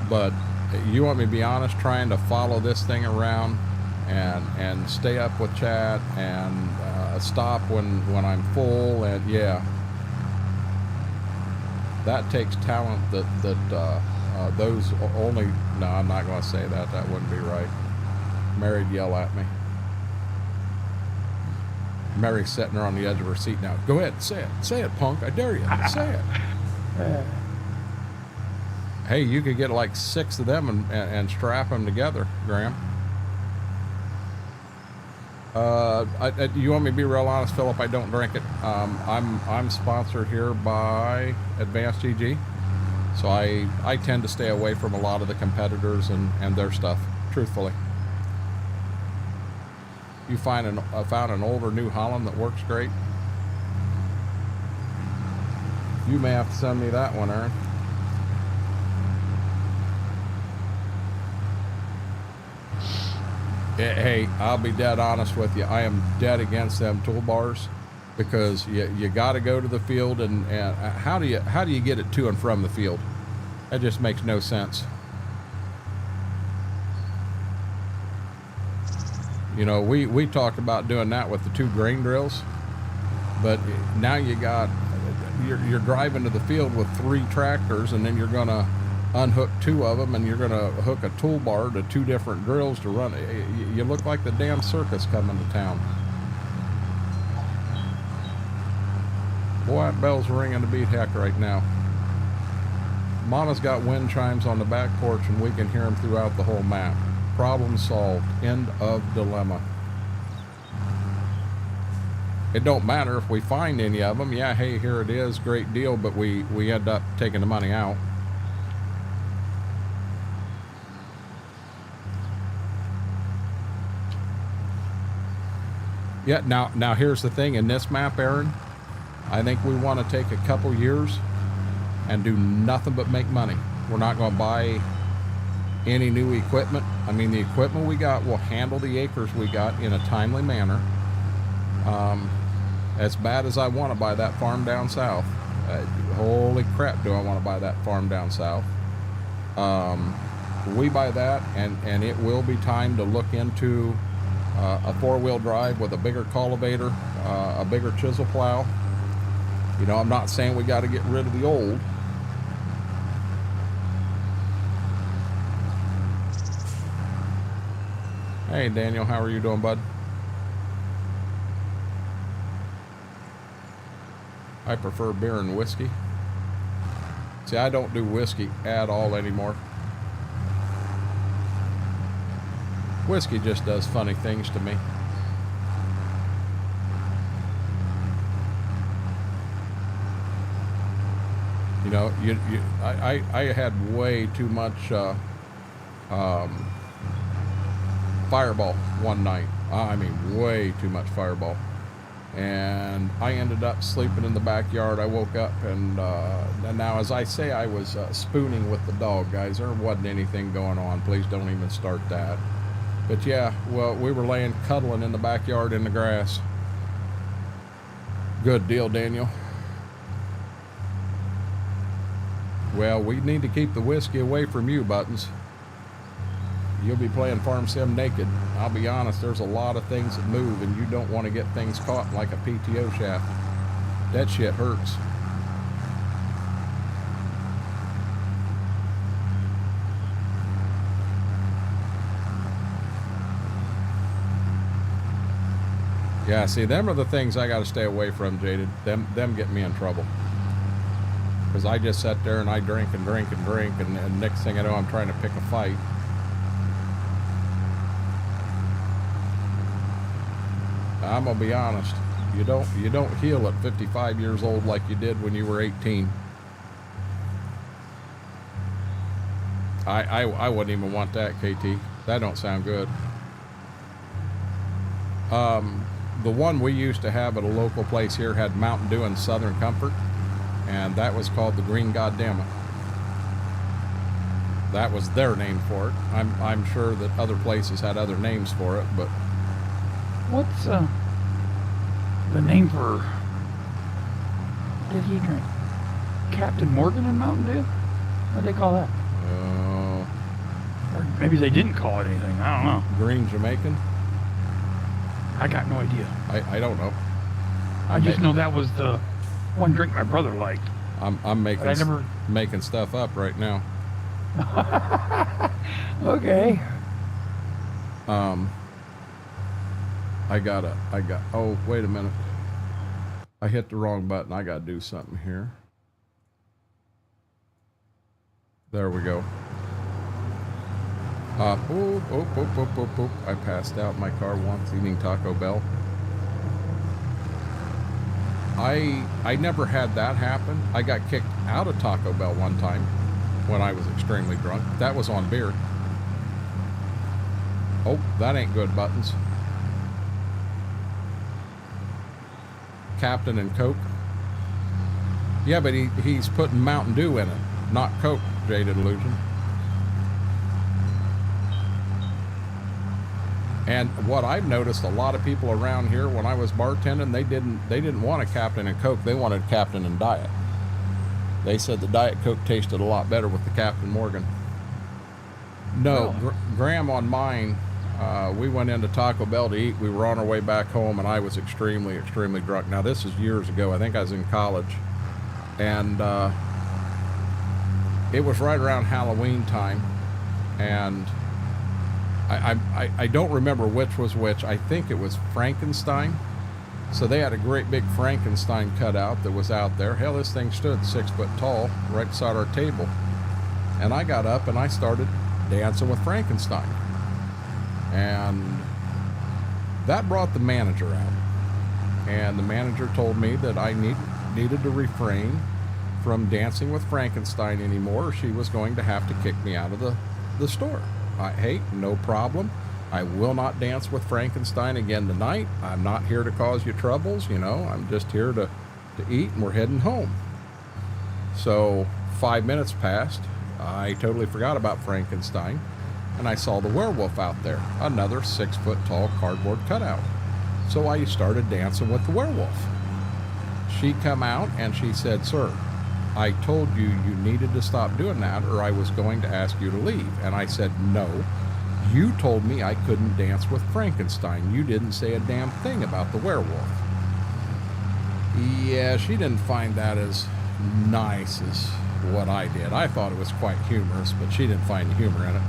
But you want me to be honest, trying to follow this thing around and stay up with chat and stop when I'm full, and yeah, that takes talent that those only... No, I'm not going to say that. That wouldn't be right. Mary'd yell at me. Mary's sitting there on the edge of her seat now. Go ahead, say it. Say it, punk. I dare you. Say it. Hey, you could get like 6 of them and strap them together, Graham. You want me to be real honest, Philip? I don't drink it. I'm sponsored here by Advanced GG, so I tend to stay away from a lot of the competitors and their stuff, truthfully. You found an older New Holland that works great? You may have to send me that one, Aaron. Hey, I'll be dead honest with you. I am dead against them toolbars because you got to go to the field, and how do you get it to and from the field? That just makes no sense. You know, we talked about doing that with the 2 grain drills, but now you're driving to the field with 3 tractors, and then you're gonna unhook 2 of them, and you're gonna hook a toolbar to 2 different drills to run. You look like the damn circus coming to town. Boy, that bell's ringing to beat heck right now. Mama's got wind chimes on the back porch, and we can hear them throughout the whole map. Problem solved. End of dilemma. It don't matter if we find any of them. Yeah, hey, here it is, great deal, but we end up taking the money out. Yeah, now here's the thing. In this map, Aaron, I think we want to take a couple years and do nothing but make money. We're not going to buy any new equipment. I mean, the equipment we got will handle the acres we got in a timely manner. As bad as I want to buy that farm down south, holy crap, do I want to buy that farm down south. We buy that, and it will be time to look into a 4-wheel drive with a bigger cultivator, a bigger chisel plow. You know, I'm not saying we got to get rid of the old. Hey, Daniel, how are you doing, bud? I prefer beer and whiskey. See, I don't do whiskey at all anymore. Whiskey just does funny things to me. You know, I had way too much Fireball one night. I mean, way too much Fireball. And I ended up sleeping in the backyard. I woke up and now, as I say, I was spooning with the dog, guys. There wasn't anything going on. Please don't even start that. But yeah, well, we were laying cuddling in the backyard in the grass. Good deal, Daniel. Well, we need to keep the whiskey away from you, Buttons. You'll be playing Farm Sim naked. I'll be honest, there's a lot of things that move, and you don't want to get things caught like a PTO shaft. That shit hurts. Yeah, see, them are the things I got to stay away from, Jaded. Them get me in trouble. Because I just sat there and I drink and drink and drink, and next thing I know, I'm trying to pick a fight. I'm gonna be honest. You don't heal at 55 years old like you did when you were 18. I wouldn't even want that, KT. That don't sound good. The one we used to have at a local place here had Mountain Dew and Southern Comfort, and that was called the Green Goddamn It. That was their name for it. I'm sure that other places had other names for it, but What's the name for? What did he drink? Captain Morgan and Mountain Dew? What do they call that? Or maybe they didn't call it anything. I don't know. Green Jamaican? I got no idea. I don't know. I just know that was the one drink my brother liked. I'm making stuff up right now. Okay. Oh, wait a minute. I hit the wrong button. I gotta do something here. There we go. I passed out in my car once eating Taco Bell. I never had that happen. I got kicked out of Taco Bell one time when I was extremely drunk. That was on beer. Oh, that ain't good, Buttons. Captain and Coke. Yeah, but he's putting Mountain Dew in it, not Coke, Jaded Illusion. And what I've noticed, a lot of people around here, when I was bartending, they didn't want a Captain and Coke. They wanted Captain and Diet. They said the Diet Coke tasted a lot better with the Captain Morgan. No, Graham on mine, we went into Taco Bell to eat. We were on our way back home, and I was extremely, extremely drunk. Now, this is years ago. I think I was in college. And it was right around Halloween time. And I don't remember which was which. I think it was Frankenstein. So they had a great big Frankenstein cutout that was out there. Hell, this thing stood 6 foot tall right beside our table. And I got up and I started dancing with Frankenstein. And that brought the manager out. And the manager told me that I needed to refrain from dancing with Frankenstein anymore, or she was going to have to kick me out of the store. Hey, no problem. I will not dance with Frankenstein again tonight. I'm not here to cause you troubles, you know. I'm just here to eat, and we're heading home. So 5 minutes passed. I totally forgot about Frankenstein, and I saw the werewolf out there, another 6 foot tall cardboard cutout. So I started dancing with the werewolf. She come out and she said, "Sir, I told you you needed to stop doing that, or I was going to ask you to leave." And I said, "No, you told me I couldn't dance with Frankenstein. You didn't say a damn thing about the werewolf." Yeah, she didn't find that as nice as what I did. I thought it was quite humorous, but she didn't find the humor in it.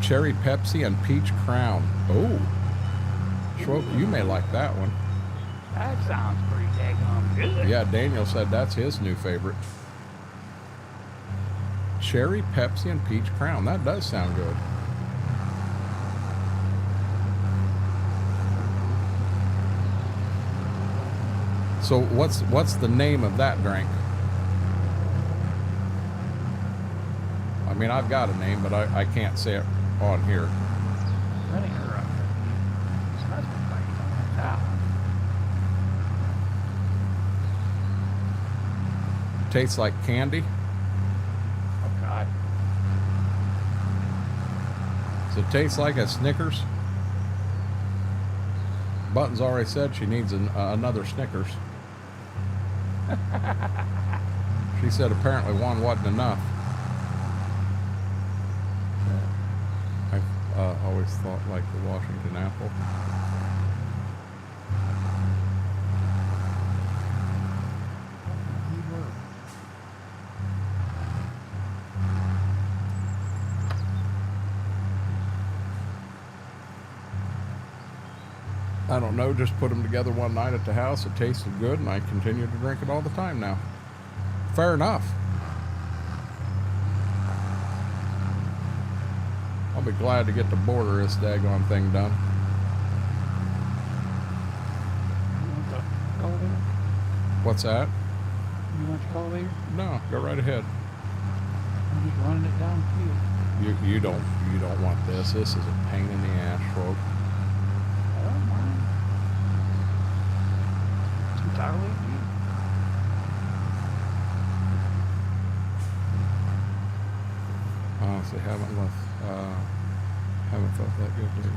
Cherry Pepsi and Peach Crown. Oh, Schwope, you may like that one. That sounds pretty daggone good. Yeah, Daniel said that's his new favorite. Cherry Pepsi and Peach Crown. That does sound good. So what's the name of that drink? I mean, I've got a name, but I can't say it on here. Tastes like candy. Oh God. Does it taste like a Snickers? Buttons already said she needs another Snickers. She said apparently one wasn't enough. I've always thought like the Washington apple. I don't know, just put them together one night at the house. It tasted good, and I continue to drink it all the time now. Fair enough. I'll be glad to get to border this daggone thing done. You want the cultivator? What's that? You want the cultivator? No, go right ahead. I'm just running it down the field. You don't want this. This is a pain in the ass, folks. I don't mind. It's entirely up to you. Honestly, haven't felt that good lately.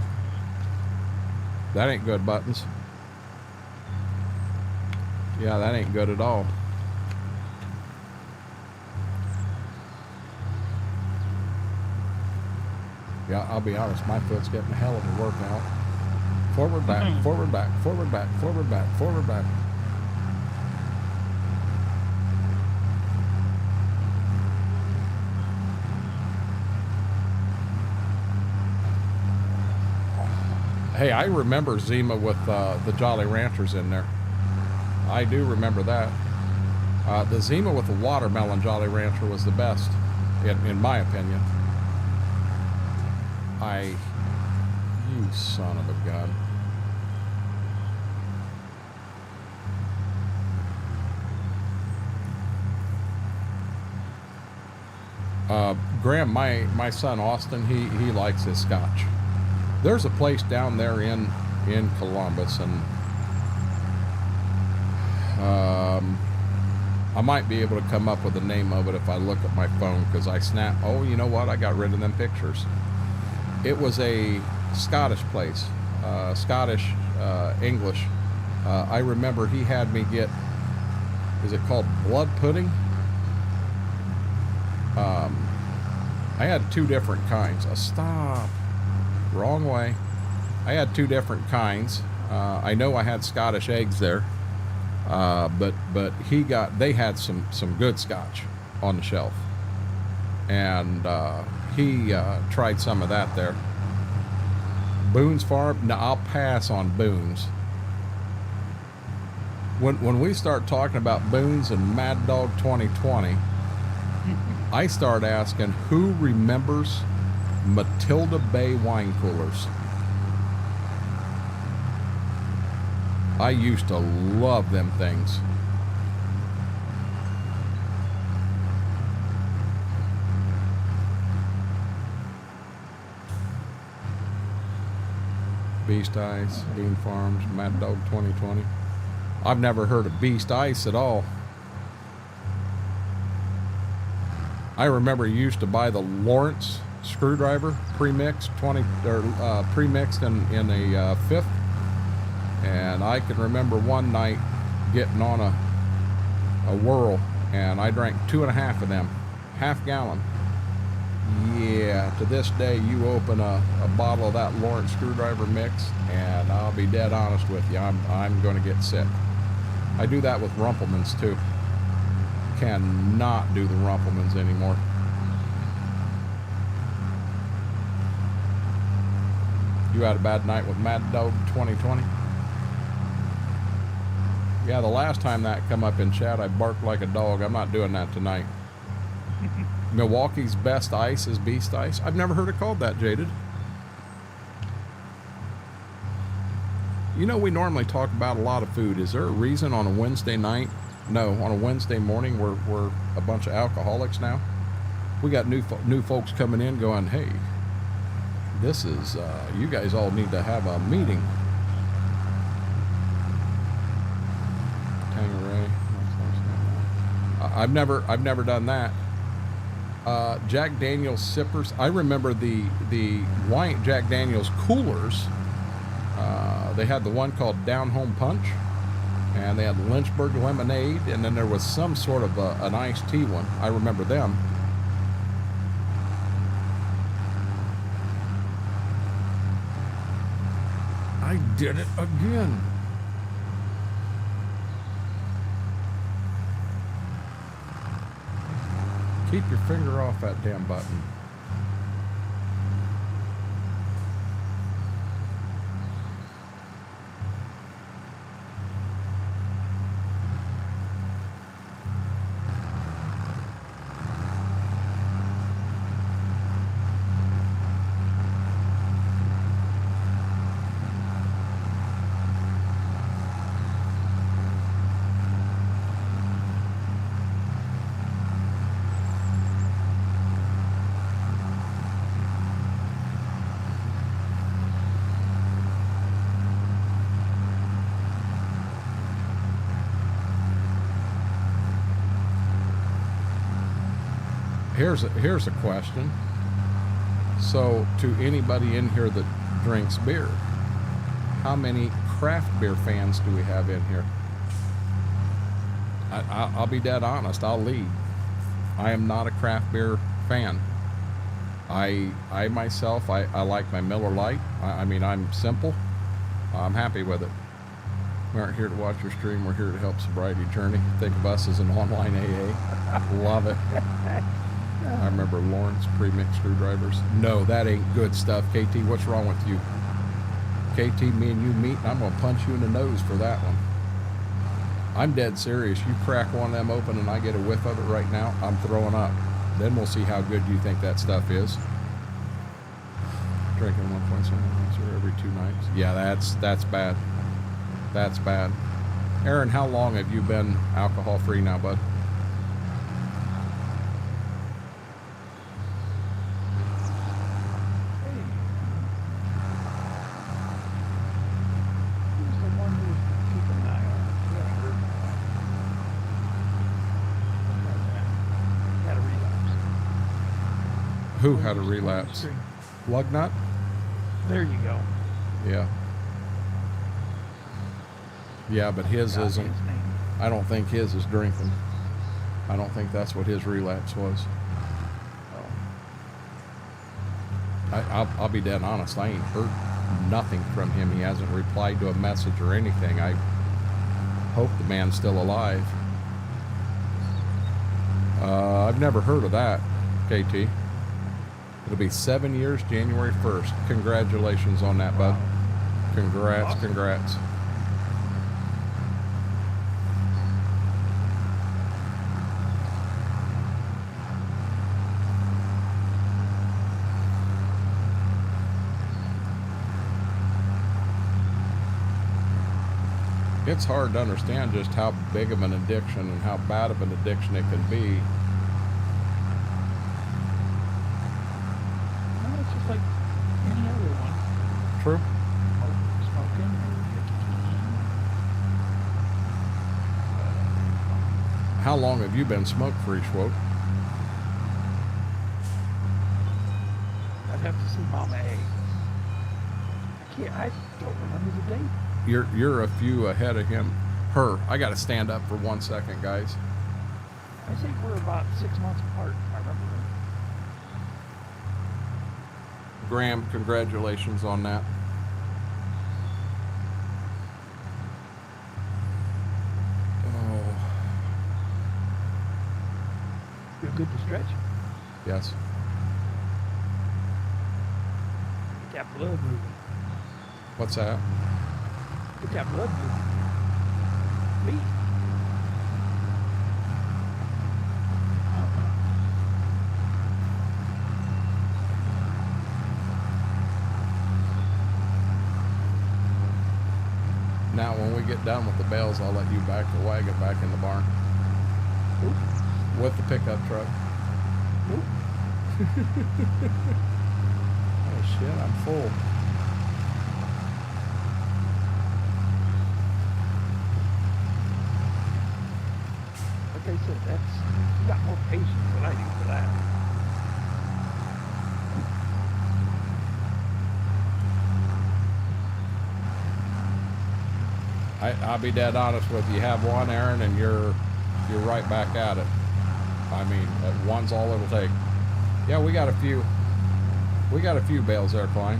That ain't good, Buttons. Yeah, that ain't good at all. Yeah, I'll be honest, my foot's getting a hell of a workout. Forward, back, forward, back, forward, back, forward, back, forward, back. Hey, I remember Zima with the Jolly Ranchers in there. I do remember that. The Zima with the watermelon Jolly Rancher was the best, in my opinion. You son of a gun. Graham, my son Austin, he likes his scotch. There's a place down there in Columbus, and I might be able to come up with the name of it if I look at my phone, because I snapped. Oh, you know what? I got rid of them pictures. It was a Scottish place, Scottish English. I remember he had me get, is it called blood pudding? I had two different kinds. Stop. Wrong way. I had two different kinds. I know I had Scottish eggs there, but they had some good scotch on the shelf, and he tried some of that there. Boone's Farm. Now I'll pass on Boone's. When we start talking about Boone's and Mad Dog 2020, I start asking, who remembers Matilda Bay wine coolers? I used to love them things. Beast Ice, Bean Farms, Mad Dog 2020. I've never heard of Beast Ice at all. I remember you used to buy the Lawrence screwdriver pre-mixed pre-mixed in a fifth, and I can remember one night getting on a whirl, and I drank 2.5 of them, half gallon. Yeah, to this day you open a bottle of that Lawrence screwdriver mix, and I'll be dead honest with you, I'm going to get sick. I do that with Rumpelmans too. Cannot do the Rumpelmans anymore. You had a bad night with Mad Dog 2020? Yeah, the last time that come up in chat, I barked like a dog. I'm not doing that tonight. Milwaukee's best ice is Beast Ice. I've never heard it called that, Jaded. You know, we normally talk about a lot of food. Is there a reason on a Wednesday night? No, on a Wednesday morning we're a bunch of alcoholics now. We got new folks coming in going, hey, this is, you guys all need to have a meeting. Tangeray. I've never done that. Jack Daniel's sippers. I remember the white Jack Daniel's coolers. They had the one called Down Home Punch, And they had Lynchburg lemonade, and then there was some sort of an iced tea one. I remember them. I did it again. Keep your finger off that damn button. Here's a question. So, to anybody in here that drinks beer, how many craft beer fans do we have in here? I'll be dead honest. I'll lead. I am not a craft beer fan. I myself, I like my Miller Lite. I mean, I'm simple. I'm happy with it. We aren't here to watch your stream. We're here to help sobriety journey. Think of us as an online AA. Love it. I remember Lawrence pre-mixed screwdrivers. No, that ain't good stuff. KT, what's wrong with you? KT, me and you meet, and I'm going to punch you in the nose for that one. I'm dead serious. You crack one of them open and I get a whiff of it right now, I'm throwing up. Then we'll see how good you think that stuff is. Drinking 1.7 ounce every 2 nights. Yeah, that's bad. That's bad. Aaron, how long have you been alcohol-free now, bud? Who had a relapse? Lugnut? There you go. Yeah. Yeah, but his isn't. I don't think his is drinking. I don't think that's what his relapse was. I'll be dead honest. I ain't heard nothing from him. He hasn't replied to a message or anything. I hope the man's still alive. I've never heard of that, KT. It'll be 7 years, January 1st. Congratulations on that, bud. Congrats, awesome. Congrats. It's hard to understand just how big of an addiction and how bad of an addiction it can be. Like any other one. True. Smoking. How long have you been smoke-free, Schwope? I'd have to see Mama A. I don't remember the date. You're a few ahead of him. Her. I got to stand up for 1 second, guys. I think we're about 6 months apart. I remember. Graham, congratulations on that. Oh. Feel good to stretch? Yes. Get that blood moving. What's that? Get that blood moving. Me. Now, when we get done with the bales, I'll let you back the wagon back in the barn. Oop. With the pickup truck. Oop. Oh shit, I'm full. Like I said, you got more patience than I do for that. I'll be dead honest with you. You have one, Aaron, and you're right back at it. I mean, one's all it'll take. Yeah, we got a few. We got a few bales there, Klein.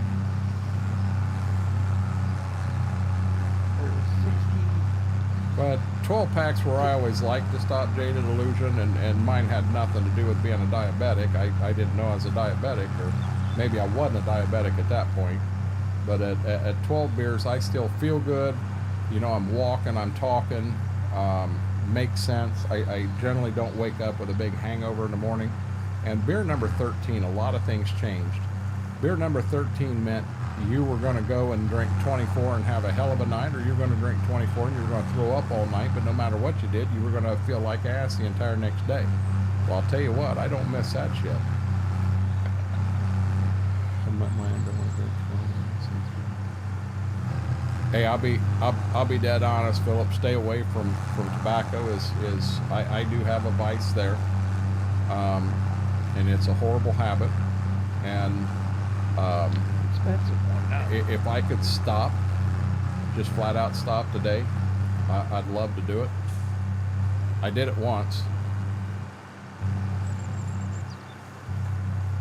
But 12 packs where I always liked to stop Jaded Illusion, and mine had nothing to do with being a diabetic. I didn't know I was a diabetic, or maybe I wasn't a diabetic at that point. But at 12 beers, I still feel good. You know, I'm walking, I'm talking, makes sense. I generally don't wake up with a big hangover in the morning. And beer number 13, a lot of things changed. Beer number 13 meant you were going to go and drink 24 and have a hell of a night, or you were going to drink 24 and you were going to throw up all night, but no matter what you did, you were going to feel like ass the entire next day. Well, I'll tell you what, I don't miss that shit. Hey, I'll be dead honest, Philip. Stay away from tobacco. I do have a vice there, and it's a horrible habit. And Expensive one now. if I could stop, just flat out stop today, I'd love to do it. I did it once.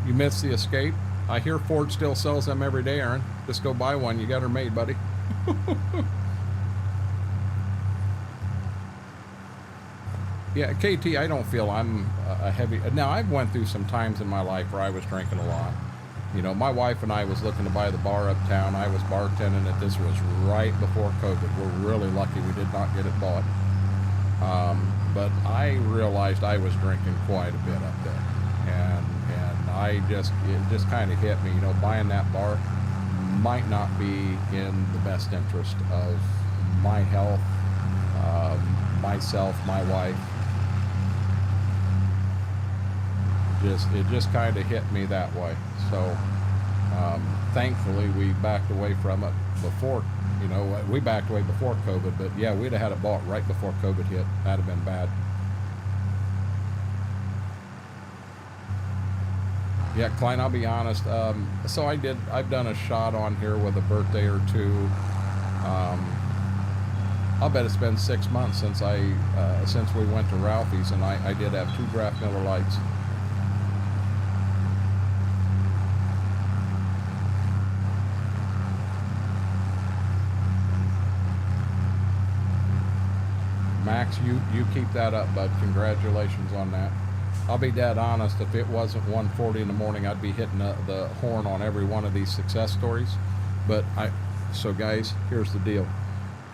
You missed the Escape. I hear Ford still sells them every day, Aaron. Just go buy one. You got her made, buddy. Yeah, KT, I don't feel I'm a heavy... Now, I've went through some times in my life where I was drinking a lot. You know, my wife and I was looking to buy the bar uptown. I was bartending it. This was right before COVID. We're really lucky we did not get it bought. But I realized I was drinking quite a bit up there. And it just kind of hit me, you know, buying that bar might not be in the best interest of my health, myself, my wife. It just kind of hit me that way. So thankfully we backed away from it before, you know, we backed away before COVID, but yeah, we'd have had it bought right before COVID hit. That'd have been bad. Yeah, Klein, I'll be honest. So I've done a shot on here with a birthday or two. I'll bet it's been 6 months since since we went to Ralphie's, and I did have 2 draft Miller Lights. Max, you keep that up, bud. Congratulations on that. I'll be dead honest, if it wasn't 1:40 in the morning, I'd be hitting the horn on every one of these success stories. But so guys, here's the deal.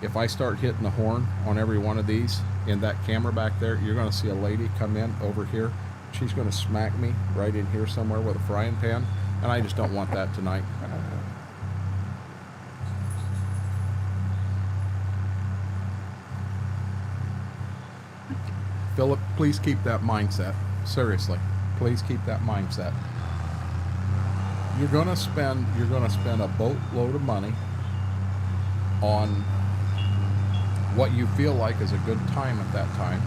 If I start hitting the horn on every one of these, in that camera back there, you're gonna see a lady come in over here. She's gonna smack me right in here somewhere with a frying pan, and I just don't want that tonight. Philip, please keep that mindset. Seriously, please keep that mindset. You're gonna spend a boatload of money on what you feel like is a good time at that time.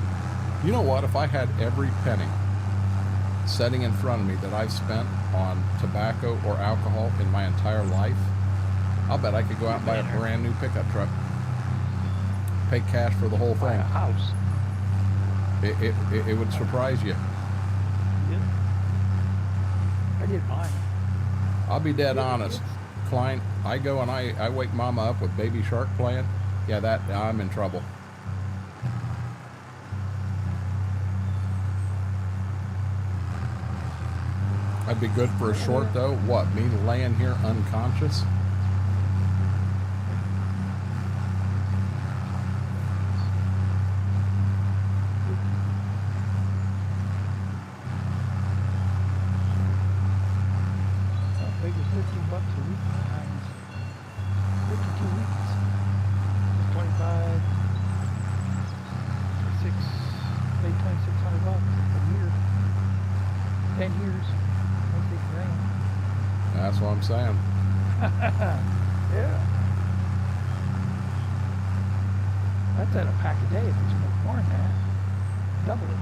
You know what? If I had every penny sitting in front of me that I've spent on tobacco or alcohol in my entire life, I'll bet I could go out and buy a brand new pickup truck. Pay cash for the whole Buy thing. a house. It would surprise you. Yeah. I did mine. I'll be dead honest, Klein. I go and I wake Mama up with Baby Shark playing. Yeah, that I'm in trouble. I'd be good for a short though. What, me laying here unconscious? I figured $15 a week times 52 weeks. 25, 6, maybe $2,600 a year. 10 years, $26,000. That's what I'm saying. Yeah. That's at a pack a day if you smoke more than that. Double it.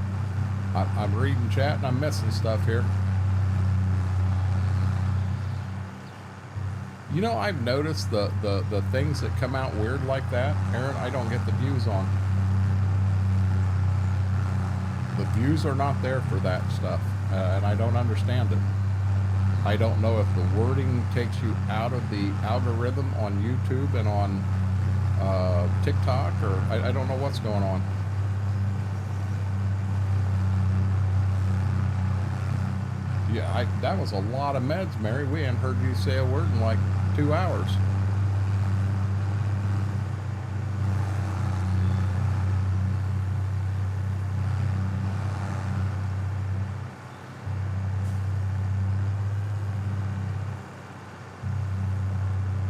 I'm reading chat and I'm missing stuff here. You know, I've noticed the things that come out weird like that, Aaron, I don't get the views on. The views are not there for that stuff, and I don't understand it. I don't know if the wording takes you out of the algorithm on YouTube and on TikTok, or I don't know what's going on. Yeah, that was a lot of meds, Mary. We hadn't heard you say a word in like 2 hours.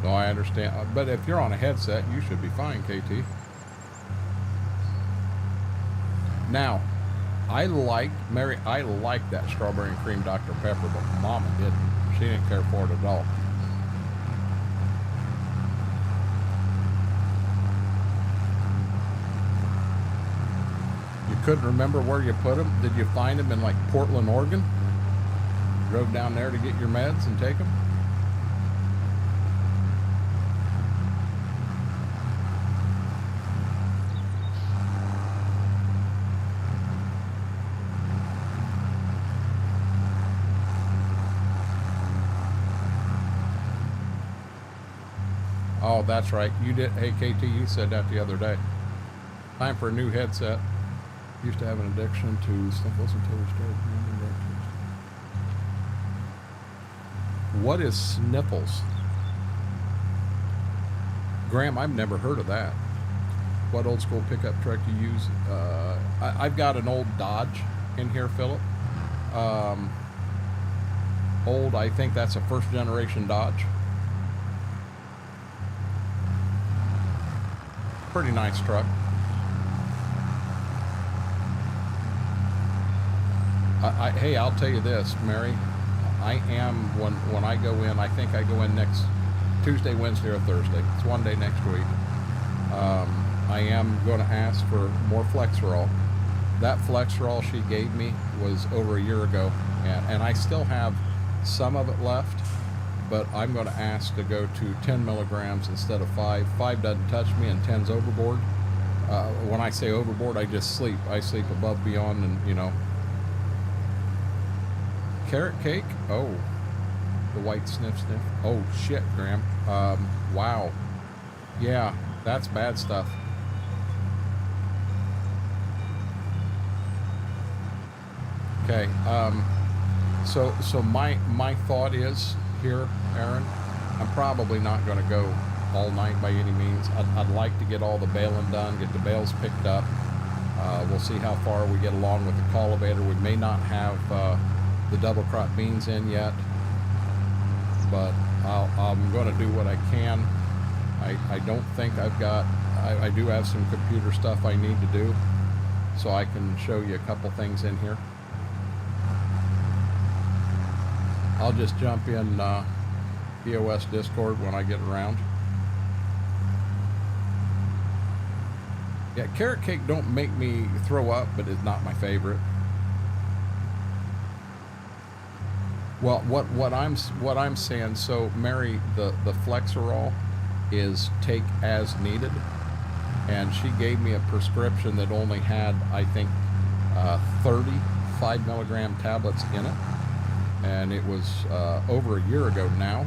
No, I understand. But if you're on a headset, you should be fine, KT. Now, I liked that strawberry and cream Dr. Pepper, but Mama didn't. She didn't care for it at all. You couldn't remember where you put them? Did you find them in like Portland, Oregon? Drove down there to get your meds and take them? Oh, that's right. You did. Hey, KT, you said that the other day. Time for a new headset. Used to have an addiction to sniffles until we started. What is sniffles? Graham, I've never heard of that. What old school pickup truck do you use? I've got an old Dodge in here, Philip. Old, I think that's a first generation Dodge. Pretty nice truck. Hey, I'll tell you this, Mary. I am, when I go in, I think I go in next Tuesday, Wednesday, or Thursday. It's one day next week. I am going to ask for more Flexerol. That Flexerol she gave me was over a year ago, and I still have some of it left, but I'm going to ask to go to 10 milligrams instead of 5. 5 doesn't touch me, and 10's overboard. When I say overboard, I just sleep. I sleep above, beyond, and, you know. Carrot cake? Oh, the white sniff. Oh, shit, Graham. Wow. Yeah, that's bad stuff. Okay, so my thought is here, Aaron, I'm probably not going to go all night by any means. I'd like to get all the baling done, get the bales picked up. We'll see how far we get along with the cultivator. We may not have the double crop beans in yet, but I'm going to do what I can. I don't think I've got, I do have some computer stuff I need to do, so I can show you a couple things in here. I'll just jump in EOS Discord when I get around. Yeah, carrot cake don't make me throw up, but it's not my favorite. Well, what I'm saying, so Mary, the Flexerol is take as needed, and she gave me a prescription that only had, I think, 30 5 milligram tablets in it, and it was over a year ago now,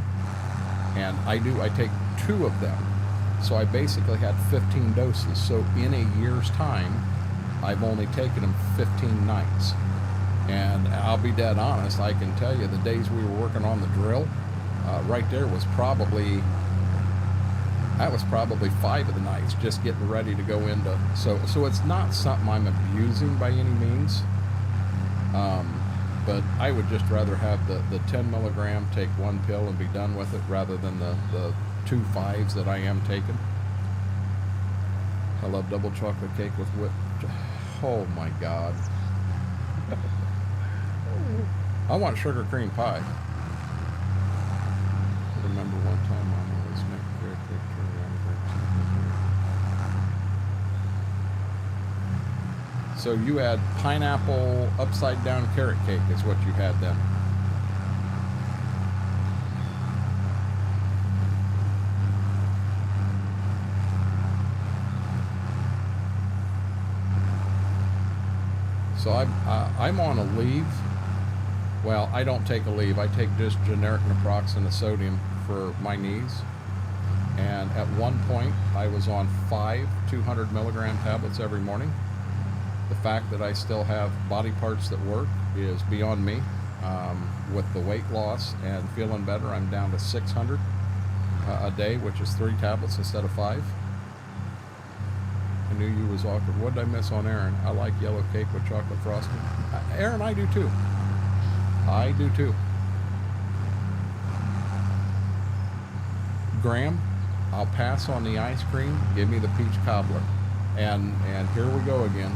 and I take 2 of them, so I basically had 15 doses. So in a year's time, I've only taken them 15 nights. And I'll be dead honest, I can tell you the days we were working on the drill, right there was probably 5 of the nights just getting ready to go into, so it's not something I'm abusing by any means, but I would just rather have the 10 milligram, take 1 pill and be done with it, rather than the 2 5s that I am taking. I love double chocolate cake with whipped, oh my God. I want sugar cream pie. I remember one time Mama was making very quick turnaround. So you had pineapple upside down carrot cake is what you had then. So I'm on a leave. Well, I don't take a leave. I take just generic naproxen and sodium for my knees. And at one point, I was on 5 200 milligram tablets every morning. The fact that I still have body parts that work is beyond me. With the weight loss and feeling better, I'm down to 600 a day, which is 3 tablets instead of 5. I knew you was awkward. What did I miss on Aaron? I like yellow cake with chocolate frosting. Aaron, I do too. I do too. Graham, I'll pass on the ice cream. Give me the peach cobbler. And here we go again.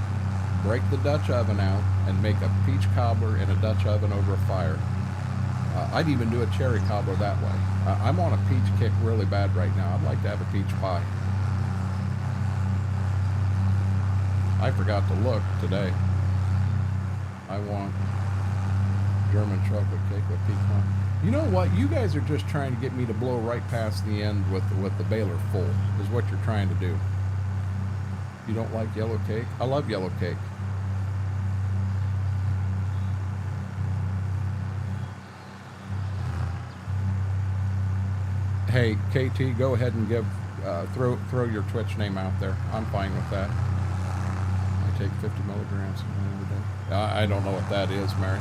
Break the Dutch oven out and make a peach cobbler in a Dutch oven over a fire. I'd even do a cherry cobbler that way. I'm on a peach kick really bad right now. I'd like to have a peach pie. I forgot to look today. I want German chocolate cake with pecan. You know what? You guys are just trying to get me to blow right past the end with the baler full, is what you're trying to do. You don't like yellow cake? I love yellow cake. Hey, KT, go ahead and give throw your Twitch name out there. I'm fine with that. I take 50 milligrams every day. I don't know what that is, Mary.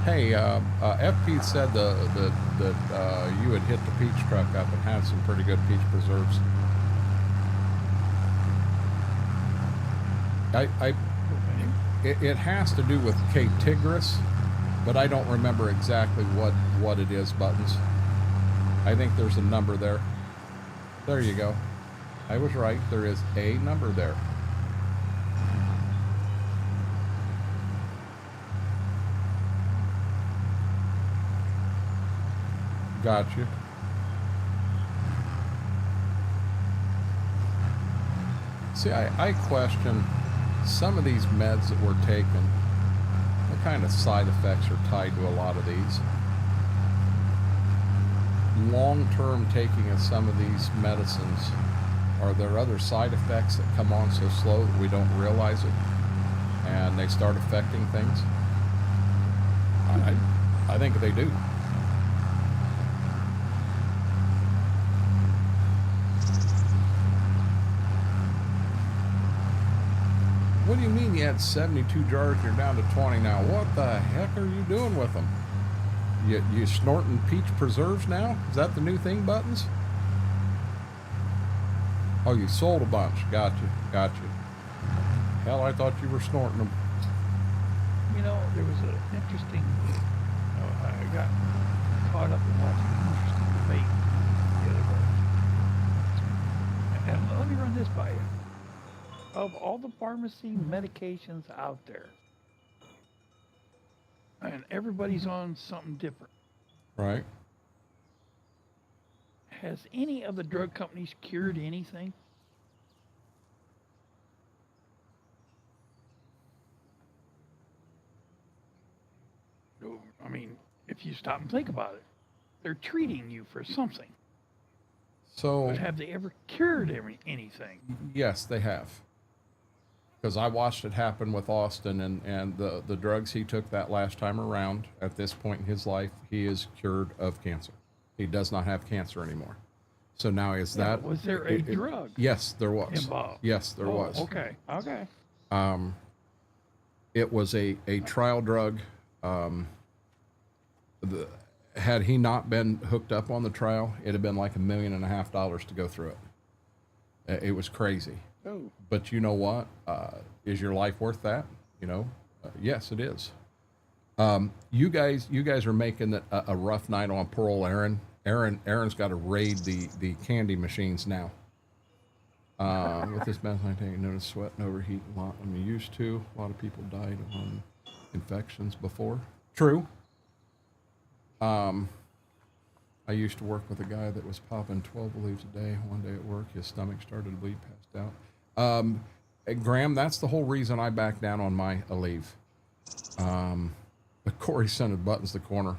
Hey, FP said that you had hit the peach truck up and had some pretty good peach preserves. It has to do with K. Tigris, but I don't remember exactly what it is, Buttons. I think there's a number there. There you go. I was right. There is a number there. Gotcha. See, I question some of these meds that we're taking. What kind of side effects are tied to a lot of these? Long-term taking of some of these medicines, are there other side effects that come on so slow that we don't realize it and they start affecting things? I think they do. What do you mean you had 72 jars and you're down to 20 now? What the heck are you doing with them? You snorting peach preserves now? Is that the new thing, Buttons? Oh, you sold a bunch. Gotcha. Hell, I thought you were snorting them. You know, there was an interesting, I got caught up in watching an interesting debate the other day. And let me run this by you. Of all the pharmacy medications out there, and everybody's on something different. Right. Has any of the drug companies cured anything? I mean, if you stop and think about it, they're treating you for something. So, but have they ever cured anything? Yes, they have. Because I watched it happen with Austin and the drugs he took that last time around. At this point in his life, he is cured of cancer. He does not have cancer anymore. So now was there a drug? Yes, there was. Involved? Yes, there was. Okay. It was a trial drug. Had he not been hooked up on the trial, it'd have been like $1.5 million to go through it. It was crazy. Oh. But you know what? Is your life worth that? Yes, it is. You guys are making it a rough night on poor old Aaron. Aaron's got to raid the candy machines now. With this medicine, I take notice sweat and overheat a lot. I'm used to. A lot of people died on infections before. True. I used to work with a guy that was popping 12 leaves a day. One day at work, his stomach started to bleed, passed out. Graham, that's the whole reason I backed down on my Aleve. But Corey scented buttons the corner.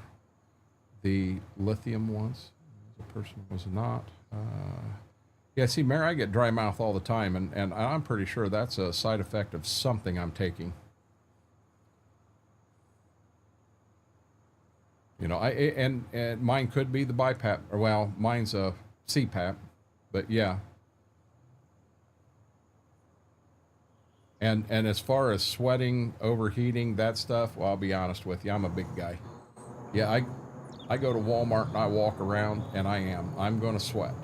The lithium ones, the person was not. Yeah, see, Mary, I get dry mouth all the time, and I'm pretty sure that's a side effect of something I'm taking. You know, and mine could be the BiPAP, or well, mine's a CPAP, but yeah. And as far as sweating, overheating, that stuff, well, I'll be honest with you, I'm a big guy. Yeah, I go to Walmart and I walk around, and I'm going to sweat.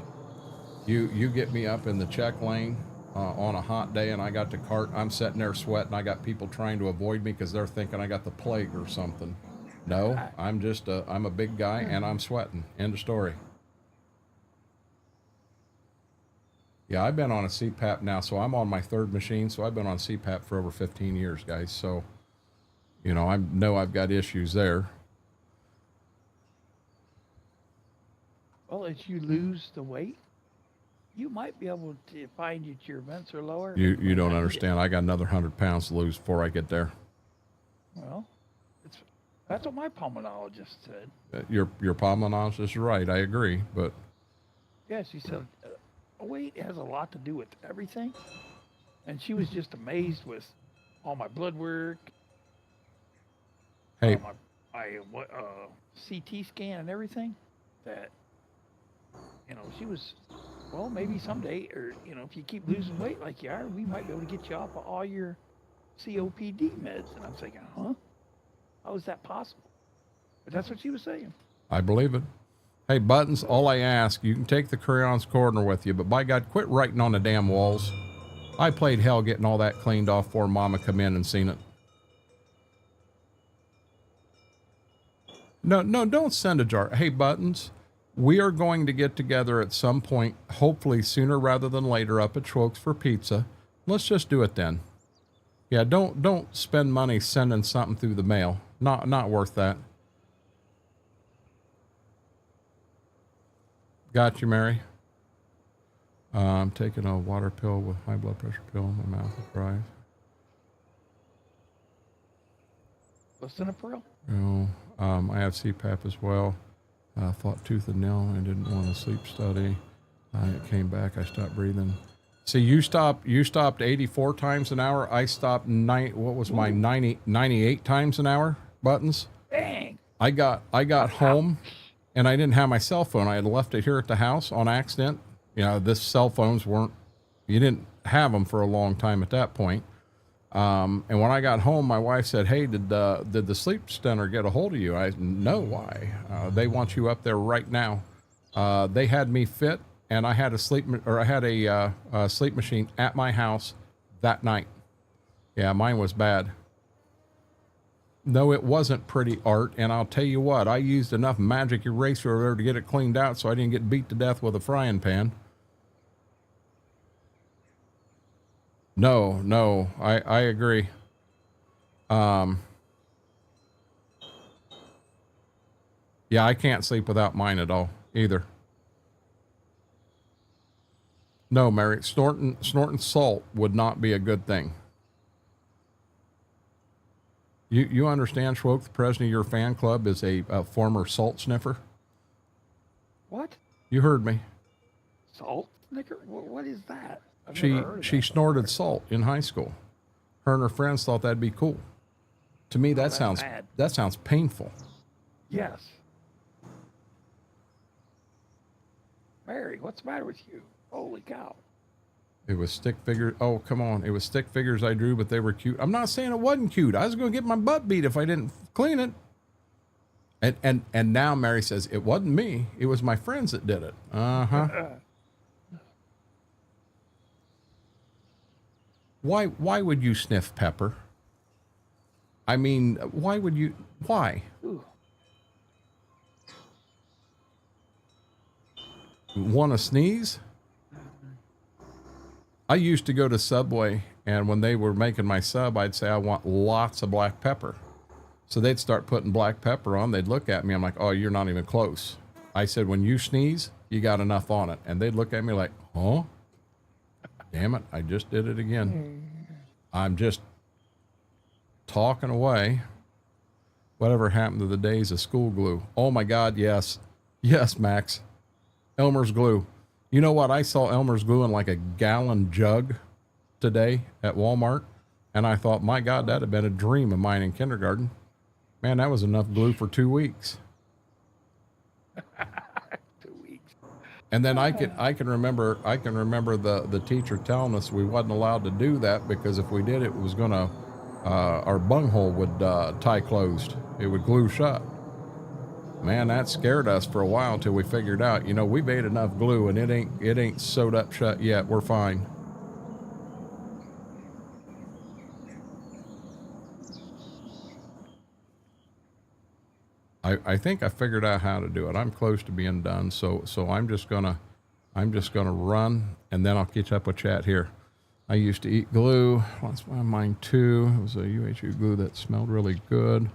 You get me up in the check lane on a hot day, and I got the cart, I'm sitting there sweating. I got people trying to avoid me because they're thinking I got the plague or something. No, I'm a big guy, and I'm sweating. End of story. Yeah, I've been on a CPAP now, so I'm on my third machine, so I've been on CPAP for over 15 years, guys. So, you know, I know I've got issues there. Well, as you lose the weight, you might be able to find that your vents are lower. You don't understand. I got another 100 pounds to lose before I get there. Well, that's what my pulmonologist said. Your pulmonologist is right. I agree, but Yeah, she said weight has a lot to do with everything, and she was just amazed with all my blood work, hey, my CT scan and everything. That she was, well, maybe someday, or if you keep losing weight like you are, we might be able to get you off of all your COPD meds. And I'm thinking, huh? How is that possible? But that's what she was saying. I believe it. Hey, Buttons, all I ask, you can take the crayons corner with you, but by God, quit writing on the damn walls. I played hell getting all that cleaned off before Mama come in and seen it. No, don't send a jar. Hey, Buttons, we are going to get together at some point, hopefully sooner rather than later, up at Schwokes for pizza. Let's just do it then. Yeah, don't spend money sending something through the mail. Not worth that. Got you, Mary. I'm taking a water pill with high blood pressure pill. My mouth is dry. Lisinopril? No, I have CPAP as well. Thought tooth and nail. I didn't want to sleep study. It came back. I stopped breathing. See, you stopped 84 times an hour. I stopped 98 times an hour, Buttons. Dang. I got home and I didn't have my cell phone. I had left it here at the house on accident. This cell phones you didn't have them for a long time at that point. And when I got home, my wife said, "Hey, did the sleep center get a hold of you?" I said, "No, why? They want you up there right now." They had me fit, and I had a sleep machine at my house that night. Yeah, mine was bad. No, it wasn't pretty, Art. And I'll tell you what, I used enough magic eraser over there to get it cleaned out so I didn't get beat to death with a frying pan. No, I agree. Yeah, I can't sleep without mine at all either. No, Mary, snorting salt would not be a good thing. You understand, Schwoke, the president of your fan club is a former salt sniffer? What? You heard me. Salt snicker? What is that? She snorted salt in high school. Her and her friends thought that'd be cool. To me, that sounds painful. Yes. Mary, what's the matter with you? Holy cow. It was stick figures. Oh, come on. It was stick figures I drew, but they were cute. I'm not saying it wasn't cute. I was going to get my butt beat if I didn't clean it. And now Mary says, it wasn't me. It was my friends that did it. Uh-huh. Why would you sniff pepper? I mean, why? Ooh. Want to sneeze? I used to go to Subway, and when they were making my sub, I'd say, I want lots of black pepper. So they'd start putting black pepper on. They'd look at me. I'm like, oh, you're not even close. I said, when you sneeze, you got enough on it. And they'd look at me like, huh? Damn it, I just did it again. I'm just talking away. Whatever happened to the days of school glue? Oh my God, yes. Yes, Max. Elmer's glue. You know what? I saw Elmer's glue in like a gallon jug today at Walmart. And I thought, my God, that'd have been a dream of mine in kindergarten. Man, that was enough glue for 2 weeks. 2 weeks. And then I can remember the teacher telling us we wasn't allowed to do that because if we did, it was gonna our bunghole would tie closed. It would glue shut. Man, that scared us for a while until we figured out, we made enough glue and it ain't sewed up shut yet. We're fine. I think I figured out how to do it. I'm close to being done, so I'm just gonna run and then I'll catch up with chat here. I used to eat glue. That's why mine too. It was a UHU glue that smelled really good.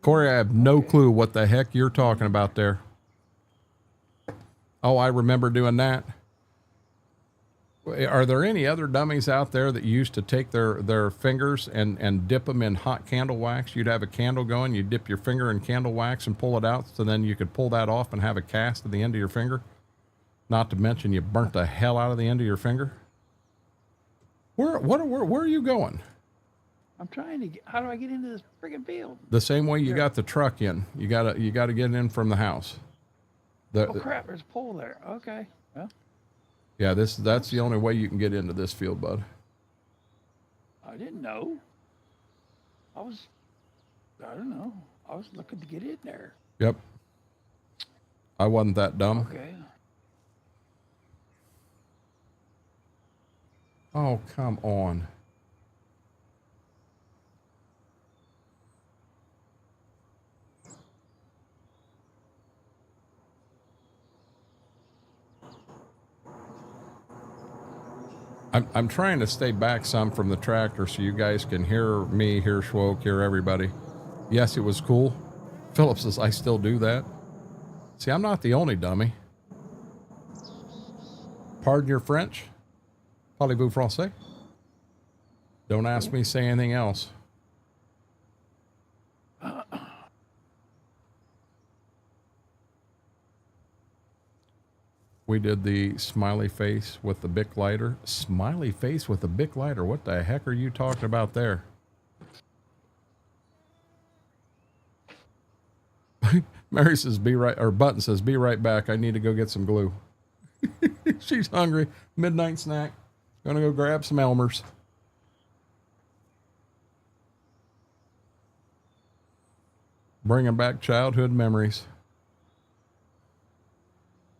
Corey, I have no clue what the heck you're talking about there. Oh, I remember doing that. Are there any other dummies out there that used to take their fingers and dip them in hot candle wax? You'd have a candle going, you dip your finger in candle wax and pull it out, so then you could pull that off and have a cast at the end of your finger? Not to mention you burnt the hell out of the end of your finger. Where are you going? I'm trying to get, how do I get into this friggin' field? The same way you got the truck in. You gotta get in from the house. Oh crap, there's a pole there. Okay. Well. Yeah, that's the only way you can get into this field, bud. I didn't know. I don't know. I was looking to get in there. Yep. I wasn't that dumb. Okay. Oh, come on. I'm trying to stay back some from the tractor so you guys can hear me, hear Schwoke, hear everybody. Yes, it was cool. Philip says, I still do that. See, I'm not the only dummy. Pardon your French? Parlez-vous français? Don't ask me, say anything else. We did the smiley face with the Bic lighter. Smiley face with the Bic lighter. What the heck are you talking about there? Mary says, Button says, be right back. I need to go get some glue. She's hungry. Midnight snack. Gonna go grab some Elmer's. Bringing back childhood memories.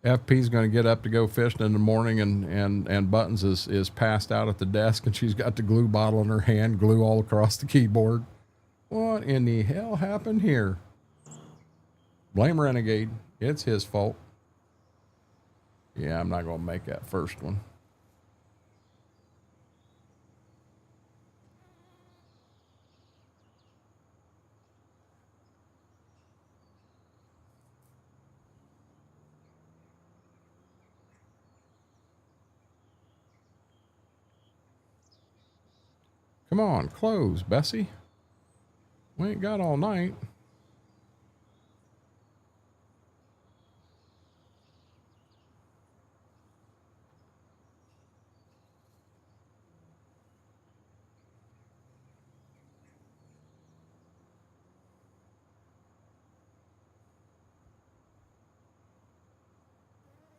FP's going to get up to go fishing in the morning and Buttons is passed out at the desk and she's got the glue bottle in her hand, glue all across the keyboard. What in the hell happened here? Blame Renegade. It's his fault. Yeah, I'm not going to make that first one. Come on, close, Bessie. We ain't got all night.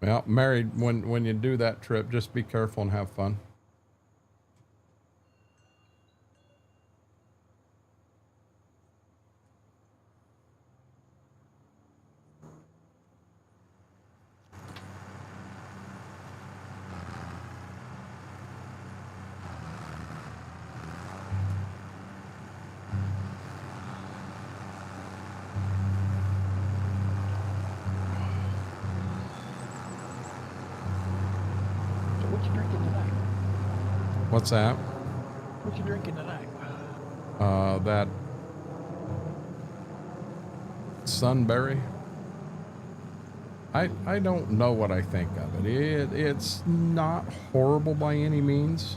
Well, Mary, when you do that trip, just be careful and have fun. What's that? What you drinking tonight? That sunberry. I don't know what I think of it. It's not horrible by any means.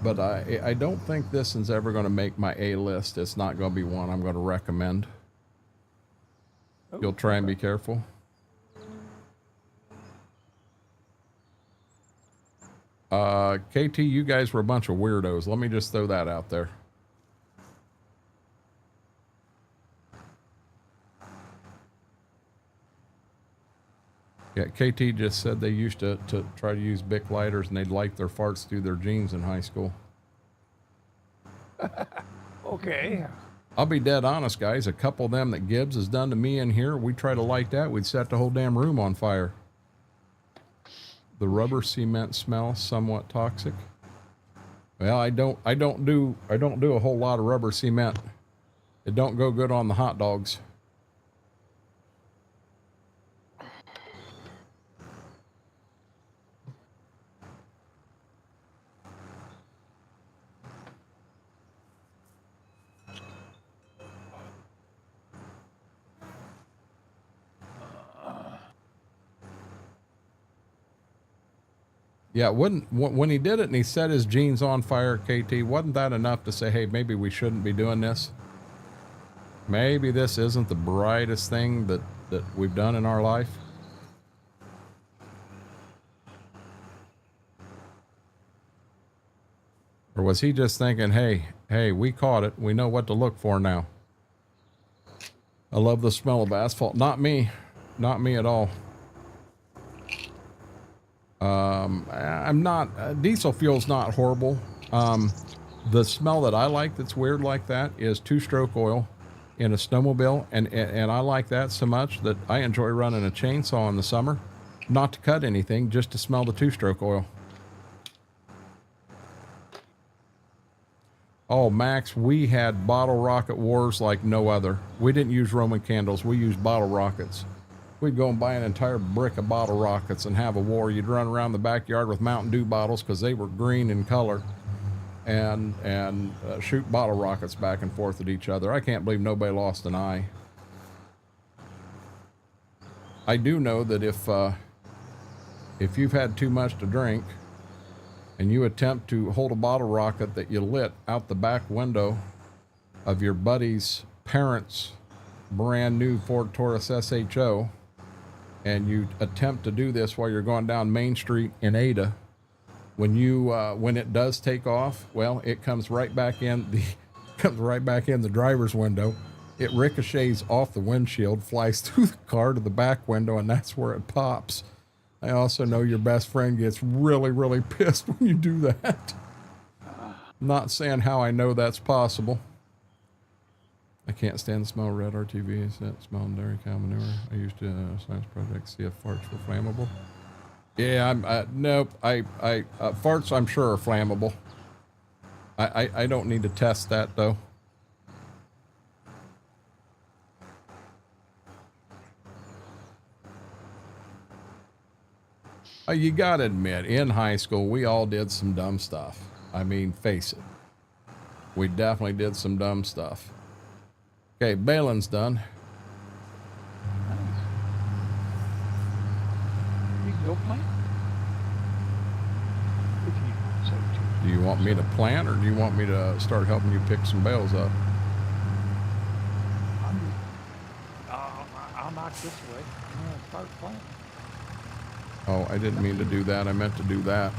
But I don't think this one's ever going to make my A list. It's not going to be one I'm going to recommend. Oh, You'll try and be careful. KT, you guys were a bunch of weirdos. Let me just throw that out there. Yeah, KT just said they used to try to use Bic lighters and they'd light their farts through their jeans in high school. Okay. I'll be dead honest, guys. A couple of them that Gibbs has done to me in here, we try to light that, we'd set the whole damn room on fire. The rubber cement smell somewhat toxic. Well, I don't do a whole lot of rubber cement. It don't go good on the hot dogs. Yeah, when he did it and he set his jeans on fire, KT, wasn't that enough to say, hey, maybe we shouldn't be doing this? Maybe this isn't the brightest thing that we've done in our life? Or was he just thinking, hey, we caught it. We know what to look for now. I love the smell of asphalt. Not me. Not me at all. I'm not, diesel fuel's not horrible. The smell that I like that's weird like that is two-stroke oil in a snowmobile. And I like that so much that I enjoy running a chainsaw in the summer, not to cut anything, just to smell the two-stroke oil. Oh, Max, we had bottle rocket wars like no other. We didn't use Roman candles. We used bottle rockets. We'd go and buy an entire brick of bottle rockets and have a war. You'd run around the backyard with Mountain Dew bottles because they were green in color and shoot bottle rockets back and forth at each other. I can't believe nobody lost an eye. I do know that if you've had too much to drink and you attempt to hold a bottle rocket that you lit out the back window of your buddy's parents' brand new Ford Taurus SHO, and you attempt to do this while you're going down Main Street in Ada, when it does take off, well, it comes right back in the driver's window. It ricochets off the windshield, flies through the car to the back window, and that's where it pops. I also know your best friend gets really, really pissed when you do that. Not saying how I know that's possible. I can't stand the smell of red RTVs. That smell of dairy cow manure. I used to science project see if farts were flammable. Yeah, nope. Farts I'm sure are flammable. I don't need to test that though. You gotta admit, in high school, we all did some dumb stuff. I mean, face it. We definitely did some dumb stuff. Okay, baling's done. You can go plant. If you so choose. Do you want me to plant, or do you want me to start helping you pick some bales up? I'll knock this away. I'm gonna start planting. Oh, I didn't mean to do that. I meant to do that.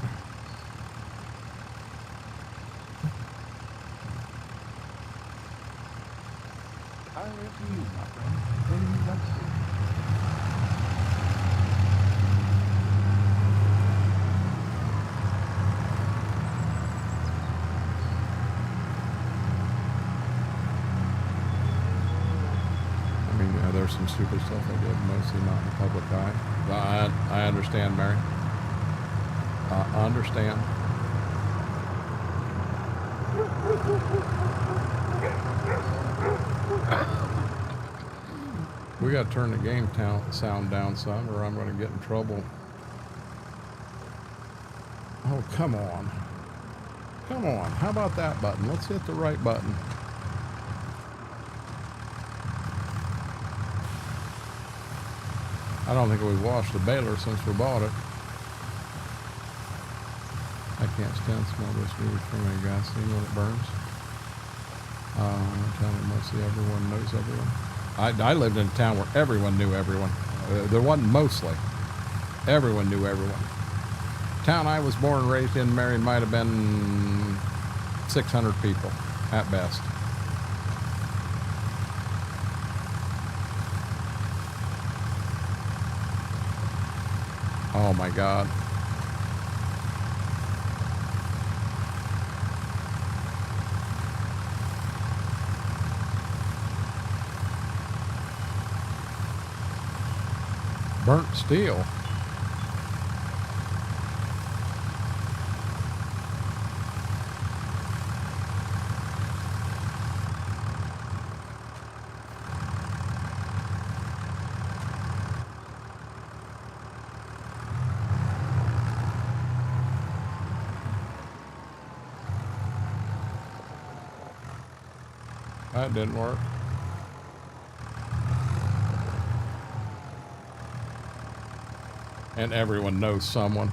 Entirely up to you, my friend. What do you like to do? I mean, yeah, there's some stupid stuff I did, mostly not in the public eye. I understand, Mary. I understand. We got to turn the game sound down some, or I'm going to get in trouble. Oh, come on. Come on. How about that button? Let's hit the right button. I don't think we've washed the baler since we bought it. I can't stand the smell of this movie from a gasoline when it burns. Tell me mostly everyone knows everyone. I lived in a town where everyone knew everyone. There wasn't mostly. Everyone knew everyone. Town I was born and raised in, Marion, might have been 600 people at best. Oh my God. Burnt steel. That didn't work. And everyone knows someone.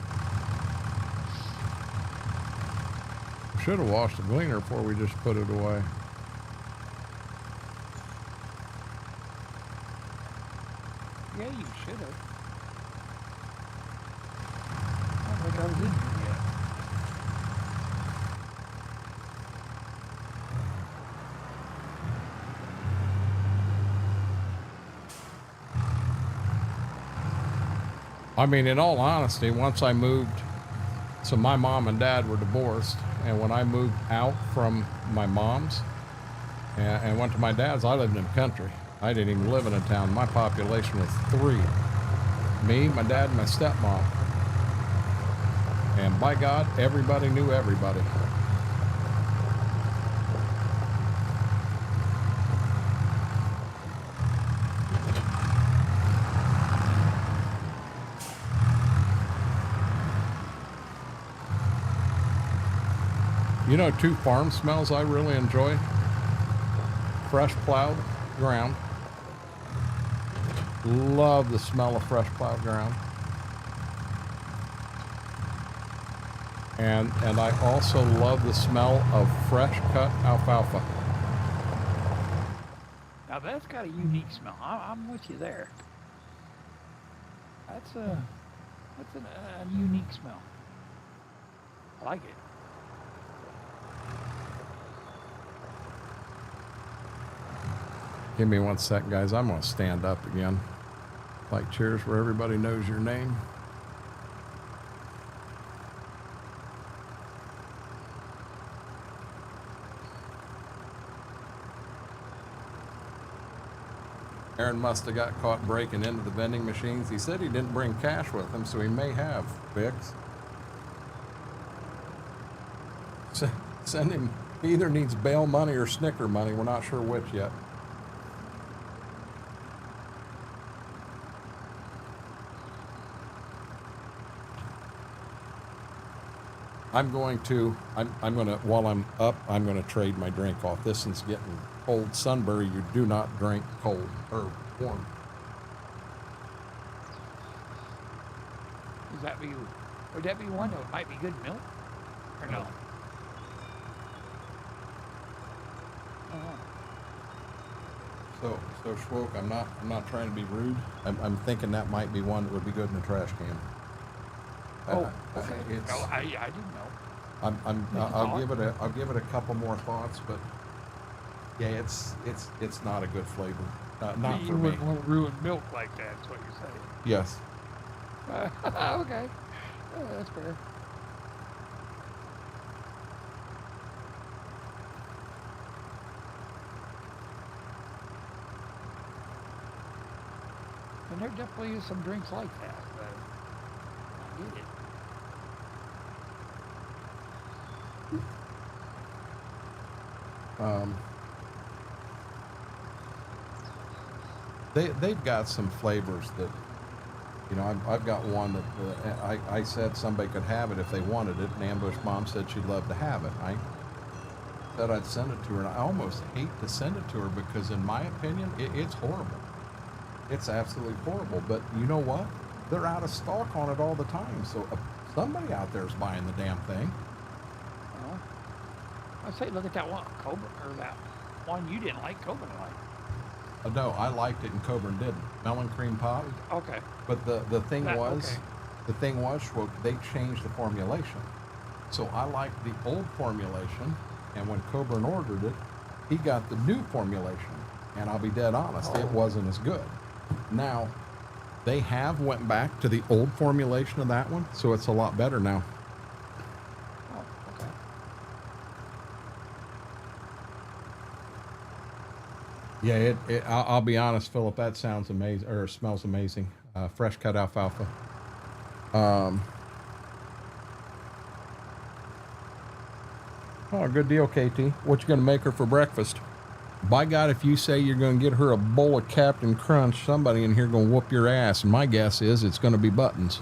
Should have washed the gleaner before we just put it away. Yeah, you should have. I don't think I was in here yet. I mean, in all honesty, once I moved, so my mom and dad were divorced, and when I moved out from my mom's and went to my dad's, I lived in the country. I didn't even live in a town. My population was 3. Me, my dad, and my stepmom. And by God, everybody knew everybody. You know, 2 farm smells I really enjoy? Fresh plowed ground. Love the smell of fresh plowed ground. And I also love the smell of fresh cut alfalfa. Now that's got a unique smell. I'm with you there. That's a unique smell. I like it. Give me 1 sec, guys. I'm going to stand up again. Like cheers where everybody knows your name. Aaron must have got caught breaking into the vending machines. He said he didn't bring cash with him, so he may have, Bix. Send him. He either needs bail money or Snicker money. We're not sure which yet. I'm going to, while I'm up, I'm going to trade my drink off. This one's getting cold. Sunbury, you do not drink cold or warm. Would that be one that might be good milk? Or no? So Schwoke, I'm not trying to be rude. I'm thinking that might be one that would be good in a trash can. Oh, okay. No, I didn't know. I'll give it a couple more thoughts, but yeah, it's not a good flavor. Not for me. You wouldn't want to ruin milk like that. That's what you're saying. Yes. Okay. That's fair. And there definitely is some drinks like that, but I get it. They've got some flavors that, you know, I've got one that I said somebody could have it if they wanted it, and Ambush Mom said she'd love to have it. I said I'd send it to her, and I almost hate to send it to her because, in my opinion, it's horrible. It's absolutely horrible. But you know what? They're out of stock on it all the time. So Somebody out there is buying the damn thing. Well, I say, look at that one, Cobra, or that one you didn't like, Cobra liked. No, I liked it and Coburn didn't. Melon cream pop. Okay. But the thing was, okay. the thing was, well, they changed the formulation. So I liked the old formulation, and when Coburn ordered it, he got the new formulation. And I'll be dead honest, it wasn't as good. Now, they have went back to the old formulation of that one, so it's a lot better now. Oh, okay. Yeah, I'll be honest, Philip, that sounds amazing, or smells amazing. Fresh cut alfalfa. Oh, good deal, KT. What you gonna make her for breakfast? By God, if you say you're gonna get her a bowl of Captain Crunch, somebody in here gonna whoop your ass, and my guess is it's gonna be Buttons.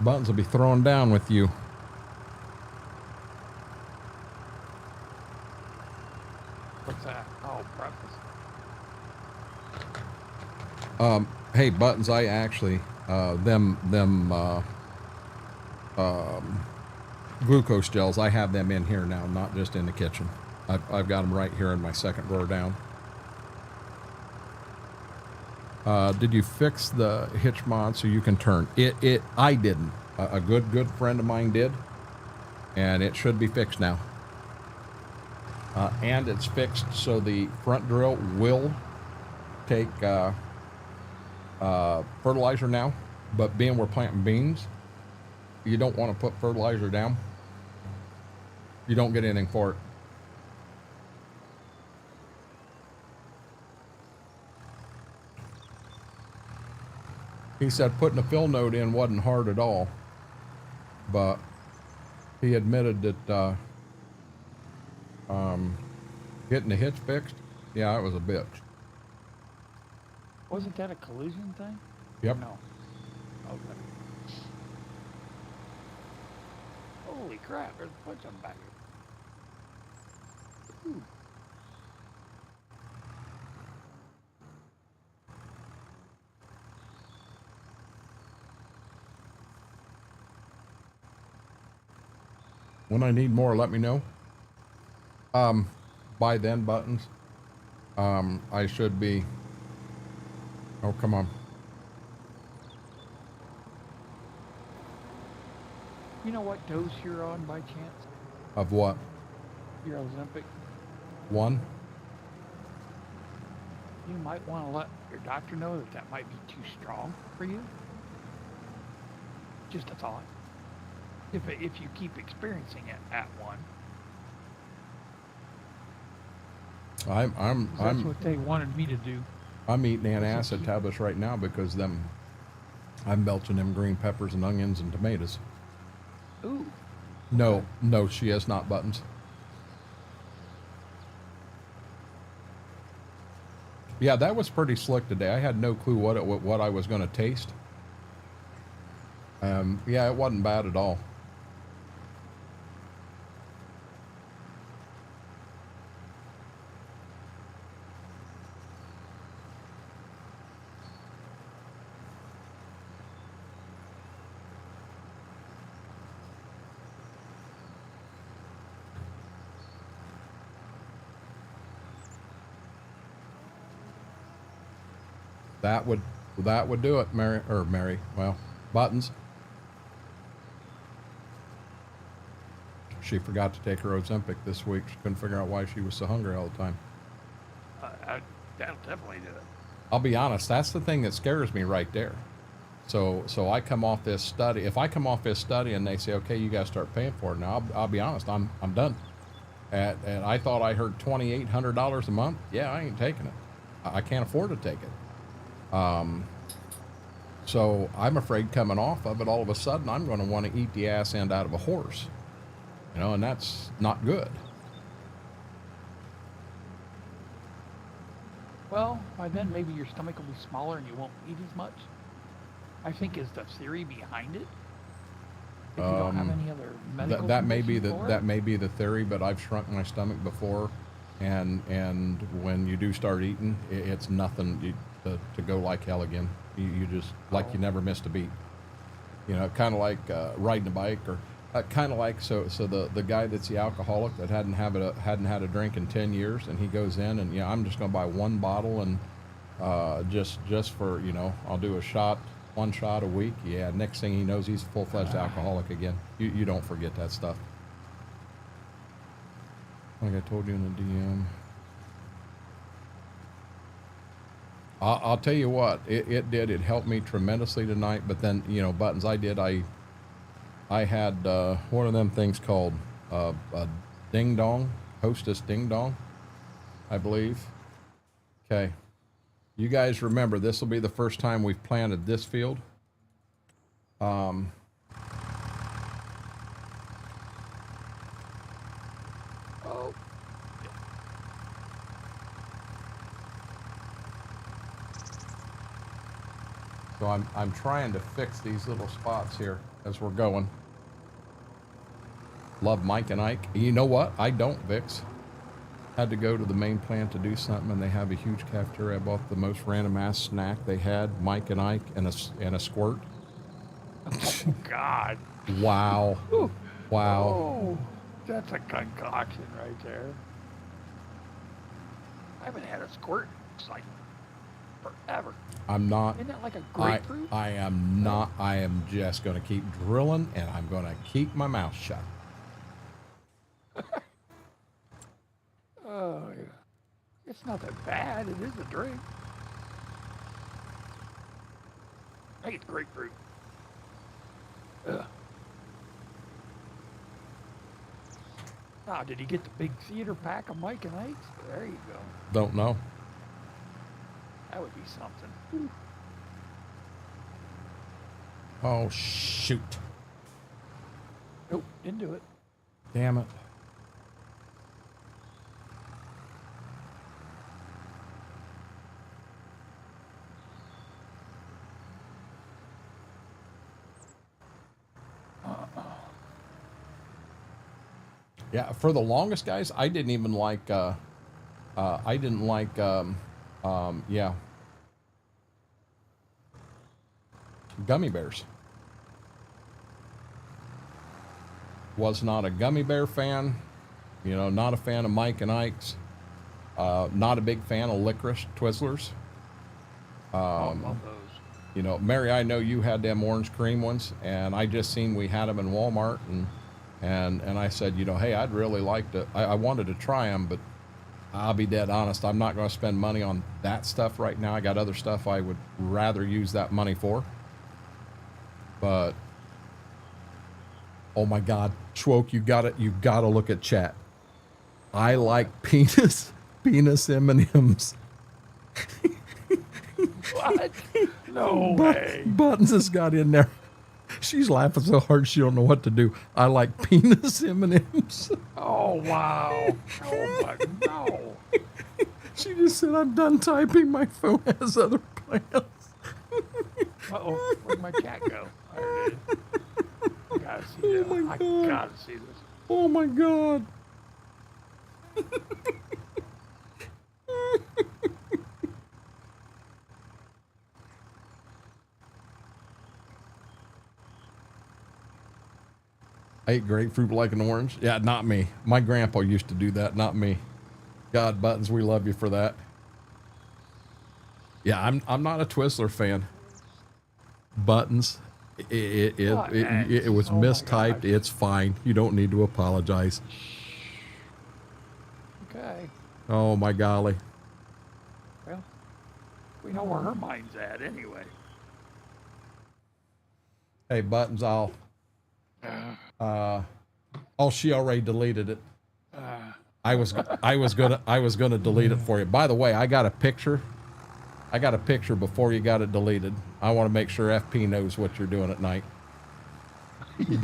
Buttons will be throwing down with you. What's that? Oh, breakfast. Hey, Buttons, I actually, glucose gels, I have them in here now, not just in the kitchen. I've got them right here in my second drawer down. Did you fix the hitch mod so you can turn? I didn't. A good friend of mine did, and it should be fixed now. And it's fixed so the front drill will take fertilizer now, but being we're planting beans, you don't want to put fertilizer down. You don't get anything for it. He said putting a fill node in wasn't hard at all, but he admitted that getting the hitch fixed, yeah, it was a bitch. Wasn't that a collision thing? Yep. No. Okay. Holy crap, there's a bunch of them back here. Ooh. When I need more, let me know. By then, Buttons, I should be, oh, come on. You know what dose you're on by chance? Of what? Your Ozempic? 1? You might want to let your doctor know that that might be too strong for you. Just a thought. If you keep experiencing it at 1. I'm what they wanted me to do. I'm eating antacid tablets right now because I'm belching them green peppers and onions and tomatoes. Ooh. No, no, she has not, Buttons. Yeah, that was pretty slick today. I had no clue what I was going to taste. Yeah, it wasn't bad at all. That would do it, Mary. Well, Buttons. She forgot to take her Ozempic this week. She couldn't figure out why she was so hungry all the time. That'll definitely do it. I'll be honest, that's the thing that scares me right there. So I come off this study. If I come off this study and they say, okay, you guys start paying for it now, I'll be honest, I'm done. And I thought I heard $2,800 a month. Yeah, I ain't taking it. I can't afford to take it. So I'm afraid coming off of it, all of a sudden, I'm going to want to eat the ass end out of a horse, you know, and that's not good. Well, by then maybe your stomach will be smaller and you won't eat as much. I think is the theory behind it. If you don't have any other medical that may be condition for it. that may be the theory, but I've shrunk my stomach before and when you do start eating, it's nothing to go like hell again. You just like you never missed a beat. You know, kind of like riding a bike, or kind of like the guy that's the alcoholic that hadn't had a drink in 10 years, and he goes in and I'm just going to buy one bottle and just for I'll do one shot a week. Yeah, next thing he knows, he's a full-fledged alcoholic again. You don't forget that stuff. Like I told you in the DM. I'll tell you what, it did. It helped me tremendously tonight. But then, Buttons, I had one of them things called a ding dong, hostess ding dong, I believe. Okay. You guys remember, this will be the first time we've planted this field. So I'm trying to fix these little spots here as we're going. Love Mike and Ike. You know what? I don't, Vix. Had to go to the main plant to do something, and they have a huge cafeteria. I bought the most random ass snack they had. Mike and Ike and a squirt. Oh God! Wow! Wow! Oh, that's a concoction right there. I haven't had a squirt in like forever. I'm not. Isn't that like a grapefruit? I am not. I am just going to keep drilling, and I'm going to keep my mouth shut. Oh, it's not that bad. It is a drink. I think it's grapefruit. Ugh. Ah, did he get the big theater pack of Mike and Ike's? There you go. Don't know. That would be something. Oh, shoot. Nope, didn't do it. Damn it. Yeah, for the longest, guys, I didn't even like, gummy bears. Was not a gummy bear fan, not a fan of Mike and Ike's, not a big fan of licorice Twizzlers. Love those. Mary, I know you had them orange cream ones, and I just seen we had them in Walmart, and I said, hey, I'd really like to, I wanted to try them, but I'll be dead honest, I'm not going to spend money on that stuff right now. I got other stuff I would rather use that money for. But oh my God, Schwoke, you got to look at chat. I like penis M&Ms. What? No way. Buttons has got in there. She's laughing so hard she don't know what to do. I like penis M&Ms. Oh wow. Oh my no. She just said, I'm done typing. My phone has other plans. Uh-oh, where'd my cat go? There it is. I gotta see this. Oh my God. I gotta see this. Oh my God. I ate grapefruit like an orange. Yeah, not me. My grandpa used to do that, not me. God, Buttons, we love you for that. Yeah, I'm not a Twizzler fan. Buttons, it was mistyped. It's fine. You don't need to apologize. Okay. Oh my golly. Well, we know where her mind's at anyway. Hey, Buttons, oh, she already deleted it. I was gonna delete it for you. By the way, I got a picture before you got it deleted. I want to make sure FP knows what you're doing at night.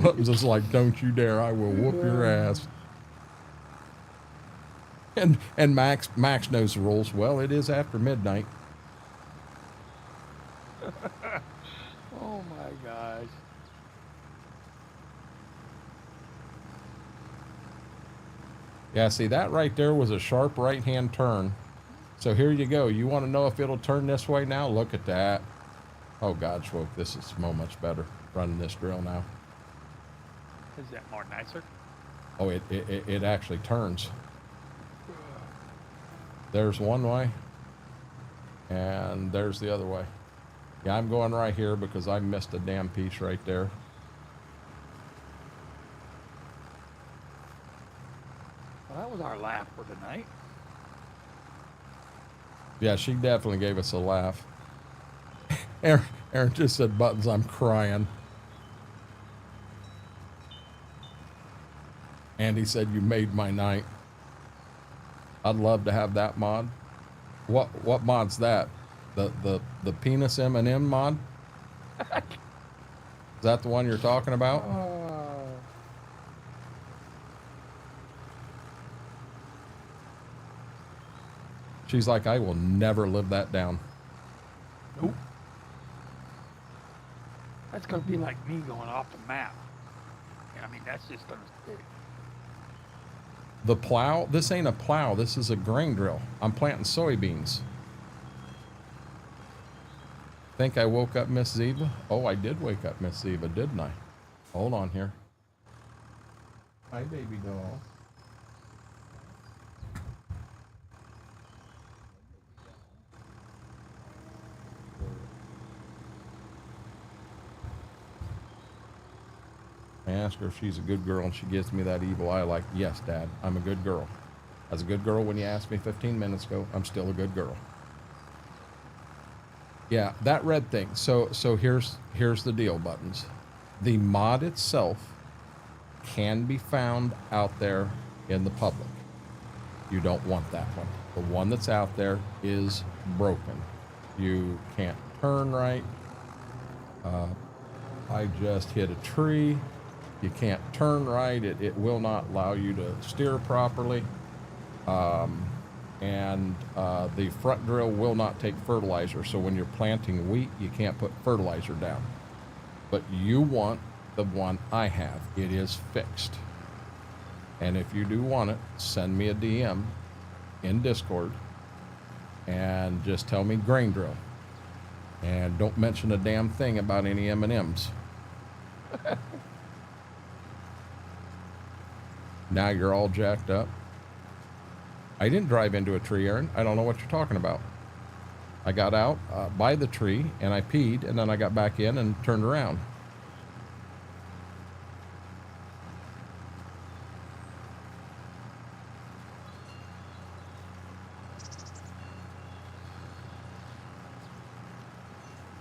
Buttons is like, don't you dare, I will whoop your ass. And Max knows the rules. Well, it is after midnight. Oh my gosh. Yeah, see, that right there was a sharp right-hand turn. So here you go. You want to know if it'll turn this way now? Look at that. Oh, God, Schwoke, this is so much better running this drill now. Is that more nicer? Oh, it actually turns. There's one way, and there's the other way. Yeah, I'm going right here because I missed a damn piece right there. Well, that was our laugh for tonight. Yeah, she definitely gave us a laugh. Aaron just said, Buttons, I'm crying. Andy said, you made my night. I'd love to have that mod. What mod's that? The penis M&M mod? Is that the one you're talking about? She's like, I will never live that down. Nope. That's gonna be like me going off the map. I mean, that's just gonna stick. The plow? This ain't a plow. This is a grain drill. I'm planting soybeans. Think I woke up Miss Ziva? Oh, I did wake up Miss Ziva, didn't I? Hold on here. Hi, baby doll. I ask her if she's a good girl, and she gives me that evil eye like, yes, Dad, I'm a good girl. I was a good girl when you asked me 15 minutes ago. I'm still a good girl. Yeah, that red thing. So here's the deal, Buttons. The mod itself can be found out there in the public. You don't want that one. The one that's out there is broken. You can't turn right. I just hit a tree. You can't turn right. It will not allow you to steer properly. And the front drill will not take fertilizer. So when you're planting wheat, you can't put fertilizer down. But you want the one I have. It is fixed. And if you do want it, send me a DM in Discord and just tell me grain drill. And don't mention a damn thing about any M&Ms. Now you're all jacked up. I didn't drive into a tree, Aaron. I don't know what you're talking about. I got out by the tree and I peed, and then I got back in and turned around.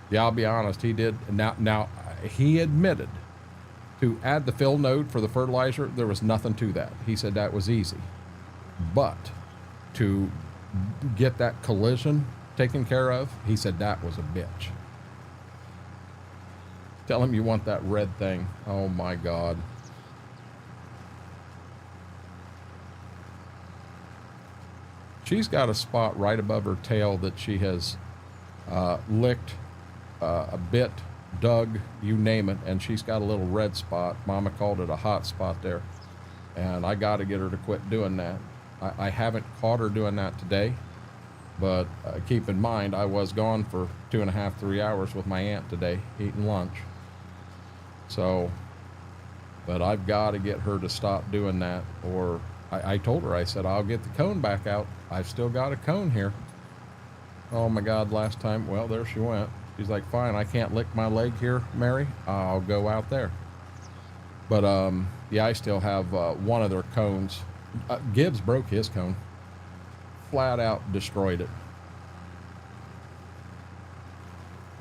Yeah, I'll be honest. He did. Now he admitted to add the fill node for the fertilizer. There was nothing to that. He said that was easy, but to get that collision taken care of, he said that was a bitch. Tell him you want that red thing. Oh my God. She's got a spot right above her tail that she has licked, a bit, dug, you name it, and she's got a little red spot. Mama called it a hot spot there, and I got to get her to quit doing that. I haven't caught her doing that today, but keep in mind I was gone for 2.5, 3 hours with my aunt today eating lunch. So, but I've got to get her to stop doing that, or I told her, I said, I'll get the cone back out. I've still got a cone here. Oh my God, last time, well, there she went. She's like, fine, I can't lick my leg here, Mary. I'll go out there. But, yeah, I still have one of their cones. Gibbs broke his cone. Flat out destroyed it.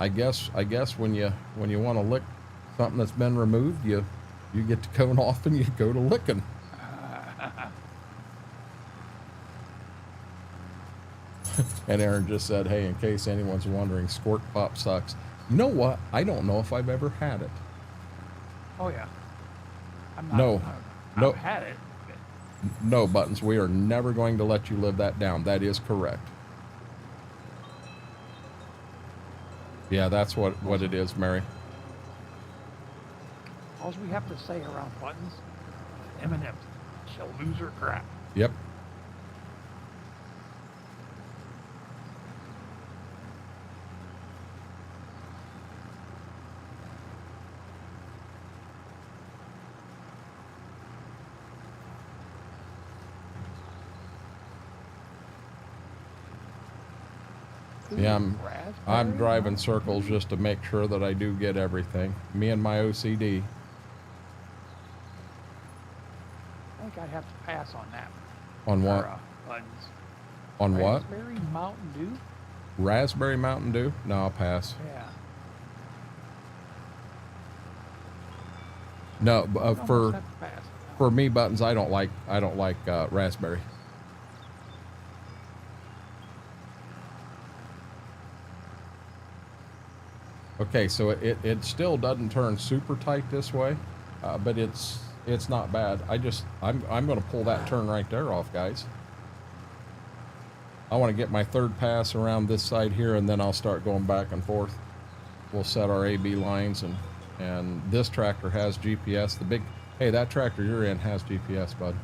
I guess when you want to lick something that's been removed, you get the cone off and you go to licking. And Aaron just said, hey, in case anyone's wondering, Squirt Pop sucks. You know what? I don't know if I've ever had it. Oh yeah. No. I've had it. No, Buttons, we are never going to let you live that down. That is correct. Yeah, that's what it is, Mary. All we have to say around Buttons, M&M's, she'll lose her crap. Yep. Yeah, I'm Raspberry? driving circles just to make sure that I do get everything. Me and my OCD. I think I'd have to pass on that. On what? Buttons. On what? Raspberry Mountain Dew? Raspberry Mountain Dew? No, I'll pass. Yeah. No, I'd almost for have to pass. for me, Buttons, I don't like raspberry. Okay, so it still doesn't turn super tight this way, but it's not bad. I'm going to pull that turn right there off, guys. I want to get my third pass around this side here, and then I'll start going back and forth. We'll set our AB lines, and this tractor has GPS. Hey, that tractor you're in has GPS, bud.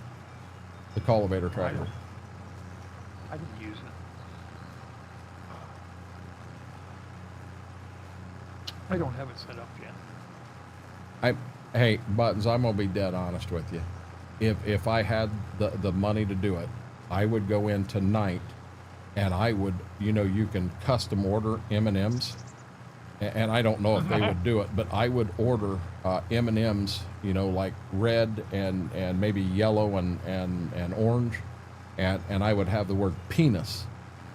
The cultivator tractor. I didn't use it. I don't have it set up yet. Hey, Buttons, I'm gonna be dead honest with you. If I had the money to do it, I would go in tonight, and I would, you can custom order M&Ms, and I don't know if they would do it, but I would order M&Ms, like red and maybe yellow and orange, and I would have the word penis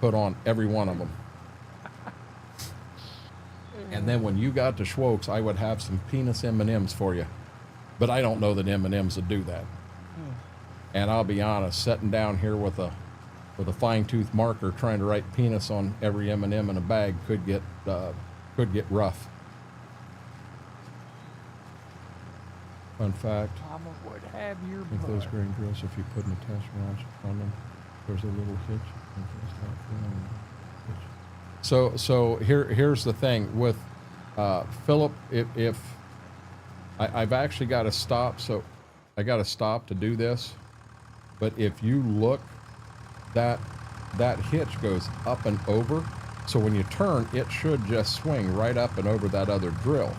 put on every one of them. And then when you got to Schwokes, I would have some penis M&Ms for you. But I don't know that M&Ms would do that. And I'll be honest, sitting down here with a fine-tooth marker trying to write penis on every M&M in a bag could get rough. Fun fact. Mama would have your I think butt. those grain drills, if you put an attachment on them, there's a little hitch. So here's the thing with Philip. If I've actually got to stop, so I got to stop to do this. But if you look, that hitch goes up and over. So when you turn, it should just swing right up and over that other drill.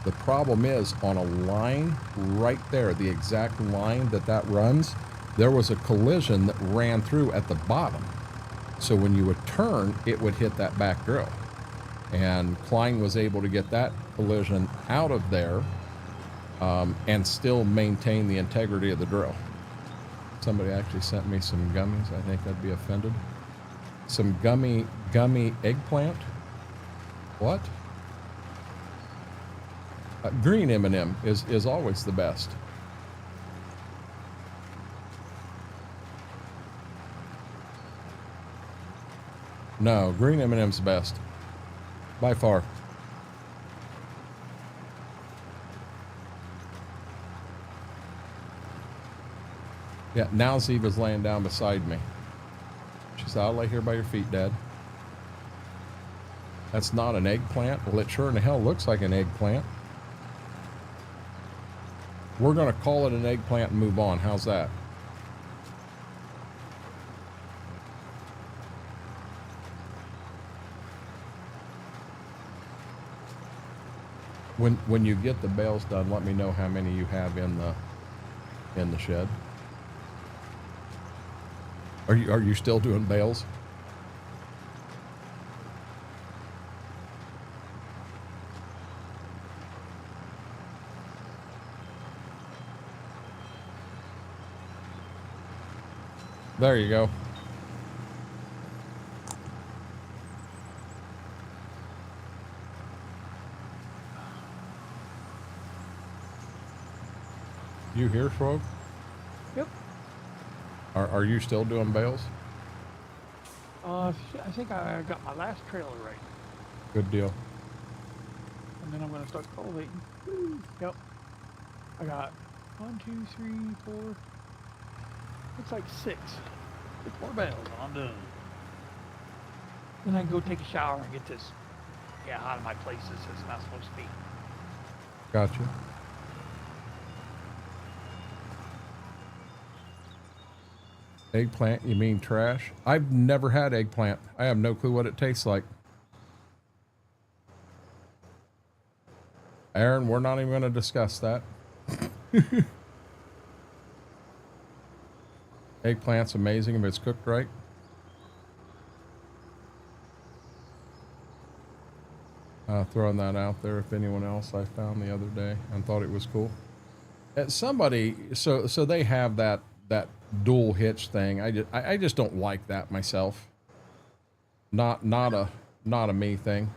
The problem is on a line right there, the exact line that runs, there was a collision that ran through at the bottom. So when you would turn, it would hit that back drill. And Klein was able to get that collision out of there and still maintain the integrity of the drill. Somebody actually sent me some gummies. I think I'd be offended. Some gummy eggplant. What? Green M&M is always the best. No, green M&M's the best. By far. Yeah, now Ziva's laying down beside me. She said, I'll lay here by your feet, Dad. That's not an eggplant. Well, it sure in the hell looks like an eggplant. We're going to call it an eggplant and move on. How's that? When you get the bales done, let me know how many you have in the shed. Are you still doing bales? There you go. You here, Schwab? Yep. Are you still doing bales? I think I got my last trailer right. Good deal. And then I'm going to start cultivating. Yep. I got 1, 2, 3, 4. Looks like 6. 6 more bales. I'm done. Then I can go take a shower and get this out of my place. This is not supposed to be. Gotcha. Eggplant, you mean trash? I've never had eggplant. I have no clue what it tastes like. Aaron, we're not even going to discuss that. Eggplant's amazing if it's cooked right. Throwing that out there if anyone else I found the other day and thought it was cool. Somebody, so they have that dual hitch thing. I just don't like that myself. Not a me thing.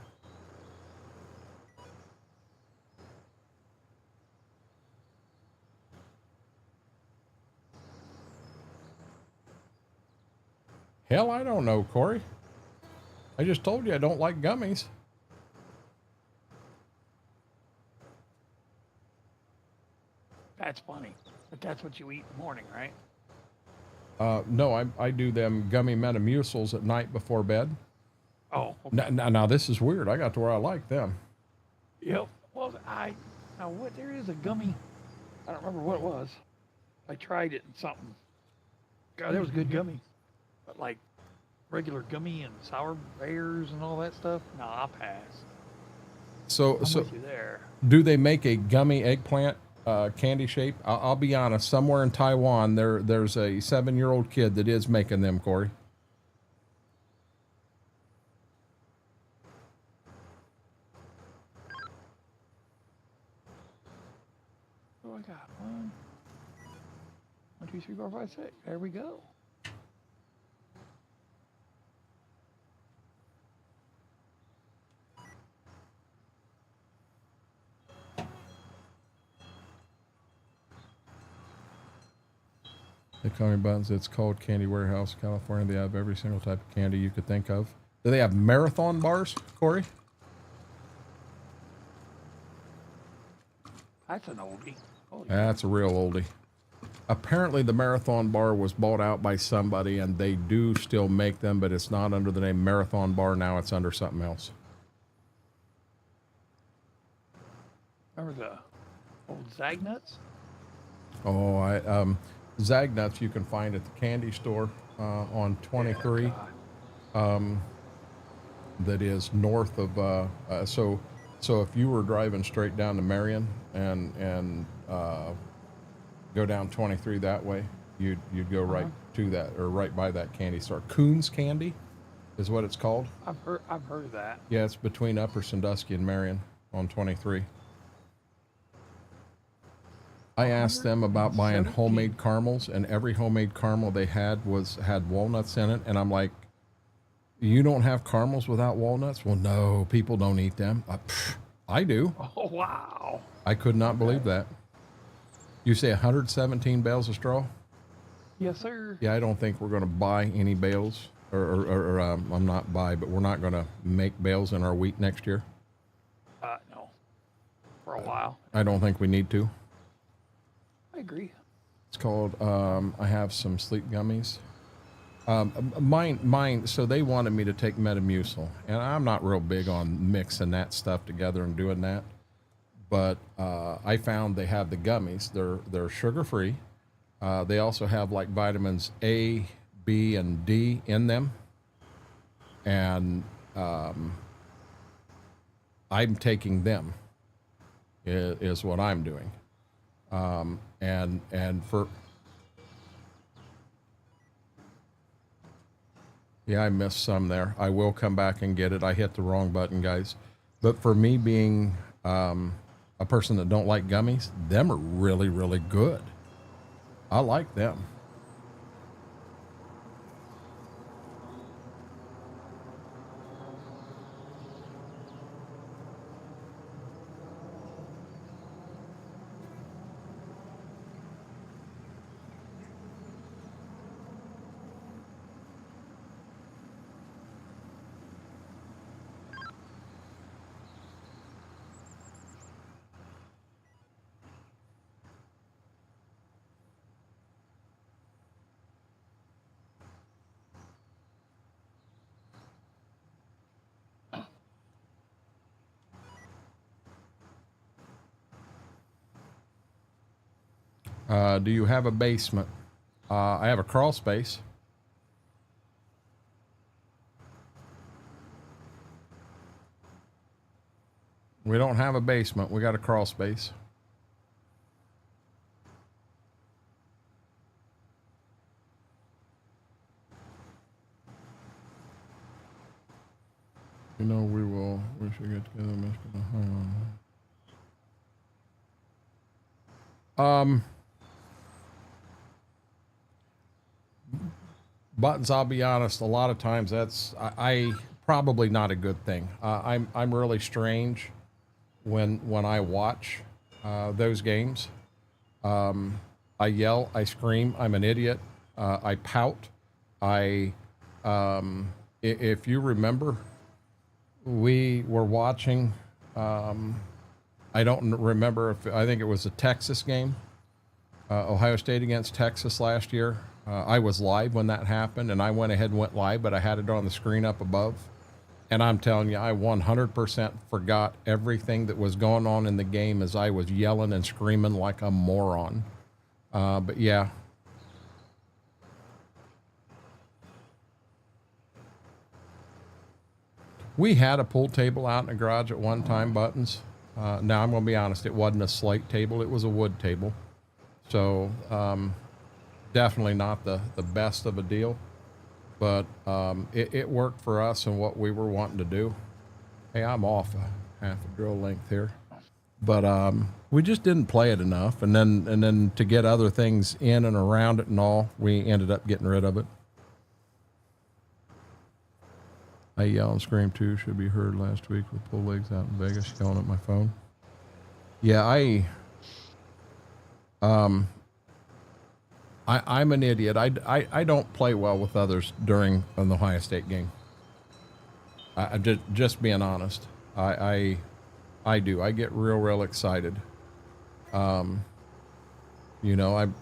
Hell, I don't know, Corey. I just told you I don't like gummies. That's funny. But that's what you eat in the morning, right? No, I do them gummy Metamucils at night before bed. Oh, okay. Now this is weird. I got to where I like them. Yep. Well, now what? There is a gummy. I don't remember what it was. I tried it and something. God, that was good gummy. But like regular gummy and sour bears and all that stuff. Nah, I'll pass. So I'm with you there. do they make a gummy eggplant candy shape? I'll be honest. Somewhere in Taiwan, there's a 7-year-old kid that is making them, Corey. Oh, I got 1, 2, 3, 4, 5, 6. There we go. They call me buttons. It's called Candy Warehouse, California. They have every single type of candy you could think of. Do they have marathon bars, Corey? That's an oldie. Holy That's a real oldie. Apparently, the marathon bar was bought out by somebody, and they do still make them, but it's not under the name Marathon Bar. Now it's under something else. Remember the old Zagnuts? Oh, Zagnuts you can find at the candy store on 23. That is north of so if you were driving straight down to Marion and go down 23 that way, you'd go right to that, or right by that candy store. Coons Candy is what it's called. I've heard of that. Yeah, it's between Upper Sandusky and Marion on 23. I asked them about buying homemade caramels, and every homemade caramel they had had walnuts in it, and I'm like, you don't have caramels without walnuts? Well, no, people don't eat them. I do. Oh, wow. I could not believe that. You say 117 bales of straw? Yes, sir. Yeah, I don't think we're going to buy any bales, or I'm not buy, but we're not going to make bales in our wheat next year. No. For a while. I don't think we need to. I agree. It's called, I have some sleep gummies. Mine, so they wanted me to take Metamucil, and I'm not real big on mixing that stuff together and doing that. But I found they have the gummies. They're sugar-free. They also have like vitamins A, B, and D in them. And I'm taking them, is what I'm doing. And for... Yeah, I missed some there. I will come back and get it. I hit the wrong button, guys. But for me being a person that don't like gummies, them are really, really good. I like them. Do you have a basement? I have a crawl space. We don't have a basement. We got a crawl space. You know, we should get together. Buttons, I'll be honest, a lot of times I probably not a good thing. I'm really strange when I watch those games. I yell, I scream, I'm an idiot, I pout. If you remember, we were watching, I don't remember if, I think it was a Texas game, Ohio State against Texas last year. I was live when that happened, and I went ahead and went live, but I had it on the screen up above. And I'm telling you, I 100% forgot everything that was going on in the game as I was yelling and screaming like a moron. But yeah. We had a pool table out in the garage at one time, Buttons. Now, I'm going to be honest, it wasn't a slate table. It was a wood table. So definitely not the best of a deal. But it worked for us and what we were wanting to do. Hey, I'm off half a drill length here. But we just didn't play it enough. And then to get other things in and around it and all, we ended up getting rid of it. I yell and scream too. Should be heard last week with pull legs out in Vegas, yelling at my phone. Yeah, I'm an idiot. I don't play well with others during an Ohio State game. I just being honest. I do. I get real excited. You know,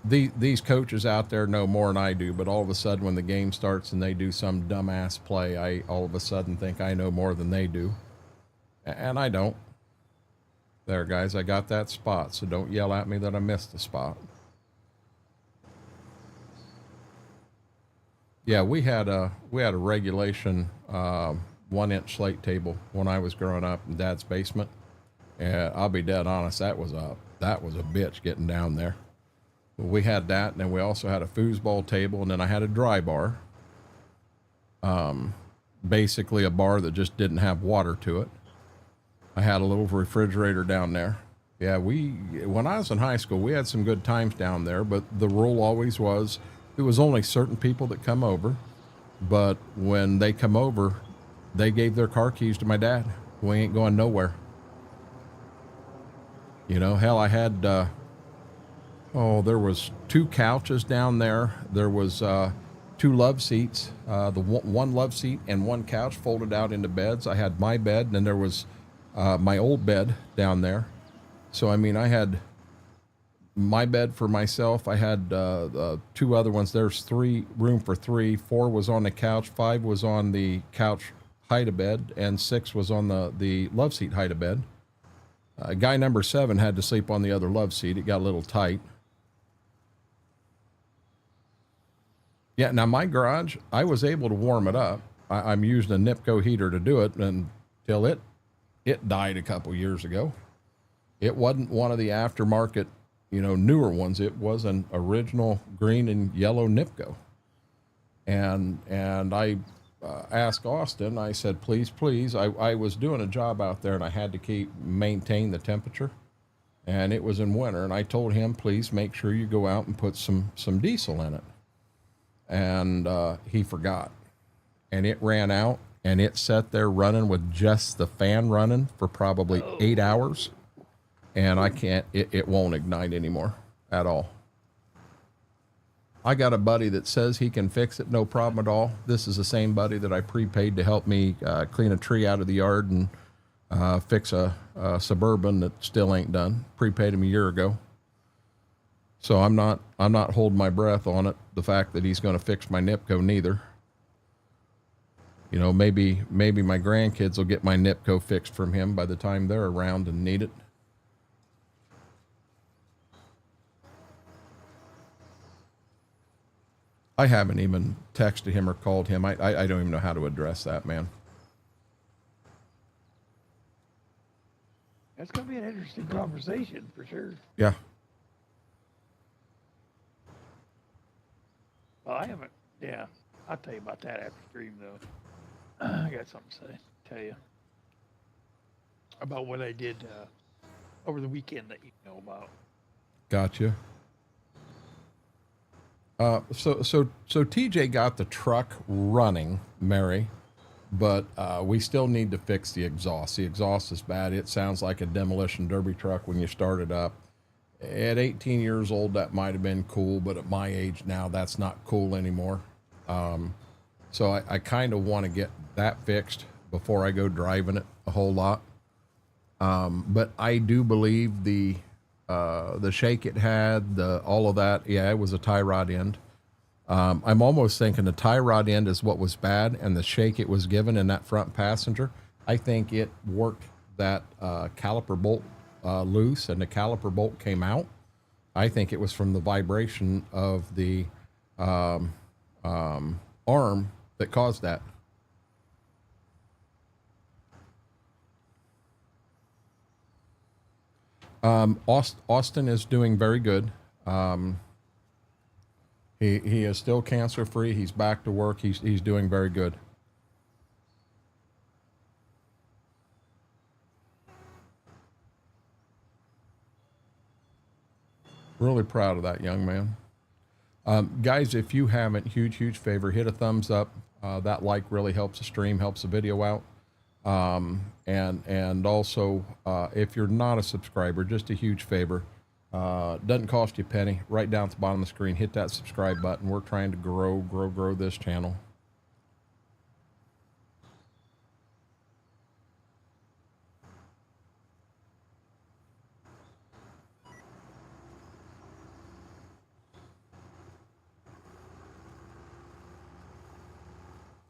these coaches out there know more than I do, but all of a sudden when the game starts and they do some dumbass play, I all of a sudden think I know more than they do. And I don't. There, guys, I got that spot, so don't yell at me that I missed the spot. Yeah, we had a regulation 1-inch slate table when I was growing up in Dad's basement. And I'll be dead honest, that was a bitch getting down there. We had that, and then we also had a foosball table, and then I had a dry bar. Basically a bar that just didn't have water to it. I had a little refrigerator down there. Yeah, when I was in high school, we had some good times down there, but the rule always was it was only certain people that come over. But when they come over, they gave their car keys to my dad. We ain't going nowhere. You know, hell, I had, there was 2 couches down there. There was 2 love seats, one love seat and 1 couch folded out into beds. I had my bed, and then there was my old bed down there. So, I mean, I had my bed for myself. I had 2 other ones. There's room for 3. 4 was on the couch. 5 was on the couch height of bed, and 6 was on the love seat height of bed. Guy number 7 had to sleep on the other love seat. It got a little tight. Yeah, now my garage, I was able to warm it up. I'm using a Nipco heater to do it until it died a couple years ago. It wasn't one of the aftermarket, newer ones. It was an original green and yellow Nipco. And I asked Austin, I said, please. I was doing a job out there and I had to maintain the temperature. And it was in winter. And I told him, please make sure you go out and put some diesel in it. And he forgot. And it ran out. And it sat there running with just the fan running for probably 8 hours. And it won't ignite anymore at all. I got a buddy that says he can fix it, no problem at all. This is the same buddy that I prepaid to help me clean a tree out of the yard and fix a Suburban that still ain't done. Prepaid him a year ago. So I'm not holding my breath on it. The fact that he's going to fix my Nipco neither. Maybe my grandkids will get my Nipco fixed from him by the time they're around and need it. I haven't even texted him or called him. I don't even know how to address that, man. That's going to be an interesting conversation for sure. Yeah. Well, I haven't. Yeah, I'll tell you about that after stream, though. I got something to say. Tell you about what I did over the weekend that you know about. Gotcha. So TJ got the truck running, Mary, but we still need to fix the exhaust. The exhaust is bad. It sounds like a demolition derby truck when you start it up. At 18 years old, that might have been cool, but at my age now, that's not cool anymore. So I kind of want to get that fixed before I go driving it a whole lot. But I do believe the shake it had, all of that, yeah, it was a tie rod end. I'm almost thinking the tie rod end is what was bad, and the shake it was given in that front passenger. I think it worked that caliper bolt loose, and the caliper bolt came out. I think it was from the vibration of the arm that caused that. Austin is doing very good. He is still cancer free. He's back to work. He's doing very good. Really proud of that young man. Guys, if you haven't, huge favor, hit a thumbs up. That like really helps the stream, helps the video out. And also, if you're not a subscriber, just a huge favor. Doesn't cost you a penny. Right down at the bottom of the screen, hit that subscribe button. We're trying to grow this channel.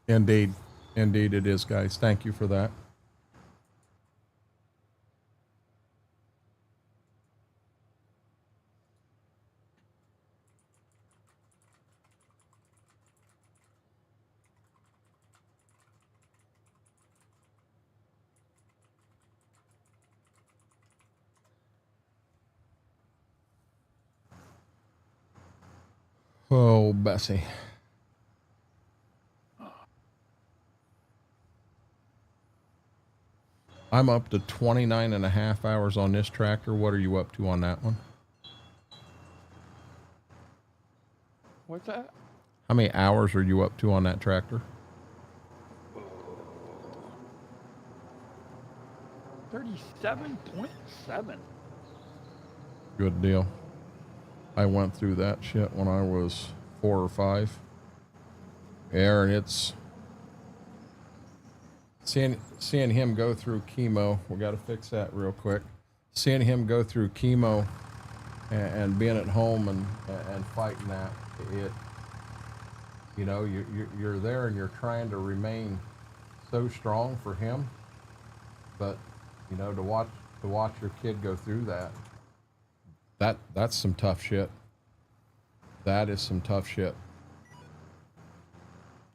Indeed it is, guys. Thank you for that. Oh, Bessie. I'm up to 29 and a half hours on this tractor. What are you up to on that one? What's that? How many hours are you up to on that tractor? 37.7. Good deal. I went through that shit when I was 4 or 5. Aaron, it's seeing him go through chemo. We got to fix that real quick. Seeing him go through chemo and being at home and fighting that, you know, you're there and you're trying to remain so strong for him, but you know, to watch your kid go through that's some tough shit. That is some tough shit.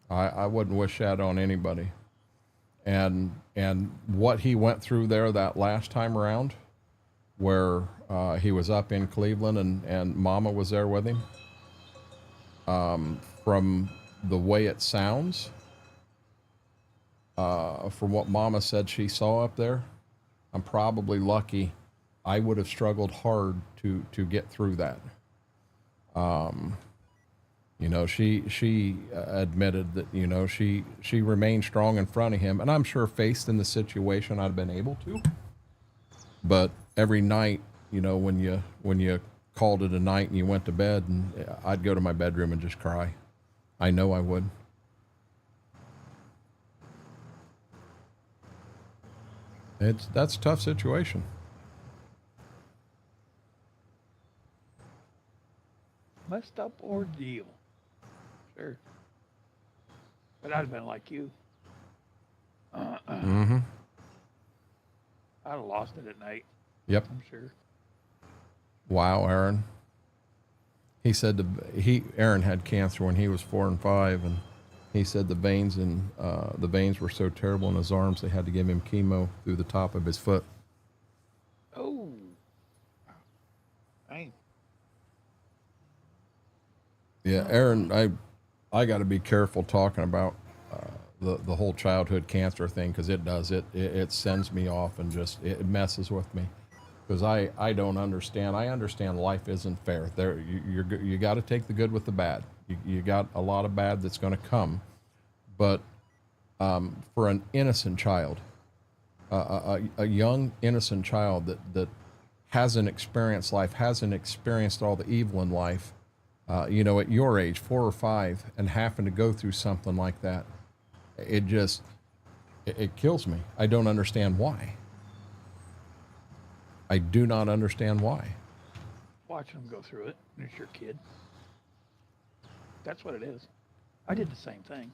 I wouldn't wish that on anybody. And what he went through there that last time around, where he was up in Cleveland and Mama was there with him, from the way it sounds, from what Mama said she saw up there, I'm probably lucky. I would have struggled hard to get through that. You know, she admitted that, you know, she remained strong in front of him, and I'm sure faced in the situation I'd been able to. But every night, you know, when you called it a night and you went to bed, and I'd go to my bedroom and just cry. I know I would. That's a tough situation. Messed up ordeal. Sure. But I'd have been like you. Mm-hmm. I'd have lost it at night. Yep. I'm sure. Wow, Aaron. He said Aaron had cancer when he was 4 and 5, and he said the veins were so terrible in his arms they had to give him chemo through the top of his foot. Oh. Dang. Yeah, Aaron, I got to be careful talking about the whole childhood cancer thing, because it sends me off and just it messes with me, because I don't understand. I understand life isn't fair. You got to take the good with the bad. You got a lot of bad that's going to come, but for an innocent child, a young innocent child that hasn't experienced life, hasn't experienced all the evil in life, at your age, 4 or 5, and having to go through something like that, it kills me. I don't understand why. I do not understand why. Watching them go through it, and it's your kid. That's what it is. I did the same thing.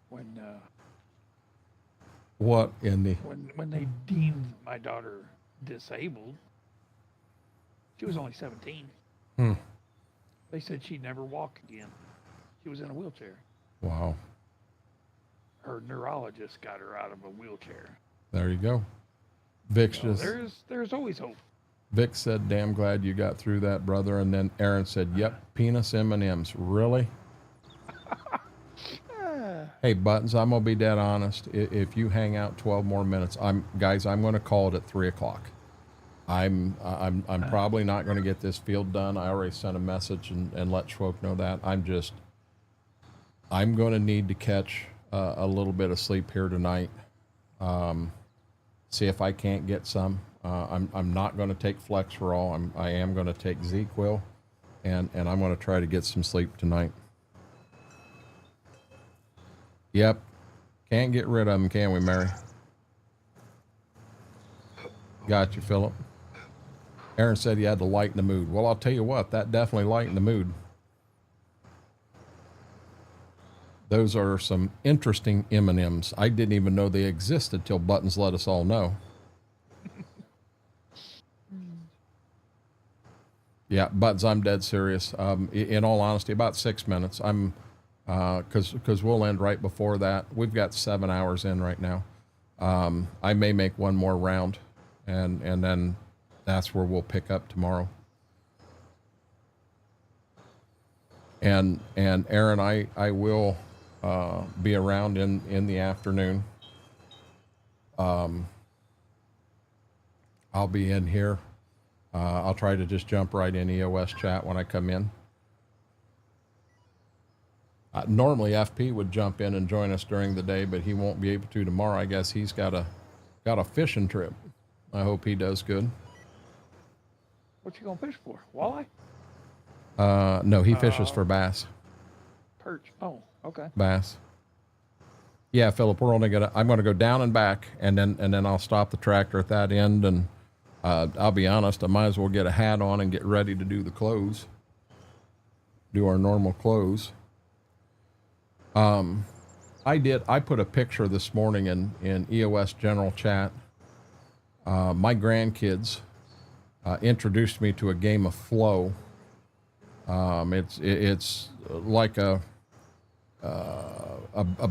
When they deemed my daughter disabled, she was only 17. They said she'd never walk again. She was in a wheelchair. Wow. Her neurologist got her out of a wheelchair. There you go. Vic's there's always hope. Vic said, "Damn glad you got through that, brother." And then Aaron said, "Yep, penis M&Ms." Really? Hey, Buttons, I'm gonna be dead honest. If you hang out 12 more minutes, I'm gonna call it at 3 o'clock. I'm probably not gonna get this field done. I already sent a message and let Schwoke know that. I'm gonna need to catch a little bit of sleep here tonight. See if I can't get some. I'm not gonna take Flexerol. I am gonna take ZQuil, and I'm gonna try to get some sleep tonight. Yep. Can't get rid of them, can we, Mary? Got you, Philip. Aaron said he had to lighten the mood. Well, I'll tell you what, that definitely lightened the mood. Those are some interesting M&Ms. I didn't even know they existed till Buttons let us all know. Yeah, Buttons, I'm dead serious. In all honesty, about 6 minutes. Because we'll end right before that. We've got 7 hours in right now. I may make one more round, and then that's where we'll pick up tomorrow. And Aaron, I will be around in the afternoon. I'll be in here. I'll try to just jump right in EOS chat when I come in. Normally FP would jump in and join us during the day, but he won't be able to tomorrow. I guess he's got a fishing trip. I hope he does good. What you gonna fish for? Walleye? No, he fishes for bass. Perch. Oh, okay. Bass. Yeah, Philip, I'm gonna go down and back, and then I'll stop the tractor at that end, and I'll be honest, I might as well get a hat on and get ready to do the close. Do our normal close. I put a picture this morning in EOS general chat. My grandkids introduced me to a game of Flow. It's like a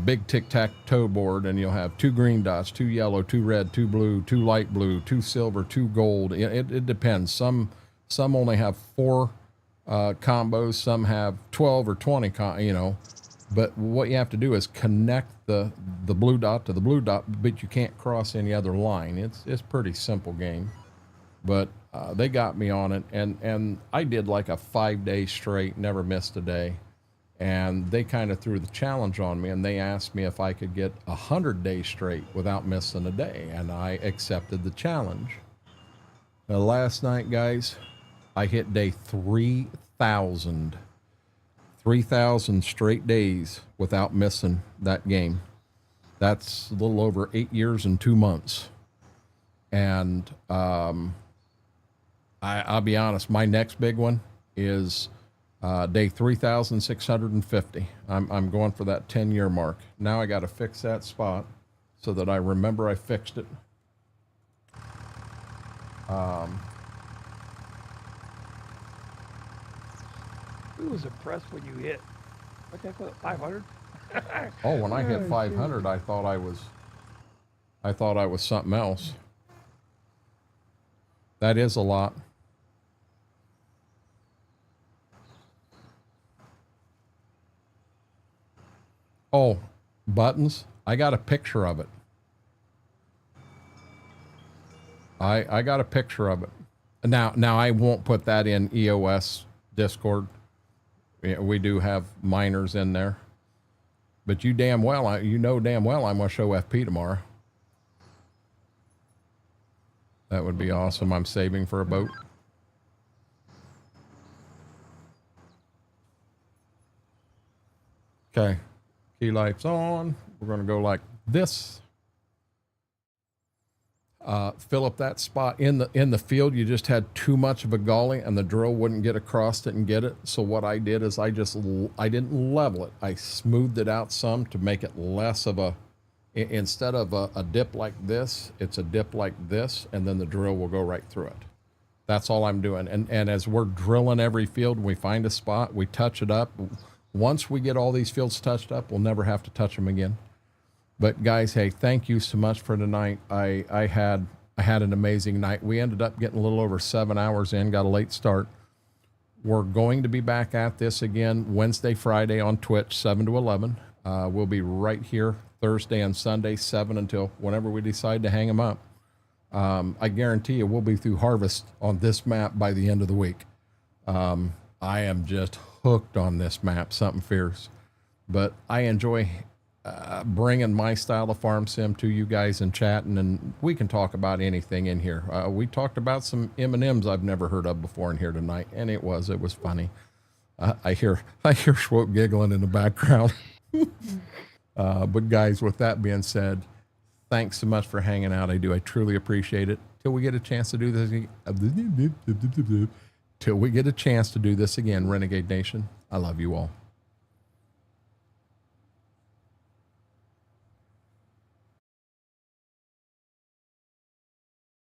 big tic-tac-toe board, and you'll have 2 green dots, 2 yellow, 2 red, 2 blue, 2 light blue, 2 silver, 2 gold. It depends. Some only have 4 combos. Some have 12 or 20. But what you have to do is connect the blue dot to the blue dot, but you can't cross any other line. It's pretty simple game, but they got me on it, and I did like a 5 days straight, never missed a day. And they kind of threw the challenge on me, and they asked me if I could get 100 days straight without missing a day, and I accepted the challenge. Now, last night, guys, I hit day 3,000. 3,000 straight days without missing that game. That's a little over 8 years and 2 months. And I'll be honest, my next big one is day 3,650. I'm going for that 10-year mark. Now I got to fix that spot so that I remember I fixed it. Who was impressed when you hit? What the heck was it? 500? Oh, when I hit Oh, 500, I thought I was something else. That is a lot. Oh, buttons. I got a picture of it. I got a picture of it. Now I won't put that in EOS Discord. We do have miners in there. But you damn well, you know damn well I'm going to show FP tomorrow. That would be awesome. I'm saving for a boat. Okay. Key lights on. We're going to go like this. Fill up that spot in the field. You just had too much of a gully and the drill wouldn't get across it and get it. So what I did is I didn't level it. I smoothed it out some to make it less of a, instead of a dip like this, it's a dip like this, and then the drill will go right through it. That's all I'm doing. And as we're drilling every field, we find a spot, we touch it up. Once we get all these fields touched up, we'll never have to touch them again. But guys, hey, thank you so much for tonight. I had an amazing night. We ended up getting a little over 7 hours in, got a late start. We're going to be back at this again Wednesday, Friday on Twitch, 7 to 11. We'll be right here Thursday and Sunday, 7 until whenever we decide to hang them up. I guarantee you we'll be through harvest on this map by the end of the week. I am just hooked on this map, something fierce. But I enjoy bringing my style of farm sim to you guys and chatting, and we can talk about anything in here. We talked about some M&Ms I've never heard of before in here tonight, and it was funny. I hear Schwope giggling in the background. But guys, with that being said, thanks so much for hanging out. I truly appreciate it. Till we get a chance to do this again, Renegade Nation, I love you all.